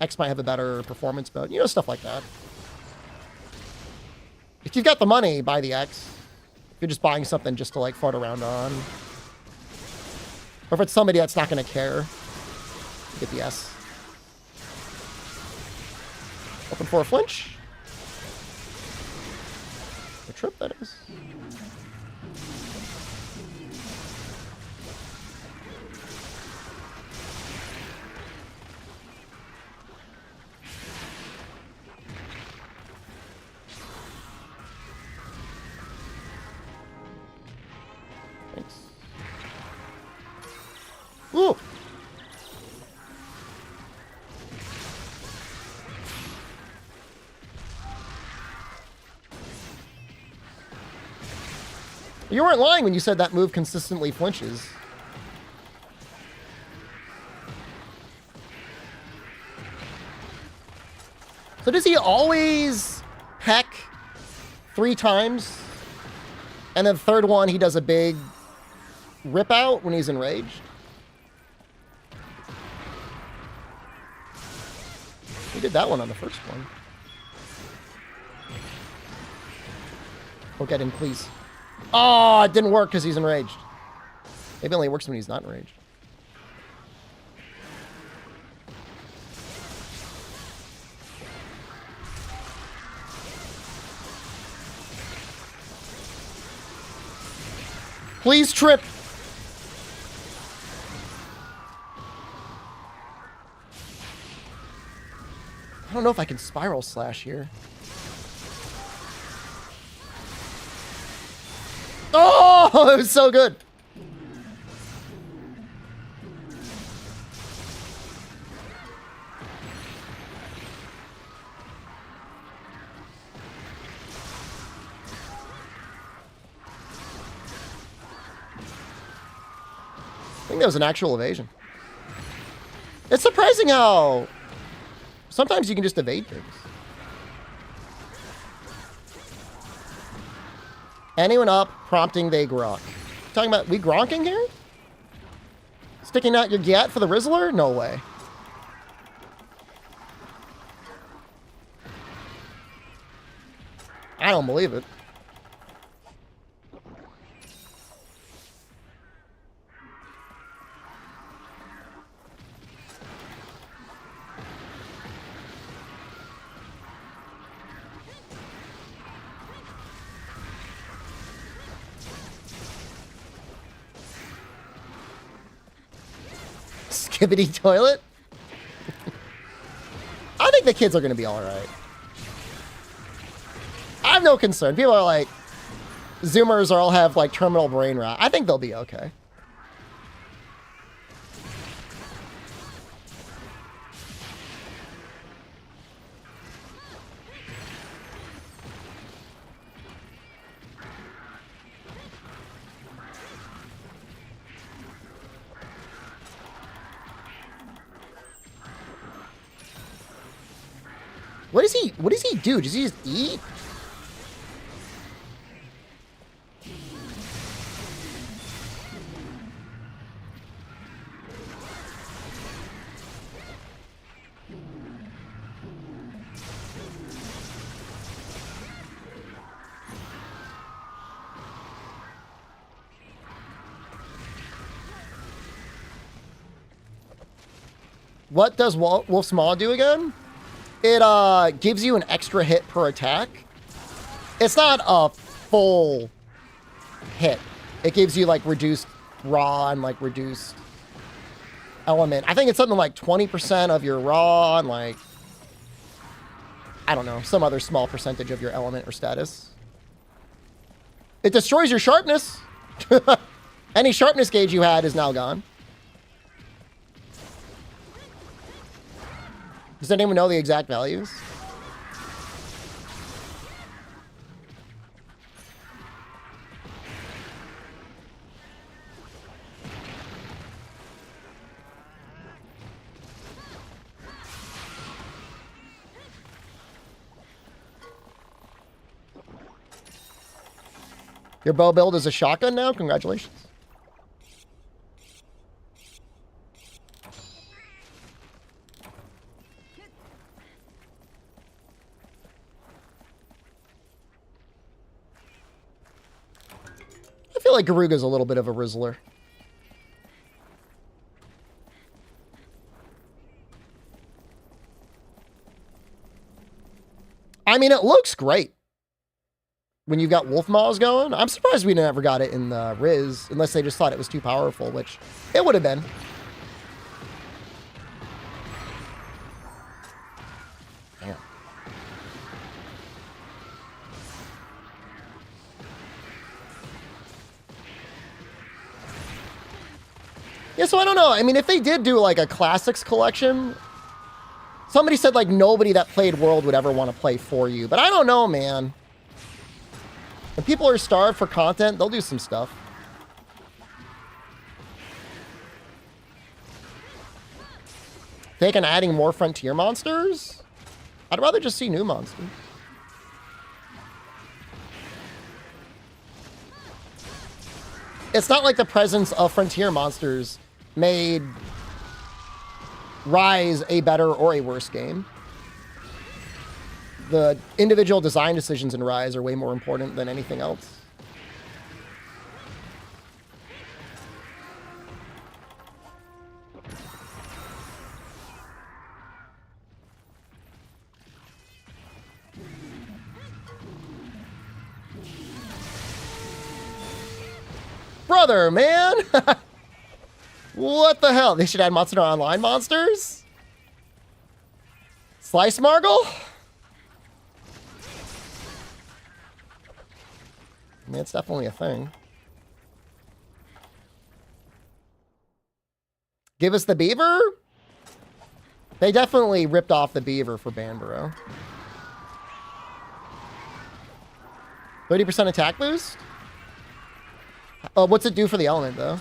X might have a better performance mode, you know, stuff like that. If you've got the money, buy the X. If you're just buying something just to like fart around on, or if it's somebody that's not going to care, get the S. Open for a flinch. A trip, that is. You weren't lying when you said that move consistently flinches. So does he always peck 3 times? And then the third one, he does a big rip out when he's enraged? He did that one on the first one. Oh, get in, please. Oh, it didn't work because he's enraged. Maybe it only works when he's not enraged. Please trip. I don't know if I can spiral slash here. Oh, it was so good. I think that was an actual evasion. It's surprising how sometimes you can just evade things. Anyone up, prompting they gronk. Talking about we gronking here? Sticking out your gat for the Rizzler? No way. I don't believe it. Skibbity toilet? I think the kids are going to be all right. I have no concern. People are like, Zoomers all have like terminal brain rot. I think they'll be okay. What does he do? Does he just eat? What does Wolf's Maw do again? It gives you an extra hit per attack. It's not a full hit. It gives you like reduced raw and like reduced element. I think it's something like 20% of your raw and like, I don't know, some other small percentage of your element or status. It destroys your sharpness. Any sharpness gauge you had is now gone. Does anyone know the exact values? Your bow build is a shotgun now? Congratulations. I feel like Garuga's a little bit of a Rizzler. I mean, it looks great when you've got Wolf Maws going. I'm surprised we never got it in the Riz, unless they just thought it was too powerful, which it would have been. Damn. Yeah, so I don't know. I mean, if they did do like a classics collection, somebody said like nobody that played World would ever want to play for you, but I don't know, man. When people are starved for content, they'll do some stuff. Taking adding more frontier monsters? I'd rather just see new monsters. It's not like the presence of frontier monsters made Rise a better or a worse game. The individual design decisions in Rise are way more important than anything else. Brother, man! What the hell? They should add Monster Online monsters? Slice Margle? I mean, it's definitely a thing. Give us the beaver? They definitely ripped off the beaver for Banbaro. 30% attack boost? What's it do for the element, though?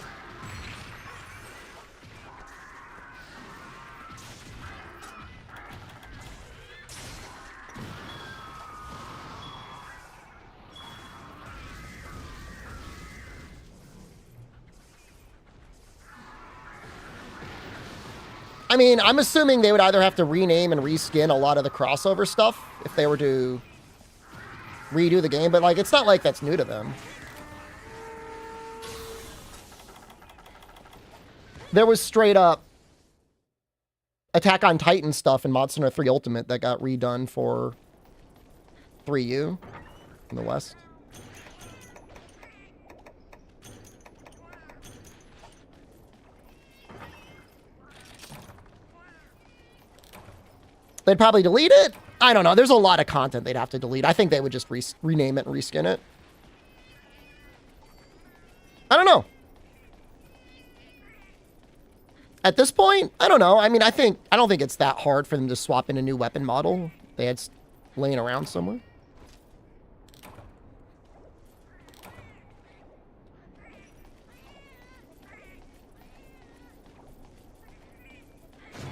I mean, I'm assuming they would either have to rename and reskin a lot of the crossover stuff if they were to redo the game, but like, it's not like that's new to them. There was straight up Attack on Titan stuff in Monster Hunter 3 Ultimate that got redone for 3U in the West. They'd probably delete it? I don't know. There's a lot of content they'd have to delete. I think they would just rename it and reskin it. I don't know. At this point, I don't know. I mean, I don't think it's that hard for them to swap in a new weapon model they had laying around somewhere.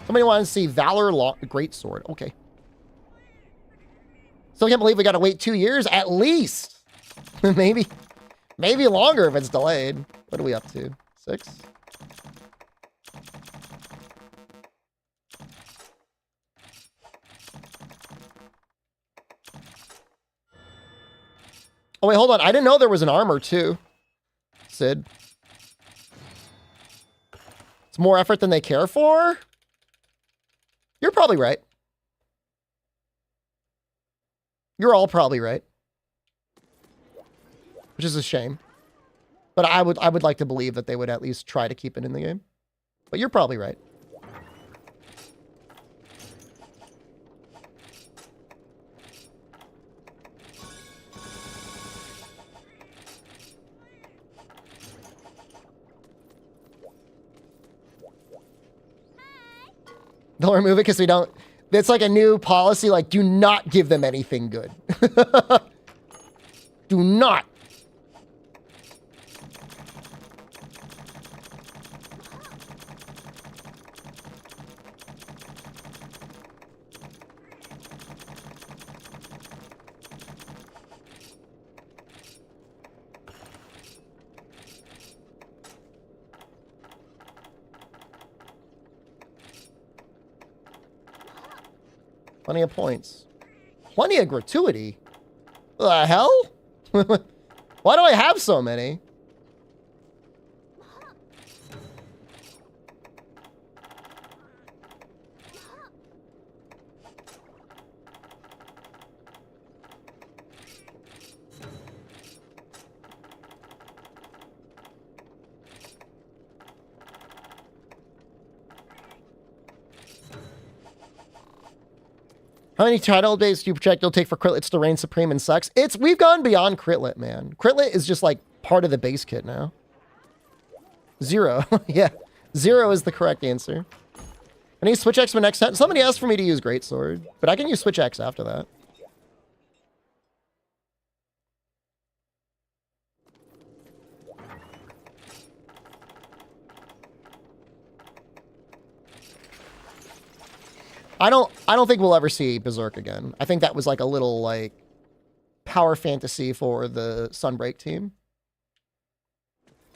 Somebody wants to see Valor Greatsword. Okay. Still can't believe we got to wait 2 years at least. maybe longer if it's delayed. What are we up to? 6? Oh, wait, hold on. I didn't know there was an armor, too. Sid. It's more effort than they care for? You're probably right. You're all probably right. Which is a shame. But I would like to believe that they would at least try to keep it in the game. But you're probably right. They'll remove it because we don't... It's like a new policy, like, do not give them anything good. Do not. Plenty of points. Plenty of gratuity. The hell? Why do I have so many? How many title days do you project you'll take for Critlets to reign supreme in sex? We've gone beyond Critlet, man. Critlet is just like part of the base kit now. 0. Yeah. 0 is the correct answer. I need Switch X for next time. Somebody asked for me to use Greatsword, but I can use Switch X after that. I don't think we'll ever see Berserk again. I think that was like a little like power fantasy for the Sunbreak team.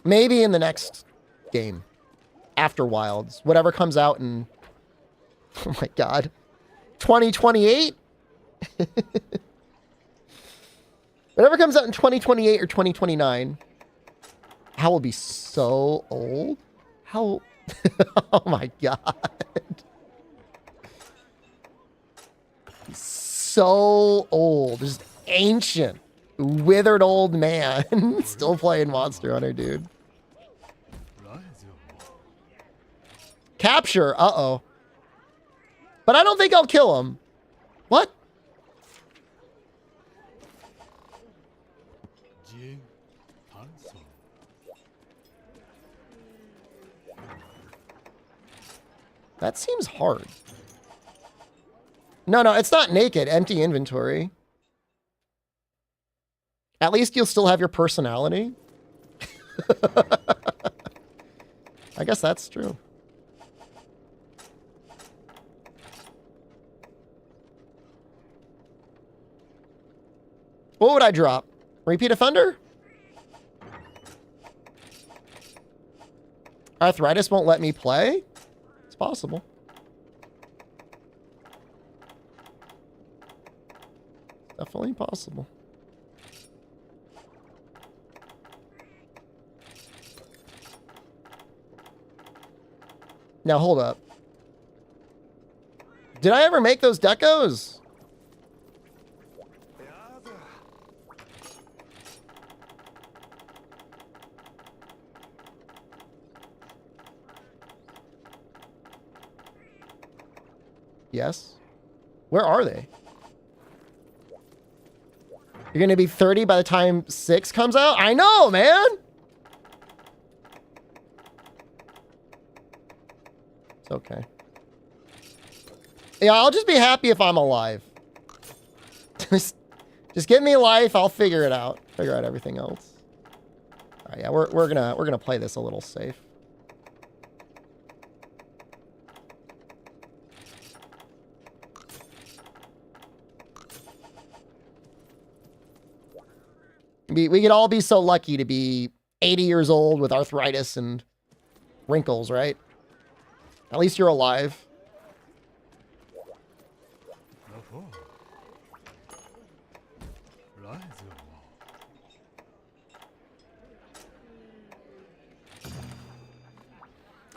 Maybe in the next game after Wilds, whatever comes out in, oh my God, 2028. Whatever comes out in 2028 or 2029, Hal will be so old. How? Oh my God. He's so old. Just ancient, withered old man. Still playing Monster Hunter, dude. Capture. Uh-oh. But I don't think I'll kill him. What? That seems hard. No, it's not naked. Empty inventory. At least you'll still have your personality. I guess that's true. What would I drop? Repeat offender? Arthritis won't let me play? It's possible. Definitely possible. Now, hold up. Did I ever make those decos? Yes. Where are they? You're going to be 30 by the time 6 comes out? I know, man! It's okay. Yeah, I'll just be happy if I'm alive. Just give me life, I'll figure it out. Figure out everything else. All right, yeah, we're gonna play this a little safe. We could all be so lucky to be 80 years old with arthritis and wrinkles, right? At least you're alive.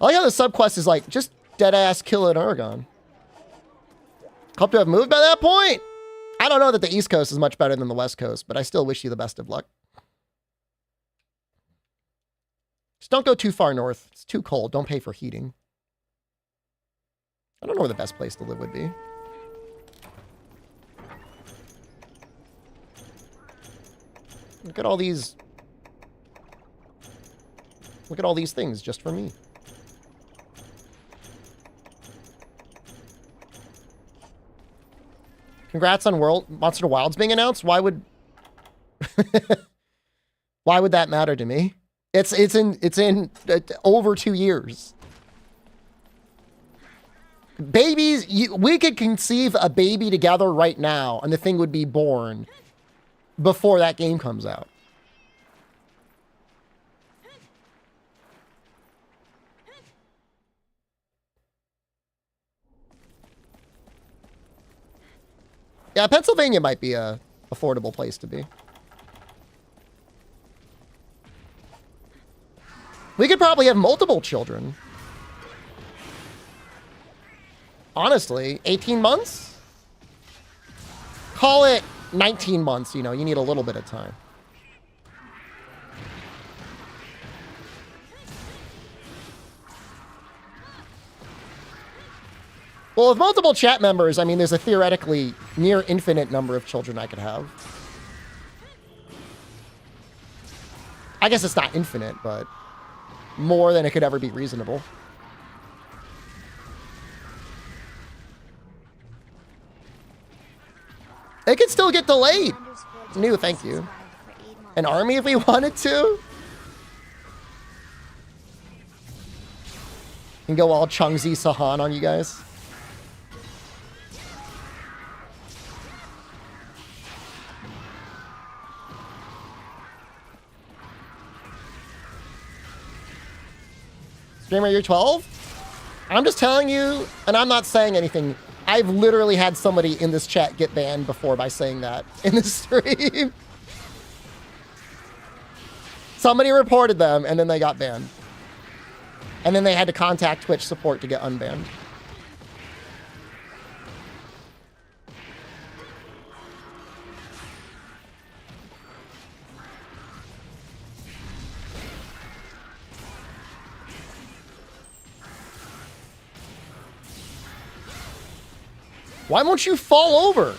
I like how the subquest is like, just dead-ass kill an Aragon. Hope to have moved by that point. I don't know that the East Coast is much better than the West Coast, but I still wish you the best of luck. Just don't go too far north. It's too cold. Don't pay for heating. I don't know where the best place to live would be. Look at all these. Look at all these things just for me. Congrats on Monster Wilds being announced. Why would why would that matter to me? It's in over 2 years. Babies, we could conceive a baby together right now, and the thing would be born before that game comes out. Yeah, Pennsylvania might be a affordable place to be. We could probably have multiple children. Honestly, 18 months? Call it 19 months, you know, you need a little bit of time. Well, with multiple chat members, I mean, there's a theoretically near infinite number of children I could have. I guess it's not infinite, but more than it could ever be reasonable. It could still get delayed. New, thank you. An army if we wanted to. Can go all Chungzi Sahan on you guys. Streamer, you're 12? I'm just telling you, and I'm not saying anything. I've literally had somebody in this chat get banned before by saying that in the stream. Somebody reported them, and then they got banned. And then they had to contact Twitch support to get unbanned. Why won't you fall over?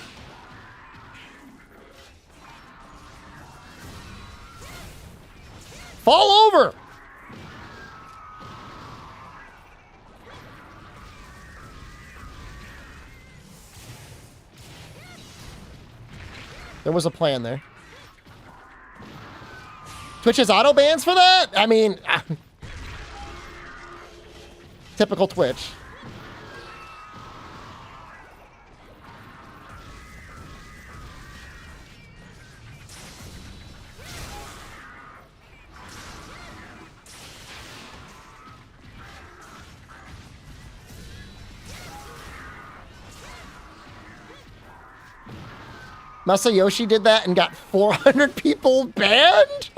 Fall over! There was a plan there. Twitch has auto bans for that? I mean, typical Twitch. Masayoshi did that and got 400 people banned?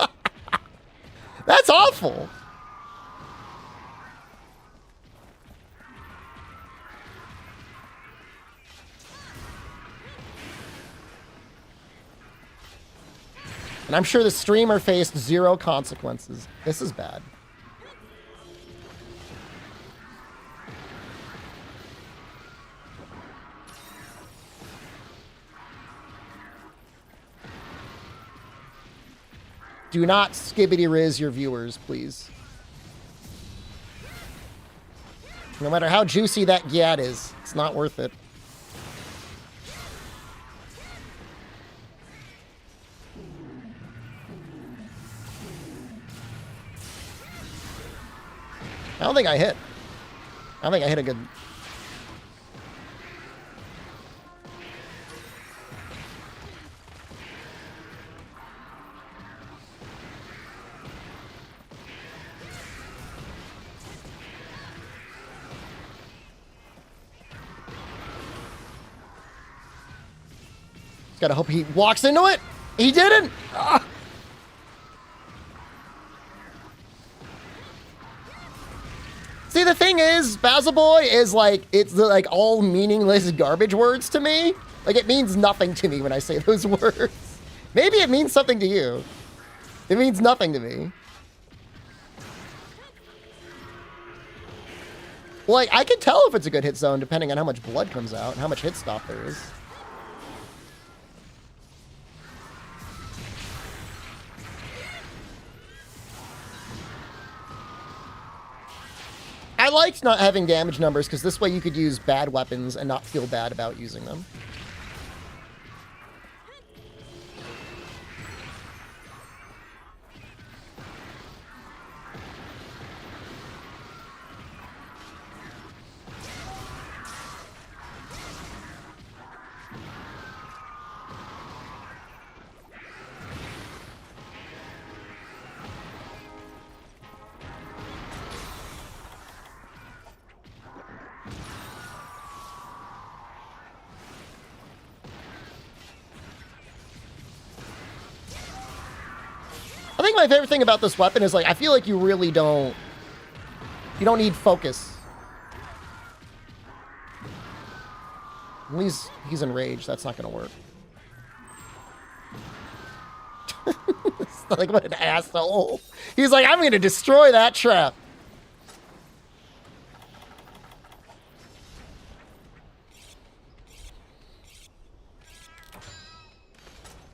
That's awful. And I'm sure the streamer faced 0 consequences. This is bad. Do not skibbity riz your viewers, please. No matter how juicy that gyat is, it's not worth it. I don't think I hit. I don't think I hit a good... Gotta hope he walks into it. He didn't. Ah. See, the thing is, Basil Boy is like, it's like all meaningless garbage words to me. Like, it means nothing to me when I say those words. Maybe it means something to you. It means nothing to me. Like, I can tell if it's a good hit zone depending on how much blood comes out and how much hit stop there is. I liked not having damage numbers because this way you could use bad weapons and not feel bad about using them. I think my favorite thing about this weapon is, like, I feel like you really don't... You don't need focus. At least he's enraged. That's not going to work. Like, what an asshole. He's like, I'm going to destroy that trap.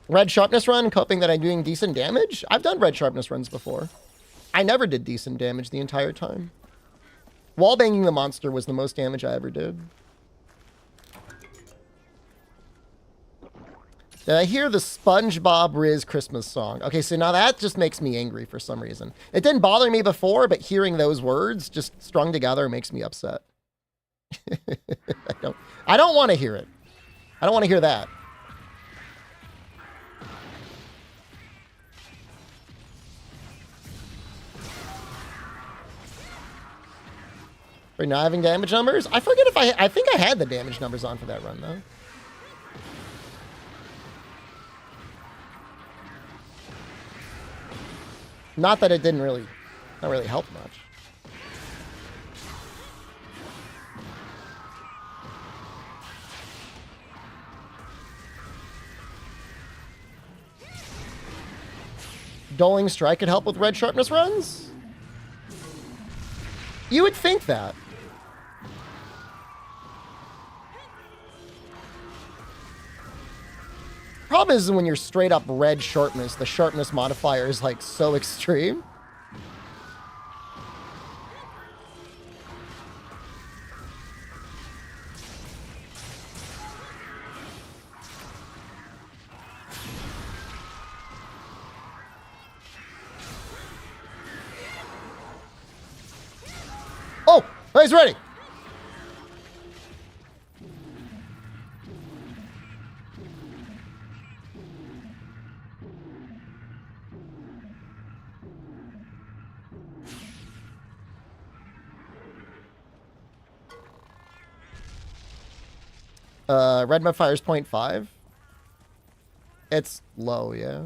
Red sharpness run, hoping that I'm doing decent damage? I've done red sharpness runs before. I never did decent damage the entire time. Wallbanging the monster was the most damage I ever did. Did I hear the SpongeBob Riz Christmas song? Okay, so now that just makes me angry for some reason. It didn't bother me before, but hearing those words just strung together makes me upset. I don't want to hear it. I don't want to hear that. For not having damage numbers? I forget if I think I had the damage numbers on for that run, though. Not that it didn't really, not really help much. Doling Strike could help with red sharpness runs? You would think that. Problem is when you're straight up red sharpness, the sharpness modifier is like so extreme. Oh, he's ready. Red modifier is 0.5. It's low, yeah.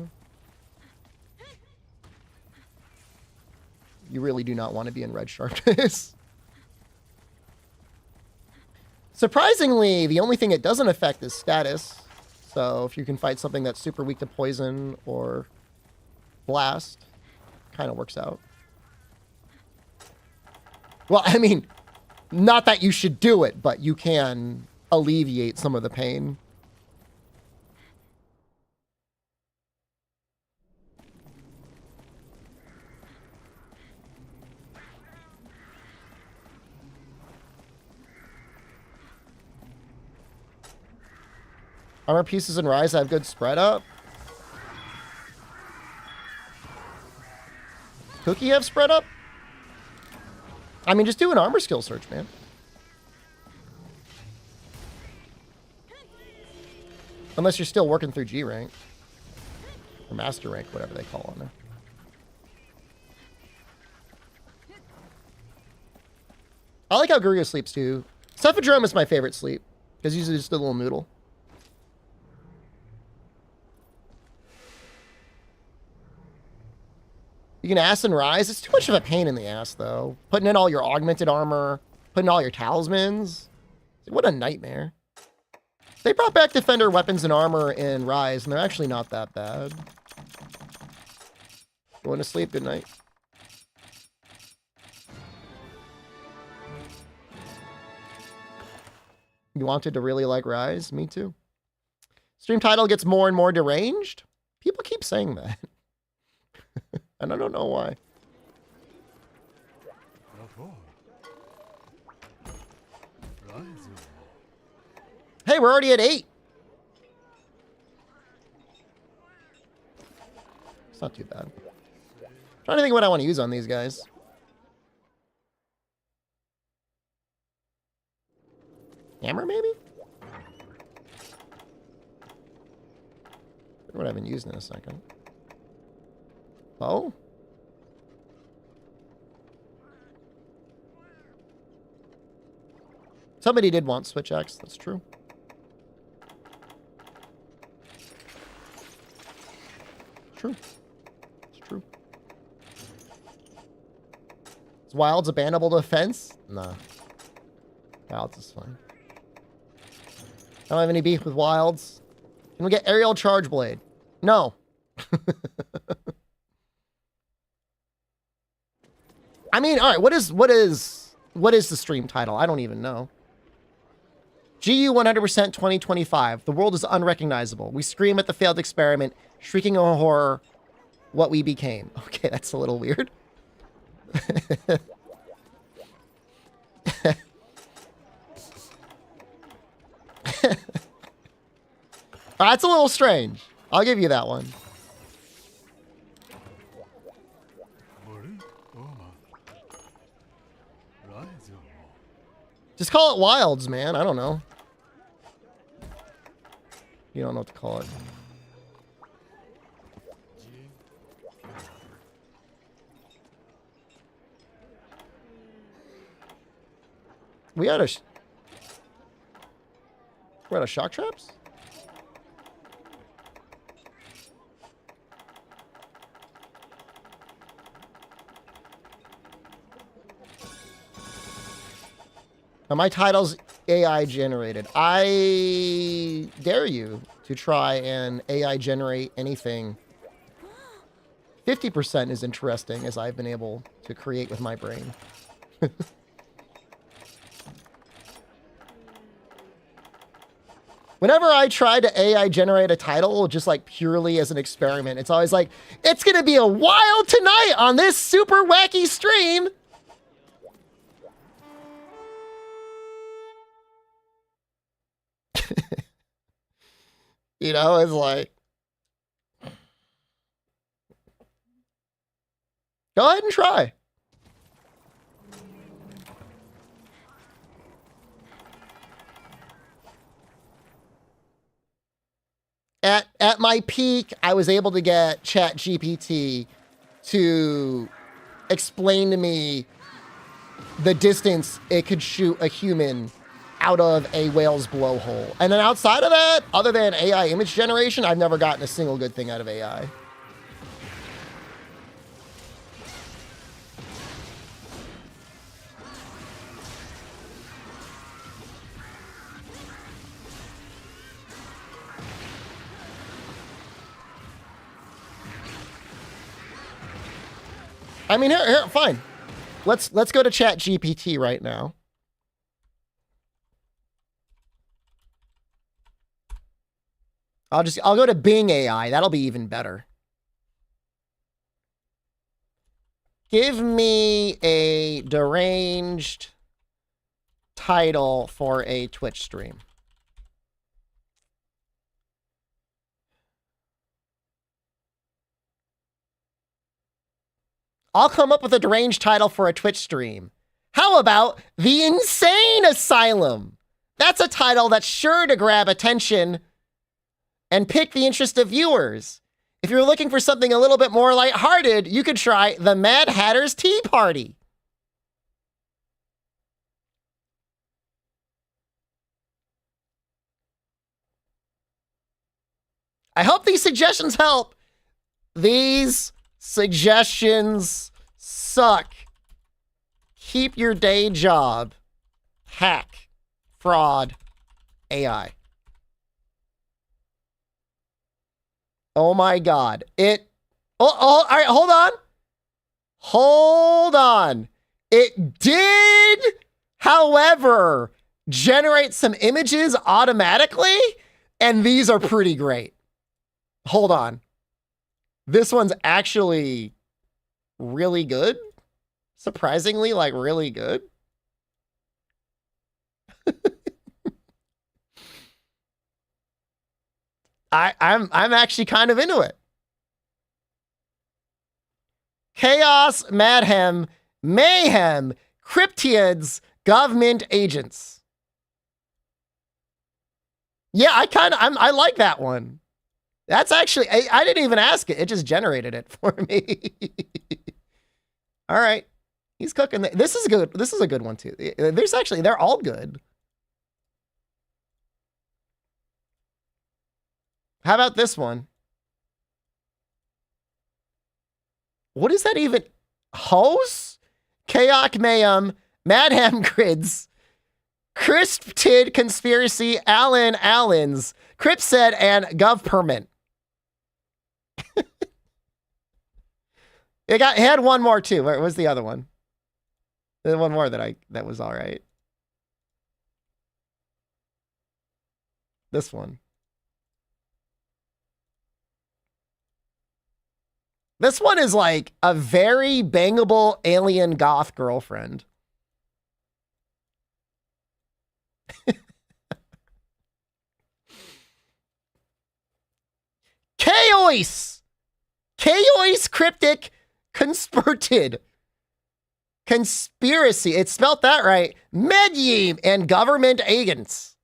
You really do not want to be in red sharpness. Surprisingly, the only thing it doesn't affect is status. So if you can fight something that's super weak to poison or blast, kind of works out. Well, I mean, not that you should do it, but you can alleviate some of the pain. Armor pieces and Rise have good spread up. Cookie have spread up? I mean, just do an armor skill search, man. Unless you're still working through G rank. Or master rank, whatever they call on there. I like how Guru sleeps too. Cephadrome is my favorite sleep. Because he's just a little noodle. You can ass and rise. It's too much of a pain in the ass, though. Putting in all your augmented armor, putting in all your talismans. What a nightmare. They brought back Defender weapons and armor in Rise, and they're actually not that bad. Going to sleep. Good night. You wanted to really like Rise? Me too. Stream title gets more and more deranged? People keep saying that. And I don't know why. Hey, we're already at 8. It's not too bad. I'm trying to think what I want to use on these guys. Hammer, maybe? What I haven't used in a second. Oh? Somebody did want Switch X, that's true. True. It's true. Is Wilds a bannable defense? Nah. Wilds is fine. I don't have any beef with Wilds. Can we get Aerial Charge Blade? No. I mean, all right, what is the stream title? I don't even know. GU 100% 2025. The world is unrecognizable. We scream at the failed experiment, shrieking in horror what we became. Okay, that's a little weird. That's a little strange. I'll give you that one. Just call it Wilds, man. I don't know. You don't know what to call it. We out of we're out of shock traps? Are my titles AI generated? I dare you to try and AI generate anything. 50% is interesting, as I've been able to create with my brain. Whenever I try to AI generate a title, just like purely as an experiment, it's always like, it's gonna be a wild tonight on this super wacky stream. You know, it's like, go ahead and try. At my peak, I was able to get ChatGPT to explain to me the distance it could shoot a human out of a whale's blowhole. And then outside of that, other than AI image generation, I've never gotten a single good thing out of AI. I mean, here, fine. Let's go to ChatGPT right now. I'll go to Bing AI. That'll be even better. Give me a deranged title for a Twitch stream. I'll come up with a deranged title for a Twitch stream. How about The Insane Asylum? That's a title that's sure to grab attention and pick the interest of viewers. If you're looking for something a little bit more lighthearted, you could try The Mad Hatter's Tea Party. I hope these suggestions help. These suggestions suck. Keep your day job. Hack. Fraud. AI. Oh my God. All right, hold on. Hold on. It did, however, generate some images automatically, and these are pretty great. Hold on. This one's actually really good. Surprisingly, like really good. I'm actually kind of into it. Chaos, Mayhem, Cryptids, Government Agents. Yeah, I like that one. That's actually, I didn't even ask it. It just generated it for me. All right. He's cooking. This is good. This is a good one too. They're all good. How about this one? What is that even? Hose? Chaos Mayhem, Madham Grids, Crisptid Conspiracy, Allens, Cripset, and Gov Permit. It had one more too. Where was the other one? There's one more that was all right. This one. This one is like a very bangable alien goth girlfriend. Chaos! Chaos Cryptic Conspirated. Conspiracy. It spelt that right. Medium and Government Agents.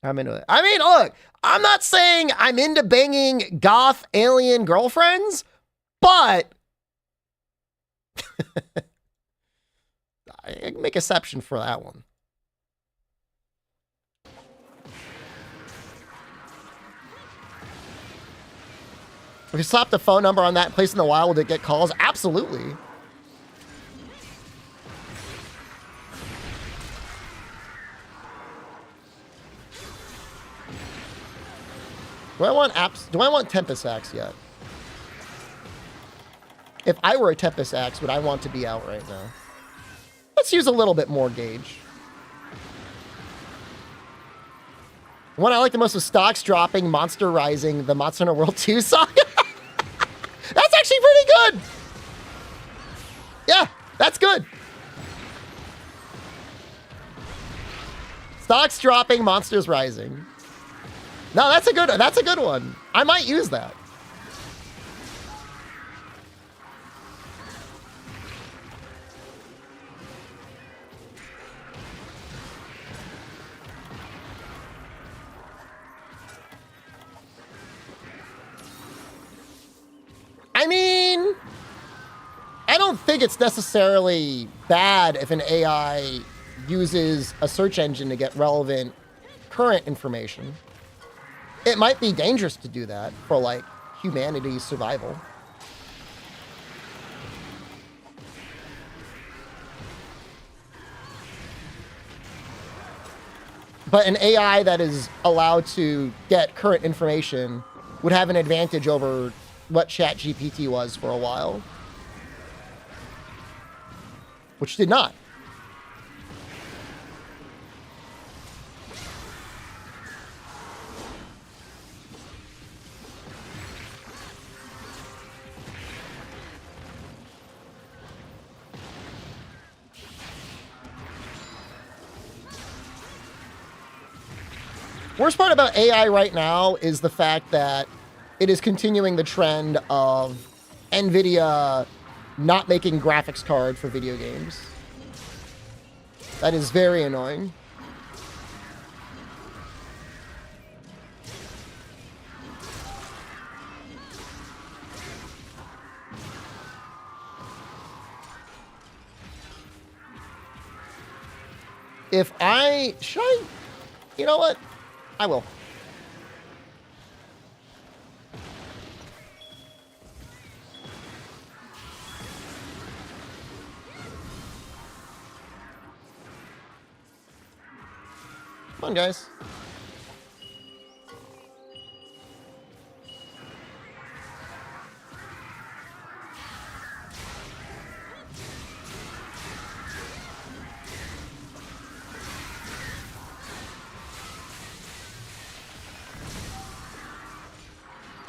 I'm into it. I mean, look, I'm not saying I'm into banging goth alien girlfriends, but I can make exception for that one. If you slap the phone number on that place in the wild, would it get calls? Absolutely. Do I want apps? Do I want Tempest Axe yet? If I were a Tempest Axe, would I want to be out right now? Let's use a little bit more gauge. The one I like the most was Stocks Dropping, Monster Rising, the Monster Hunter World 2 song. That's actually pretty good. Yeah, that's good. Stocks Dropping, Monsters Rising. No, that's a good one. I might use that. I mean, I don't think it's necessarily bad if an AI uses a search engine to get relevant current information. It might be dangerous to do that for, like, humanity's survival. But an AI that is allowed to get current information would have an advantage over what ChatGPT was for a while, which did not. Worst part about AI right now is the fact that it is continuing the trend of NVIDIA not making graphics card for video games. That is very annoying. If I... Should I... You know what? I will. Come on, guys.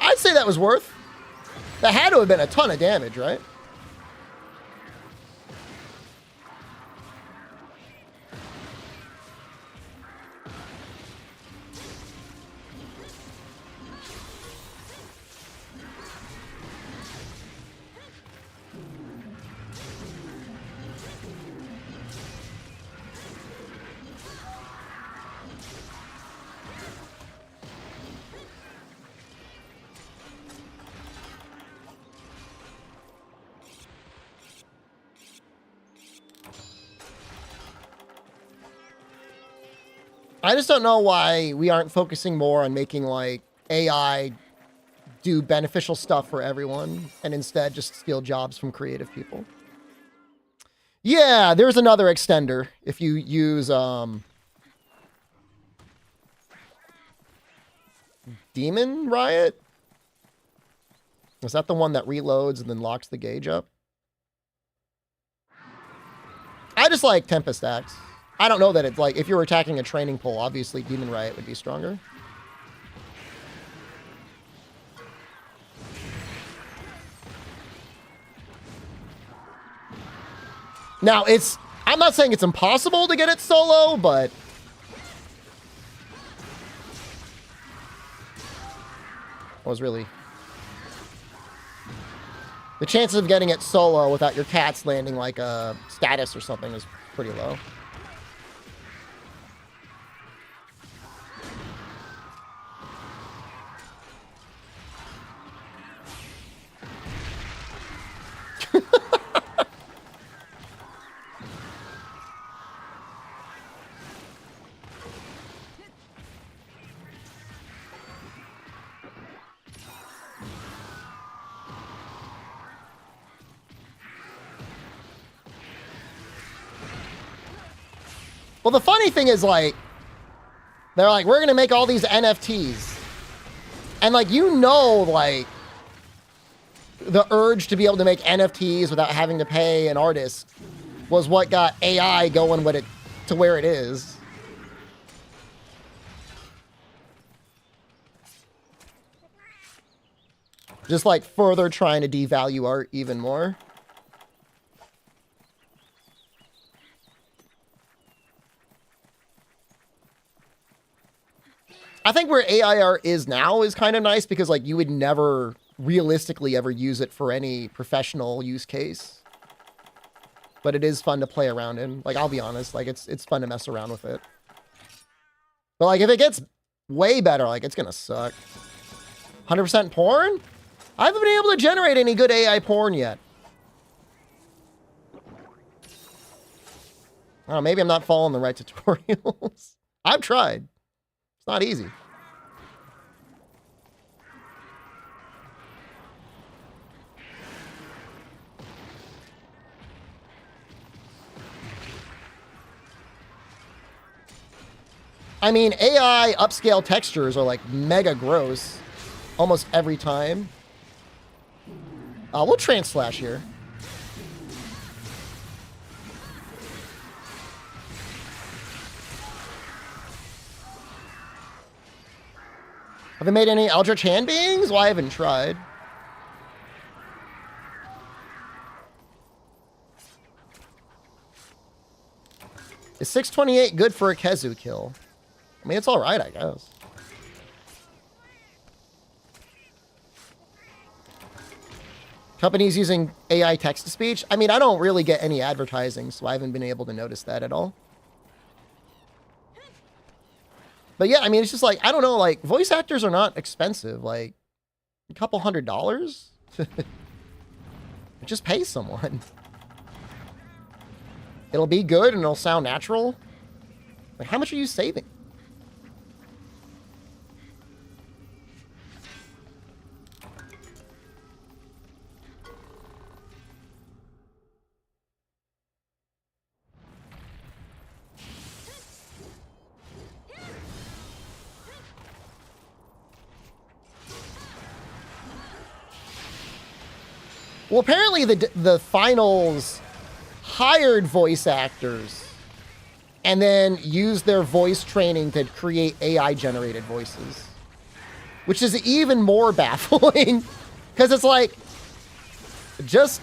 I'd say that was worth. That had to have been a ton of damage, right? I just don't know why we aren't focusing more on making, like, AI do beneficial stuff for everyone and instead just steal jobs from creative people. Yeah, there's another extender if you use Demon Riot? Is that the one that reloads and then locks the gauge up? I just like Tempest Axe. I don't know that it's like, if you were attacking a training pool, obviously Demon Riot would be stronger. Now, I'm not saying it's impossible to get it solo, but the chances of getting it solo without your cats landing like a status or something is pretty low. Well, the funny thing is, like, they're like, we're going to make all these NFTs. And, like, you know, like, the urge to be able to make NFTs without having to pay an artist was what got AI going with it to where it is. Just, like, further trying to devalue art even more. I think where AI art is now is kind of nice because, like, you would never realistically ever use it for any professional use case. But it is fun to play around in. Like, I'll be honest, like, it's fun to mess around with it. But, like, if it gets way better, like, it's gonna suck. 100% porn? I haven't been able to generate any good AI porn yet. I don't know, maybe I'm not following the right tutorials. I've tried. It's not easy. I mean, AI upscale textures are like mega gross almost every time. We'll trans-slash here. Have I made any Eldritch Hand Beings? Well, I haven't tried. Is 628 good for a Kezu kill? I mean, it's all right, I guess. Companies using AI text-to-speech? I mean, I don't really get any advertising, so I haven't been able to notice that at all. But yeah, I mean, it's just like, I don't know, like, voice actors are not expensive. Like, a couple $100s? Just pay someone. It'll be good and it'll sound natural. Like, how much are you saving? Well, apparently the finals hired voice actors and then used their voice training to create AI-generated voices, which is even more baffling because it's like, just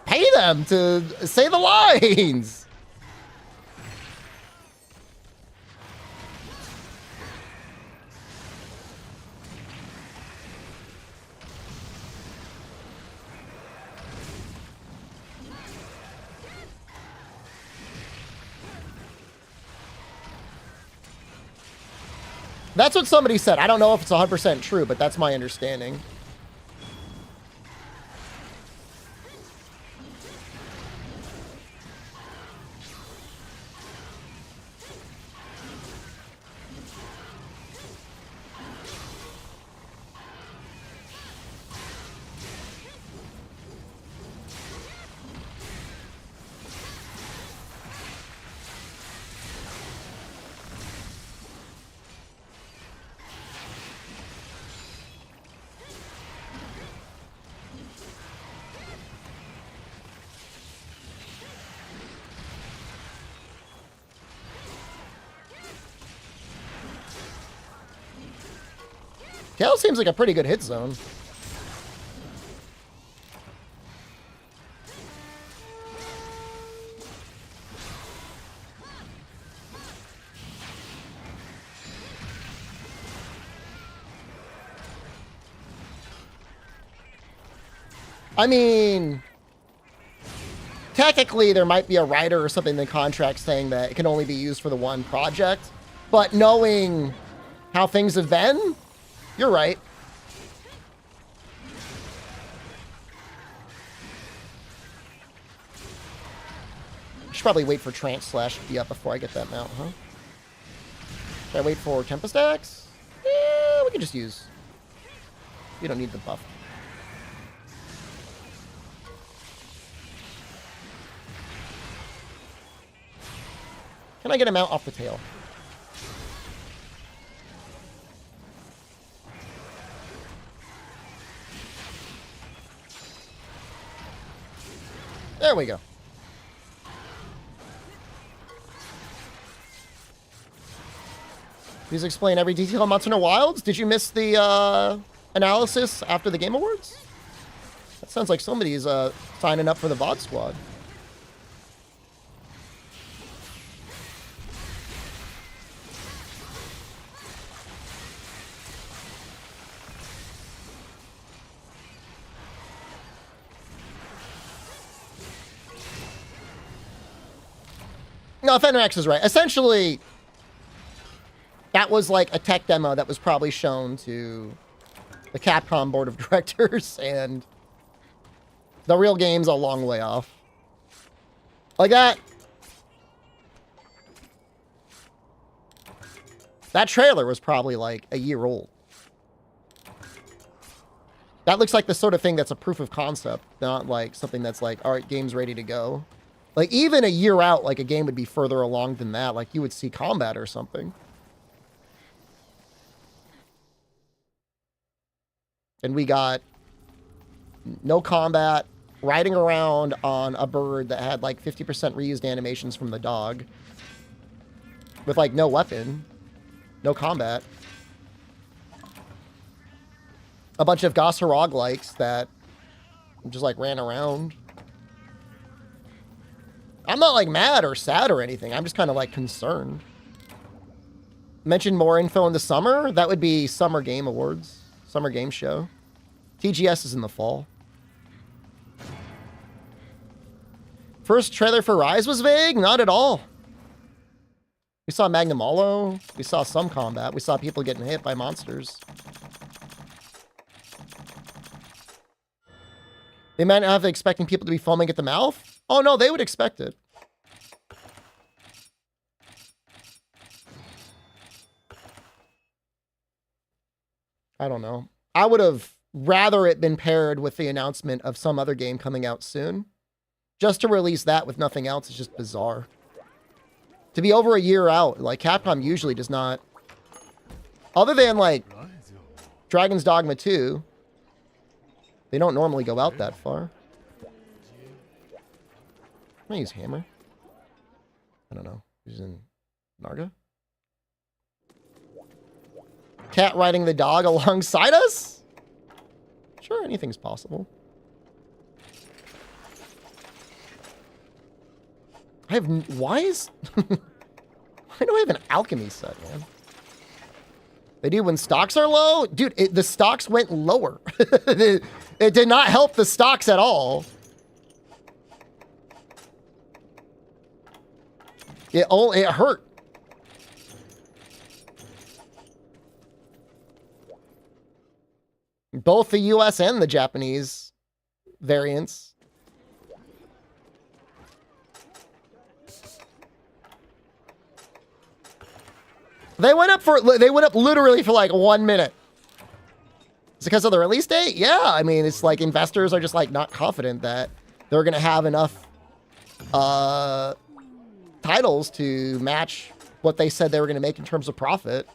pay them to say the lines. That's what somebody said. I don't know if it's 100% true, but that's my understanding. Tail seems like a pretty good hit zone. I mean, technically there might be a writer or something in the contract saying that it can only be used for the one project, but knowing how things have been, you're right. I should probably wait for trans-slash to be up before I get that mount, huh? Should I wait for Tempest Axe? Yeah, we can just use. We don't need the buff. Can I get him out off the tail? There we go. Please explain every detail on Monster Hunter Wilds. Did you miss the analysis after the Game Awards? That sounds like somebody's signing up for the VOD squad. No, Fenrex is right. Essentially, that was like a tech demo that was probably shown to the Capcom board of directors, and the real game's a long way off. Like that. That trailer was probably like a year old. That looks like the sort of thing that's a proof of concept, not like something that's like, all right, game's ready to go. Like, even a year out, like, a game would be further along than that. Like, you would see combat or something. And we got no combat, riding around on a bird that had, like, 50% reused animations from the dog. With, like, no weapon. No combat. A bunch of Gosserog-likes that just, like, ran around. I'm not, like, mad or sad or anything. I'm just kind of, like, concerned. Mention more info in the summer? That would be Summer Game Awards. Summer Game Show. TGS is in the fall. First trailer for Rise was vague? Not at all. We saw Magnum Hollow. We saw some combat. We saw people getting hit by monsters. They might not have expecting people to be foaming at the mouth. Oh, no, they would expect it. I don't know. I would have rather it been paired with the announcement of some other game coming out soon. Just to release that with nothing else is just bizarre. To be over a year out, like, Capcom usually does not... Other than, like, Dragon's Dogma 2, they don't normally go out that far. Can I use hammer? I don't know. Using Narga? Cat riding the dog alongside us? Sure, anything's possible. I have... Why is... Why do I have an alchemy set, man? They do when stocks are low? Dude, the stocks went lower. It did not help the stocks at all. It hurt. Both the US and the Japanese variants. They went up literally for like 1 minute. Is it because of the release date? Yeah, I mean, it's like investors are just like not confident that they're going to have enough titles to match what they said they were going to make in terms of profit.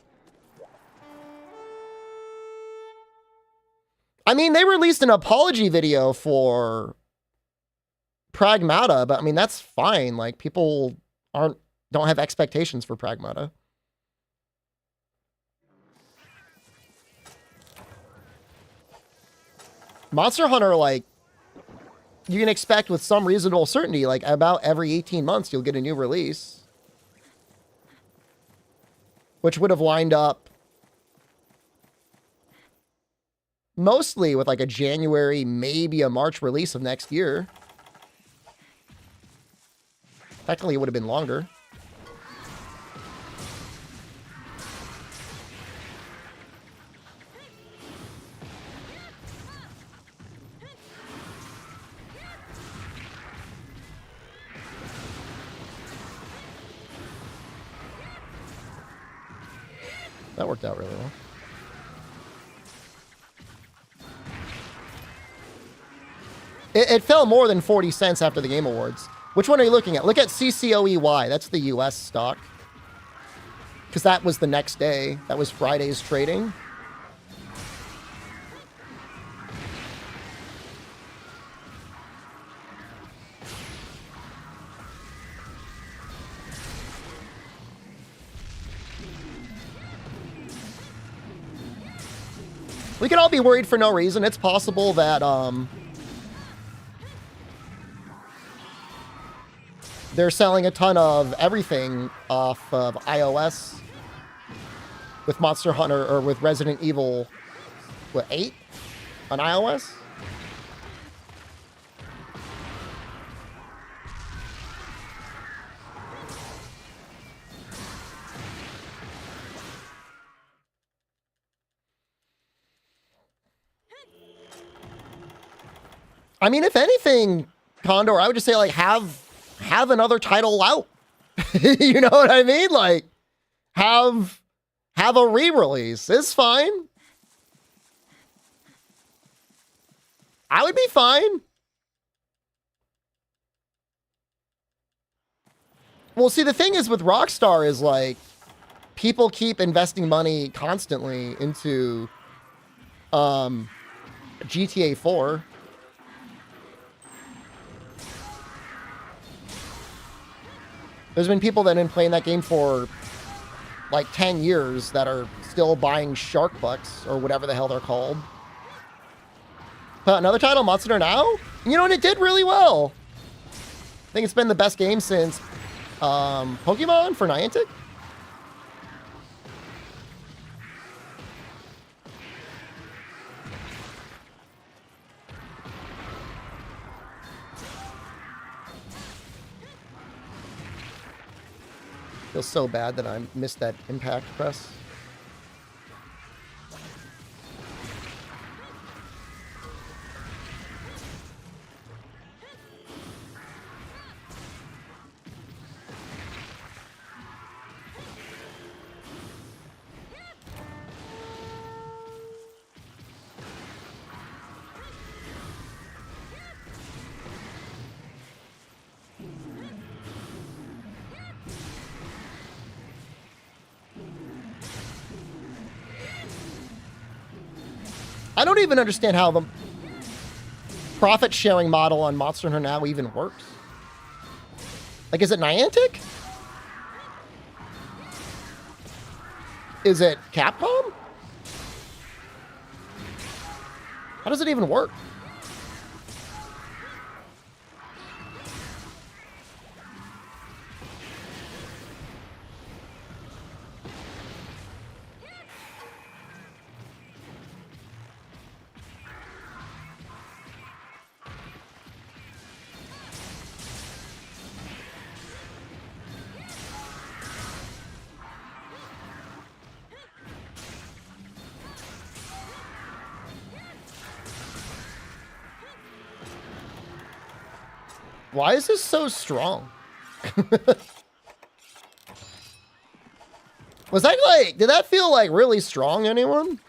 I mean, they released an apology video for Pragmata, but I mean, that's fine. Like, people don't have expectations for Pragmata. Monster Hunter, like, you can expect with some reasonable certainty, like, about every 18 months, you'll get a new release. Which would have lined up mostly with, like, a January, maybe a March release of next year. Technically, it would have been longer. That worked out really well. It fell more than 40 cents after the Game Awards, Which one are you looking at? Look at CCOEY. That's the US stock. Because that was the next day. That was Friday's trading. We could all be worried for no reason. It's possible that they're selling a ton of everything off of iOS with Monster Hunter or with Resident Evil, what, 8 on iOS? I mean, if anything, Condor, I would just say, like, have another title out. You know what I mean? Like, have a re-release. It's fine. I would be fine. Well, see, the thing is with Rockstar is, like, people keep investing money constantly into GTA 4. There's been people that have been playing that game for like 10 years that are still buying Shark Bucks or whatever the hell they're called. But another title, Monster Hunter Now? You know, and it did really well. I think it's been the best game since Pokemon for Niantic. Feels so bad that I missed that impact press. I don't even understand how the profit sharing model on Monster Hunter Now even works. Like, is it Niantic? Is it Capcom? How does it even work? Why is this so strong? Was that like, did that feel like really strong, anyone?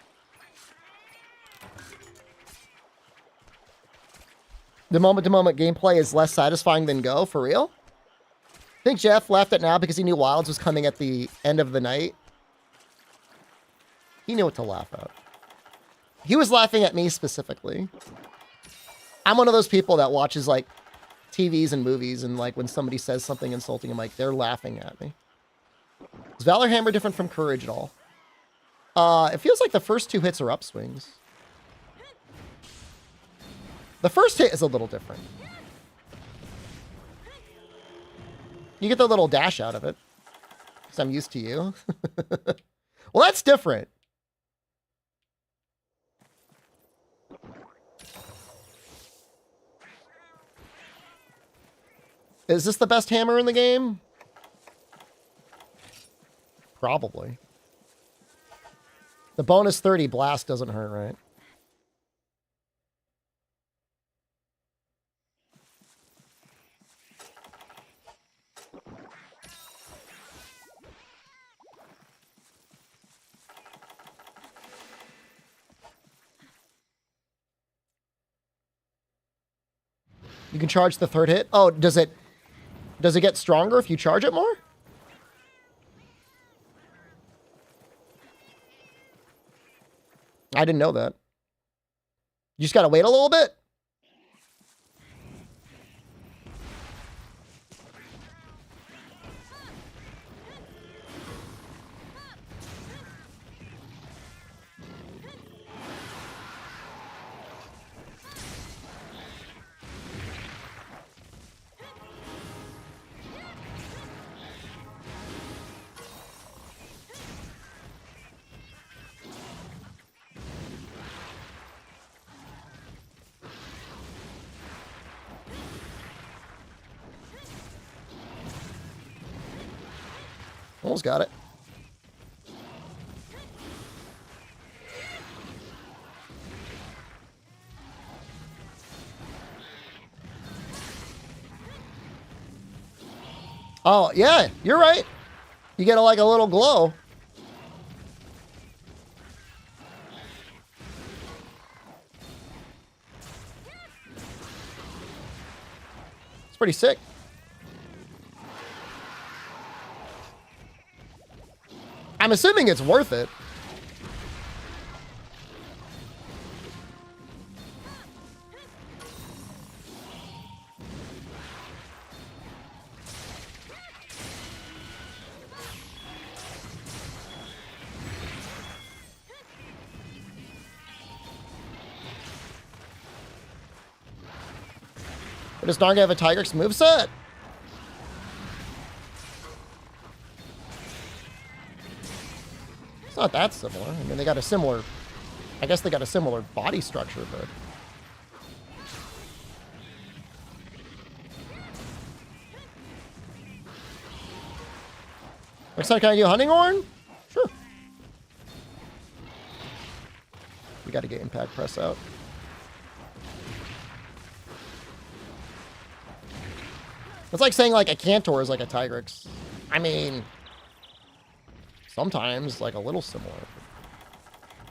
The moment-to-moment gameplay is less satisfying than Go, for real? I think Jeff laughed at Now because he knew Wilds was coming at the end of the night. He knew what to laugh at. He was laughing at me specifically. I'm one of those people that watches like TVs and movies, and like when somebody says something insulting, I'm like, they're laughing at me. Is Valor Hammer different from Courage at all? It feels like the first two hits are upswings. The first hit is a little different. You get the little dash out of it, because I'm used to you. Well, that's different. Is this the best hammer in the game? Probably. The bonus 30 blast doesn't hurt, right? You can charge the third hit. Oh, does it Does it get stronger if you charge it more? I didn't know that. You just gotta wait a little bit? Almost got it. Oh, yeah, you're right. You get like a little glow. It's pretty sick. I'm assuming it's worth it. But does Narga have a Tigrex moveset? It's not that similar. I mean, they got a similar... I guess they got a similar body structure, but... Next time, can I do Hunting Horn? Sure. We got to get Impact Press out. It's like saying, like, a Cantor is like a Tigrex. I mean... Sometimes, like, a little similar.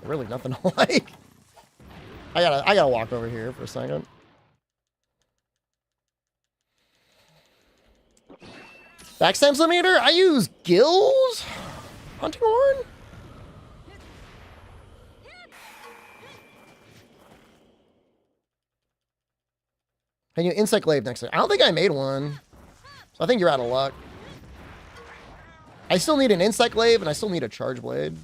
But really nothing alike. I gotta walk over here for a second. Backstab meter? I use gills? Hunting Horn? Can you Insect Glaive next time? I don't think I made one. So I think you're out of luck. I still need an Insect Glaive, and I still need a Charge Blade.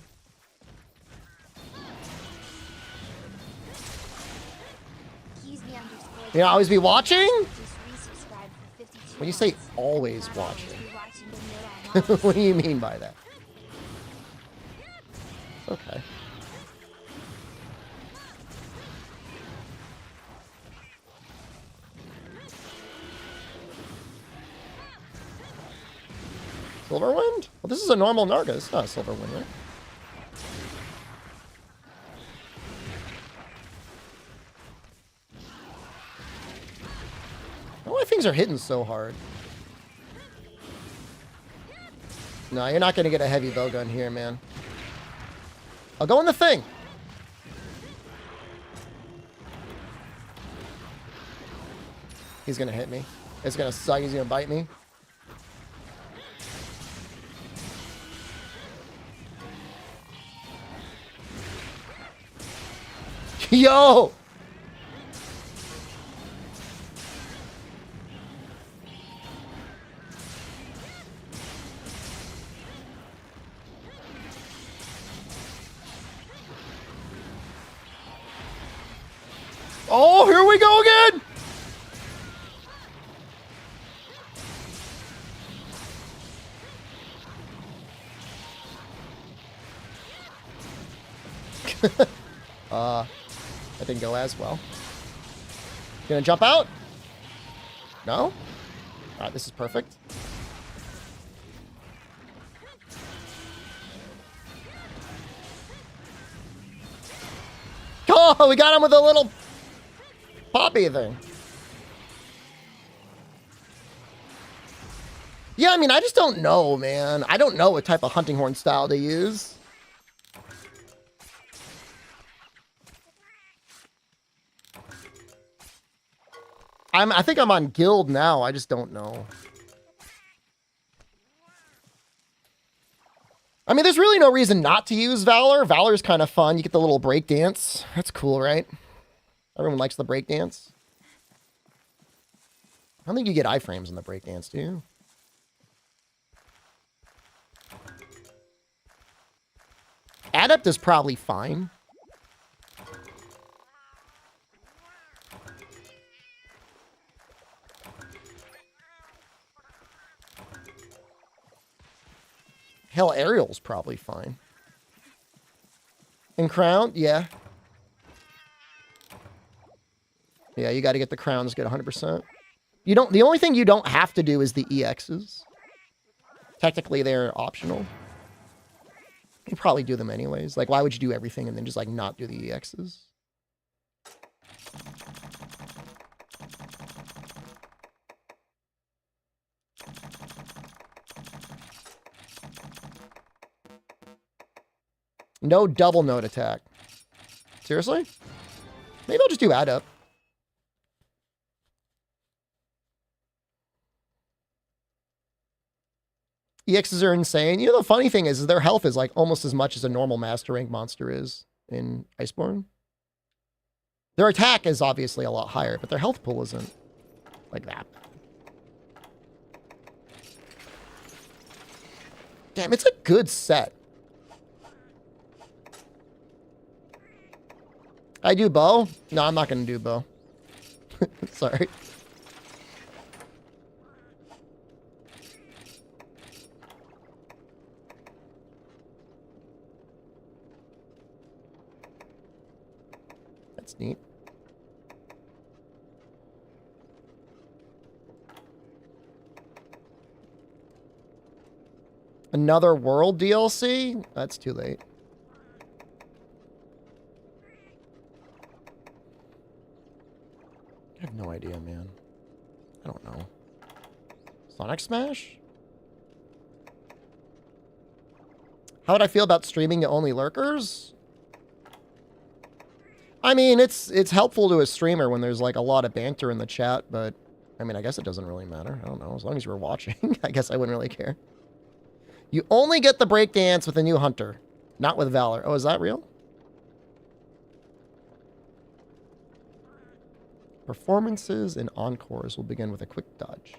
You know, always be watching? When you say always watching, what do you mean by that? Okay. Silverwind? Well, this is a normal Narga. It's not a Silverwind, right? Why things are hitting so hard? No, you're not going to get a heavy bowgun here, man. I'll go in the thing. He's going to hit me. It's going to suck. He's going to bite me. Yo! Oh, here we go again! That didn't go as well. Gonna jump out? No? Alright, this is perfect. Oh, we got him with a little poppy thing. Yeah, I mean, I just don't know, man. I don't know what type of Hunting Horn style to use. I think I'm on guild now. I just don't know. I mean, there's really no reason not to use Valor. Valor's kind of fun. You get the little break dance. That's cool, right? Everyone likes the break dance. I don't think you get iframes in the break dance, do you? Adept is probably fine. Hell, Aerial's probably fine. And Crown, yeah. Yeah, you got to get the crowns, get 100%. You don't. The only thing you don't have to do is the EXs. Technically, they're optional. You probably do them anyways. Like, why would you do everything and then just, like, not do the EXs? No double note attack. Seriously? Maybe I'll just do add up. EXs are insane. You know, the funny thing is their health is like almost as much as a normal master rank monster is in Iceborne. Their attack is obviously a lot higher, but their health pool isn't like that. Damn, it's a good set. I do bow? No, I'm not going to do bow. Sorry. That's neat. Another world DLC? That's too late. I have no idea, man. I don't know. Sonic Smash? How would I feel about streaming to only lurkers? I mean, it's helpful to a streamer when there's like a lot of banter in the chat, but I mean, I guess it doesn't really matter. I don't know. As long as you were watching, I guess I wouldn't really care. You only get the breakdance with a new hunter, not with Valor. Oh, is that real? Performances and encores will begin with a quick dodge.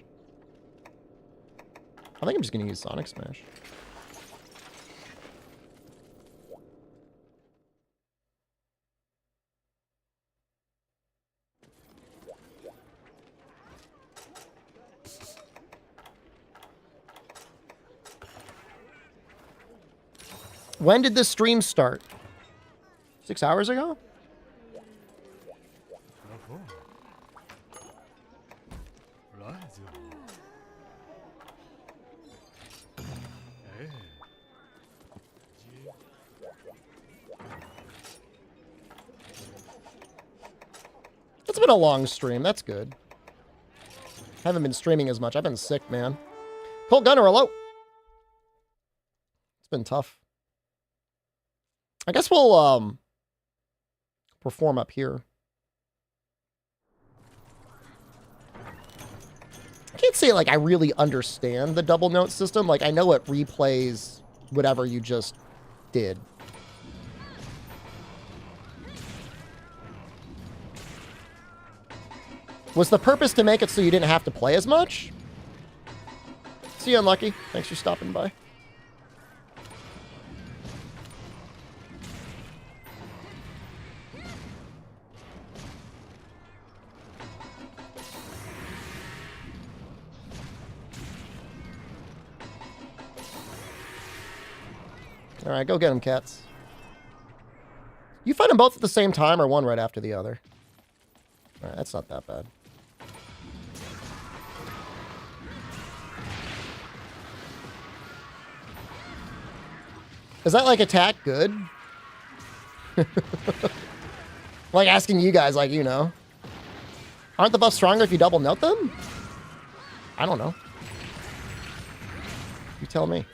I think I'm just going to use Sonic Smash. When did this stream start? 6 hours ago? It's been a long stream. That's good. Haven't been streaming as much. I've been sick, man. Colt Gunner, hello. It's been tough. I guess we'll perform up here. I can't say like I really understand the double note system. Like I know it replays whatever you just did. Was the purpose to make it so you didn't have to play as much? See you, Unlucky. Thanks for stopping by. All right, go get them, cats. You fight them both at the same time or one right after the other? All right, that's not that bad. Is that, like, attack good? Like, asking you guys, like, you know. Aren't the buffs stronger if you double note them? I don't know. You tell me.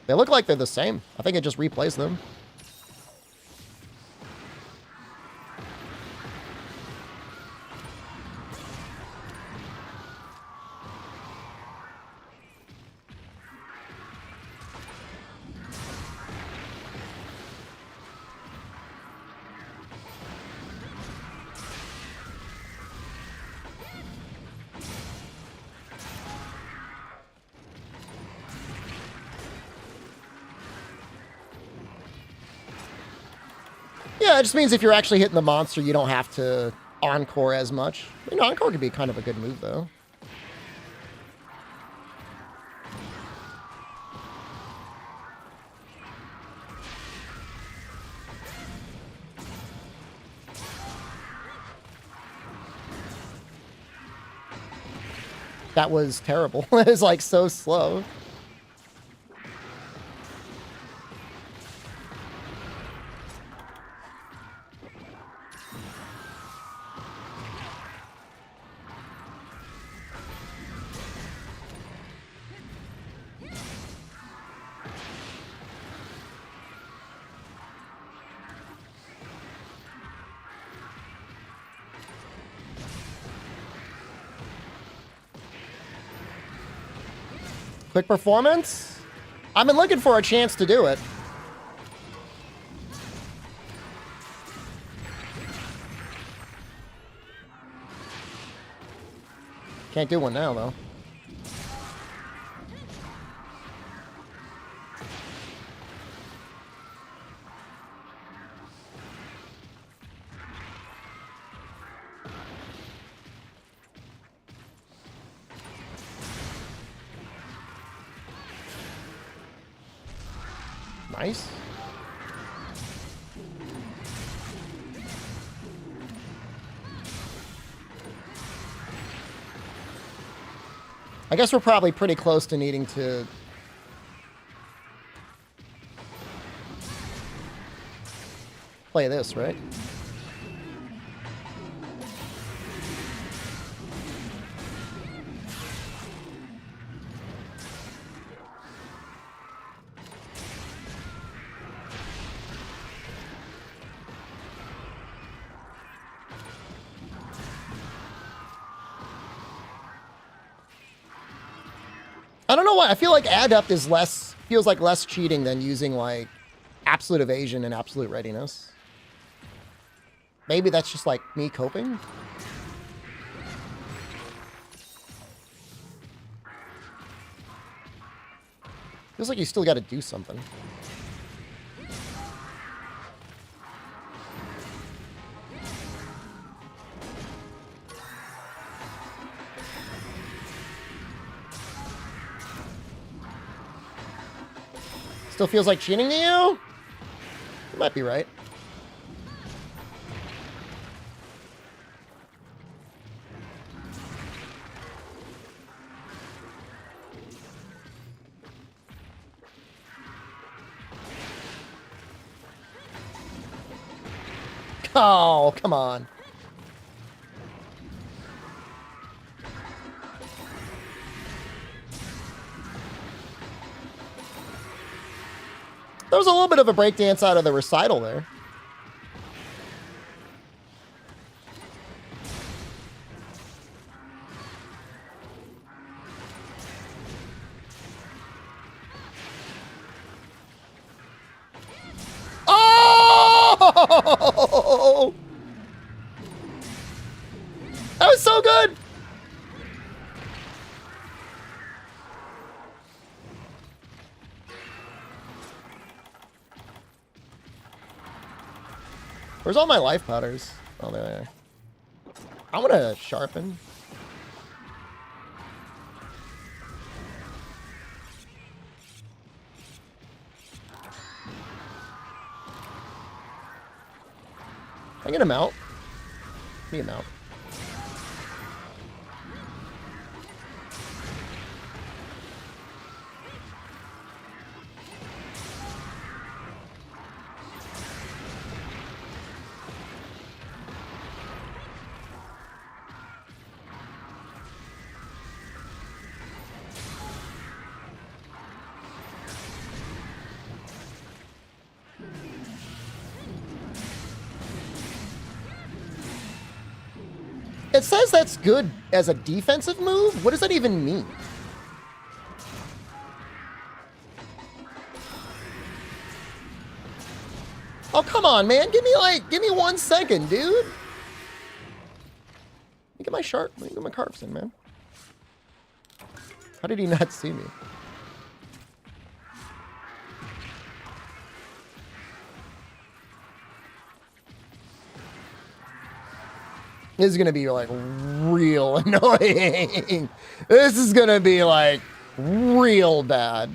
They look like they're the same. I think it just replays them. Yeah, it just means if you're actually hitting the monster, you don't have to encore as much. I mean, encore could be kind of a good move, though. That was terrible. It was like so slow. Quick performance? I've been looking for a chance to do it. Can't do one now, though. Nice. I guess we're probably pretty close to needing to play this, right? I don't know why. I feel like adept is feels like less cheating than using like absolute evasion and absolute readiness. Maybe that's just like me coping. Feels like you still got to do something. Still feels like cheating to you? You might be right. Oh, come on. There was a little bit of a breakdance out of the recital there. Oh! That was so good! Where's all my life powders? Oh, there they are. I'm gonna sharpen. I get him out. Me him out. It says that's good as a defensive move? What does that even mean? Oh, come on, man. Give me 1 second, dude. Let me get my carps in, man. How did he not see me? This is gonna be like real annoying. This is gonna be like real bad.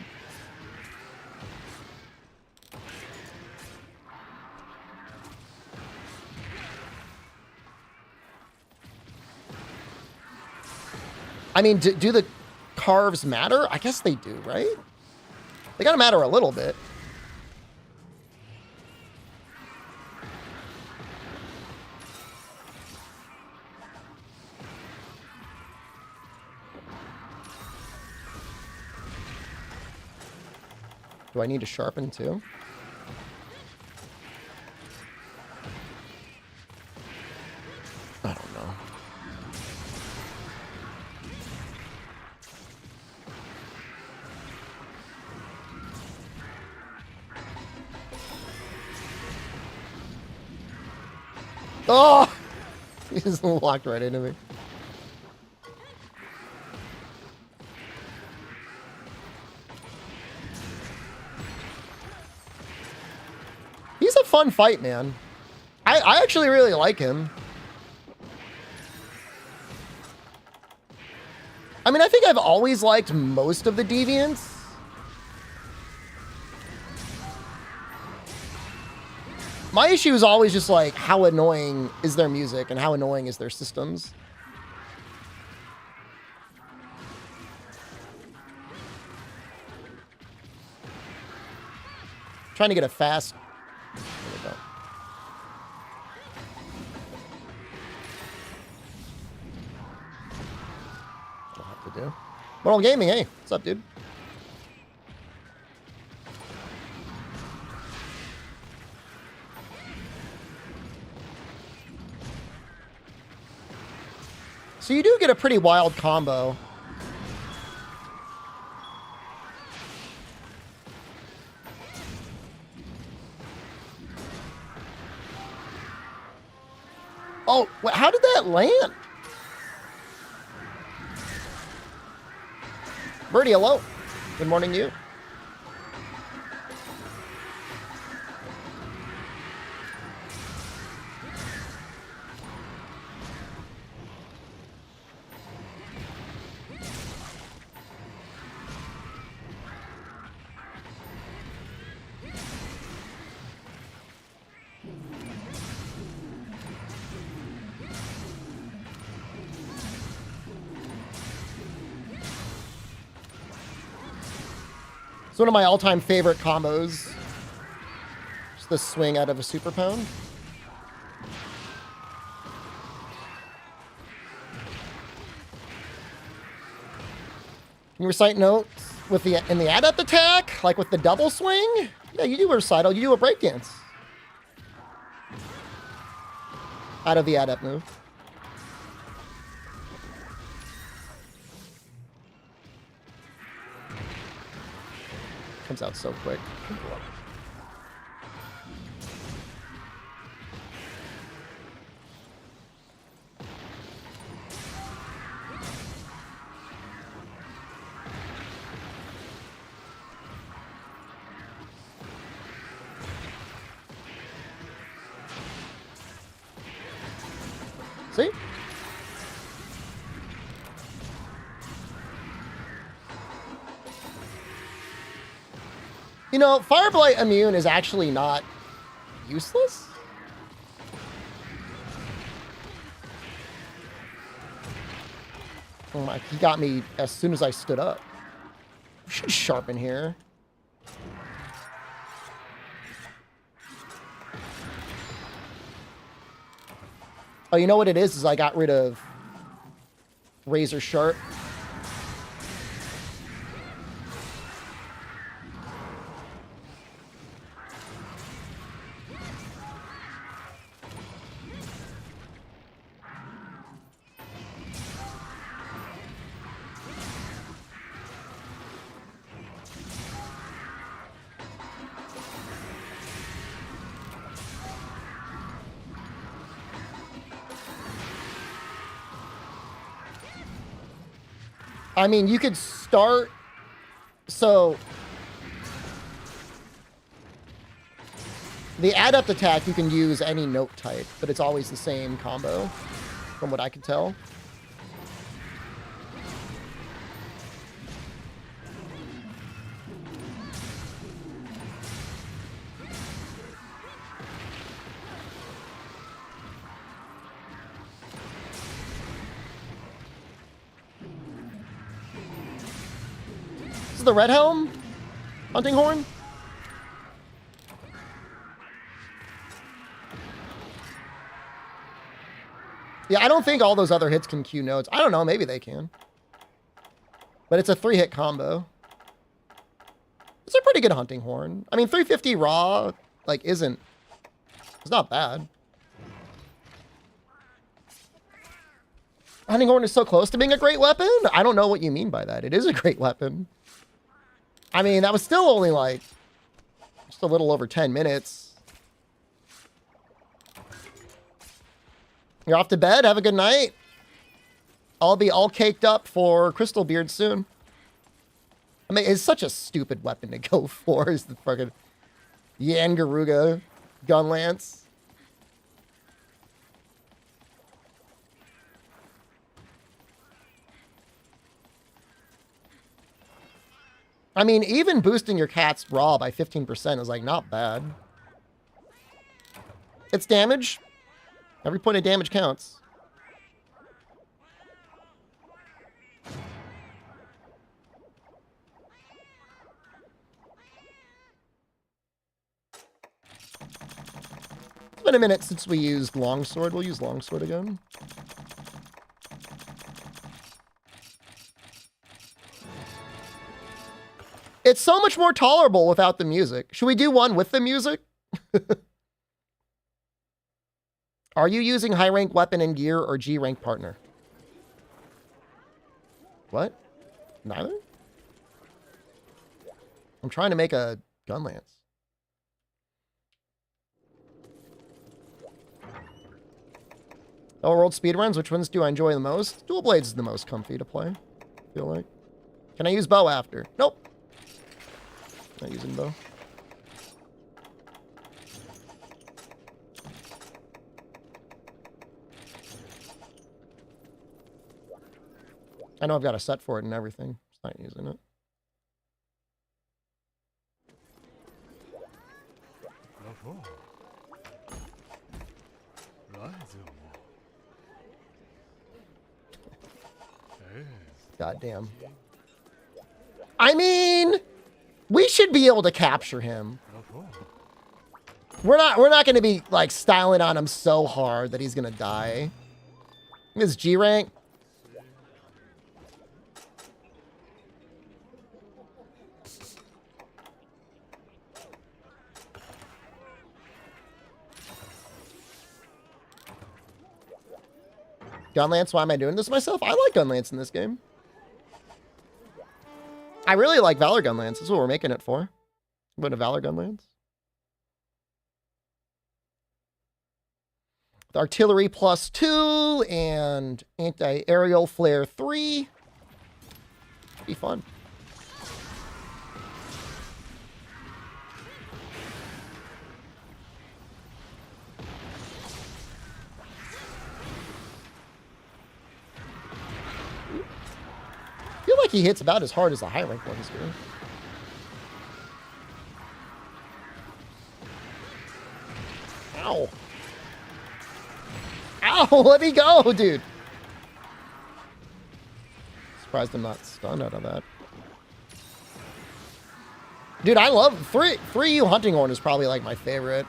I mean, do the carves matter? I guess they do, right? They gotta matter a little bit. Do I need to sharpen too? I don't know. Oh! He just walked right into me. He's a fun fight, man. I actually really like him. I mean, I think I've always liked most of the deviants. My issue is always just like, how annoying is their music and how annoying is their systems? Trying to get a fast... There we go. I'll have to do. Mortal Gaming, hey. What's up, dude? So you do get a pretty wild combo. Oh, how did that land? Birdie, hello. Good morning to you. It's one of my all-time favorite combos. Just the swing out of a super pound. Can you recite notes with in the adept attack, like with the double swing? Yeah, you do a recital. You do a breakdance out of the adept move. Comes out so quick. See? You know, Fireblight Immune is actually not useless. Oh my, he got me as soon as I stood up. We should sharpen here. Oh, you know what it is I got rid of Razor Sharp. I mean, you could start, so the adept attack, you can use any note type, but it's always the same combo. from what I could tell. This is the red helm hunting horn. Yeah, I don't think all those other hits can cue nodes. I don't know, maybe they can. But it's a 3-hit combo. It's a pretty good hunting horn. I mean, 350 raw, like, it's not bad. Hunting horn is so close to being a great weapon? I don't know what you mean by that. It is a great weapon. I mean, that was still only, like, just a little over 10 minutes. You're off to bed. Have a good night. I'll be all caked up for Crystal Beard soon. I mean, it's such a stupid weapon to go for, is the fucking Yangaruga gun lance. I mean, even boosting your cat's raw by 15% is, like, not bad. It's damage. Every point of damage counts. It's been a minute since we used longsword. We'll use longsword again. It's so much more tolerable without the music. Should we do one with the music? Are you using high rank weapon and gear or G rank partner? What? Neither? I'm trying to make a gun lance. Oh, world speedruns, which ones do I enjoy the most? Dual blades is the most comfy to play, I feel like. Can I use bow after? Nope. Not using bow. I know I've got a set for it and everything. Just not using it. God damn. I mean, we should be able to capture him. We're not going to be like styling on him so hard that he's going to die. This G rank. Gunlance, why am I doing this myself? I like Gunlance in this game. I really like Valor Gunlance. That's what we're making it for. Going to Valor Gunlance. With Artillery +2 and Anti-Aerial Flare 3. Be fun. I feel like he hits about as hard as the high rank ones do. Ow. Ow, let me go, dude. Surprised I'm not stunned out of that. Dude, I love 3U Hunting Horn is probably like my favorite.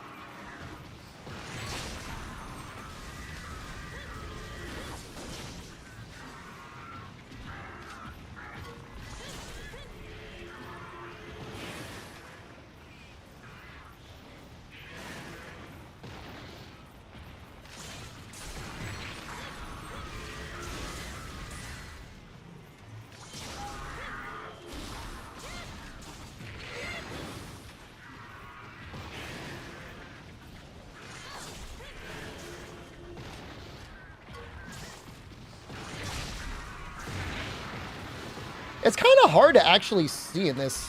It's kind of hard to actually see in this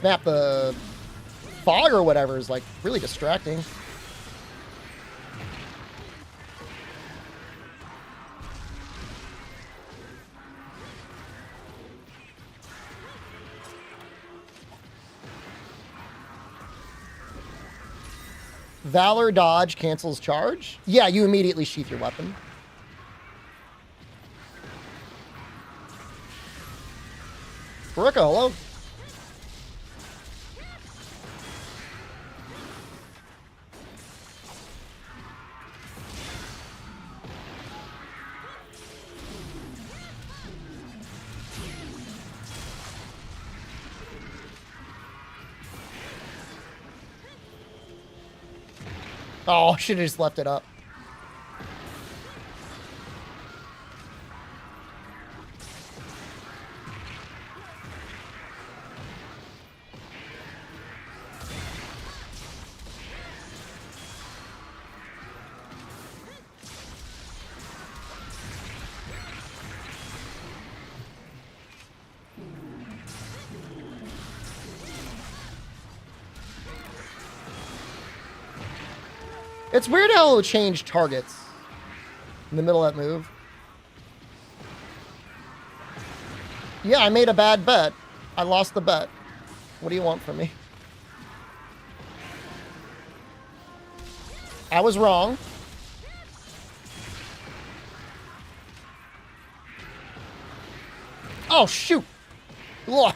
map. The fog or whatever is like really distracting. Valor dodge cancels charge. Yeah, you immediately sheath your weapon. Baraka, hello. Oh, should have just left it up. It's weird how it'll change targets in the middle of that move. Yeah, I made a bad bet. I lost the bet. What do you want from me? I was wrong. Oh, shoot. Look.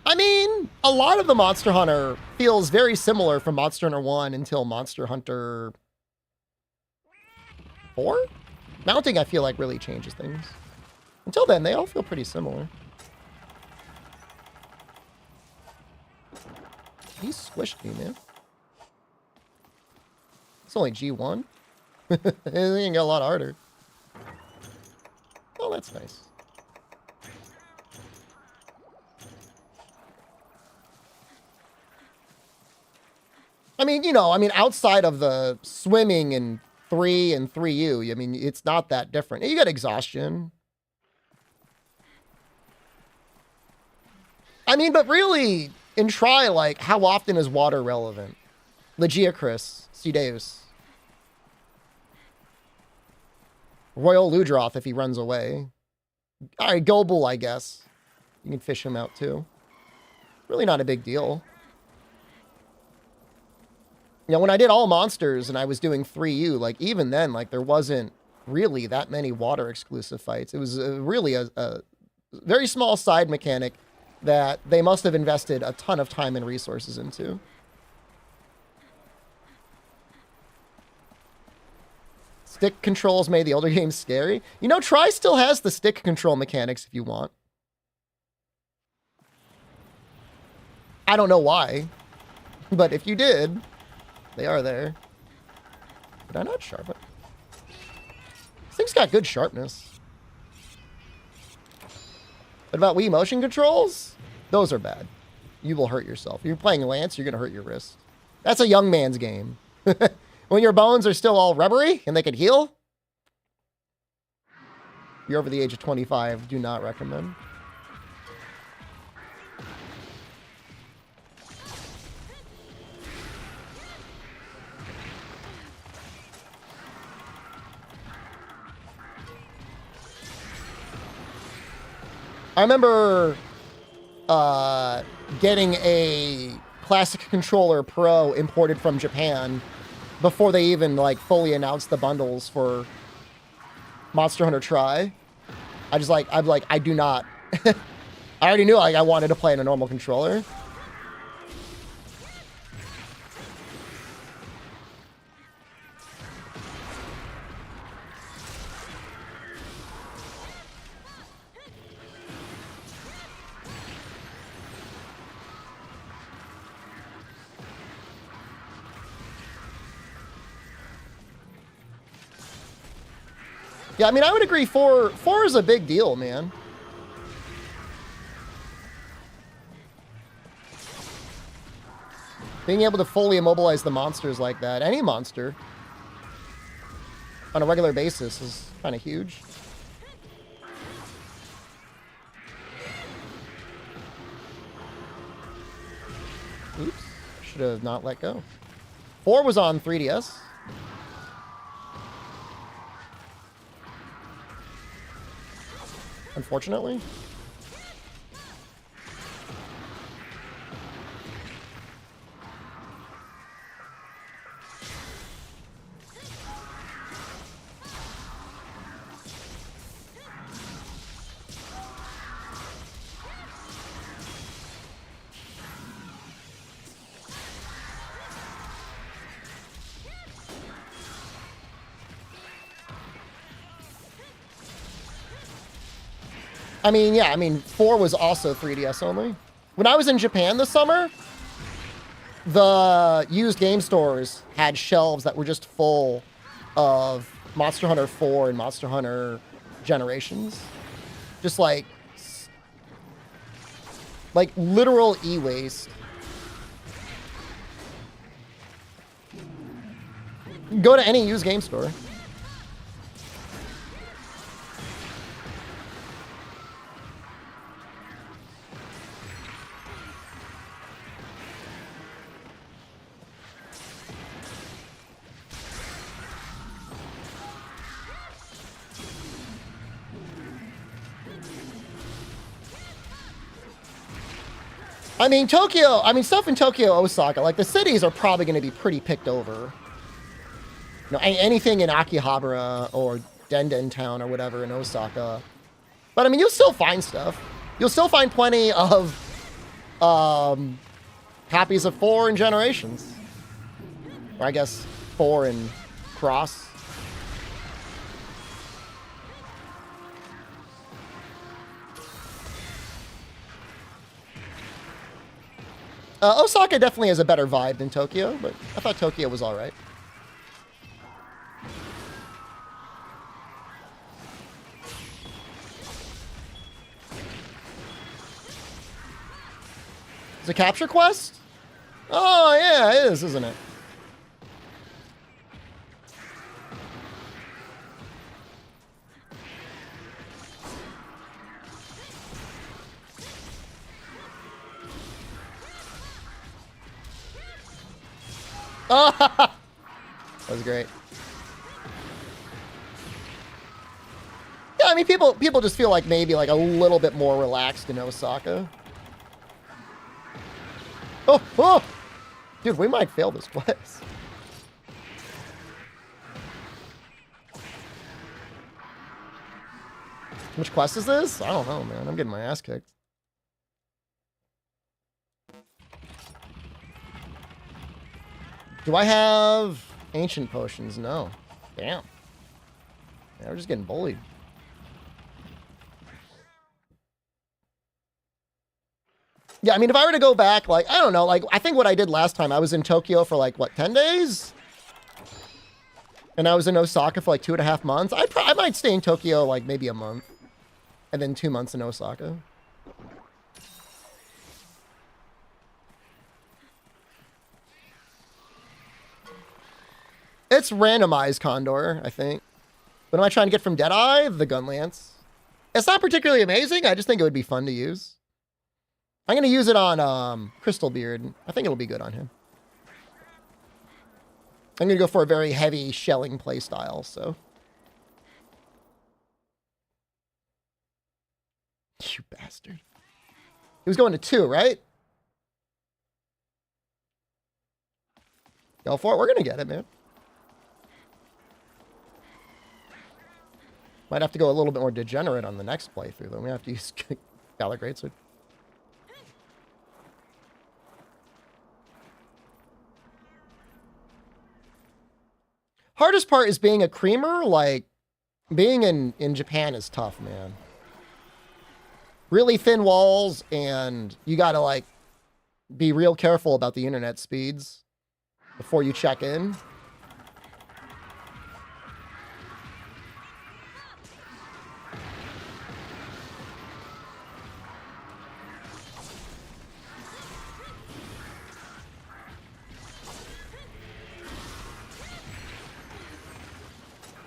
I mean, a lot of the Monster Hunter feels very similar from Monster Hunter 1 until Monster Hunter 4? Mounting, I feel like, really changes things. Until then, they all feel pretty similar. He squished me, man. It's only G1. It can get a lot harder. Oh, that's nice. I mean, you know, outside of the swimming and 3 and 3U, I mean, it's not that different. You got exhaustion. I mean, but really, in Try, like, how often is water relevant? Legiacris, Cedeus. Royal Ludroth if he runs away. Alright, Gobel, I guess. You can fish him out, too. Really not a big deal. You know, when I did all monsters and I was doing 3U, like, even then, like, there wasn't really that many water exclusive fights. It was really a very small side mechanic that they must have invested a ton of time and resources into. Stick controls made the older games scary. You know, Try still has the stick control mechanics if you want. I don't know why, but if you did, they are there. Did I not sharpen? This thing's got good sharpness. What about Wii motion controls? Those are bad. You will hurt yourself. If you're playing Lance, you're going to hurt your wrist. That's a young man's game. When your bones are still all rubbery and they can heal, you're over the age of 25. Do not recommend. I remember getting a Classic Controller Pro imported from Japan before they even like fully announced the bundles for Monster Hunter Try. I'm like, I do not. I already knew like I wanted to play in a normal controller. Yeah, I mean, I would agree. Four is a big deal, man. Being able to fully immobilize the monsters like that, any monster, on a regular basis is kind of huge. Oops, should have not let go. 4 was on 3DS. Unfortunately. I mean, yeah, I mean, 4 was also 3DS only. When I was in Japan this summer, the used game stores had shelves that were just full of Monster Hunter 4 and Monster Hunter Generations. Just like literal e-waste. Go to any used game store. I mean, Tokyo, I mean, stuff in Tokyo, Osaka, like the cities are probably going to be pretty picked over. You know, anything in Akihabara or Denden Town or whatever in Osaka. But I mean, you'll still find stuff. You'll still find plenty of copies of 4 and Generations. Or I guess 4 and Cross. Osaka definitely has a better vibe than Tokyo, but I thought Tokyo was all right. It's a capture quest? Oh, yeah, it is, isn't it? Oh, that was great. Yeah, I mean, people just feel like maybe like a little bit more relaxed in Osaka. Oh! Dude, we might fail this quest. Which quest is this? I don't know, man. I'm getting my ass kicked. Do I have ancient potions? No. Damn. Yeah, we're just getting bullied. Yeah, I mean, if I were to go back, like, I don't know, like, I think what I did last time, I was in Tokyo for, like, what, 10 days? And I was in Osaka for, like, 2.5 months. I might stay in Tokyo, like, maybe a month. And then 2 months in Osaka. It's randomized Condor, I think. What am I trying to get from Deadeye? The Gun Lance. It's not particularly amazing. I just think it would be fun to use. I'm going to use it on Crystal Beard. I think it'll be good on him. I'm going to go for a very heavy shelling playstyle, so. You bastard. He was going to 2, right? Go for it. We're going to get it, man. Might have to go a little bit more degenerate on the next playthrough, though. We have to use Valor Greatsword. Hardest part is being a creamer. Like, being in Japan is tough, man. Really thin walls, and you gotta, like, be real careful about the internet speeds before you check in.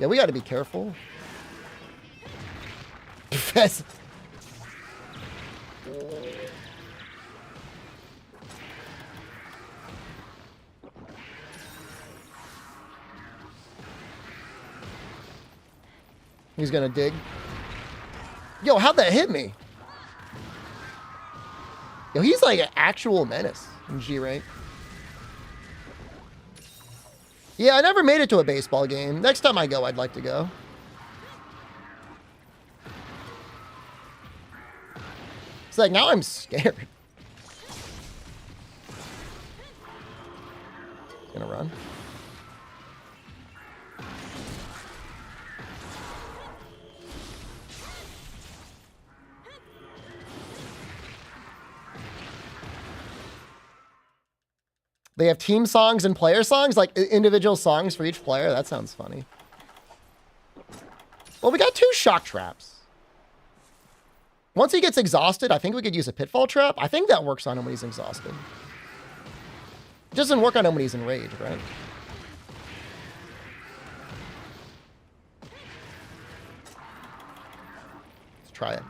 Yeah, we got to be careful. He's gonna dig. Yo, how'd that hit me? Yo, he's like an actual menace in G rank. Yeah, I never made it to a baseball game. Next time I go, I'd like to go. It's like, now I'm scared. Gonna run. They have team songs and player songs, like individual songs for each player. That sounds funny. Well, we got 2 shock traps. Once he gets exhausted, I think we could use a pitfall trap. I think that works on him when he's exhausted. It doesn't work on him when he's enraged, right? Let's try it.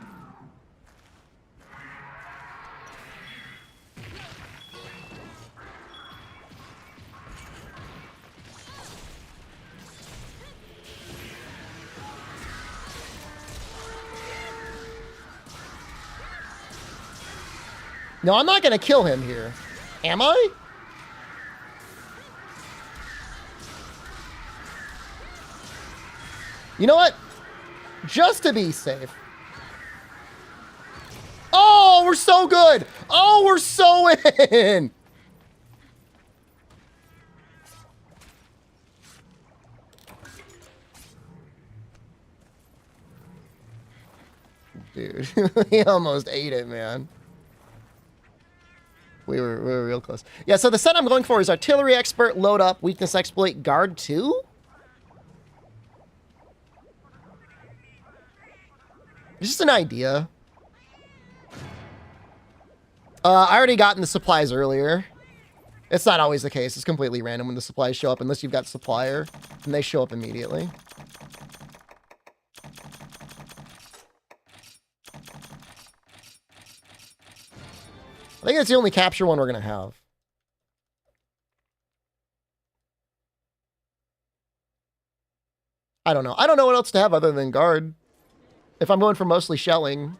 No, I'm not going to kill him here. Am I? You know what? Just to be safe. Oh, we're so good. Oh, we're so in. Dude, he almost ate it, man. We were real close. Yeah, so the set I'm going for is Artillery Expert, Load Up, Weakness Exploit, Guard 2? It's just an idea. I already gotten the supplies earlier. It's not always the case. It's completely random when the supplies show up, unless you've got supplier, and they show up immediately. I think that's the only capture one we're going to have. I don't know. I don't know what else to have other than guard. If I'm going for mostly shelling.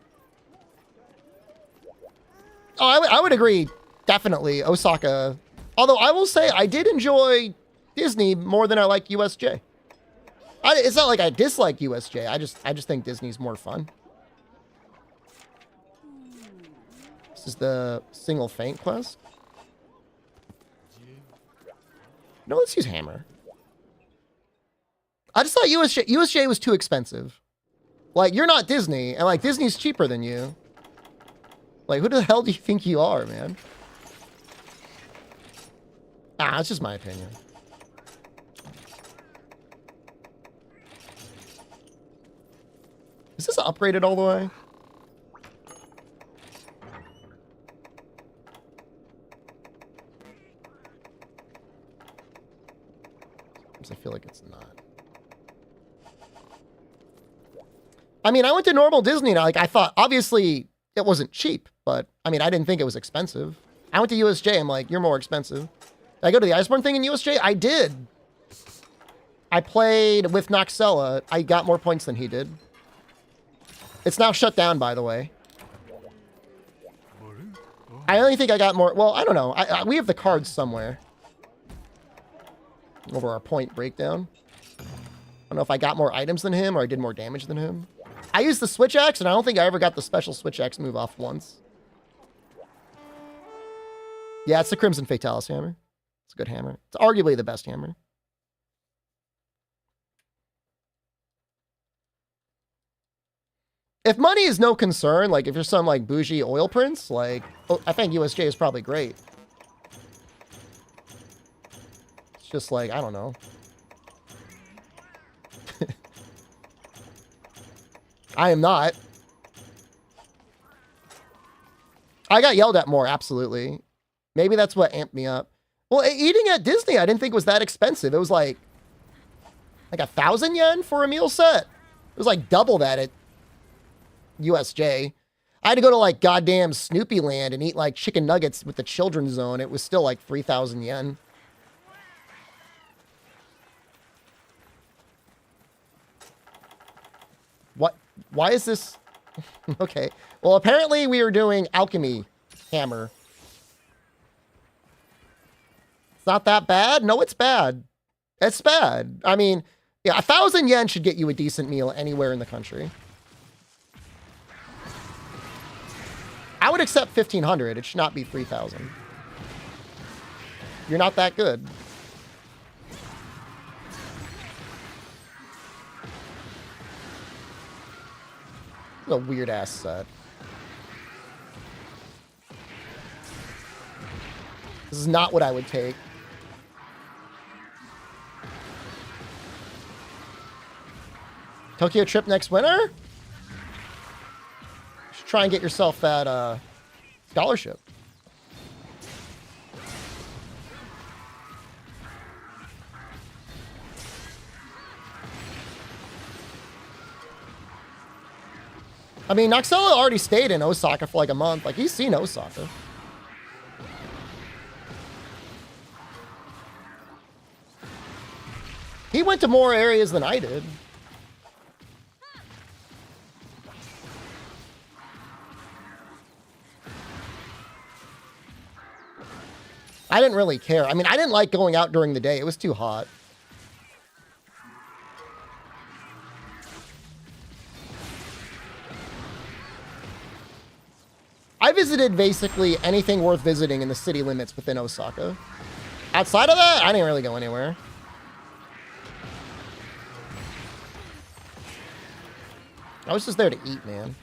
Oh, I would agree. Definitely. Osaka. Although I will say I did enjoy Disney more than I like USJ. It's not like I dislike USJ. I just think Disney's more fun. This is the single feint quest. No, let's use hammer. I just thought USJ was too expensive. Like, you're not Disney, and like Disney's cheaper than you. Like, who the hell do you think you are, man? Ah, that's just my opinion. Is this upgraded all the way? I feel like it's not. I mean, I went to normal Disney and I thought, obviously, it wasn't cheap, but I mean, I didn't think it was expensive. I went to USJ, I'm like, you're more expensive. Did I go to the Iceborne thing in USJ? I did. I played with Noxella. I got more points than he did. It's now shut down, by the way. I only think I got more. Well, I don't know. We have the cards somewhere. Over our point breakdown. I don't know if I got more items than him or I did more damage than him. I used the switch axe, and I don't think I ever got the special switch axe move off once. Yeah, it's the Crimson Fatalis hammer. It's a good hammer. It's arguably the best hammer. If money is no concern, like if you're some like bougie oil prince, like I think USJ is probably great. It's just like, I don't know. I am not. I got yelled at more, absolutely. Maybe that's what amped me up. Well, eating at Disney, I didn't think was that expensive. It was like 1,000 yen for a meal set. It was like double that at USJ. I had to go to like goddamn Snoopy Land and eat like chicken nuggets with the children's zone. It was still like 3,000 yen. What? Why is this? Okay. Well, apparently we are doing alchemy hammer. It's not that bad. No, it's bad. It's bad. I mean, yeah, 1,000 yen should get you a decent meal anywhere in the country. I would accept 1,500. It should not be 3,000. You're not that good. It's a weird ass set. This is not what I would take. Tokyo trip next winter? Should try and get yourself that scholarship. I mean, Noxella already stayed in Osaka for like a month. Like, he's seen Osaka. He went to more areas than I did. I didn't really care. I mean, I didn't like going out during the day. It was too hot. I visited basically anything worth visiting in the city limits within Osaka. Outside of that, I didn't really go anywhere. I was just there to eat, man.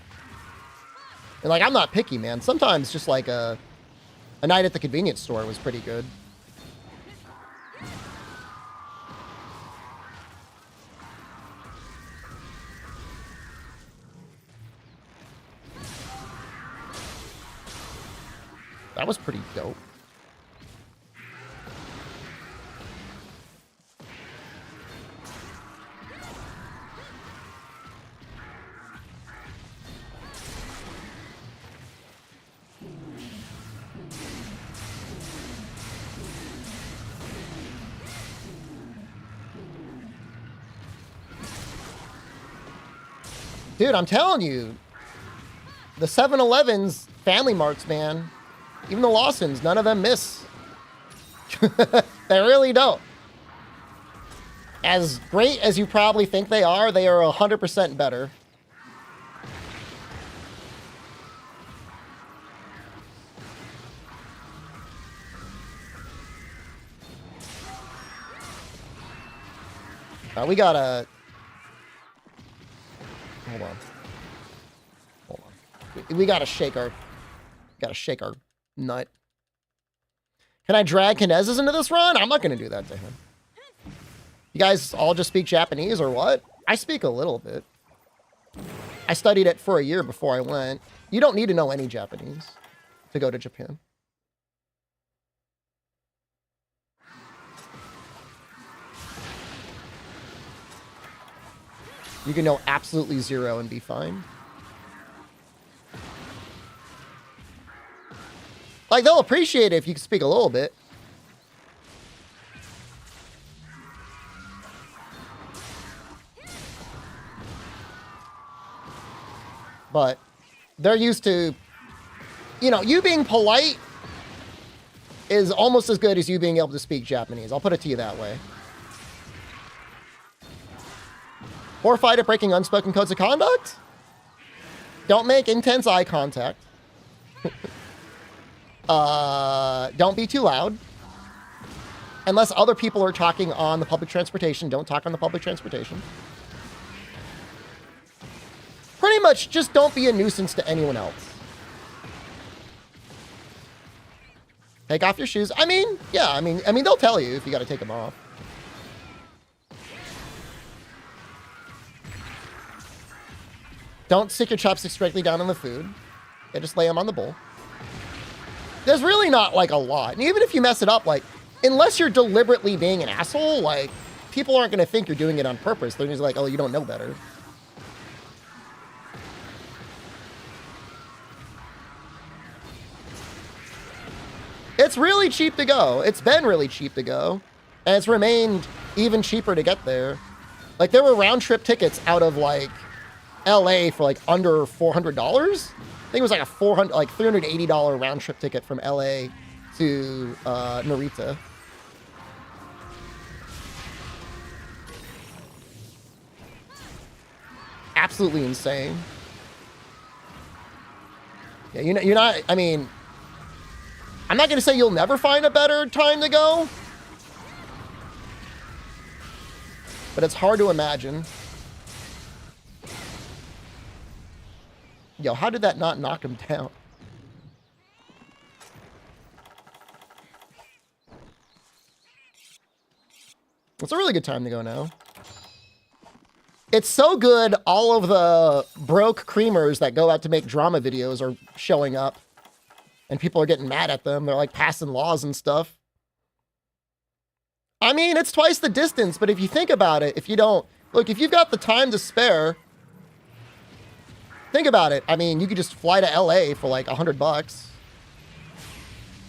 And like, I'm not picky, man. Sometimes just like a night at the convenience store was pretty good. That was pretty dope. Dude, I'm telling you, the 7-Elevens, Family Marts, man, even the Lawsons, none of them miss. They really don't. As great as you probably think they are 100% better. We gotta... Hold on. Hold on. We gotta shake our... nut. Can I drag Kinezes into this run? I'm not gonna do that to him. You guys all just speak Japanese or what? I speak a little bit. I studied it for a year before I went. You don't need to know any Japanese to go to Japan. You can know absolutely zero and be fine. Like, they'll appreciate it if you can speak a little bit. But they're used to, you know, you being polite is almost as good as you being able to speak Japanese. I'll put it to you that way. Horrified at breaking unspoken codes of conduct? Don't make intense eye contact. Don't be too loud. Unless other people are talking on the public transportation, don't talk on the public transportation. Pretty much just don't be a nuisance to anyone else. Take off your shoes. I mean, yeah, I mean they'll tell you if you got to take them off. Don't stick your chopsticks directly down on the food. Yeah, just lay them on the bowl. There's really not, like, a lot. And even if you mess it up, like, unless you're deliberately being an asshole, like, people aren't going to think you're doing it on purpose. They're just like, oh, you don't know better. It's really cheap to go. It's been really cheap to go. And it's remained even cheaper to get there. Like, there were round-trip tickets out of, like, LA for like under $400. I think it was like a $380 round trip ticket from LA to Narita. Absolutely insane. Yeah, you're not, I mean, I'm not going to say you'll never find a better time to go, but it's hard to imagine. Yo, how did that not knock him down? It's a really good time to go now. It's so good, all of the broke creamers that go out to make drama videos are showing up. And people are getting mad at them. They're like passing laws and stuff. I mean, it's twice the distance, but if you think about it, if you don't... Look, if you've got the time to spare... Think about it. I mean, you could just fly to LA for like $100.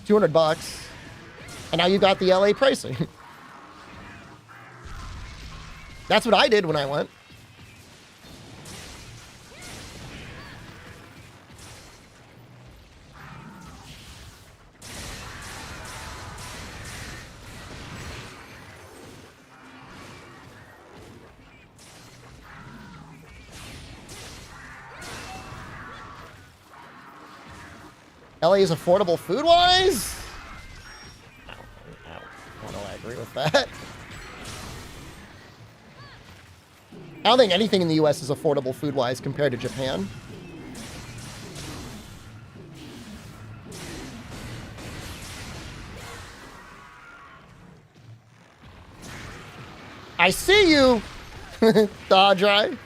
$200. And now you got the LA pricing. That's what I did when I went. LA is affordable food-wise? I don't know I agree with that. I don't think anything in the US is affordable food-wise compared to Japan. I see you, Dodge.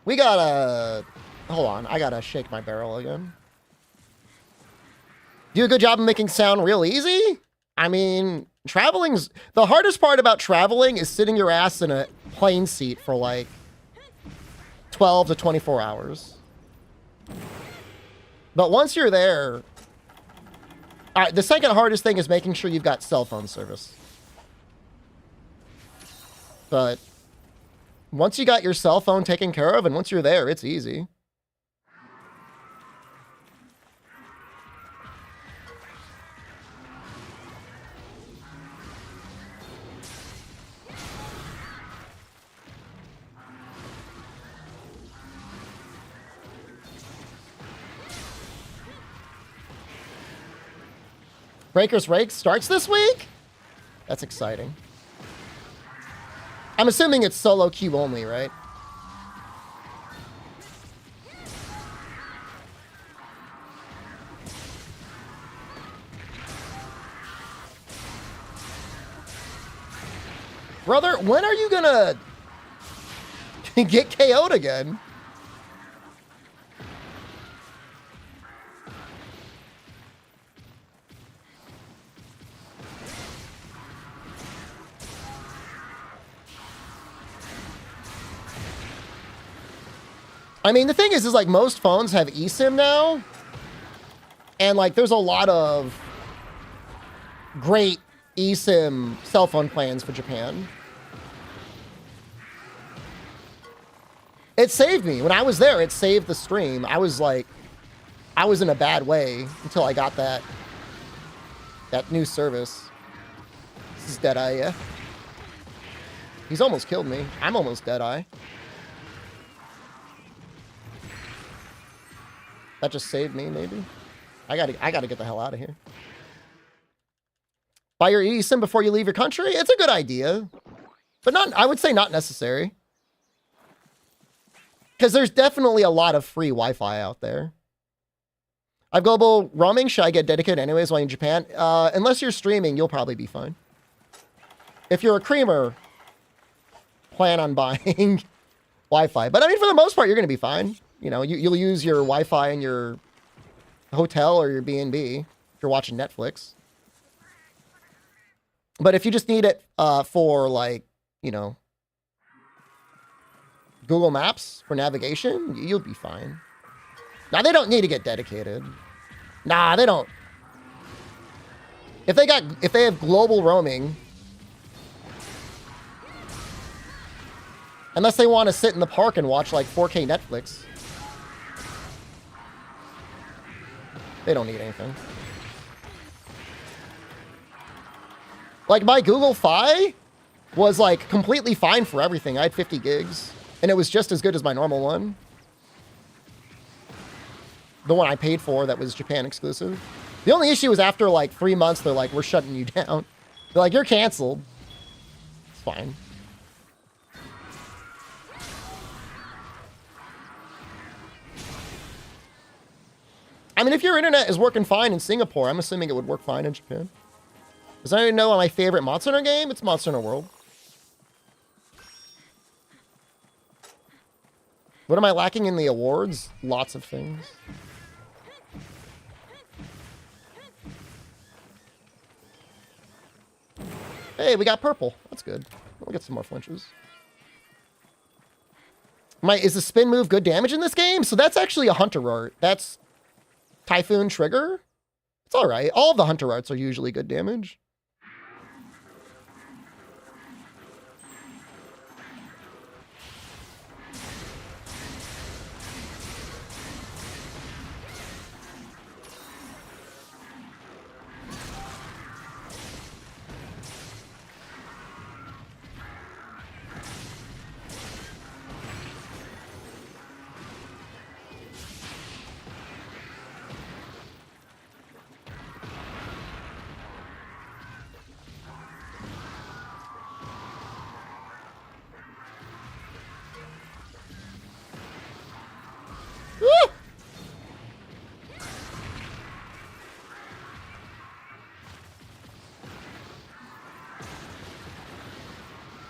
We gotta... Hold on, I gotta shake my barrel again. Do a good job of making sound real easy? I mean, traveling's... The hardest part about traveling is sitting your ass in a plane seat for like 12 to 24 hours. But once you're there... All right, the second hardest thing is making sure you've got cell phone service. But once you got your cell phone taken care of and once you're there, it's easy. Breaker's Rake starts this week? That's exciting. I'm assuming it's solo queue only, right? Brother, when are you gonna get KO'd again? I mean, the thing is like most phones have eSIM now. And like there's a lot of great eSIM cell phone plans for Japan. It saved me. When I was there, it saved the stream. I was in a bad way until I got that new service. This is Deadeye, yeah. He's almost killed me. I'm almost Deadeye. That just saved me, maybe. I gotta get the hell out of here. Buy your eSIM before you leave your country? It's a good idea. But not, I would say not necessary. Because there's definitely a lot of free Wi-Fi out there. I have global roaming. Should I get dedicated anyways while in Japan? Unless you're streaming, you'll probably be fine. If you're a creamer, plan on buying Wi-Fi. But I mean, for the most part, you're going to be fine. You know, you'll use your Wi-Fi in your hotel or your B&B if you're watching Netflix. But if you just need it for, like, you know, Google Maps for navigation, you'll be fine. Now, they don't need to get dedicated. Nah, they don't. If they have global roaming, unless they want to sit in the park and watch, like, 4K Netflix, they don't need anything. Like, my Google Fi was, like, completely fine for everything. I had 50 gigs, and it was just as good as my normal one. The one I paid for that was Japan exclusive. The only issue was after, like, 3 months, they're like, we're shutting you down. They're like, you're canceled. It's fine. I mean, if your internet is working fine in Singapore, I'm assuming it would work fine in Japan. Does anyone know my favorite Monster Hunter game? It's Monster Hunter World. What am I lacking in the awards? Lots of things. Hey, we got purple. That's good. We'll get some more flinches. Is the spin move good damage in this game? So that's actually a hunter art. That's Typhoon Trigger. It's all right. All of the hunter arts are usually good damage.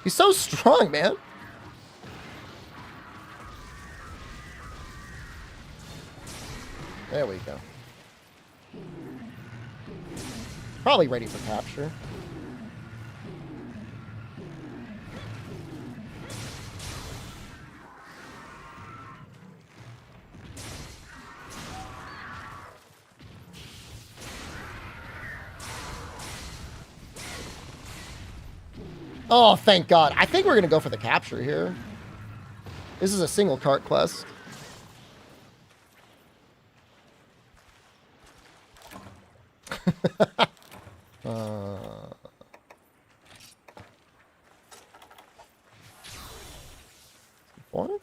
He's so strong, man. There we go. Probably ready for capture. Oh, thank God. I think we're going to go for the capture here. This is a single cart quest. What?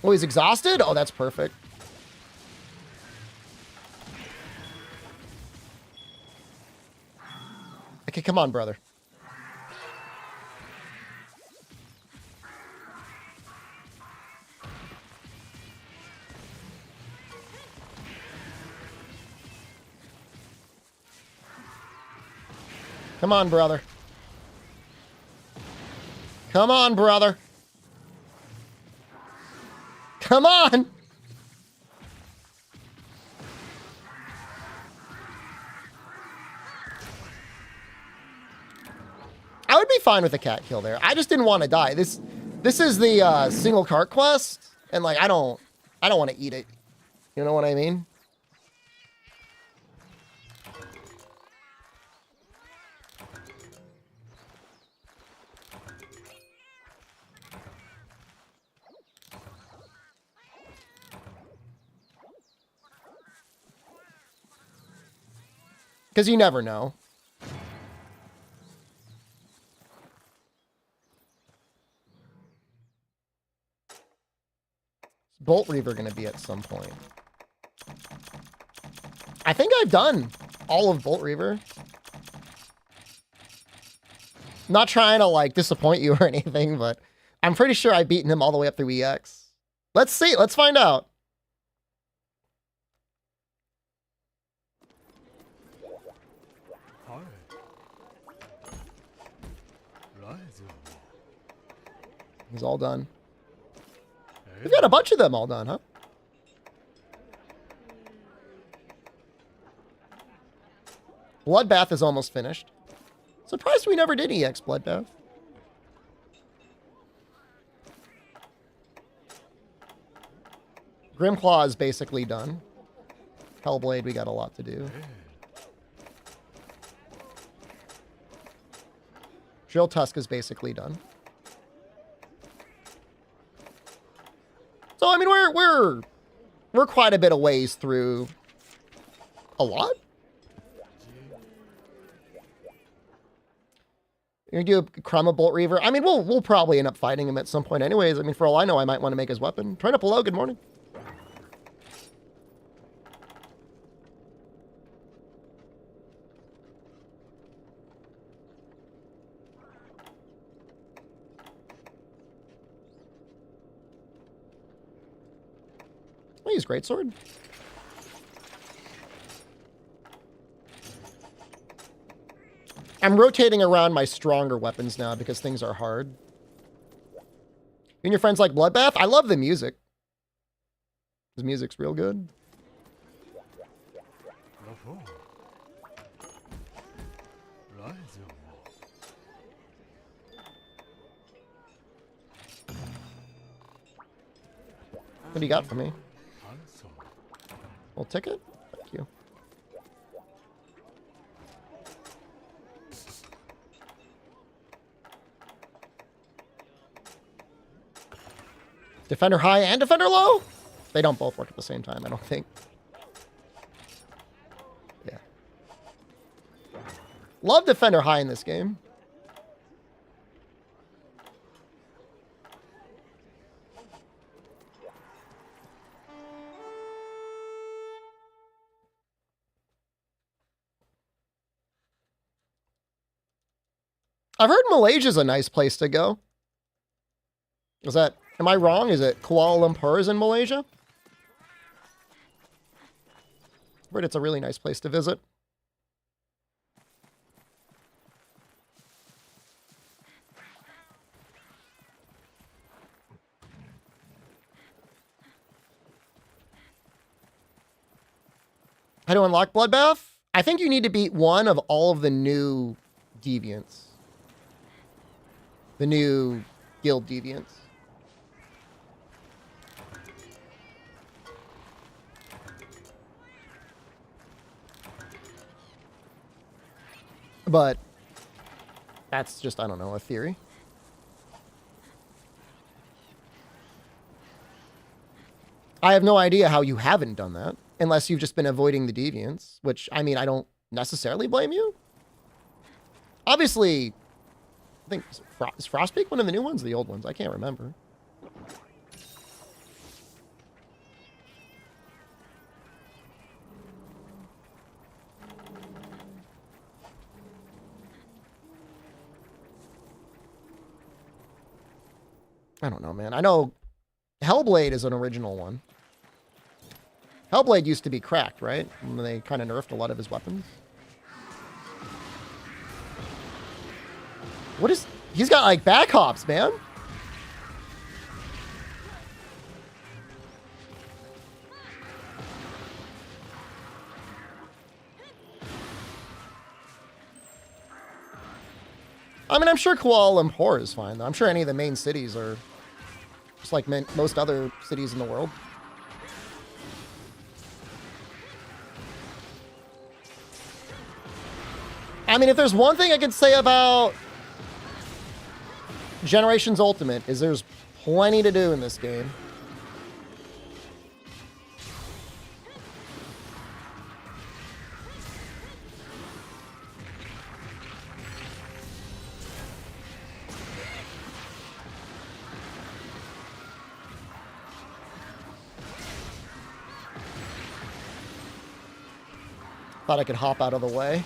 Oh, he's exhausted? Oh, that's perfect. Okay, come on, brother. Come on, brother. Come on, brother. Come on! I would be fine with a cat kill there. I just didn't want to die. This is the single cart quest, and like I don't want to eat it. You know what I mean? Because you never know. Bolt Reaver going to be at some point. I think I've done all of Bolt Reaver. Not trying to like disappoint you or anything, but I'm pretty sure I've beaten him all the way up through EX. Let's see. Let's find out. He's all done. We've got a bunch of them all done, huh? Bloodbath is almost finished. Surprised we never did EX Bloodbath. Grimclaw is basically done. Hellblade, we got a lot to do. Drill Tusk is basically done. So I mean, we're quite a bit of ways through a lot. You're gonna do a Krama Bolt Reaver. I mean, we'll probably end up fighting him at some point, anyways. I mean, for all I know, I might want to make his weapon. Turn up below. Good morning. I use greatsword. I'm rotating around my stronger weapons now because things are hard. You and your friends like Bloodbath? I love the music. His music's real good. What do you got for me? Little ticket? Thank you. Defender high and defender low? They don't both work at the same time, I don't think. Yeah. Love defender high in this game. I've heard Malaysia's a nice place to go. Is that, am I wrong? Is it Kuala Lumpur is in Malaysia? I've heard it's a really nice place to visit. How to unlock Bloodbath? I think you need to beat one of all of the new deviants. The new guild deviants. But that's just, I don't know, a theory. I have no idea how you haven't done that, unless you've just been avoiding the deviants, which, I mean, I don't necessarily blame you. Obviously, I think, is Frostpeak one of the new ones or the old ones? I can't remember. I don't know, man. I know Hellblade is an original one. Hellblade used to be cracked, right? And they kind of nerfed a lot of his weapons. What is... He's got, like, back hops, man. I mean, I'm sure Kuala Lumpur is fine, though. I'm sure any of the main cities are just like most other cities in the world. I mean, if there's one thing I could say about Generations Ultimate is there's plenty to do in this game. Thought I could hop out of the way.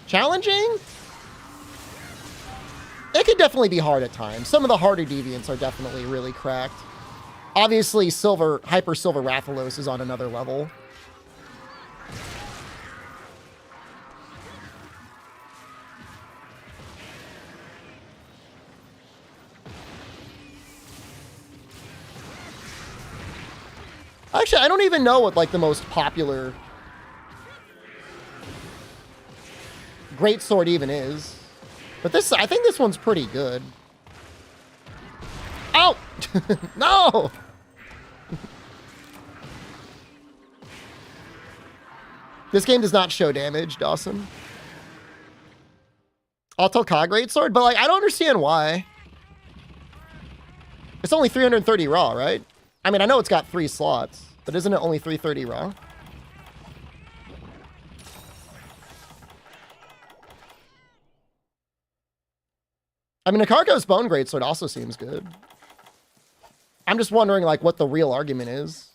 Challenging? It could definitely be hard at times. Some of the harder deviants are definitely really cracked. Obviously, Hyper Silver Rathalos is on another level. Actually, I don't even know what, like, the most popular greatsword even is. But this, I think this one's pretty good. Ow! No! This game does not show damage, Dawson. Auto Ka greatsword, but, like, I don't understand why. It's only 330 raw, right? I mean, I know it's got 3 slots, but isn't it only 330 raw? I mean, Akarko's Bone Greatsword also seems good. I'm just wondering, like, what the real argument is.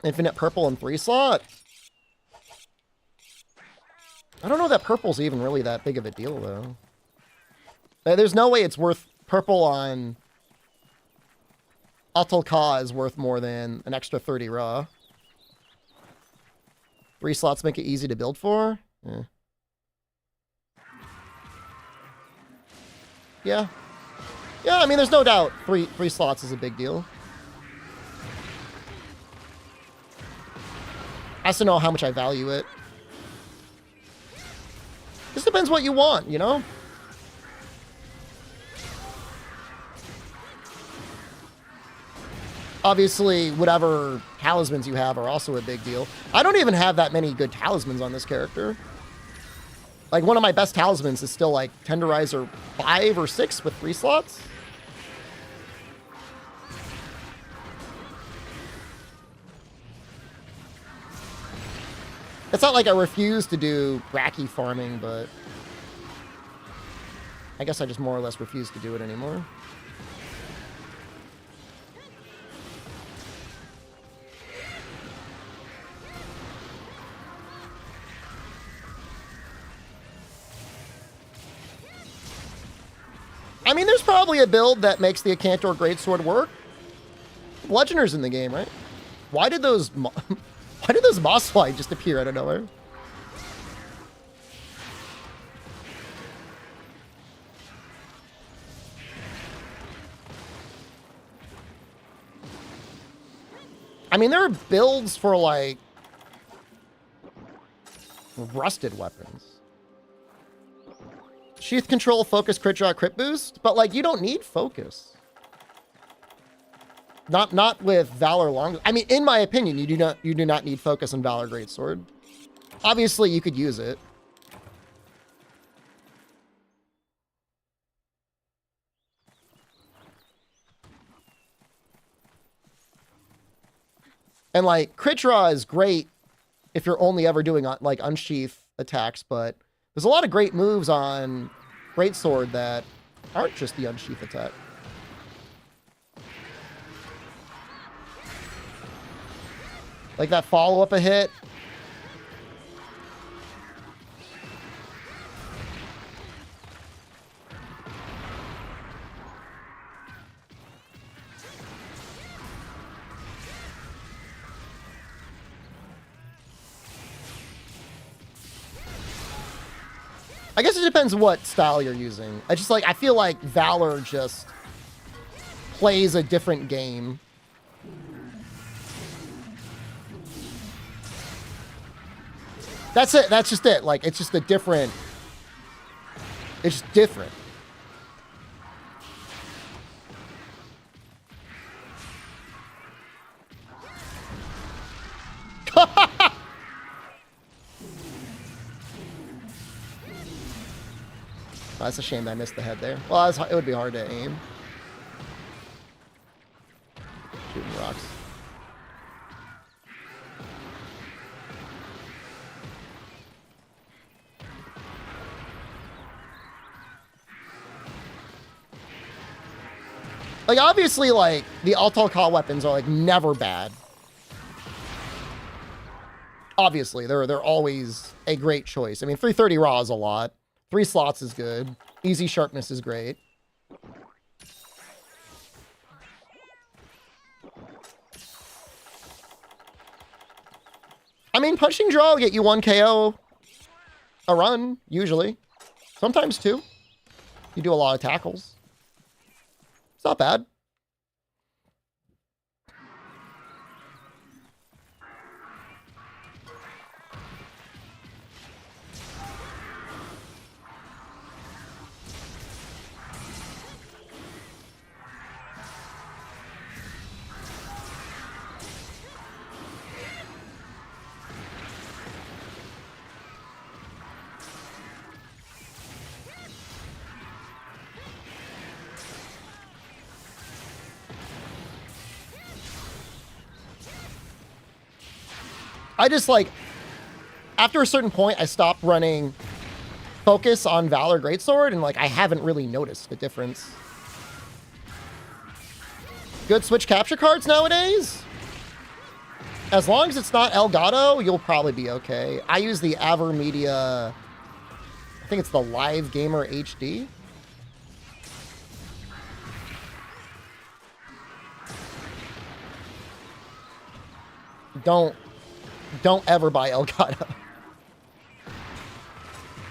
Infinite purple and 3 slot. I don't know that purple's even really that big of a deal, though. There's no way it's worth... Purple on... Ka is worth more than an extra 30 raw. 3 slots make it easy to build for? Yeah. Yeah. Yeah, I mean, there's no doubt 3 slots is a big deal. I have to know how much I value it. Just depends what you want, you know? Obviously, whatever talismans you have are also a big deal. I don't even have that many good talismans on this character. Like, one of my best talismans is still, like, Tenderizer 5 or 6 with 3 slots. It's not like I refuse to do Bracky farming, but... I guess I just more or less refuse to do it anymore. I mean, there's probably a build that makes the Acantor Greatsword work. Bludgeoner's in the game, right? Why did those Moss Fly just appear out of nowhere? I mean, there are builds for, like, rusted weapons. Sheath control, focus, crit draw, crit boost. But, like, you don't need focus. Not with Valor Long... I mean, in my opinion, you do not need focus on Valor Greatsword. Obviously, you could use it. And, like, crit draw is great if you're only ever doing, like, unsheath attacks, but there's a lot of great moves on Greatsword that aren't just the unsheath attack. Like that follow-up a hit. I guess it depends what style you're using. I just like, I feel like Valor just plays a different game. That's it. That's just it. Like, it's just a different... It's just different. Oh, that's a shame that I missed the head there. Well, it would be hard to aim. Shooting rocks. Like, obviously, like, the Ka weapons are, like, never bad. Obviously, they're always a great choice. I mean, 330 raw is a lot. 3 slots is good. Easy sharpness is great. I mean, punching draw will get you 1 KO a run, usually. Sometimes 2. You do a lot of tackles. It's not bad. I just, like, after a certain point, I stopped running focus on Valor Greatsword, and, like, I haven't really noticed the difference. Good switch capture cards nowadays? As long as it's not Elgato, you'll probably be okay. I use the AverMedia, I think it's the Live Gamer HD. Don't ever buy Elgato.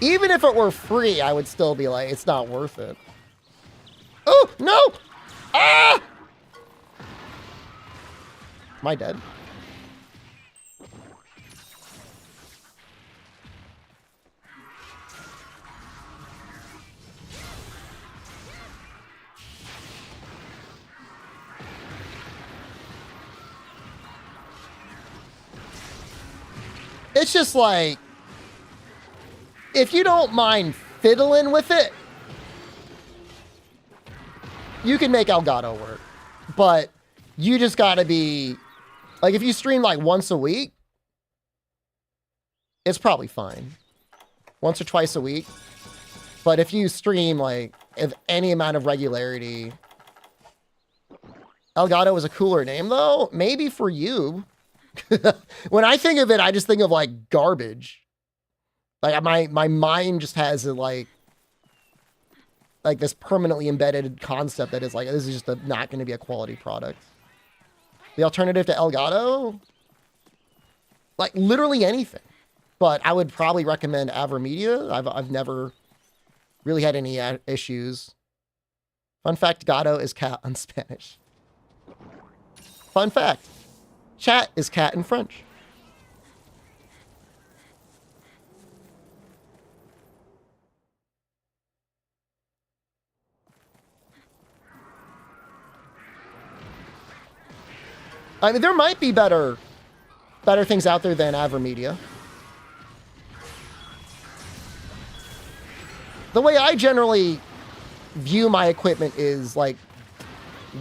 Even if it were free, I would still be like, it's not worth it. Oh, no! Ah! Am I dead? It's just like, if you don't mind fiddling with it, you can make Elgato work. But you just gotta be, like, if you stream like once a week, it's probably fine. Once or twice a week. But if you stream like of any amount of regularity, Elgato is a cooler name though. Maybe for you. When I think of it, I just think of like garbage. Like my mind just has a, like this permanently embedded concept that is like, this is just not going to be a quality product. The alternative to Elgato, like literally anything. But I would probably recommend AverMedia. I've never really had any issues. Fun fact, gato is cat in Spanish. Fun fact. Chat is cat in French. I mean, there might be better things out there than AverMedia. The way I generally view my equipment is like,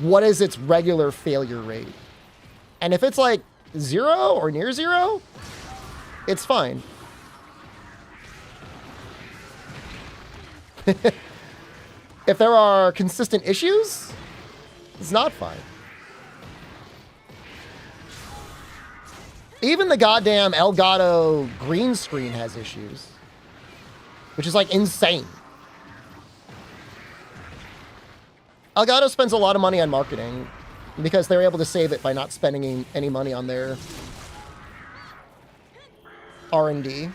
what is its regular failure rate? And if it's like 0 or near 0, it's fine. If there are consistent issues, it's not fine. Even the goddamn Elgato green screen has issues, which is like insane. Elgato spends a lot of money on marketing because they're able to save it by not spending any money on their R&D.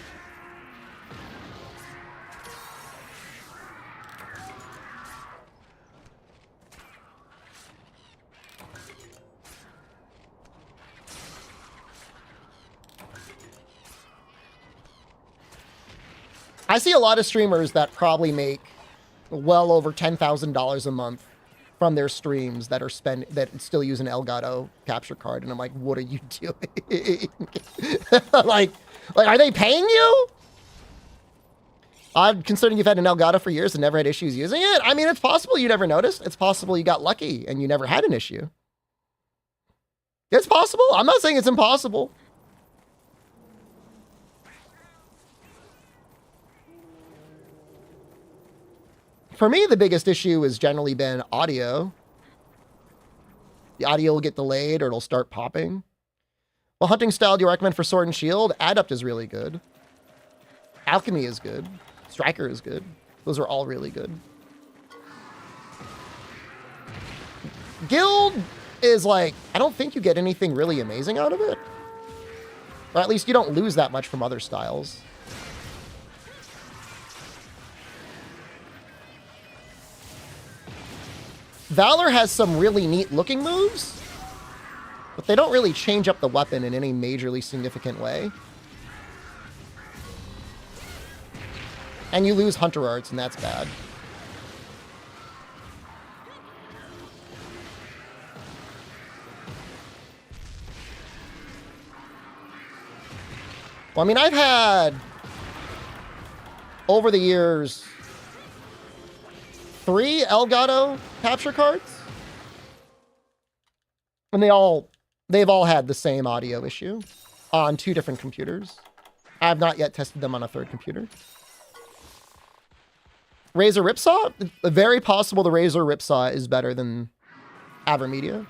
I see a lot of streamers that probably make well over $10,000 a month from their streams that still use an Elgato capture card, and I'm like, what are you doing? like, are they paying you? I'm considering you've had an Elgato for years and never had issues using it. I mean, it's possible you never noticed. It's possible you got lucky and you never had an issue. It's possible. I'm not saying it's impossible. For me, the biggest issue has generally been audio. The audio will get delayed or it'll start popping. Well, hunting style do you recommend for Sword and Shield? Adept is really good. Alchemy is good. Striker is good. Those are all really good. Guild is like, I don't think you get anything really amazing out of it. Or at least you don't lose that much from other styles. Valor has some really neat looking moves, but they don't really change up the weapon in any majorly significant way. And you lose Hunter Arts, and that's bad. Well, I mean, I've had, over the years, 3 Elgato capture cards. And they've all had the same audio issue on 2 different computers. I have not yet tested them on a 3rd computer. Razer Ripsaw? Very possible the Razer Ripsaw is better than AverMedia.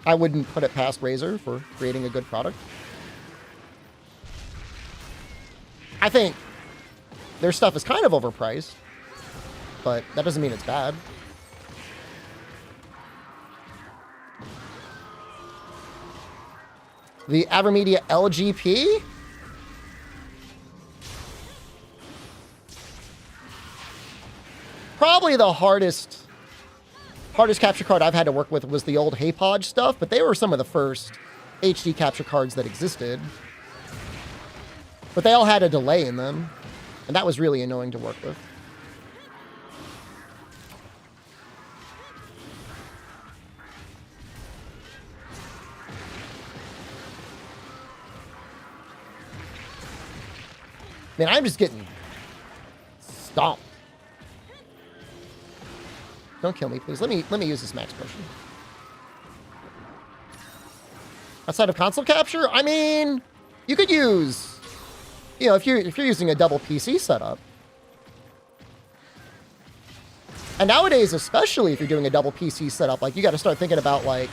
I wouldn't put it past Razer for creating a good product. I think their stuff is kind of overpriced, but that doesn't mean it's bad. The Avermedia LGP? Probably the hardest capture card I've had to work with was the old HeyPod stuff, but they were some of the first HD capture cards that existed. But they all had a delay in them, and that was really annoying to work with. Man, I'm just getting stomped. Don't kill me, please. Let me use this max potion. Outside of console capture, I mean, you could use, you know, if you're using a double PC setup. And nowadays, especially if you're doing a double PC setup, like you got to start thinking about like,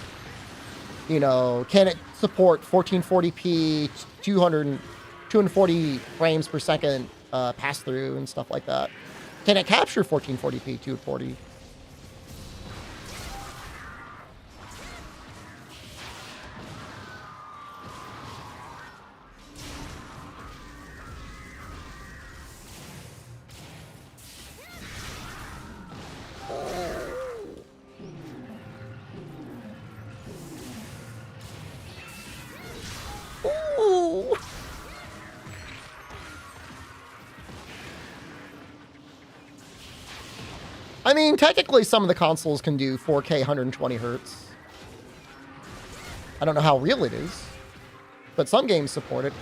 you know, can it support 1440p, 240 frames per second pass through and stuff like that? Can it capture 1440p, 240? I mean, technically, some of the consoles can do 4K 120 hertz. I don't know how real it is, but some games support it.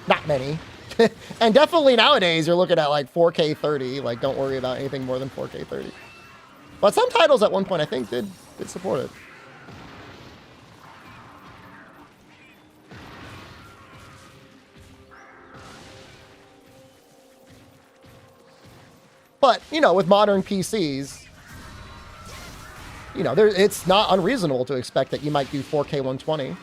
Not many. And definitely nowadays, you're looking at like 4K 30. Like, don't worry about anything more than 4K 30. But some titles at one point, I think, did support it. But, you know, with modern PCs, you know, it's not unreasonable to expect that you might do 4K 120.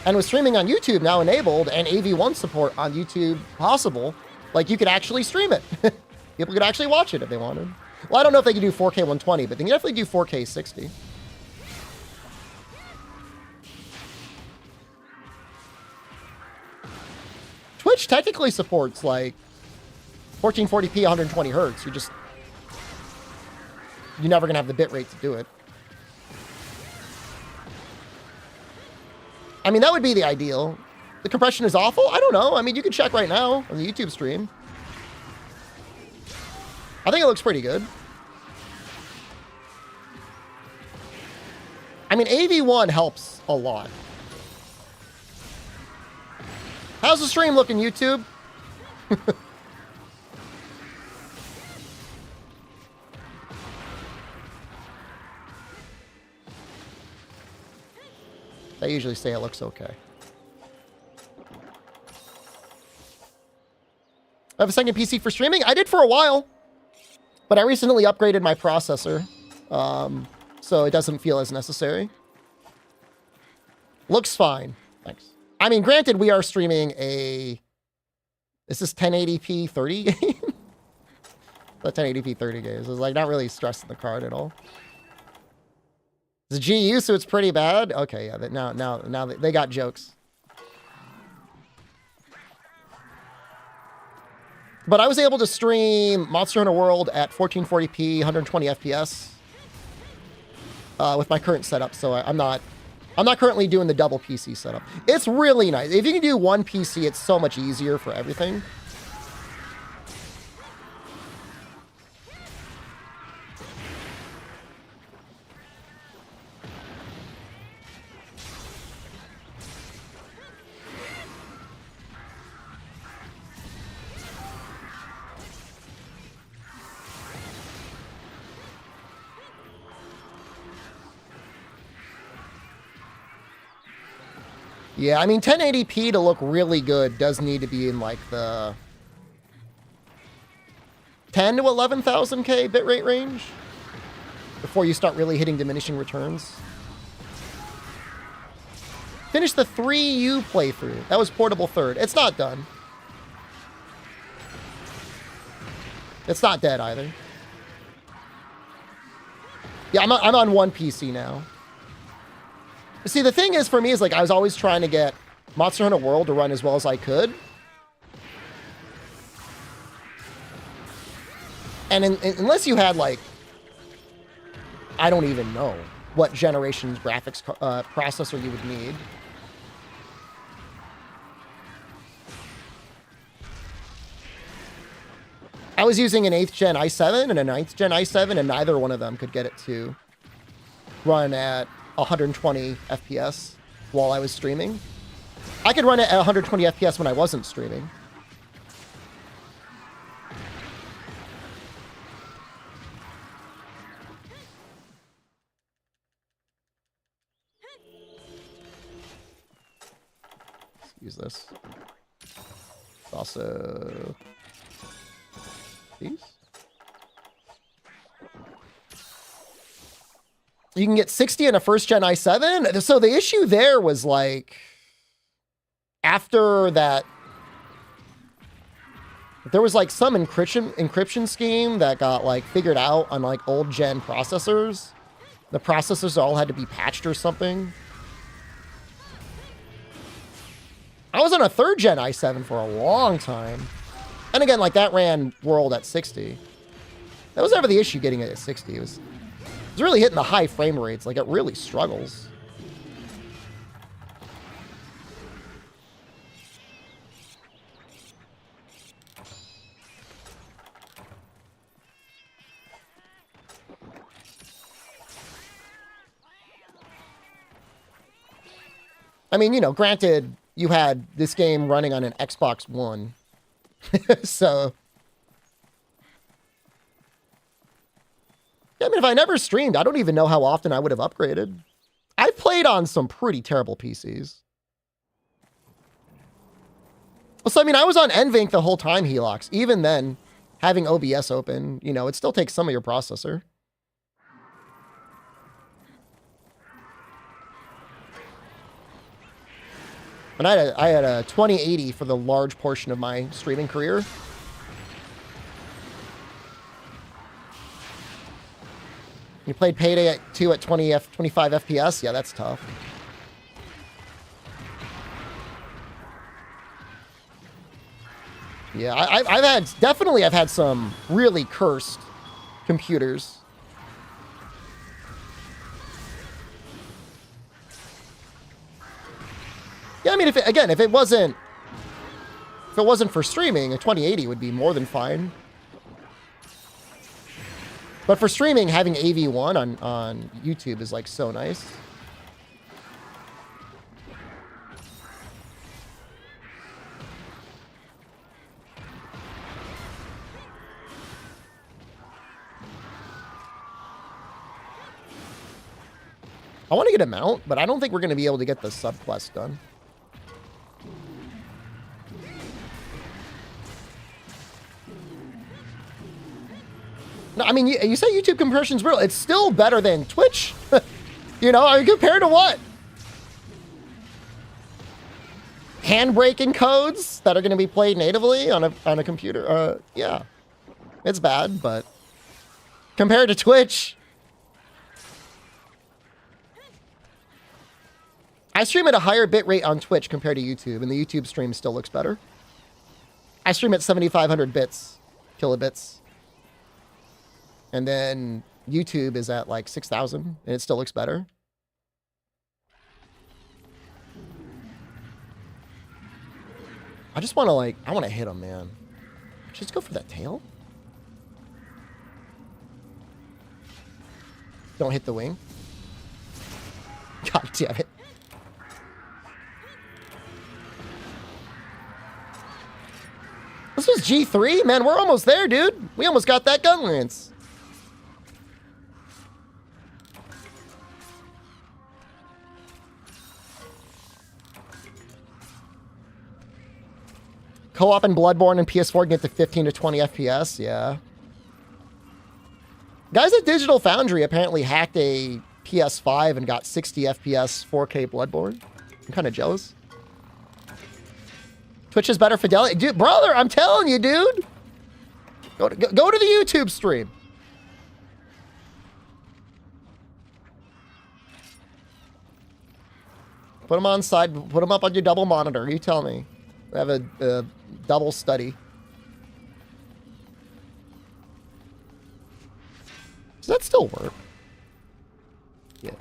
And with streaming on YouTube now enabled and AV1 support on YouTube possible, like you could actually stream it. People could actually watch it if they wanted. Well, I don't know if they could do 4K 120, but they can definitely do 4K 60. Twitch technically supports like 1440p 120 hertz. You're never gonna have the bitrate to do it. I mean, that would be the ideal. The compression is awful? I don't know. I mean, you can check right now on the YouTube stream. I think it looks pretty good. I mean, AV1 helps a lot. How's the stream looking, YouTube? They usually say it looks okay. I have a second PC for streaming. I did for a while, but I recently upgraded my processor, so it doesn't feel as necessary. Looks fine. Thanks. I mean, granted, we are streaming a... Is this 1080p 30 game? The 1080p 30 games. It's like not really stressing the card at all. It's a GU, so it's pretty bad. Okay, yeah. Now they got jokes. But I was able to stream Monster Hunter World at 1440p, 120 FPS with my current setup. So I'm not currently doing the double PC setup. It's really nice. If you can do one PC, it's so much easier for everything. Yeah, I mean, 1080p to look really good does need to be in like the 10 to 11,000K bitrate range. before you start really hitting diminishing returns. Finish the 3U playthrough. That was portable third. It's not done. It's not dead either. Yeah, I'm on one PC now. See, the thing is for me is like I was always trying to get Monster Hunter World to run as well as I could. And unless you had like, I don't even know what generation's graphics processor you would need. I was using an 8th gen i7 and a 9th gen i7, and neither one of them could get it to run at 120 FPS while I was streaming. I could run it at 120 FPS when I wasn't streaming. Let's use this. Also, these. You can get 60 in a first gen i7. So the issue there was like, after that, there was like some encryption scheme that got like figured out on like old gen processors. The processors all had to be patched or something. I was on a 3rd gen i7 for a long time. And again, like that ran World at 60. That was never the issue getting it at 60. It was really hitting the high frame rates. Like it really struggles. I mean, you know, granted, you had this game running on an Xbox One. So, yeah, I mean, if I never streamed, I don't even know how often I would have upgraded. I've played on some pretty terrible PCs. So, I mean, I was on NVENC the whole time, Helox. Even then, having OBS open, you know, it still takes some of your processor. And I had a 2080 for the large portion of my streaming career. You played Payday 2 at 25 FPS? Yeah, that's tough. Yeah, I've had some really cursed computers. Yeah, I mean, if it wasn't for streaming, a 2080 would be more than fine. But for streaming, having AV1 on YouTube is like so nice. I want to get a mount, but I don't think we're going to be able to get the subquest done. No, I mean, you say YouTube compression's real. It's still better than Twitch. You know, I mean, compared to what? Handbrake encodes that are going to be played natively on a computer. Yeah, it's bad, but compared to Twitch, I stream at a higher bitrate on Twitch compared to YouTube, and the YouTube stream still looks better. I stream at 7,500 kilobits. And then YouTube is at like 6,000, and it still looks better. I just want to I want to hit him, man. Just go for that tail. Don't hit the wing. God damn it. This was G3? Man, we're almost there, dude. We almost got that gun lance. Co-op and Bloodborne and PS4 get to 15 to 20 FPS, yeah. Guys at Digital Foundry apparently hacked a PS5 and got 60 FPS 4K Bloodborne. I'm kind of jealous. Twitch is better fidelity. Dude, brother, I'm telling you, dude. Go to the YouTube stream. Put them on side. Put them up on your double monitor. You tell me. We have a double study. Does that still work? Yeah.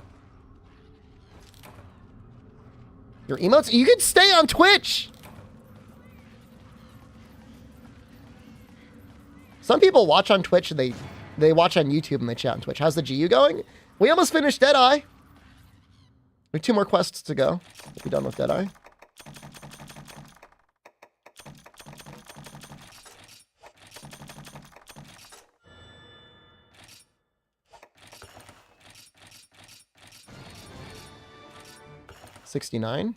Your emotes? You can stay on Twitch! Some people watch on Twitch and they watch on YouTube and they chat on Twitch. How's the GU going? We almost finished Deadeye. We have 2 more quests to go. We'll be done with Deadeye. $69.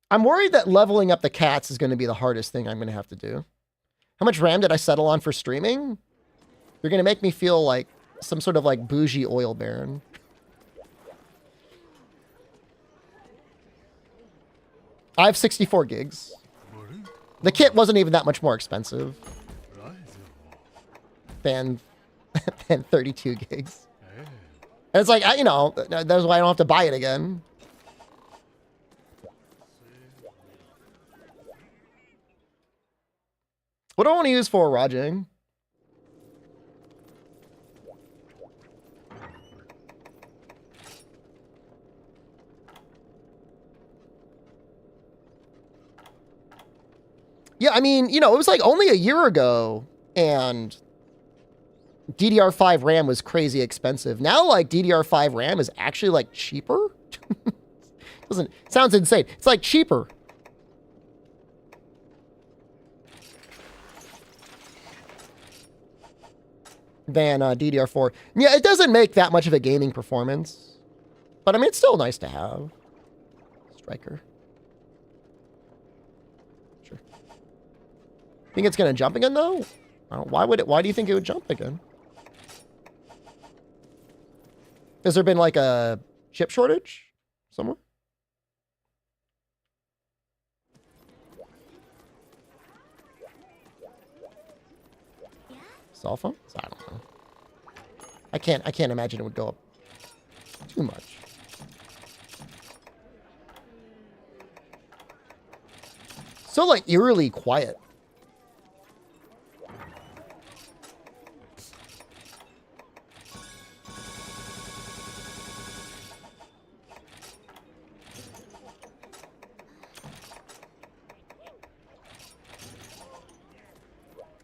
I'm worried that leveling up the cats is going to be the hardest thing I'm going to have to do. How much RAM did I settle on for streaming? You're going to make me feel like some sort of like bougie oil baron. I have 64 gigs. The kit wasn't even that much more expensive than 32 gigs. And it's like, you know, that's why I don't have to buy it again. What do I want to use for Rajang? Yeah, I mean, you know, it was like only a year ago, and DDR5 RAM was crazy expensive. Now, like, DDR5 RAM is actually, like, cheaper. Sounds insane. It's, like, cheaper. Than DDR4. Yeah, it doesn't make that much of a gaming performance. But, I mean, it's still nice to have. Striker. Sure. Think it's going to jump again, though? Why do you think it would jump again? Has there been, like, a chip shortage somewhere? Cell phones? I don't know. I can't imagine it would go up too much. So, like, eerily quiet.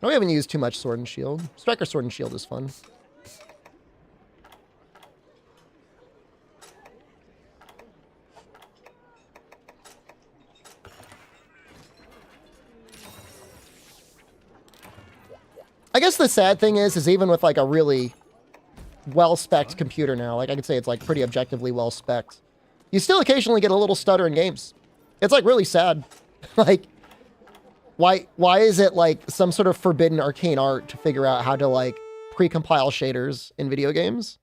No, we haven't used too much Sword and Shield. Striker Sword and Shield is fun. I guess the sad thing is even with like a really well-spec'd computer now, like I could say it's like pretty objectively well-spec'd, you still occasionally get a little stutter in games. It's like really sad. Like, why is it like some sort of forbidden arcane art to figure out how to like pre-compile shaders in video games?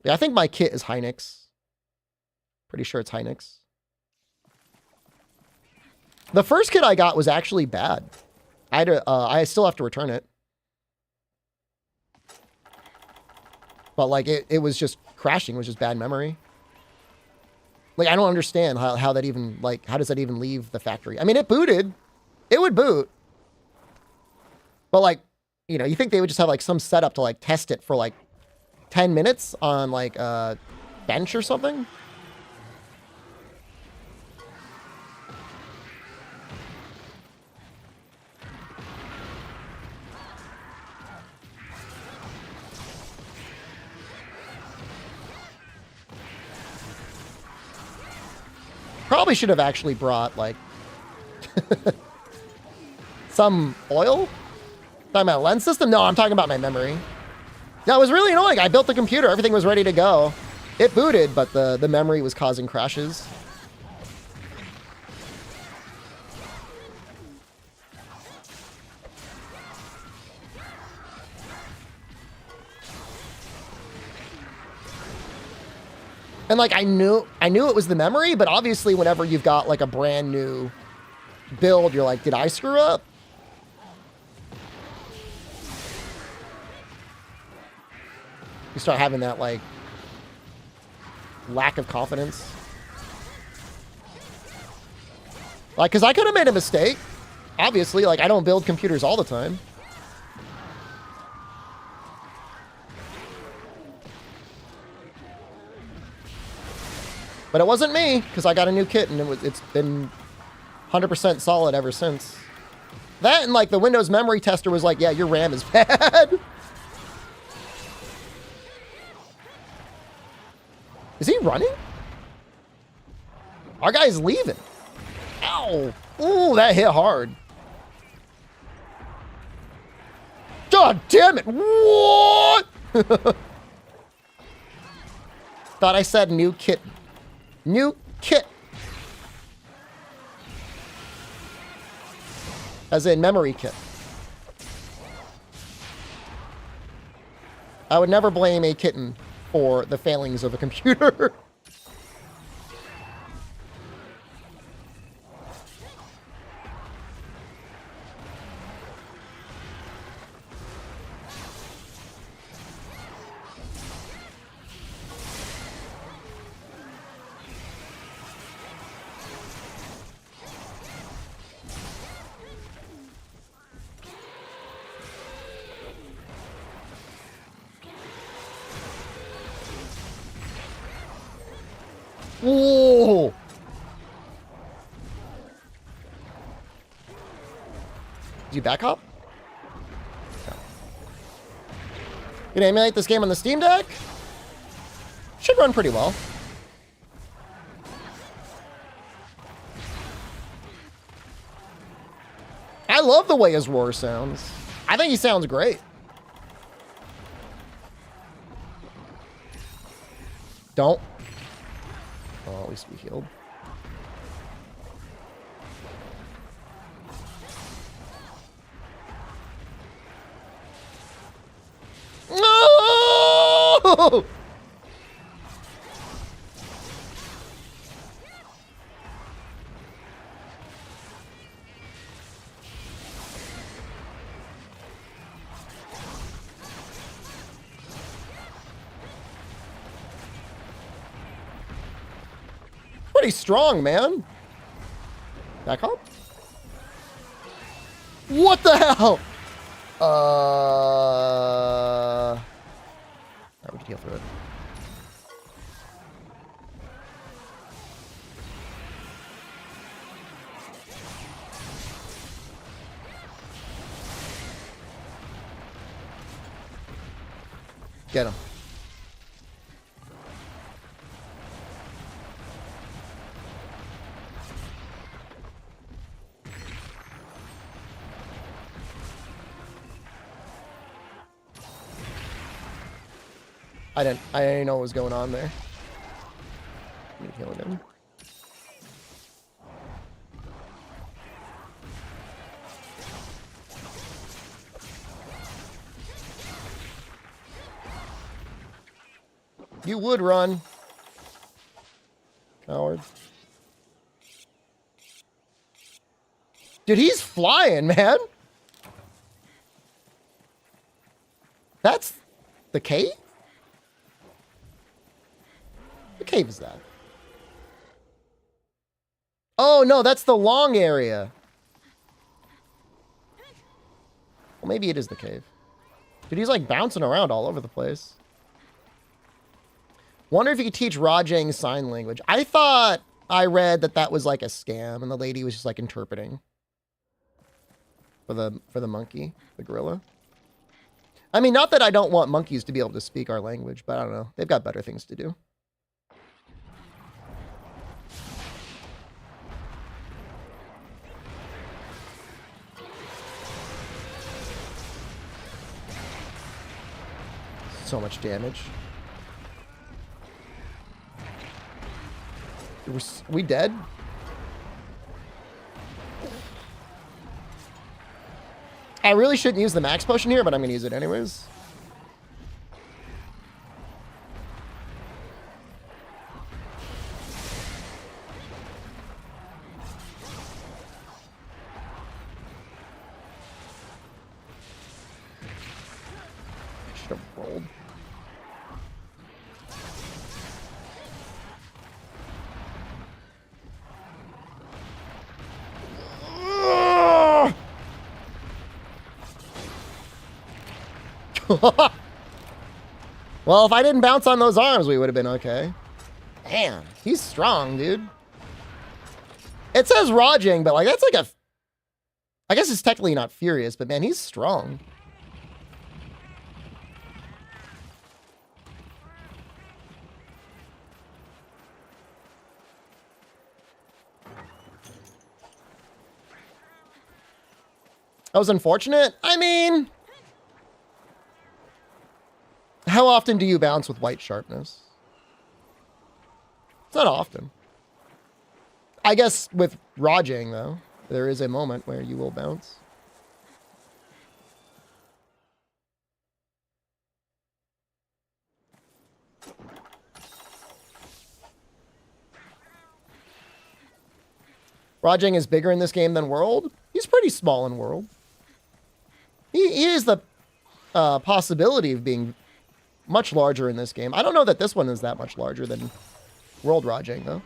Yeah, I think my kit is Hynix. Pretty sure it's Hynix. The first kit I got was actually bad. I still have to return it. But like it was just crashing, it was just bad memory. Like, I don't understand how that even, like, how does that even leave the factory? I mean, it booted. It would boot. But, like, you know, you think they would just have, like, some setup to, like, test it for, like, 10 minutes on, like, a bench or something? Probably should have actually brought, like, some oil? Talking about lens system? No, I'm talking about my memory. No, it was really annoying. I built the computer. Everything was ready to go. It booted, but the memory was causing crashes. And like I knew it was the memory, but obviously whenever you've got like a brand new build, you're like, did I screw up? You start having that like lack of confidence. Like, cause I could have made a mistake. Obviously, like I don't build computers all the time. But it wasn't me, because I got a new kit, and it's been 100% solid ever since. That and, like, the Windows memory tester was like, yeah, your RAM is bad. Is he running? Our guy's leaving. Ow. Ooh, that hit hard. God damn it. What? Thought I said new kit. New kit. As in memory kit. I would never blame a kitten for the failings of a computer. Whoa! Did you back up? No. You can emulate this game on the Steam Deck? Should run pretty well. I love the way his roar sounds. I think he sounds great. Don't. Oh, at least we healed. No! Pretty strong, man. Back up. What the hell? Alright, we can heal through it. Get him. I didn't know what was going on there. Let me heal him. You would run. Coward. Dude, he's flying, man. That's the cave? What cave is that? Oh, no, that's the long area. Well, maybe it is the cave. Dude, he's like bouncing around all over the place. Wonder if you could teach Rajang sign language. I thought I read that that was like a scam and the lady was just like interpreting for the monkey, the gorilla. I mean, not that I don't want monkeys to be able to speak our language, but I don't know. They've got better things to do. So much damage. We dead? I really shouldn't use the max potion here, but I'm gonna use it anyways. Should have rolled. Well, if I didn't bounce on those arms, we would have been okay. Damn, he's strong, dude. It says Rajang, but like that's like a... I guess it's technically not furious, but man, he's strong. That was unfortunate. I mean... How often do you bounce with white sharpness? It's not often. I guess with Rajang, though, there is a moment where you will bounce. Rajang is bigger in this game than World. He's pretty small in World. He is the possibility of being much larger in this game. I don't know that this one is that much larger than World Rajang, though.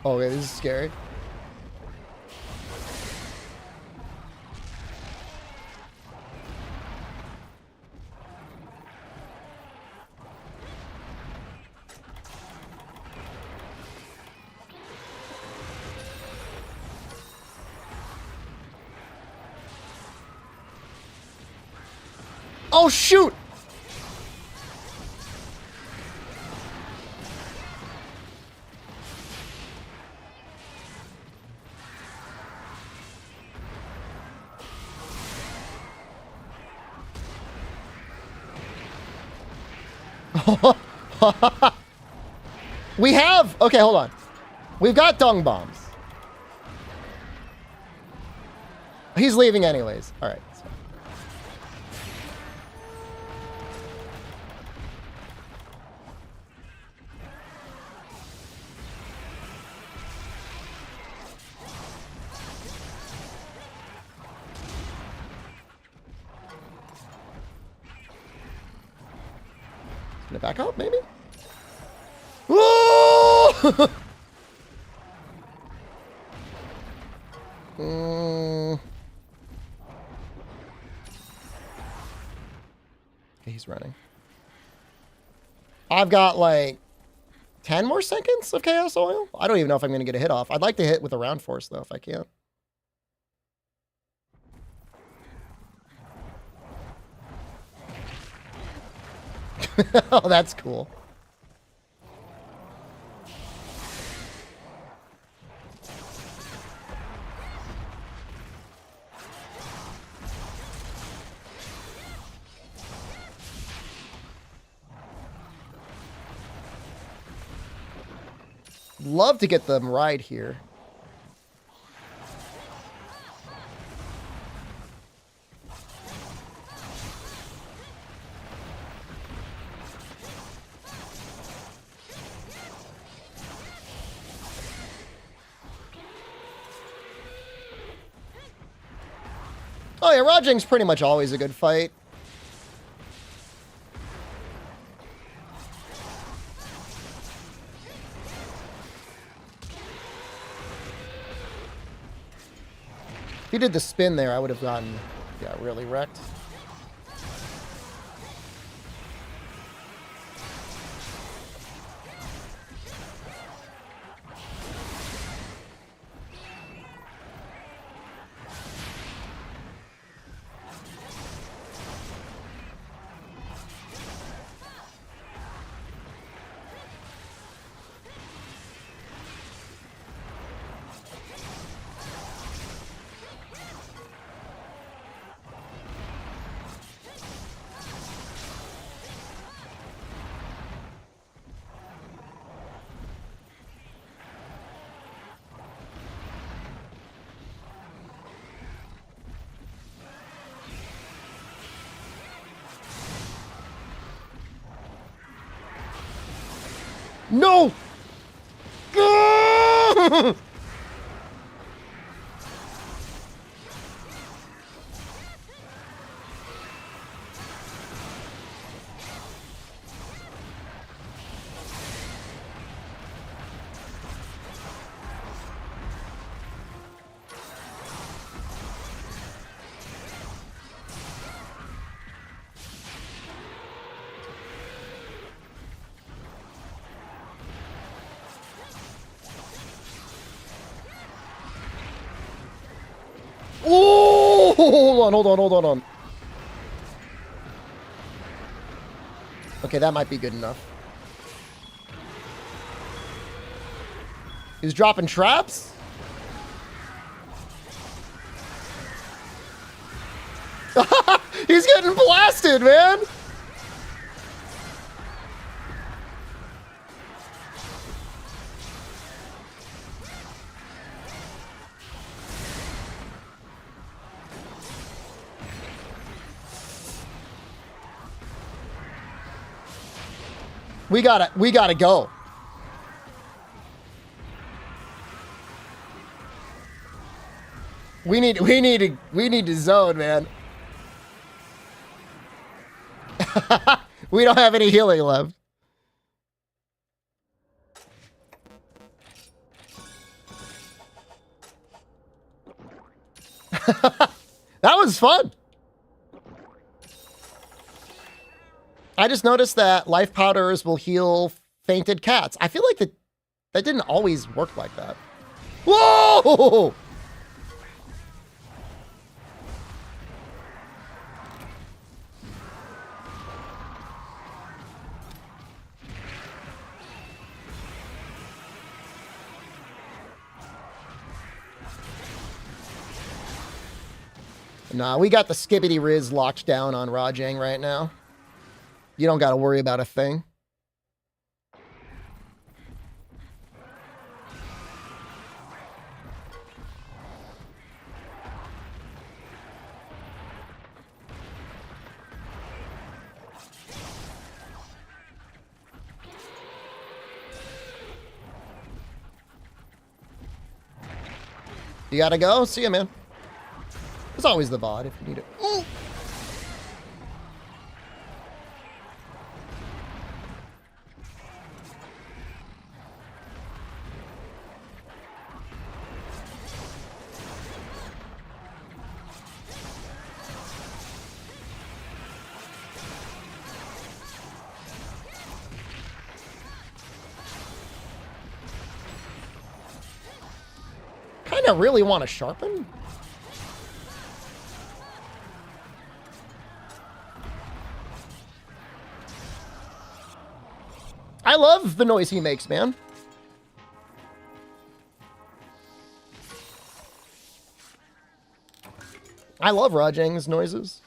Oh, okay, this is scary. Oh, shoot! We have... Okay, hold on. We've got dung bombs. He's leaving anyways. All right. Gonna back out, maybe? Whoa! Okay, he's running. I've got like 10 more seconds of Chaos Oil. I don't even know if I'm going to get a hit off. I'd like to hit with a round force, though, if I can. Oh, that's cool. Love to get them right here. Oh yeah, Rajang's pretty much always a good fight. If he did the spin there, I would have gotten, yeah, really wrecked. No! Oh, hold on. Okay, that might be good enough. He's dropping traps? He's getting blasted, man! We gotta go. We need to zone, man. We don't have any healing left. That was fun. I just noticed that life powders will heal fainted cats. I feel like that didn't always work like that. Whoa! Nah, we got the Skibbity Riz locked down on Rajang right now. You don't got to worry about a thing. You gotta go? See ya, man. There's always the VOD if you need it. Ooh. Kinda really want to sharpen? I love the noise he makes, man. I love Rajang's noises.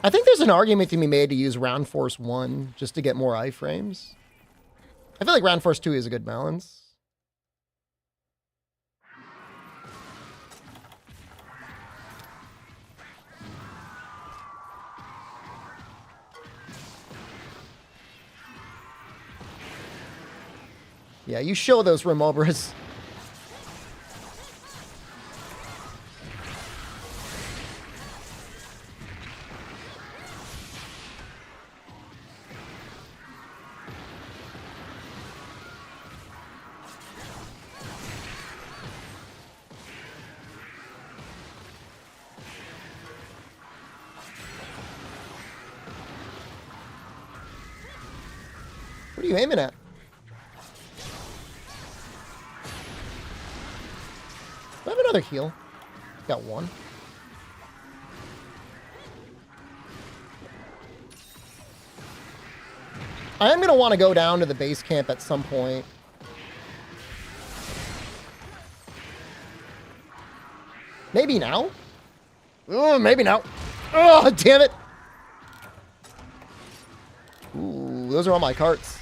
I think there's an argument to be made to use Round Force 1 just to get more iframes. I feel like Round Force 2 is a good balance. Yeah, you show those Remobras. What are you aiming at? Do I have another heal? Got one. I am going to want to go down to the base camp at some point. Maybe now? Oh, maybe now. Oh, damn it. Ooh, those are all my carts.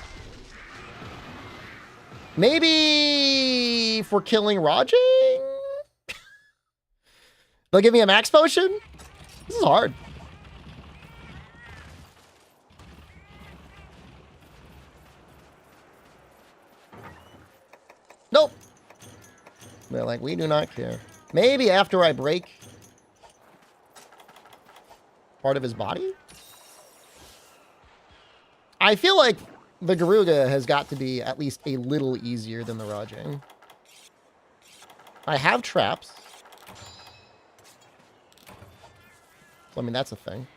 Maybe for killing Rajang? They'll give me a max potion? This is hard. They're like, we do not care. Maybe after I break part of his body? I feel like the Garuga has got to be at least a little easier than the Rajang. I have traps. So, I mean, that's a thing.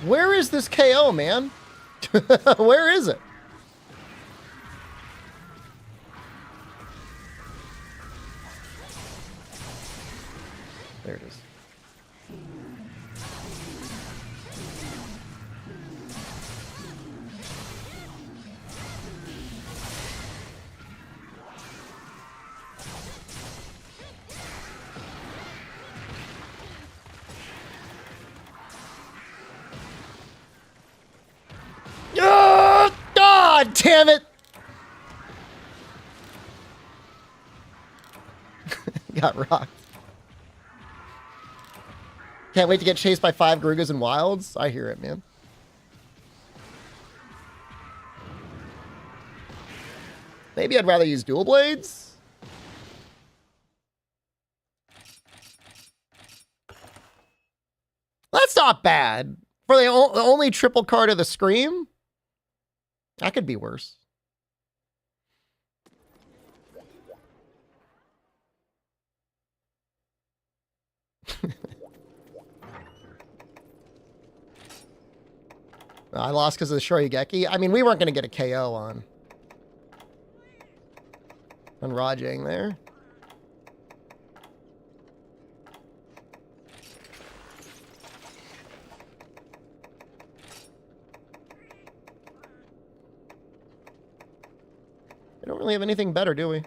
Where is this KO, man? Where is it? There it is. Oh, God damn it! Got rocked. Can't wait to get chased by 5 Garugas and Wilds. I hear it, man. Maybe I'd rather use dual blades. That's not bad. For the only triple card of the Scream, that could be worse. I lost because of the Shoryugeki. I mean, we weren't going to get a KO on Rajang there. We don't really have anything better, do we?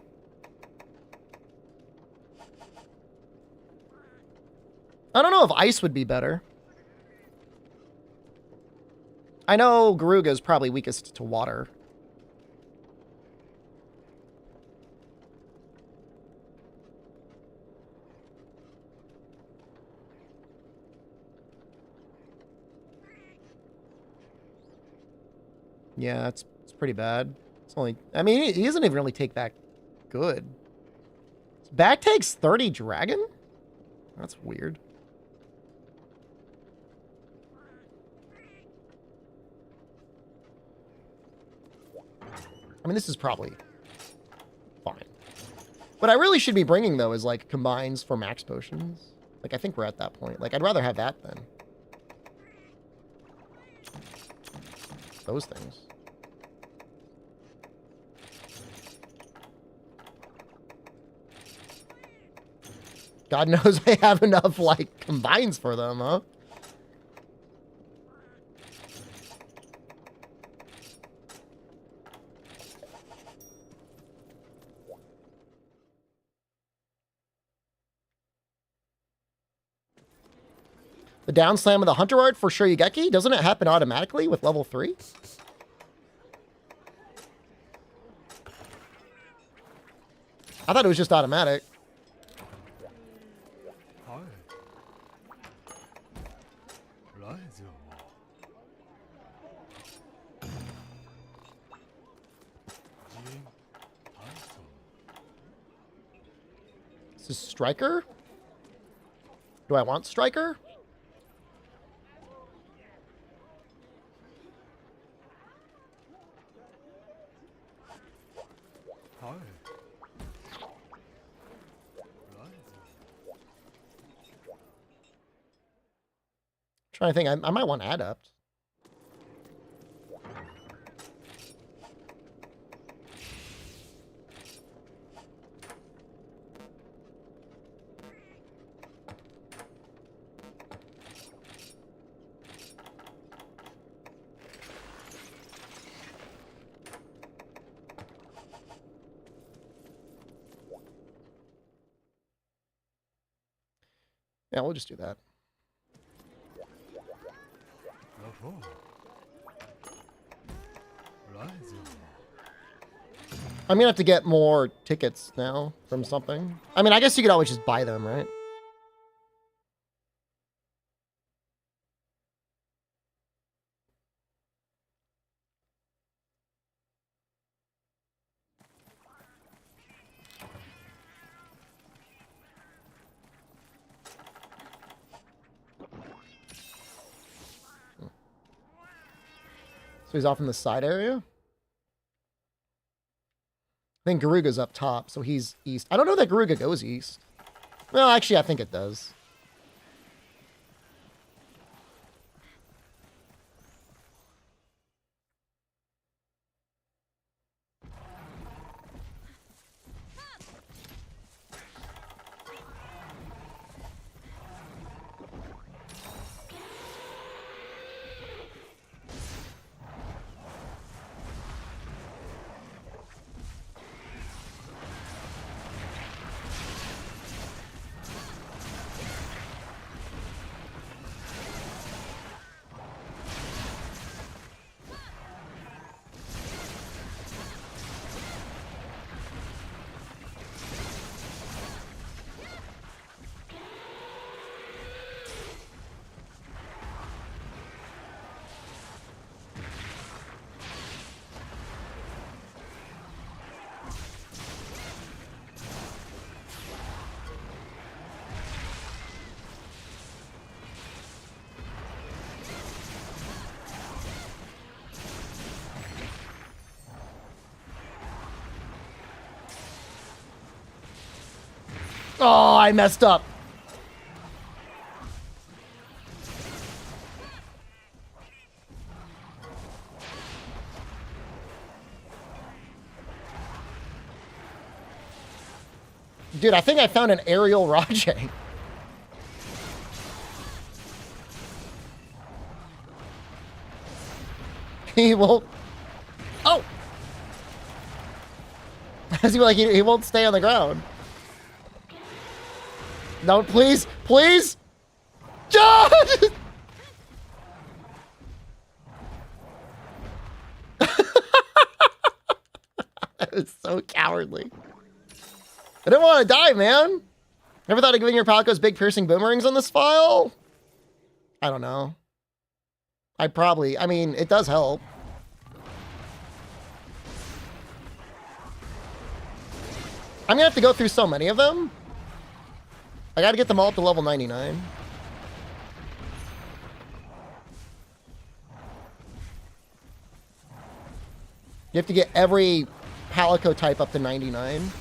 I don't know if ice would be better. I know Garuga is probably weakest to water. Yeah, it's pretty bad. It's only, I mean, he doesn't even really take that good. His back takes 30 dragon? That's weird. I mean, this is probably fine. What I really should be bringing, though, is, like, combines for max potions. Like, I think we're at that point. Like, I'd rather have that than those things. God knows I have enough, like, combines for them, huh? The down slam of the Hunter Art for Shoryugeki? Doesn't it happen automatically with level 3? I thought it was just automatic. This is Striker? Do I want Striker? Trying to think, I might want Adept. Yeah, we'll just do that. I'm gonna have to get more tickets now from something. I mean, I guess you could always just buy them, right? So he's off in the side area? I think Garuga's up top, so he's east. I don't know that Garuga goes east. Well, actually, I think it does. Oh, I messed up. Dude, I think I found an aerial Rajay. He won't. Oh! He won't stay on the ground. No, please, please. That is so cowardly. I didn't want to die, man. Never thought of giving your Palicos big piercing boomerangs on this file? I don't know. I mean, it does help. I'm gonna have to go through so many of them. I gotta get them all up to level 99. You have to get every Palico type up to 99.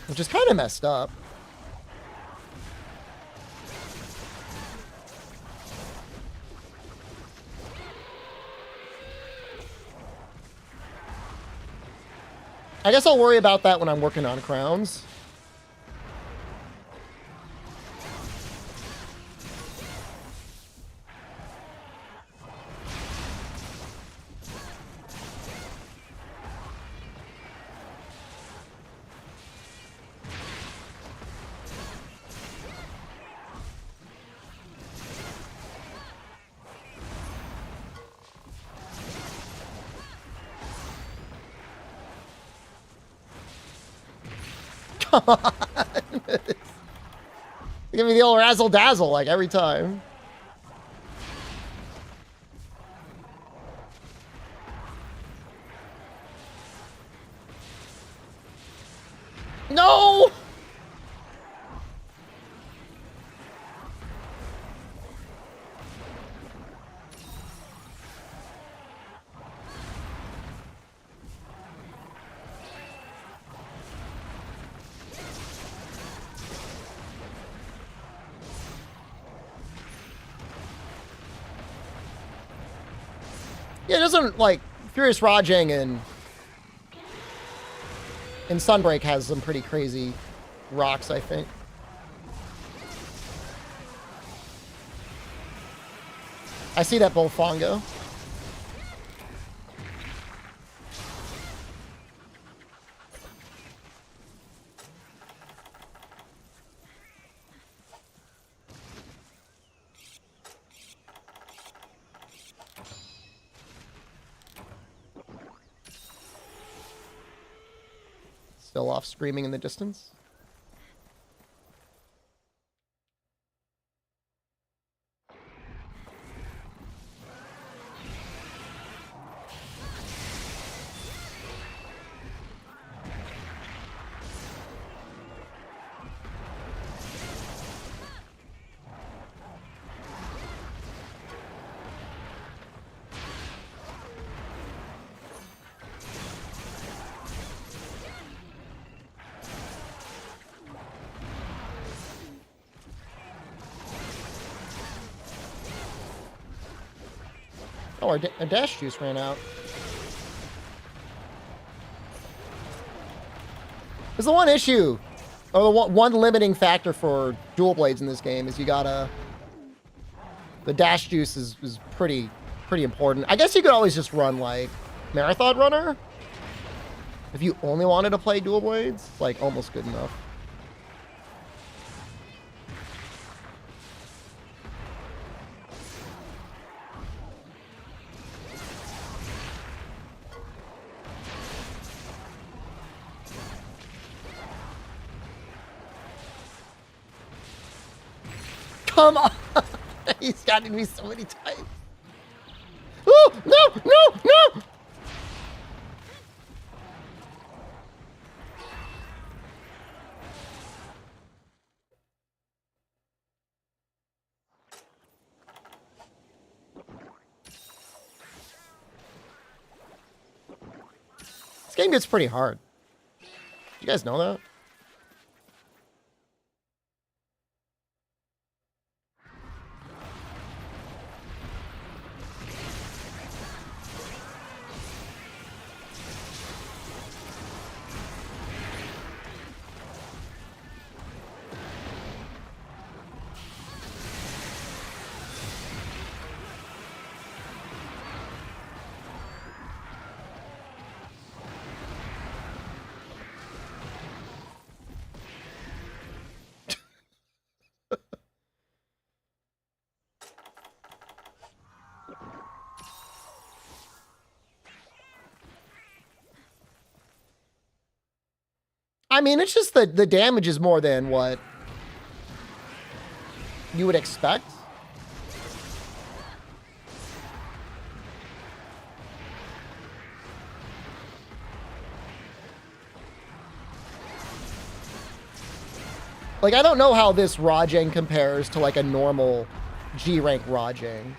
Which is kind of messed up. I guess I'll worry about that when I'm working on crowns. Come on. Give me the old razzle dazzle like every time. No! Yeah, it doesn't, like, Furious Rajang and Sunbreak has some pretty crazy rocks, I think. I see that Bullfongo. Still off screaming in the distance. Oh, our dash juice ran out. There's the one issue, or the one limiting factor for dual blades in this game is you gotta... The dash juice is pretty important. I guess you could always just run, like, Marathon Runner. If you only wanted to play dual blades, like, almost good enough. Come on! He's gotten me so many times. Oh, no, no, no! This game gets pretty hard. You guys know that? I mean, it's just the damage is more than what you would expect. Like, I don't know how this Rajang compares to, like, a normal G-rank Rajang.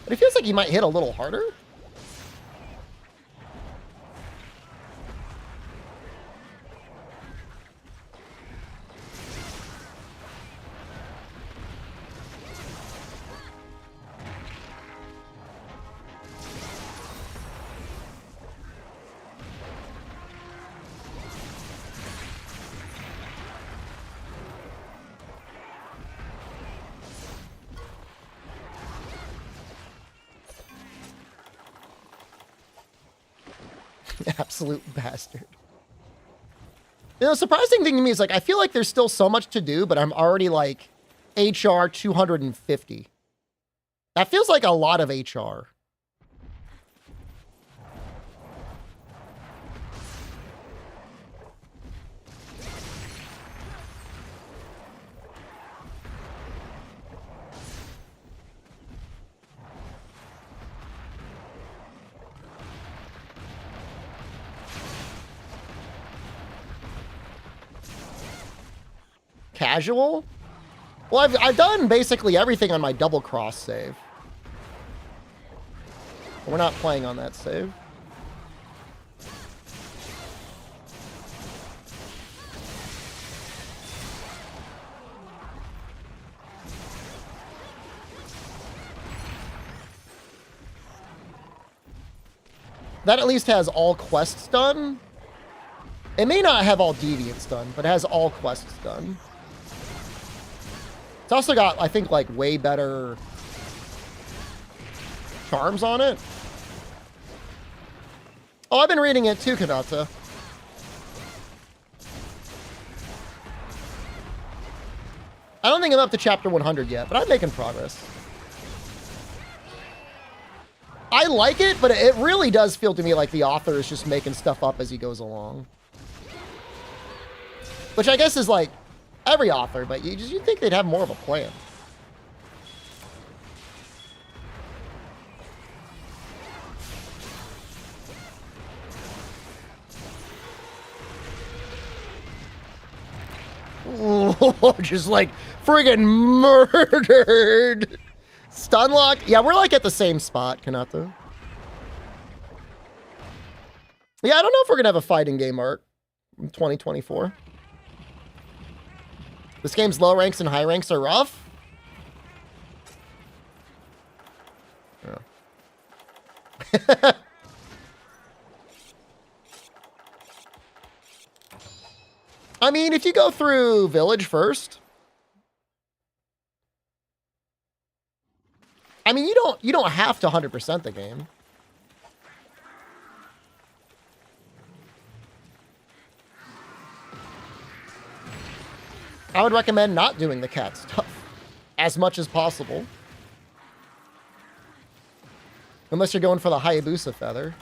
But it feels like he might hit a little harder. Absolute bastard. You know, the surprising thing to me is, like, I feel like there's still so much to do, but I'm already, like, HR 250. That feels like a lot of HR. Casual? Well, I've done basically everything on my double cross save. We're not playing on that save. That at least has all quests done. It may not have all deviants done, but it has all quests done. It's also got, I think, like, way better charms on it. Oh, I've been reading it too, Kanata. I don't think I'm up to chapter 100 yet, but I'm making progress. I like it, but it really does feel to me like the author is just making stuff up as he goes along. Which I guess is like every author, but you'd think they'd have more of a plan. Ooh, just like friggin' murdered. Stunlock? Yeah, we're like at the same spot, Kanata. Yeah, I don't know if we're gonna have a fighting game arc in 2024. This game's low ranks and high ranks are rough. Yeah. I mean, if you go through Village first, I mean, you don't have to 100% the game. I would recommend not doing the cat stuff as much as possible. Unless you're going for the Hayabusa feather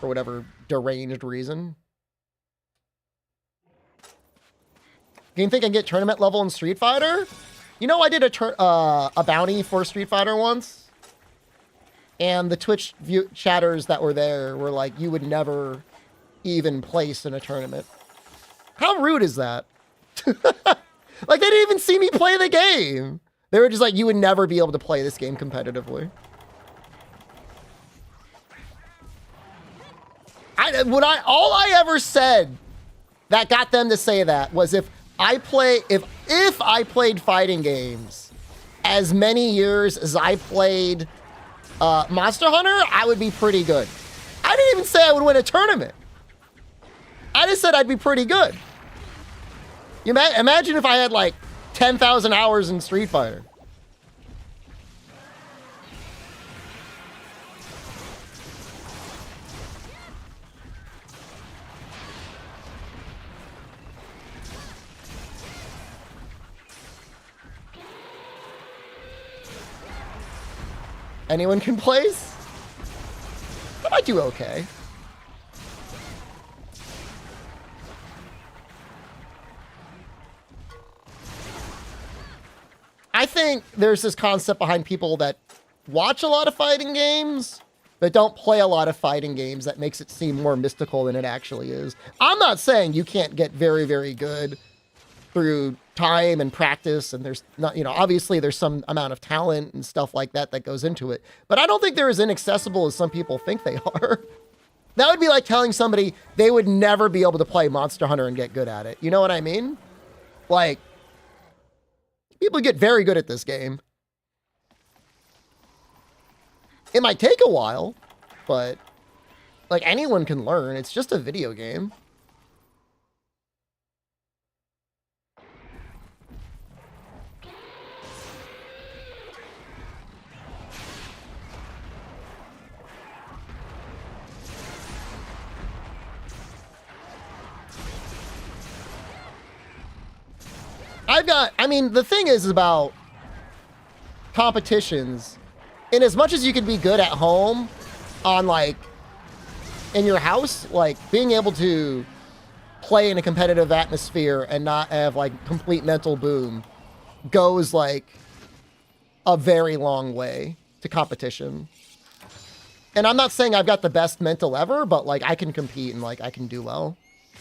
for whatever deranged reason. You think I can get tournament level in Street Fighter? You know, I did a bounty for Street Fighter once. And the Twitch chatters that were there were like, you would never even place in a tournament. How rude is that? Like, they didn't even see me play the game. They were just like, you would never be able to play this game competitively. All I ever said that got them to say that was if I played fighting games as many years as I played Monster Hunter, I would be pretty good. I didn't even say I would win a tournament. I just said I'd be pretty good. You imagine if I had like 10,000 hours in Street Fighter. Anyone can place? I do okay. I think there's this concept behind people that watch a lot of fighting games, but don't play a lot of fighting games that makes it seem more mystical than it actually is. I'm not saying you can't get very, very good through time and practice, and there's not, you know, obviously there's some amount of talent and stuff like that that goes into it, but I don't think they're as inaccessible as some people think they are. That would be like telling somebody they would never be able to play Monster Hunter and get good at it. You know what I mean? Like, people get very good at this game. It might take a while, but like anyone can learn. It's just a video game. I mean, the thing is about competitions, in as much as you can be good at home on like, in your house, like being able to play in a competitive atmosphere and not have like complete mental boom goes like a very long way to competition. And I'm not saying I've got the best mental ever, but like I can compete and like I can do well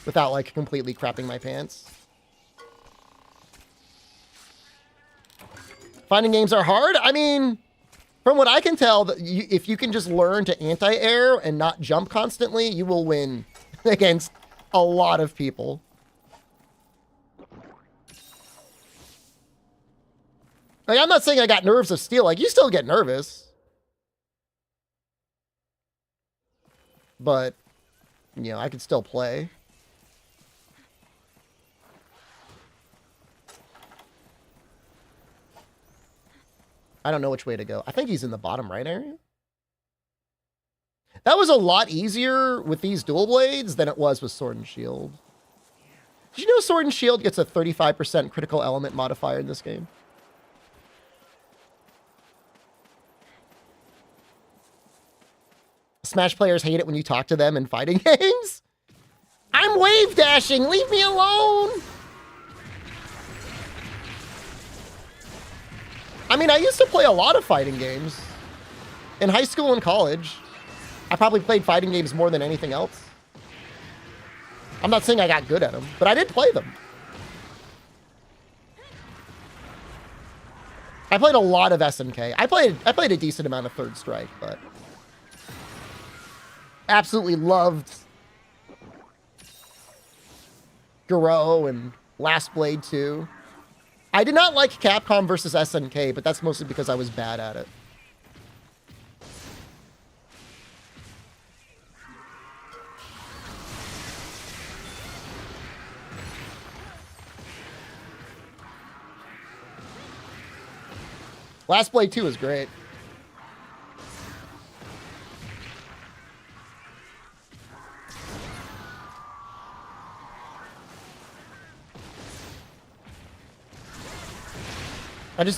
without like completely crapping my pants. Fighting games are hard? I mean, from what I can tell, if you can just learn to anti-air and not jump constantly, you will win against a lot of people. Like, I'm not saying I got nerves of steel. Like, you still get nervous. But, you know, I could still play. I don't know which way to go. I think he's in the bottom right area. That was a lot easier with these dual blades than it was with Sword and Shield. Did you know Sword and Shield gets a 35% critical element modifier in this game? Smash players hate it when you talk to them in fighting games. I'm wave dashing. Leave me alone. I mean, I used to play a lot of fighting games. In high school and college, I probably played fighting games more than anything else. I'm not saying I got good at them, but I did play them. I played a lot of SNK. I played a decent amount of Third Strike, but absolutely loved Garo and Last Blade 2. I did not like Capcom versus SNK, but that's mostly because I was bad at it. Last Blade 2 is great.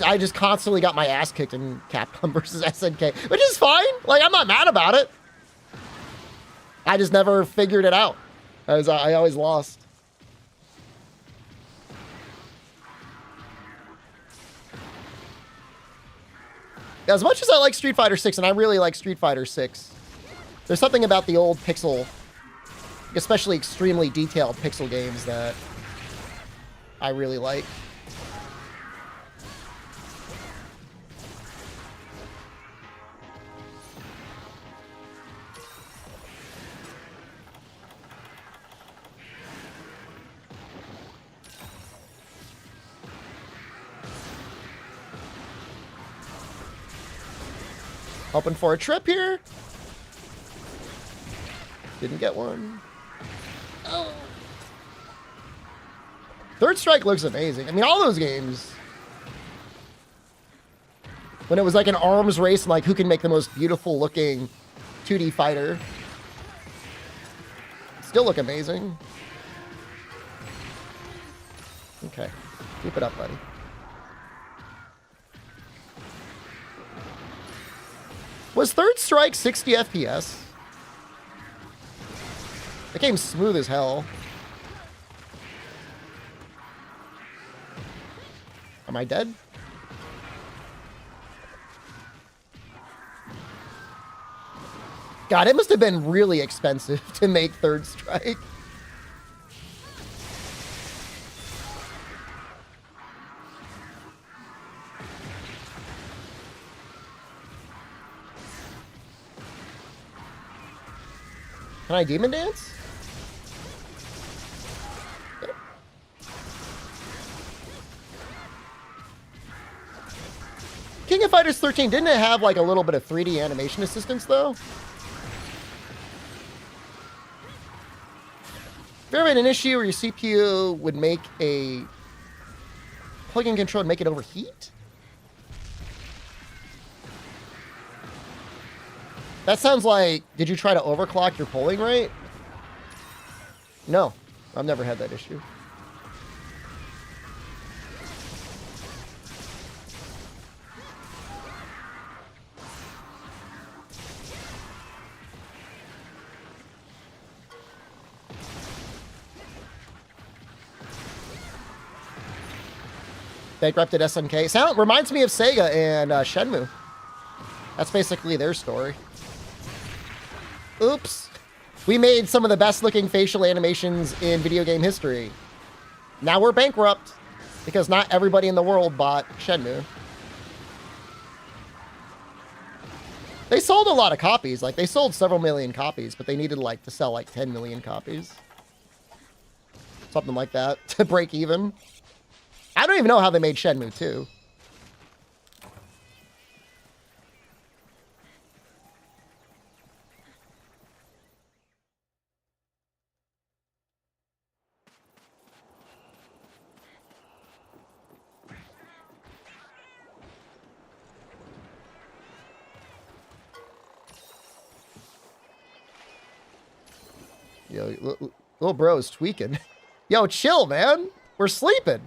I just constantly got my ass kicked in Capcom versus SNK, which is fine. Like, I'm not mad about it. I just never figured it out. I always lost. As much as I like Street Fighter 6, and I really like Street Fighter 6, there's something about the old pixel, especially extremely detailed pixel games, that I really like. Hoping for a trip here. Didn't get one. Oh. Third Strike looks amazing. I mean, all those games, when it was like an arms race and like who can make the most beautiful looking 2D fighter, still look amazing. Okay, keep it up, buddy. Was Third Strike 60 FPS? That game's smooth as hell. Am I dead? God, it must have been really expensive to make Third Strike. Can I demon dance? King of Fighters 13, didn't it have like a little bit of 3D animation assistance though? If you ever had an issue where your CPU would make a plug-in control and make it overheat? That sounds like, did you try to overclock your polling rate? No, I've never had that issue. Bankrupted SNK. Sound reminds me of Sega and Shenmue. That's basically their story. Oops. We made some of the best looking facial animations in video game history. Now we're bankrupt because not everybody in the world bought Shenmue. They sold a lot of copies. Like, they sold several million copies, but they needed, like, to sell, like, 10 million copies. Something like that to break even. I don't even know how they made Shenmue 2. Yo, little bro's tweaking. Yo, chill, man. We're sleeping.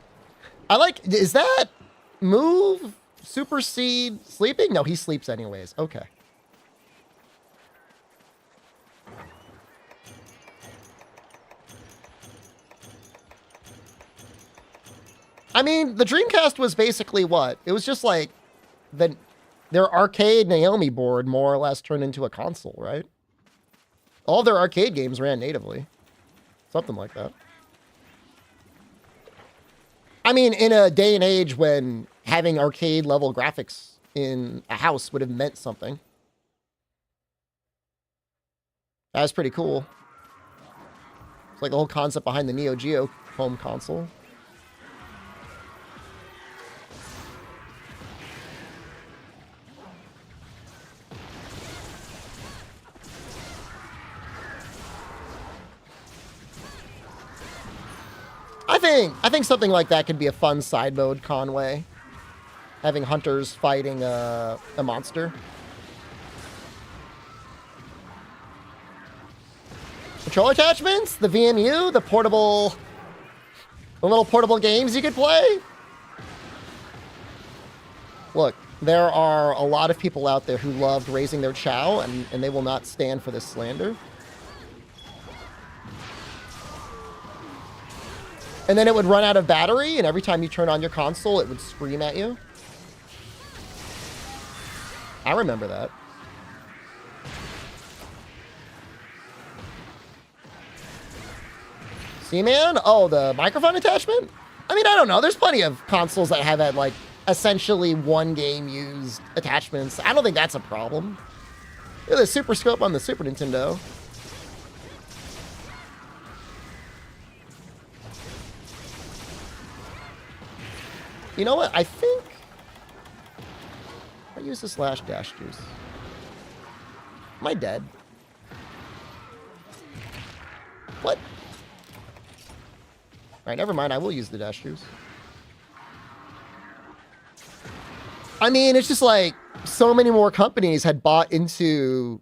I like, is that move, supersede, sleeping? No, he sleeps anyways. Okay. I mean, the Dreamcast was basically what? It was just like their arcade Naomi board more or less turned into a console, right? All their arcade games ran natively. Something like that. I mean, in a day and age when having arcade level graphics in a house would have meant something. That was pretty cool. It's like the whole concept behind the Neo Geo home console. I think something like that could be a fun side mode, Conway. Having hunters fighting a monster. Control attachments, the VMU, the little portable games you could play. Look, there are a lot of people out there who loved raising their chow, and they will not stand for this slander. And then it would run out of battery, and every time you turn on your console, it would scream at you. I remember that. See, man? Oh, the microphone attachment? I mean, I don't know. There's plenty of consoles that have had, like, essentially one game used attachments. I don't think that's a problem. Look at the Super Scope on the Super Nintendo. You know what? I think I use this last dash juice. Am I dead? What? Alright, never mind. I will use the dash juice. I mean, it's just like so many more companies had bought into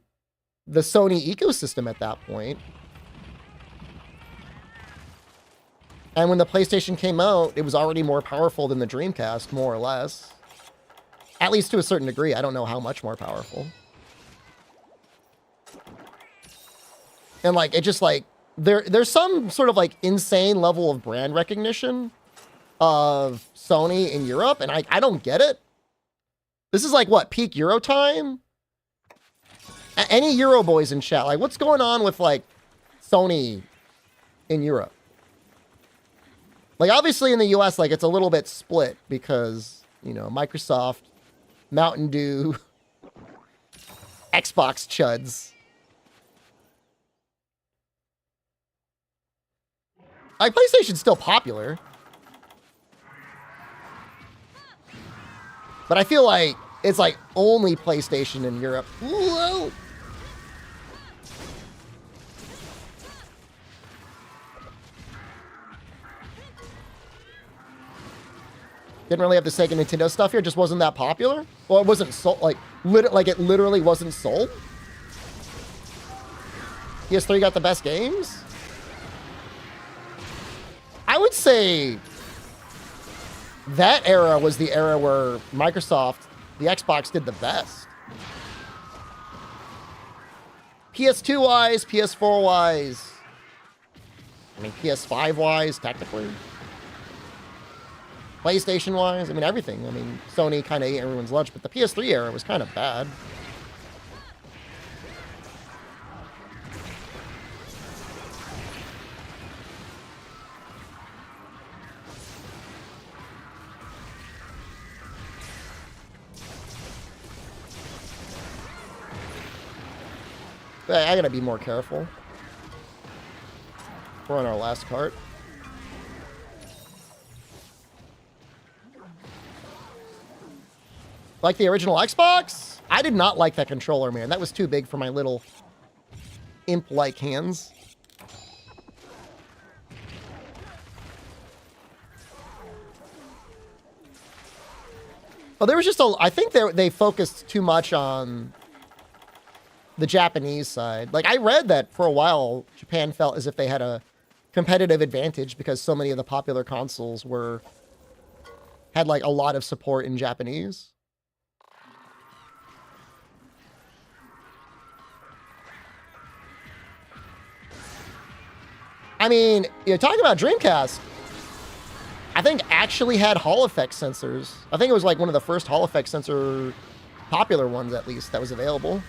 the Sony ecosystem at that point. And when the PlayStation came out, it was already more powerful than the Dreamcast, more or less. At least to a certain degree. I don't know how much more powerful. And like, it just like, there's some sort of like insane level of brand recognition of Sony in Europe, and I don't get it. This is like what, peak Euro time? Any Euro boys in chat, like what's going on with like Sony in Europe? Like obviously in the US, like it's a little bit split because, you know, Microsoft, Mountain Dew, Xbox chuds. Like PlayStation's still popular. But I feel like it's like only PlayStation in Europe. Whoa. Didn't really have the Sega Nintendo stuff here. Just wasn't that popular. Well, it wasn't sold. Like it literally wasn't sold. PS3 got the best games. I would say that era was the era where Microsoft, the Xbox, did the best. PS2 wise, PS4 wise. I mean, PS5 wise, technically. PlayStation wise, I mean, everything. I mean, Sony kind of ate everyone's lunch, but the PS3 era was kind of bad. I gotta be more careful. We're on our last cart. Like the original Xbox? I did not like that controller, man. That was too big for my little imp-like hands. Well, there was just I think they focused too much on the Japanese side. Like, I read that for a while, Japan felt as if they had a competitive advantage because so many of the popular consoles had like a lot of support in Japanese. I mean, you're talking about Dreamcast. I think actually had Hall effect sensors. I think it was like one of the first Hall effect sensor popular ones, at least, that was available.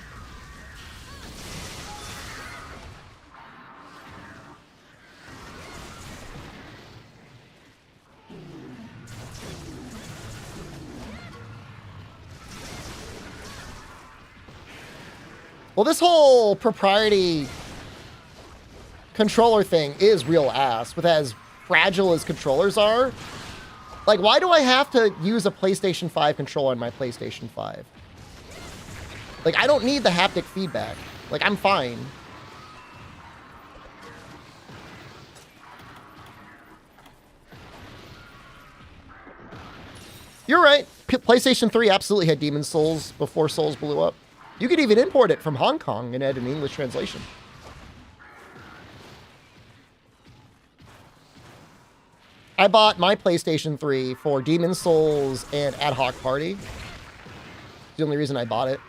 Well, this whole propriety controller thing is real ass, with as fragile as controllers are. Like, why do I have to use a PlayStation 5 controller on my PlayStation 5? Like, I don't need the haptic feedback. Like, I'm fine. You're right. PlayStation 3 absolutely had Demon's Souls before Souls blew up. You could even import it from Hong Kong and add an English translation. I bought my PlayStation 3 for Demon's Souls and Ad Hoc Party. It's the only reason I bought it.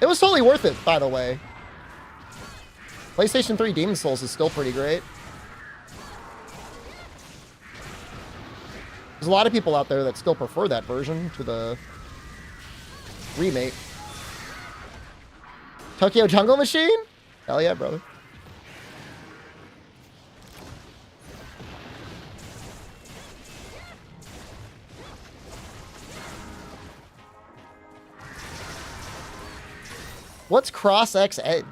It was totally worth it, by the way. PlayStation 3 Demon's Souls is still pretty great. There's a lot of people out there that still prefer that version to the remake. Tokyo Jungle Machine? Hell yeah, brother. What's Cross-X Edge?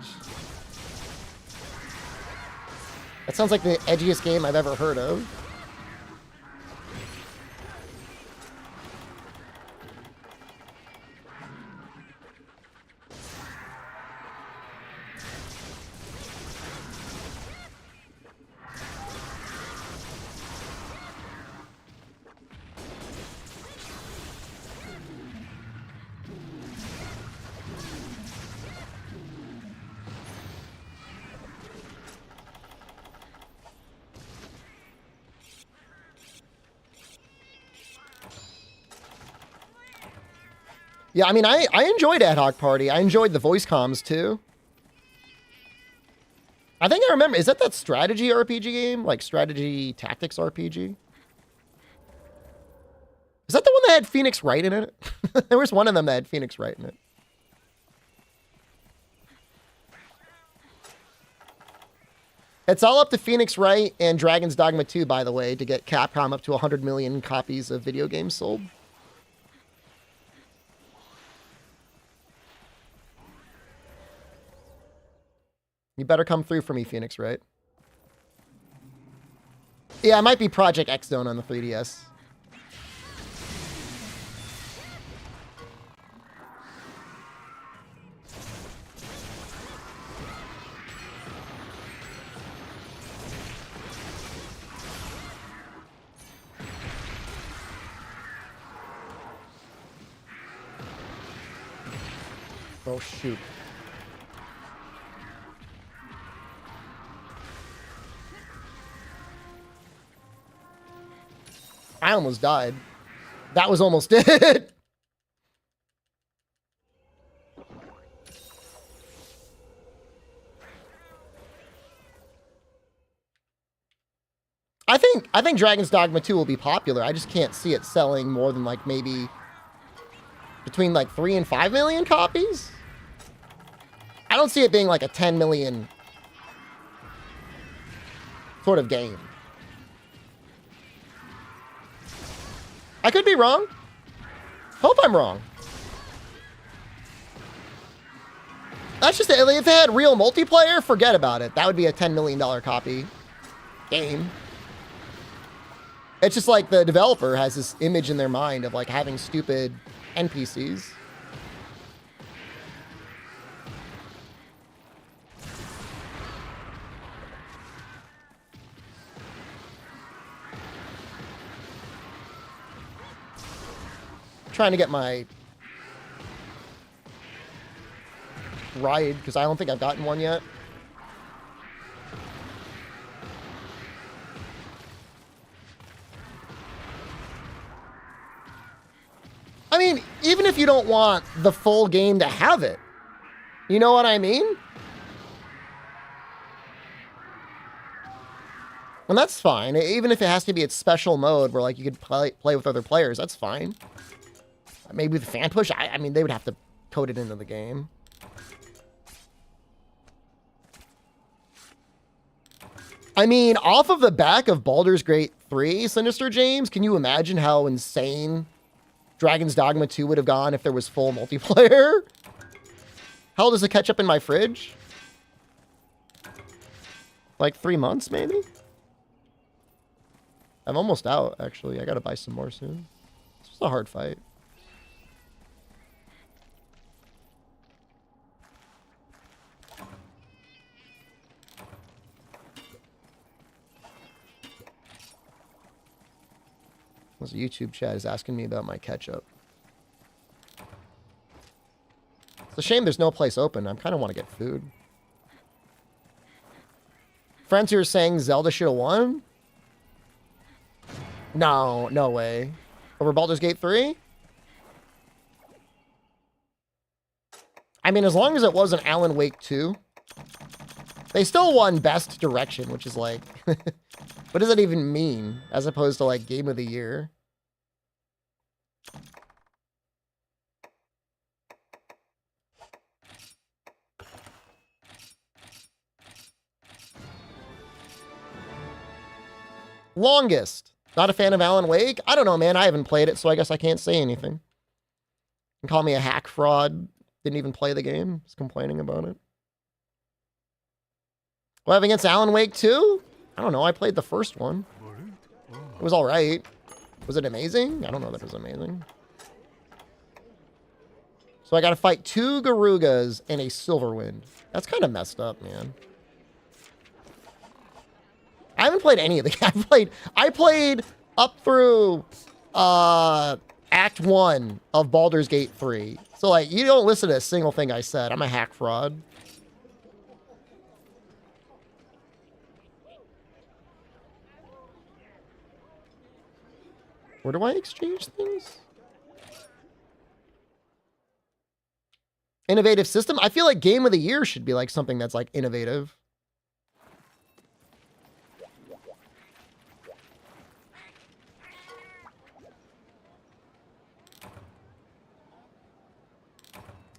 That sounds like the edgiest game I've ever heard of. Yeah, I mean, I enjoyed Ad Hoc Party. I enjoyed the voice comms, too. I think I remember. Is that strategy RPG game? Like, strategy tactics RPG? Is that the one that had Phoenix Wright in it? There was one of them that had Phoenix Wright in it. It's all up to Phoenix Wright and Dragon's Dogma 2, by the way, to get Capcom up to 100 million copies of video games sold. You better come through for me, Phoenix Wright. Yeah, it might be Project X Zone on the 3DS. Oh, shoot. I almost died. That was almost it. I think Dragon's Dogma 2 will be popular. I just can't see it selling more than like maybe between like 3 and 5 million copies. I don't see it being like a 10 million sort of game. I could be wrong. Hope I'm wrong. That's just it. If they had real multiplayer, forget about it. That would be a $10 million copy game. It's just like the developer has this image in their mind of like having stupid NPCs. Trying to get my ride because I don't think I've gotten one yet. I mean, even if you don't want the full game to have it, you know what I mean? And that's fine. Even if it has to be its special mode where like you could play with other players, that's fine. Maybe with fan push, I mean, they would have to code it into the game. I mean, off of the back of Baldur's Gate 3, Sinister James, can you imagine how insane Dragon's Dogma 2 would have gone if there was full multiplayer? How does it catch up in my fridge? Like 3 months, maybe? I'm almost out, actually. I gotta buy some more soon. This was a hard fight. This YouTube chat is asking me about my ketchup. It's a shame there's no place open. I kind of want to get food. Friends who are saying Zelda should have won? No, no way. Over Baldur's Gate 3? I mean, as long as it wasn't Alan Wake 2. They still won Best Direction, which is like... what does that even mean? As opposed to, like, Game of the Year. Longest. Not a fan of Alan Wake? I don't know, man. I haven't played it, so I guess I can't say anything. You can call me a hack fraud. Didn't even play the game. Just complaining about it. What have against Alan Wake 2? I don't know. I played the first one. It was all right. Was it amazing? I don't know that it was amazing. So I got to fight 2 Garugas and a Silverwind. That's kind of messed up, man. I haven't played any of the... I played up through Act 1 of Baldur's Gate 3. So, like, you don't listen to a single thing I said. I'm a hack fraud. Where do I exchange things? Innovative system? I feel like Game of the Year should be like something that's like innovative.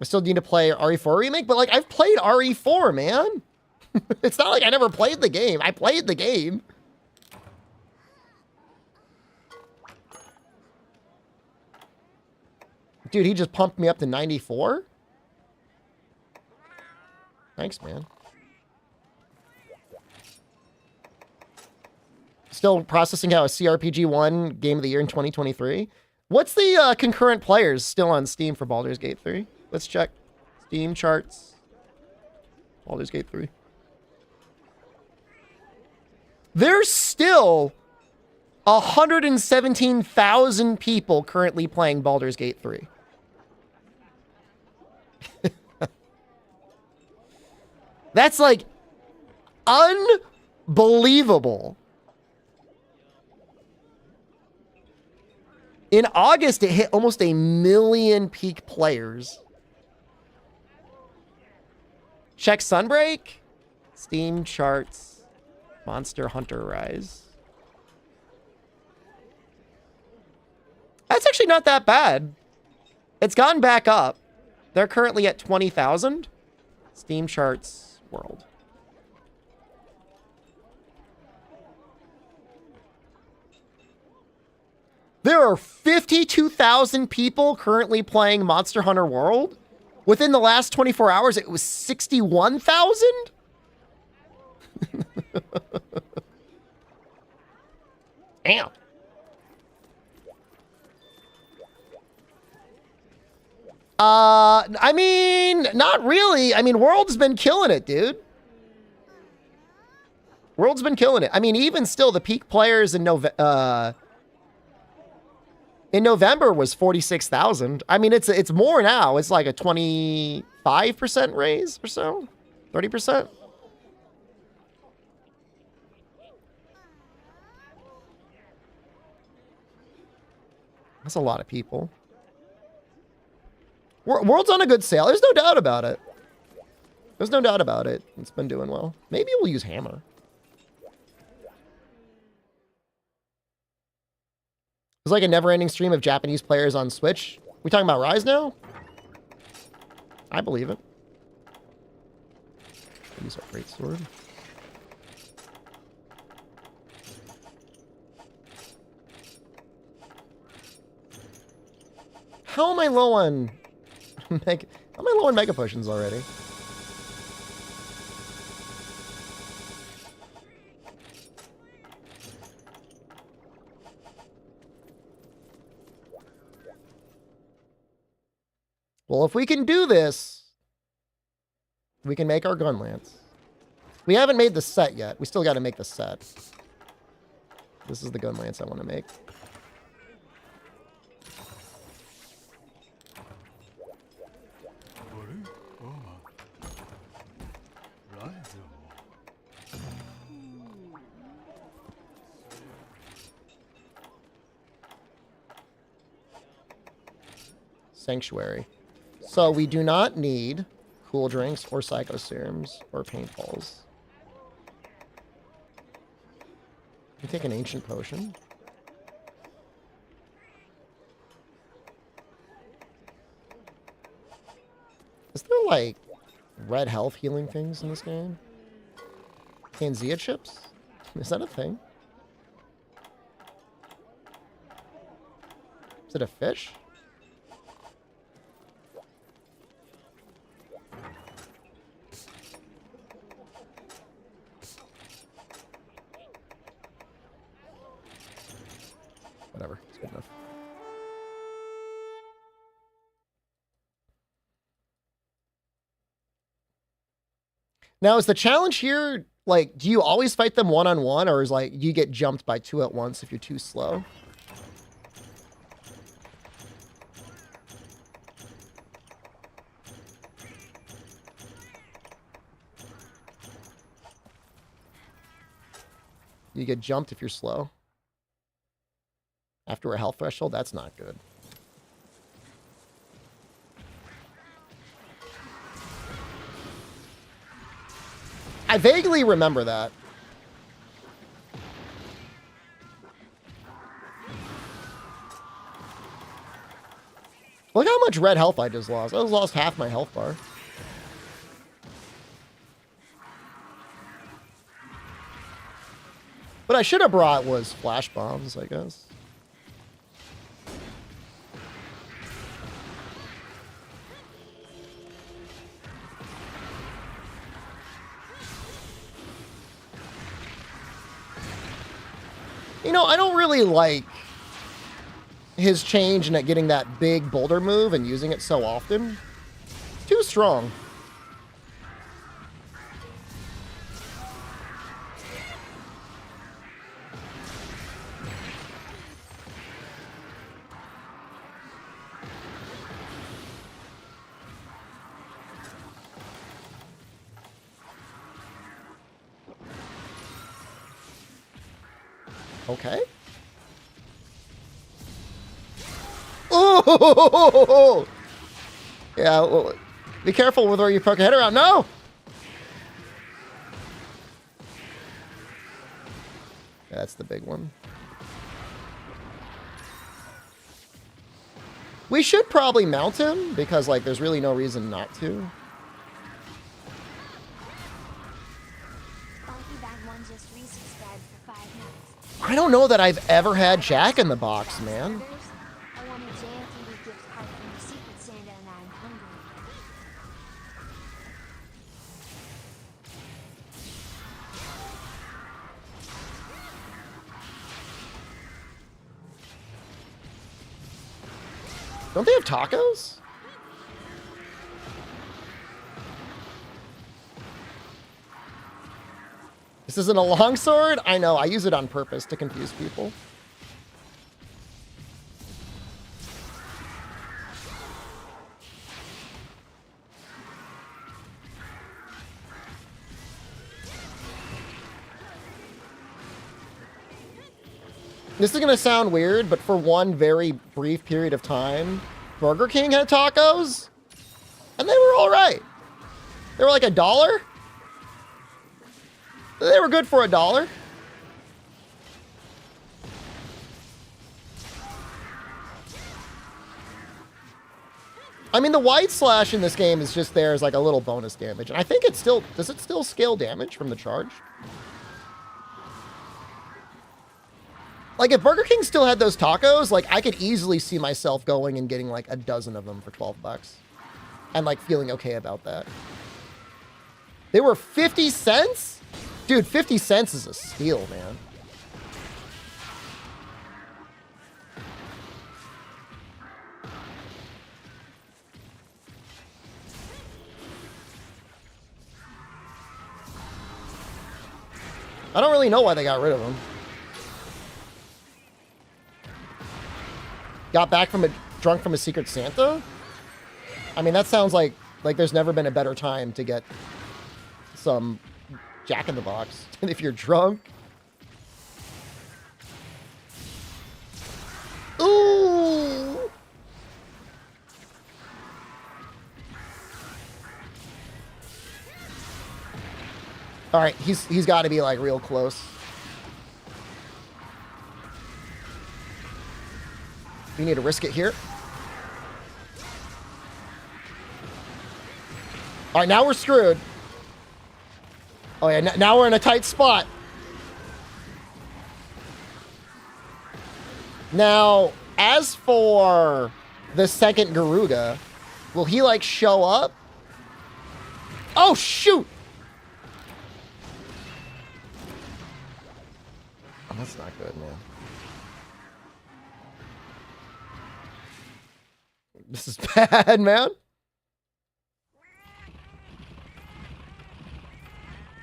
I still need to play RE4 Remake, but like I've played RE4, man. It's not like I never played the game. I played the game. Dude, he just pumped me up to 94? Thanks, man. Still processing out a CRPG 1 Game of the Year in 2023. What's the concurrent players still on Steam for Baldur's Gate 3? Let's check Steam charts. Baldur's Gate 3. There's still 117,000 people currently playing Baldur's Gate 3. That's like unbelievable. In August, it hit almost 1 million peak players. Check Sunbreak. Steam charts. Monster Hunter Rise. That's actually not that bad. It's gone back up. They're currently at 20,000. Steam charts world. There are 52,000 people currently playing Monster Hunter World. Within the last 24 hours, it was 61,000? Damn. I mean, not really. I mean, World's been killing it, dude. World's been killing it. I mean, even still, the peak players in November was 46,000. I mean, it's more now. It's like a 25% raise or so, 30%. That's a lot of people. World's on a good sale. There's no doubt about it. There's no doubt about it. It's been doing well. Maybe we'll use Hammer. It's like a never-ending stream of Japanese players on Switch. We talking about Rise now? I believe it. Use our great sword. How am I low on how am I low on Mega Potions already? Well, if we can do this, we can make our gun lance. We haven't made the set yet. We still got to make the set. This is the gun lance I want to make. Sanctuary. So we do not need cool drinks or psycho serums or paintballs. We take an ancient potion. Is there like red health healing things in this game? Tanzia chips? Is that a thing? Is it a fish? Whatever, it's good enough. Now, is the challenge here, like, do you always fight them one-on-one, or is, like, you get jumped by two at once if you're too slow? You get jumped if you're slow. After a health threshold, that's not good. I vaguely remember that. Look how much red health I just lost. I just lost half my health bar. What I should have brought was flash bombs, I guess. You know, I don't really like his change in it getting that big boulder move and using it so often. Too strong. Okay. Oh! Yeah, well, be careful with where you poke your head around. No! That's the big one. We should probably mount him, because, like, there's really no reason not to. Funky Bag 1 just resubscribed for 5 months. I don't know that I've ever had Jack in the Box, man. I want a JMTV gift card from the Secret Santa and I'm hungry. Don't they have tacos? This isn't a longsword? I know, I use it on purpose to confuse people. This is gonna sound weird, but for one very brief period of time, Burger King had tacos, and they were all right. They were like $1. They were good for $1. I mean, the white slash in this game is just there as like a little bonus damage, and I think it still does. It still scale damage from the charge? Like, if Burger King still had those tacos, like, I could easily see myself going and getting, like, a dozen of them for 12 bucks. And, like, feeling okay about that. They were 50 cents? Dude, 50 cents is a steal, man. I don't really know why they got rid of them. Got back from drunk from a Secret Santa? I mean, that sounds like there's never been a better time to get some Jack in the Box. And if you're drunk. Ooh! All right, he's got to be like real close. You need to risk it here. All right, now we're screwed. Oh yeah, now we're in a tight spot. Now, as for the second Garuda, will he like show up? Oh shoot! Oh, that's not good, man. This is bad, man.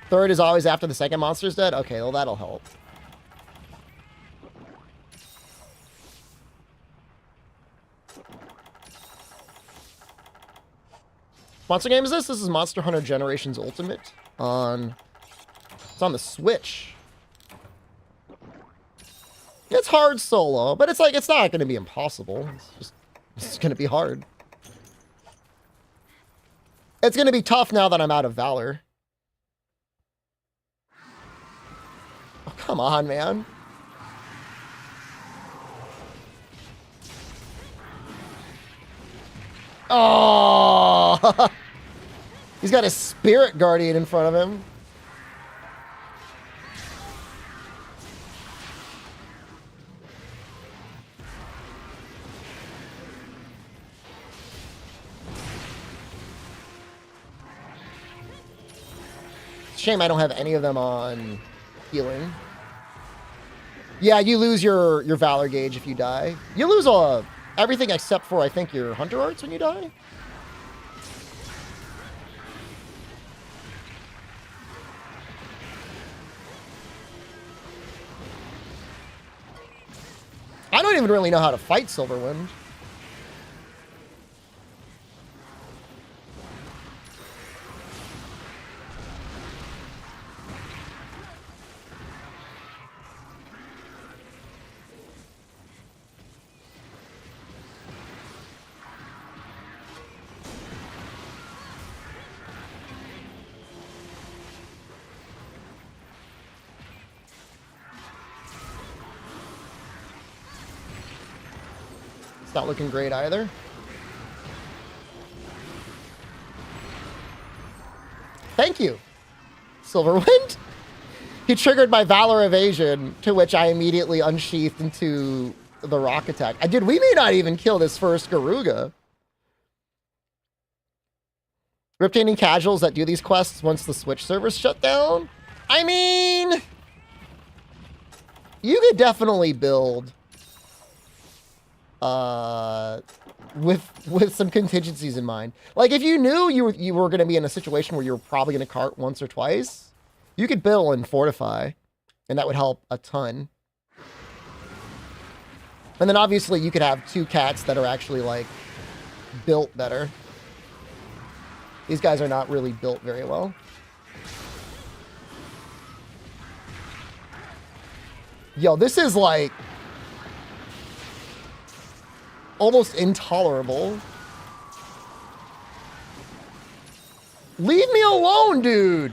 Third is always after the second monster's dead? Okay, well, that'll help. Monster game is this? This is Monster Hunter Generations Ultimate on... It's on the Switch. It's hard solo, but it's like, it's not going to be impossible. It's going to be hard. It's going to be tough now that I'm out of Valor. Oh, come on, man. Oh! He's got a Spirit Guardian in front of him. Shame I don't have any of them on healing. Yeah, you lose your Valor gauge if you die. You lose everything except for, I think, your Hunter Arts when you die. I don't even really know how to fight Silverwind. It's not looking great either. Thank you, Silverwind. He triggered my Valor evasion, to which I immediately unsheathed into the rock attack. Dude, we may not even kill this first Garuga. Riptaining casuals that do these quests once the Switch servers shut down? I mean, you could definitely build with some contingencies in mind. Like if you knew you were going to be in a situation where you were probably going to cart once or twice, you could build and fortify, and that would help a ton. And then obviously you could have two cats that are actually like built better. These guys are not really built very well. Yo, this is like almost intolerable. Leave me alone, dude.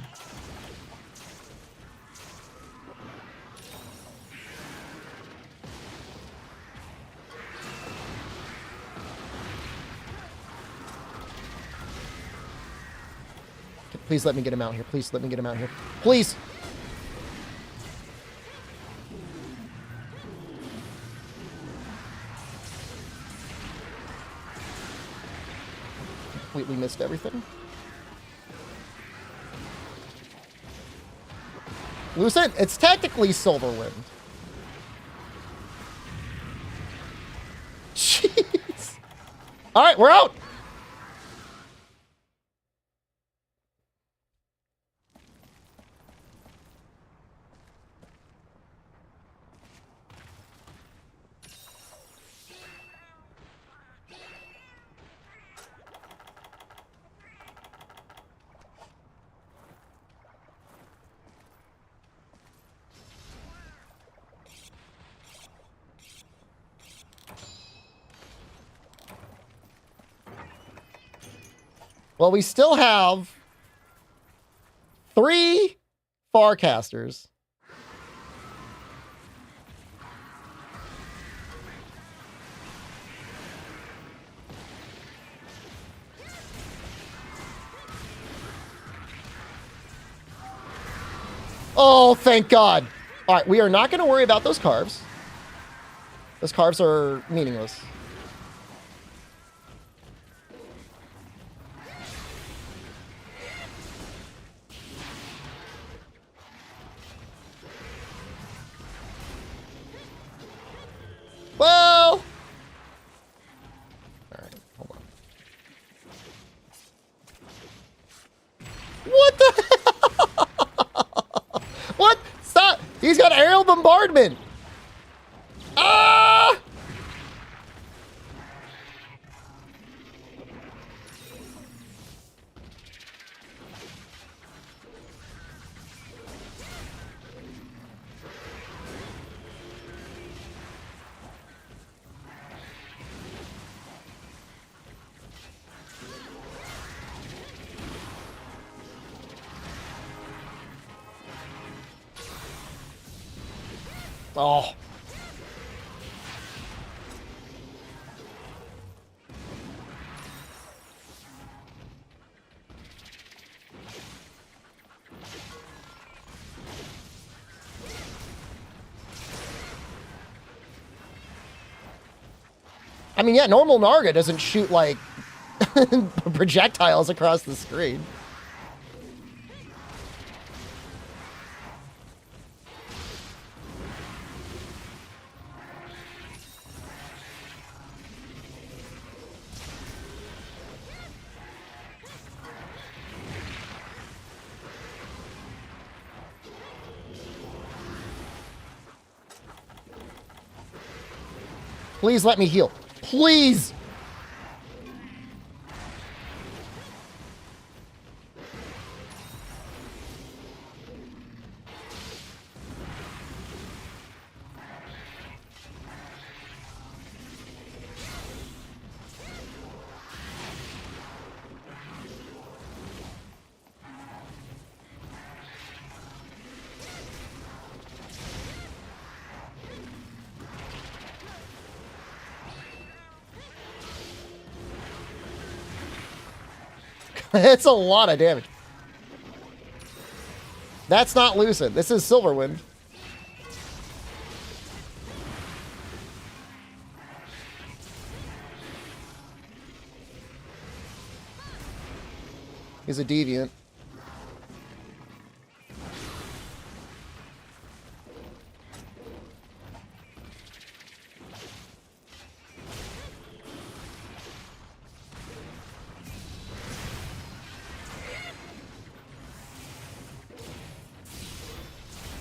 Please let me get him out here. Please let me get him out here. Please. Completely missed everything. Lucent, it's technically Silverwind. Jeez. All right, we're out. Well, we still have 3 Farcasters. Oh, thank God. All right, we are not going to worry about those carves. Those carves are meaningless. Well, all right, hold on. What the? What? Stop! He's got aerial bombardment. Ah! Oh. I mean, yeah, normal Narga doesn't shoot like projectiles across the screen. Please let me heal. Please. It's a lot of damage. That's not Lucid. This is Silverwind. He's a deviant.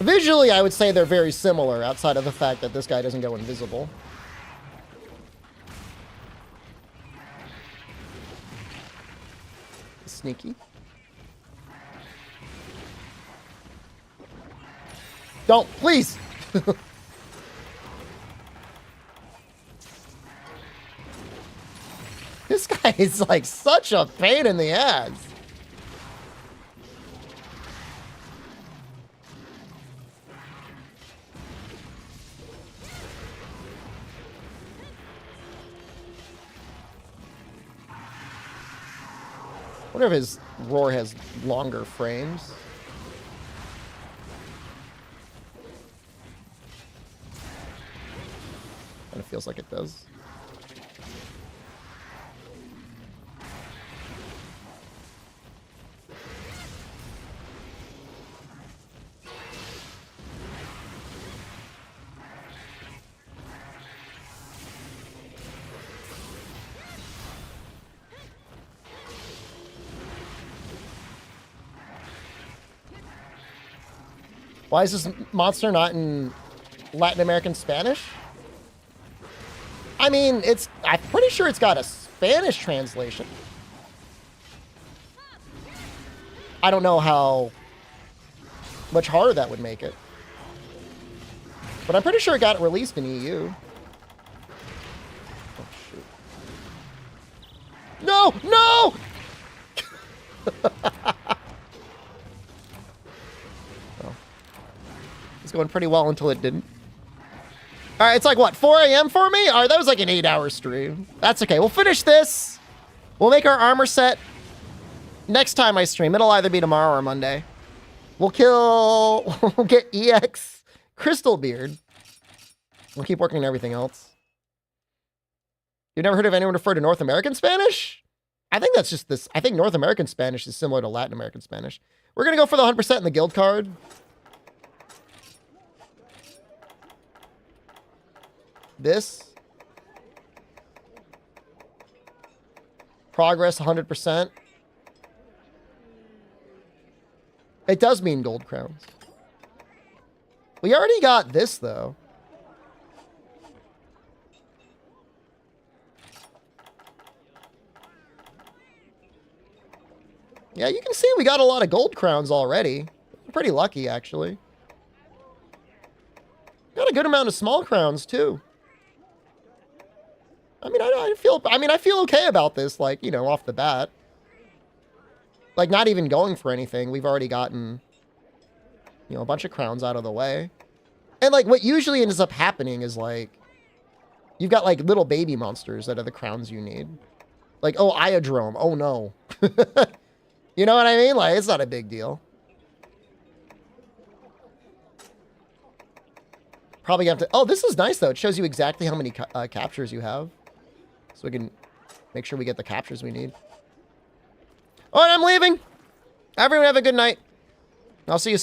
Visually, I would say they're very similar, outside of the fact that this guy doesn't go invisible. Sneaky. Don't, please! This guy is like such a pain in the ass. I wonder if his roar has longer frames. Kind of feels like it does. Why is this monster not in Latin American Spanish? I mean, I'm pretty sure it's got a Spanish translation. I don't know how much harder that would make it. But I'm pretty sure it got released in EU. Oh, shoot. No! No! Going pretty well until it didn't. All right, it's like, what, 4 a.m. for me? All right, that was like an 8-hour stream. That's okay. We'll finish this. We'll make our armor set next time I stream. It'll either be tomorrow or Monday. We'll get EX Crystal Beard. We'll keep working on everything else. You've never heard of anyone refer to North American Spanish? I think that's just this. I think North American Spanish is similar to Latin American Spanish. We're going to go for the 100% in the guild card. This. Progress 100%. It does mean gold crowns. We already got this, though. Yeah, you can see we got a lot of gold crowns already. Pretty lucky, actually. Got a good amount of small crowns, too. I mean, I feel okay about this, like, you know, off the bat. Like, not even going for anything. We've already gotten, you know, a bunch of crowns out of the way. And, like, what usually ends up happening is, like, you've got, like, little baby monsters that are the crowns you need. Like, oh, Iodrome. Oh, no. You know what I mean? Like, it's not a big deal. Probably have to... Oh, this is nice, though. It shows you exactly how many captures you have. So we can make sure we get the captures we need. All right, I'm leaving. Everyone have a good night. I'll see you soon.